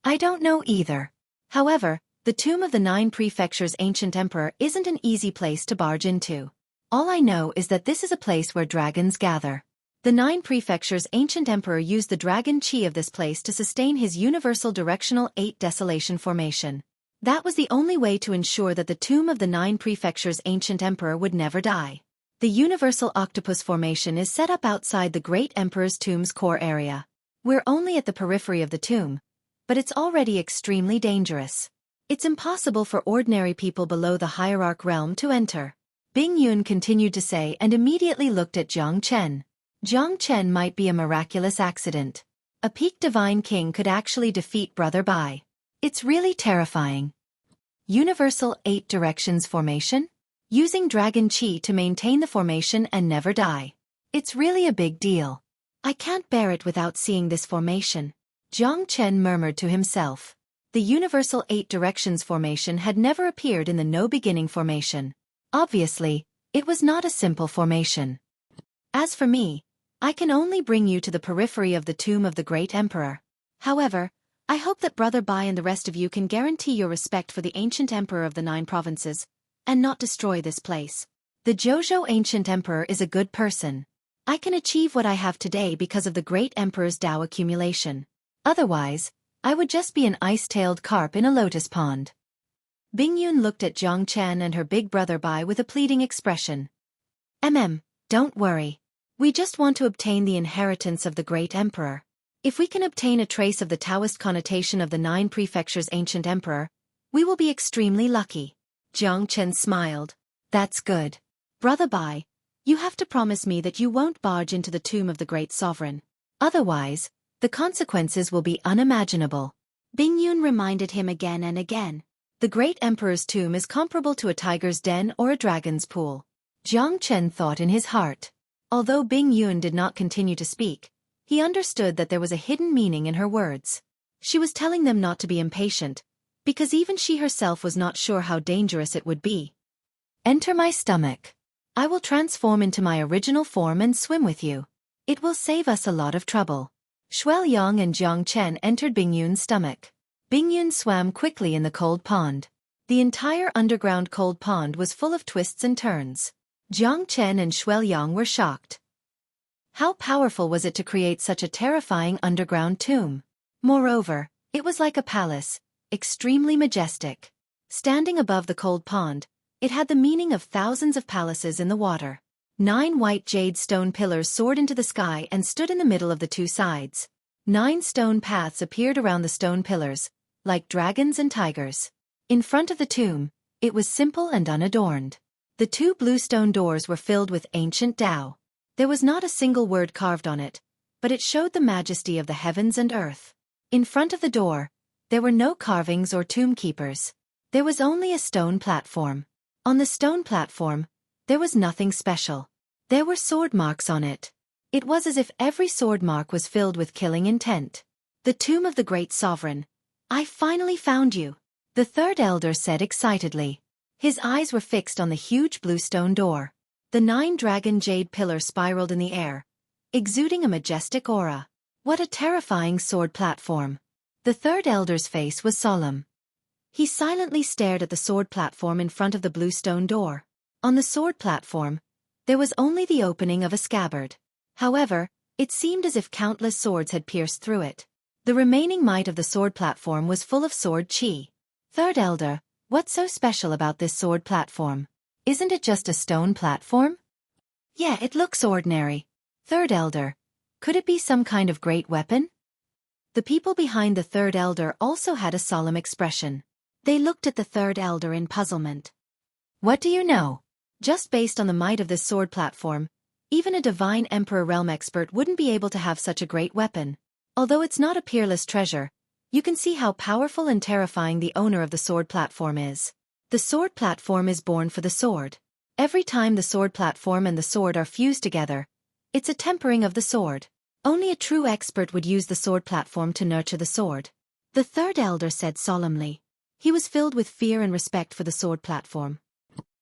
I don't know either. However, the tomb of the 9 prefectures ancient emperor isn't an easy place to barge into. All I know is that this is a place where dragons gather. The 9 prefectures ancient emperor used the dragon chi of this place to sustain his universal directional 8 desolation formation. That was the only way to ensure that the tomb of the 9 prefectures ancient emperor would never die. The universal octopus formation is set up outside the great emperor's tomb's core area. We're only at the periphery of the tomb, but it's already extremely dangerous. It's impossible for ordinary people below the hierarch realm to enter. Bing Yun continued to say and immediately looked at Jiang Chen. Jiang Chen might be a miraculous accident. A peak divine king could actually defeat Brother Bai. It's really terrifying. Universal 8 directions formation? Using dragon chi to maintain the formation and never die. It's really a big deal. I can't bear it without seeing this formation. Jiang Chen murmured to himself. The universal 8 directions formation had never appeared in the no beginning formation. Obviously, it was not a simple formation. As for me, I can only bring you to the periphery of the tomb of the great emperor. However, I hope that Brother Bai and the rest of you can guarantee your respect for the ancient emperor of the 9 provinces, and not destroy this place. The Zhou ancient emperor is a good person. I can achieve what I have today because of the great emperor's Tao accumulation. Otherwise, I would just be an ice-tailed carp in a lotus pond. Bing Yun looked at Jiang Chen and her big brother Bai with a pleading expression. Don't worry. We just want to obtain the inheritance of the great emperor. If we can obtain a trace of the Taoist connotation of the 9 prefectures ancient emperor, we will be extremely lucky. Jiang Chen smiled. That's good. Brother Bai, you have to promise me that you won't barge into the tomb of the great sovereign. Otherwise, the consequences will be unimaginable. Bing Yun reminded him again and again. The great emperor's tomb is comparable to a tiger's den or a dragon's pool. Jiang Chen thought in his heart. Although Bing Yun did not continue to speak, he understood that there was a hidden meaning in her words. She was telling them not to be impatient, because even she herself was not sure how dangerous it would be. Enter my stomach. I will transform into my original form and swim with you. It will save us a lot of trouble. Xueqi and Jiang Chen entered Bing Yun's stomach. Bing Yun swam quickly in the cold pond. The entire underground cold pond was full of twists and turns. Jiang Chen and Xueqi were shocked. How powerful was it to create such a terrifying underground tomb? Moreover, it was like a palace, extremely majestic. Standing above the cold pond, it had the meaning of thousands of palaces in the water. 9 white jade stone pillars soared into the sky and stood in the middle of the 2 sides. 9 stone paths appeared around the stone pillars, like dragons and tigers. In front of the tomb, it was simple and unadorned. The 2 blue stone doors were filled with ancient Tao. There was not a single word carved on it, but it showed the majesty of the heavens and earth. In front of the door, there were no carvings or tomb keepers. There was only a stone platform. On the stone platform, there was nothing special. There were sword marks on it. It was as if every sword mark was filled with killing intent. The tomb of the great sovereign. I finally found you. the third elder said excitedly. His eyes were fixed on the huge blue stone door. The 9-dragon jade pillar spiraled in the air, exuding a majestic aura. What a terrifying sword platform! The third elder's face was solemn. He silently stared at the sword platform in front of the blue stone door. On the sword platform, there was only the opening of a scabbard. However, it seemed as if countless swords had pierced through it. The remaining might of the sword platform was full of sword chi. Third elder, what's so special about this sword platform? Isn't it just a stone platform? Yeah, it looks ordinary. Third elder, could it be some kind of great weapon? The people behind the third elder also had a solemn expression. They looked at the third elder in puzzlement. What do you know? Just based on the might of this sword platform, even a divine emperor realm expert wouldn't be able to have such a great weapon. Although it's not a peerless treasure, you can see how powerful and terrifying the owner of the sword platform is. The sword platform is born for the sword. Every time the sword platform and the sword are fused together, it's a tempering of the sword. Only a true expert would use the sword platform to nurture the sword. The third elder said solemnly. He was filled with fear and respect for the sword platform.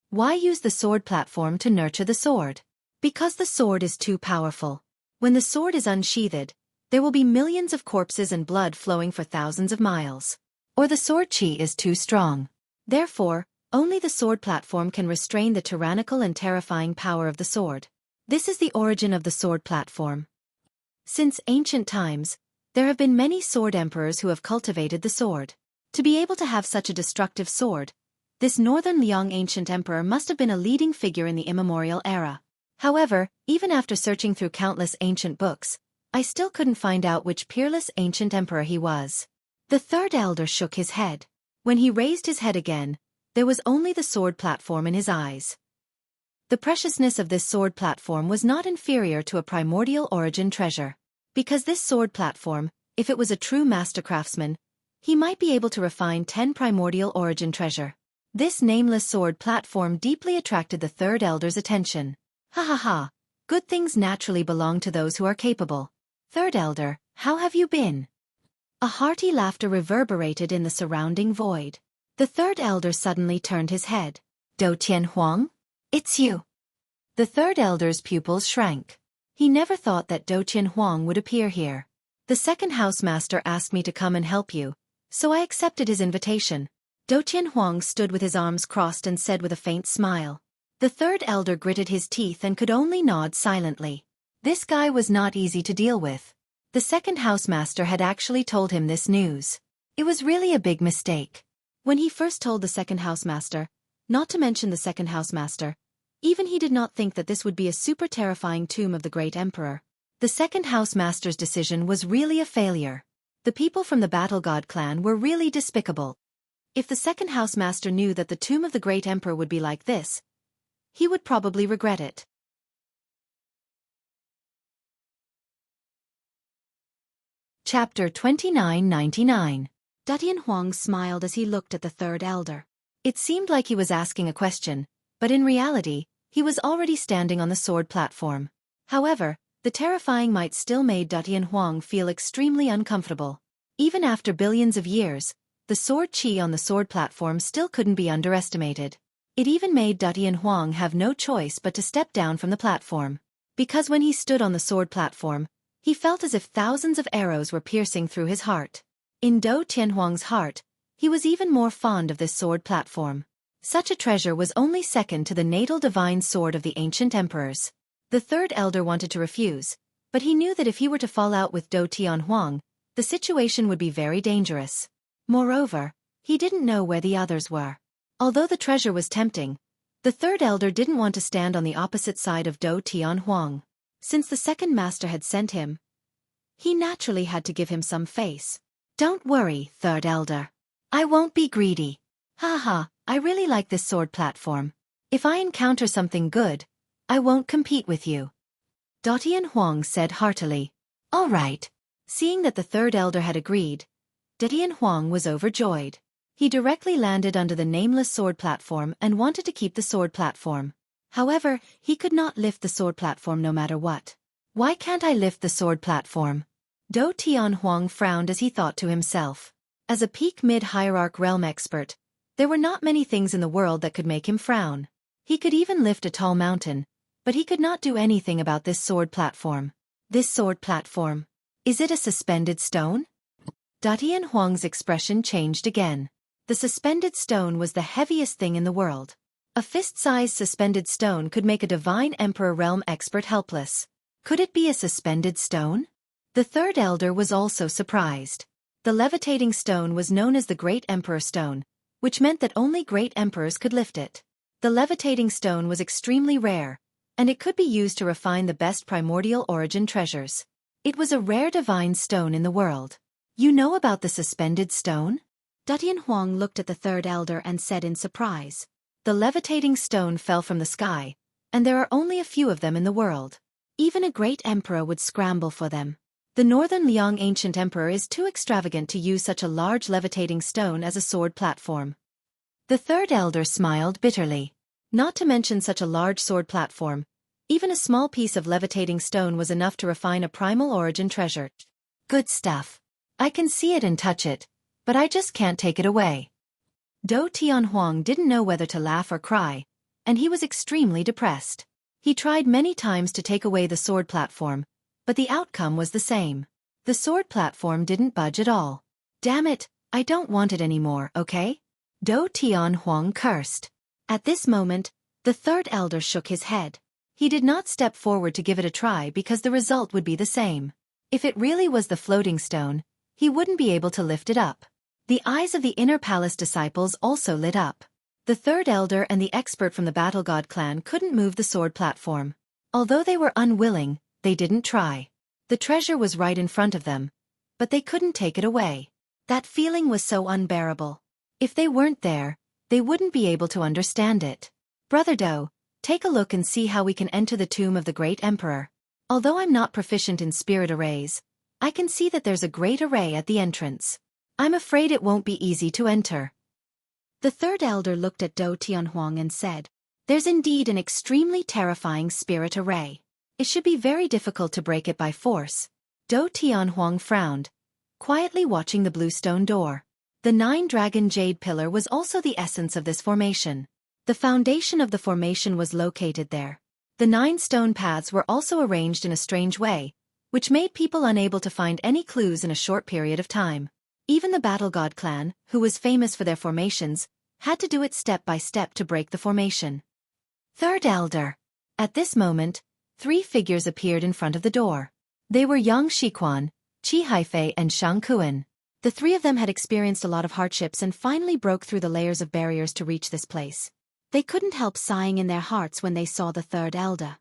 Why use the sword platform to nurture the sword? Because the sword is too powerful. When the sword is unsheathed, there will be millions of corpses and blood flowing for thousands of miles. Or the sword chi is too strong. Therefore, only the sword platform can restrain the tyrannical and terrifying power of the sword. This is the origin of the sword platform. Since ancient times, there have been many sword emperors who have cultivated the sword. To be able to have such a destructive sword, this northern Liang ancient emperor must have been a leading figure in the immemorial era. However, even after searching through countless ancient books, I still couldn't find out which peerless ancient emperor he was. The third elder shook his head. When he raised his head again, there was only the sword platform in his eyes. The preciousness of this sword platform was not inferior to a primordial origin treasure. Because this sword platform, if it was a true master craftsman, he might be able to refine 10 primordial origin treasure. This nameless sword platform deeply attracted the third elder's attention. Ha ha ha, good things naturally belong to those who are capable. Third elder, how have you been? A hearty laughter reverberated in the surrounding void. The third elder suddenly turned his head. Do Tianhuang? It's you. The third elder's pupils shrank. He never thought that Do Tianhuang would appear here. The second housemaster asked me to come and help you, so I accepted his invitation. Do Tianhuang stood with his arms crossed and said with a faint smile. The third elder gritted his teeth and could only nod silently. This guy was not easy to deal with. The second housemaster had actually told him this news. It was really a big mistake. When he first told the second housemaster, not to mention the second housemaster, even he did not think that this would be a super terrifying tomb of the great emperor. The second housemaster's decision was really a failure. The people from the Battle God clan were really despicable. If the second housemaster knew that the tomb of the great emperor would be like this, he would probably regret it. Chapter 2999. Du Tianhuang smiled as he looked at the third elder. It seemed like he was asking a question, but in reality, he was already standing on the sword platform. However, the terrifying might still made Du Tianhuang feel extremely uncomfortable. Even after billions of years, the sword chi on the sword platform still couldn't be underestimated. It even made Du Tianhuang have no choice but to step down from the platform. Because when he stood on the sword platform, he felt as if thousands of arrows were piercing through his heart. In Do Tianhuang's heart, he was even more fond of this sword platform. Such a treasure was only second to the natal divine sword of the ancient emperors. The third elder wanted to refuse, but he knew that if he were to fall out with Do Tianhuang, the situation would be very dangerous. Moreover, he didn't know where the others were. Although the treasure was tempting, the third elder didn't want to stand on the opposite side of Do Tianhuang. Since the second master had sent him, he naturally had to give him some face. Don't worry, third elder. I won't be greedy. Ha, I really like this sword platform. If I encounter something good, I won't compete with you. Du Tianhuang said heartily. All right. Seeing that the third elder had agreed, Du Tianhuang was overjoyed. He directly landed under the nameless sword platform and wanted to keep the sword platform. However, he could not lift the sword platform no matter what. Why can't I lift the sword platform? Do Tianhuang frowned as he thought to himself. As a peak mid-hierarch realm expert, there were not many things in the world that could make him frown. He could even lift a tall mountain, but he could not do anything about this sword platform. This sword platform. Is it a suspended stone? Tian Huang's expression changed again. The suspended stone was the heaviest thing in the world. A fist-sized suspended stone could make a divine emperor realm expert helpless. Could it be a suspended stone? The third elder was also surprised. The levitating stone was known as the Great Emperor Stone, which meant that only great emperors could lift it. The levitating stone was extremely rare, and it could be used to refine the best primordial origin treasures. It was a rare divine stone in the world. You know about the suspended stone? Tian Huang looked at the third elder and said in surprise. The levitating stone fell from the sky, and there are only a few of them in the world. Even a great emperor would scramble for them. The Northern Liang ancient emperor is too extravagant to use such a large levitating stone as a sword platform. The third elder smiled bitterly. Not to mention such a large sword platform, even a small piece of levitating stone was enough to refine a primal origin treasure. Good stuff. I can see it and touch it, but I just can't take it away. Tian Huang didn't know whether to laugh or cry, and he was extremely depressed. He tried many times to take away the sword platform, but the outcome was the same. The sword platform didn't budge at all. Damn it, I don't want it anymore, okay? Tian Huang cursed. At this moment, the third elder shook his head. He did not step forward to give it a try because the result would be the same. If it really was the floating stone, he wouldn't be able to lift it up. The eyes of the inner palace disciples also lit up. The third elder and the expert from the Battle God clan couldn't move the sword platform. Although they were unwilling, they didn't try. The treasure was right in front of them, but they couldn't take it away. That feeling was so unbearable. If they weren't there, they wouldn't be able to understand it. Brother Do, take a look and see how we can enter the tomb of the great emperor. Although I'm not proficient in spirit arrays, I can see that there's a great array at the entrance. I'm afraid it won't be easy to enter. The third elder looked at Tian Huang and said, there's indeed an extremely terrifying spirit array. It should be very difficult to break it by force. Tian Huang frowned, quietly watching the blue stone door. The 9-dragon jade pillar was also the essence of this formation. The foundation of the formation was located there. The 9 stone paths were also arranged in a strange way, which made people unable to find any clues in a short period of time. Even the Battle God clan, who was famous for their formations, had to do it step by step to break the formation. Third elder. At this moment, 3 figures appeared in front of the door. They were Yang Xiquan, Qi Haifei and Shang Kuan. The 3 of them had experienced a lot of hardships and finally broke through the layers of barriers to reach this place. They couldn't help sighing in their hearts when they saw the third elder.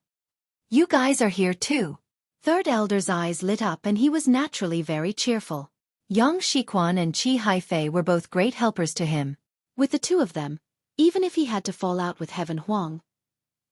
You guys are here too. Third elder's eyes lit up and he was naturally very cheerful. Yang Xiquan and Qi Haifei were both great helpers to him. With the 2 of them, even if he had to fall out with Heaven Huang,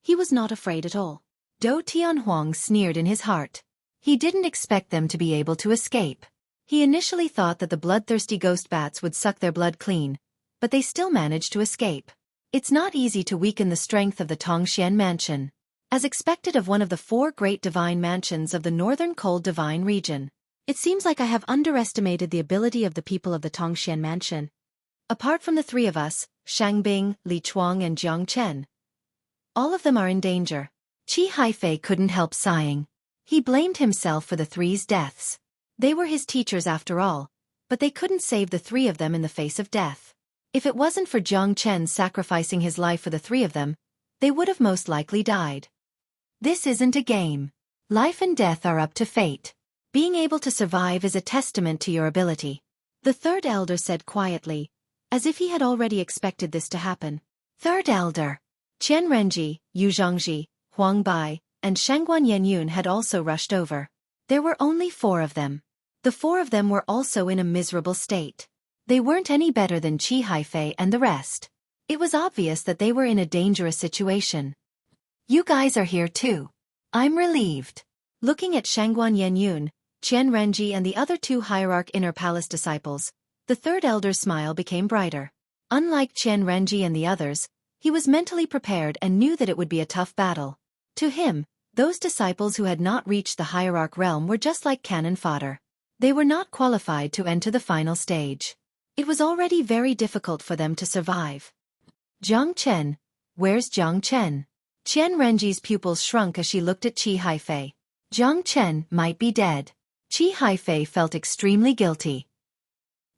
he was not afraid at all. Tian Huang sneered in his heart. He didn't expect them to be able to escape. He initially thought that the bloodthirsty ghost bats would suck their blood clean, but they still managed to escape. It's not easy to weaken the strength of the Tongxian Mansion. As expected of one of the 4 great divine mansions of the northern cold divine region. It seems like I have underestimated the ability of the people of the Tongxian Mansion. Apart from the 3 of us, Shang Bing, Li Chuang and Jiang Chen. All of them are in danger. Qi Haifei couldn't help sighing. He blamed himself for the 3's deaths. They were his teachers after all, but they couldn't save the 3 of them in the face of death. If it wasn't for Jiang Chen sacrificing his life for the 3 of them, they would have most likely died. This isn't a game. Life and death are up to fate. Being able to survive is a testament to your ability. The third elder said quietly, as if he had already expected this to happen. Third elder. Qian Renji, Yu Zhangji, Huang Bai, and Shangguan Yenyun had also rushed over. There were only 4 of them. The 4 of them were also in a miserable state. They weren't any better than Qi Haifei and the rest. It was obvious that they were in a dangerous situation. You guys are here too. I'm relieved. Looking at Shangguan Yenyun, Qian Renji and the other 2 hierarch inner palace disciples, the third elder's smile became brighter. Unlike Qian Renji and the others, he was mentally prepared and knew that it would be a tough battle. To him, those disciples who had not reached the hierarch realm were just like cannon fodder. They were not qualified to enter the final stage. It was already very difficult for them to survive. Jiang Chen. Where's Jiang Chen? Qian Renji's pupils shrunk as she looked at Qi Haifei. Jiang Chen might be dead. Qi Haifei felt extremely guilty.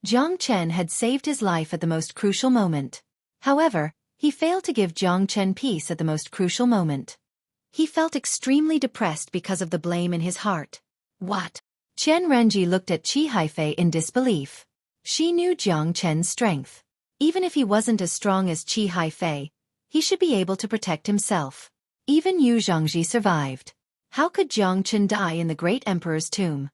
Jiang Chen had saved his life at the most crucial moment. However, he failed to give Jiang Chen peace at the most crucial moment. He felt extremely depressed because of the blame in his heart. What? Qian Renji looked at Qi Haifei in disbelief. She knew Jiang Chen's strength. Even if he wasn't as strong as Qi Haifei, he should be able to protect himself. Even Yu Zhangji survived. How could Jiang Chen die in the great emperor's tomb?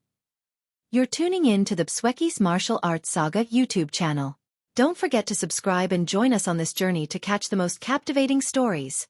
You're tuning in to the Xueqi's Martial Arts Saga YouTube channel. Don't forget to subscribe and join us on this journey to catch the most captivating stories.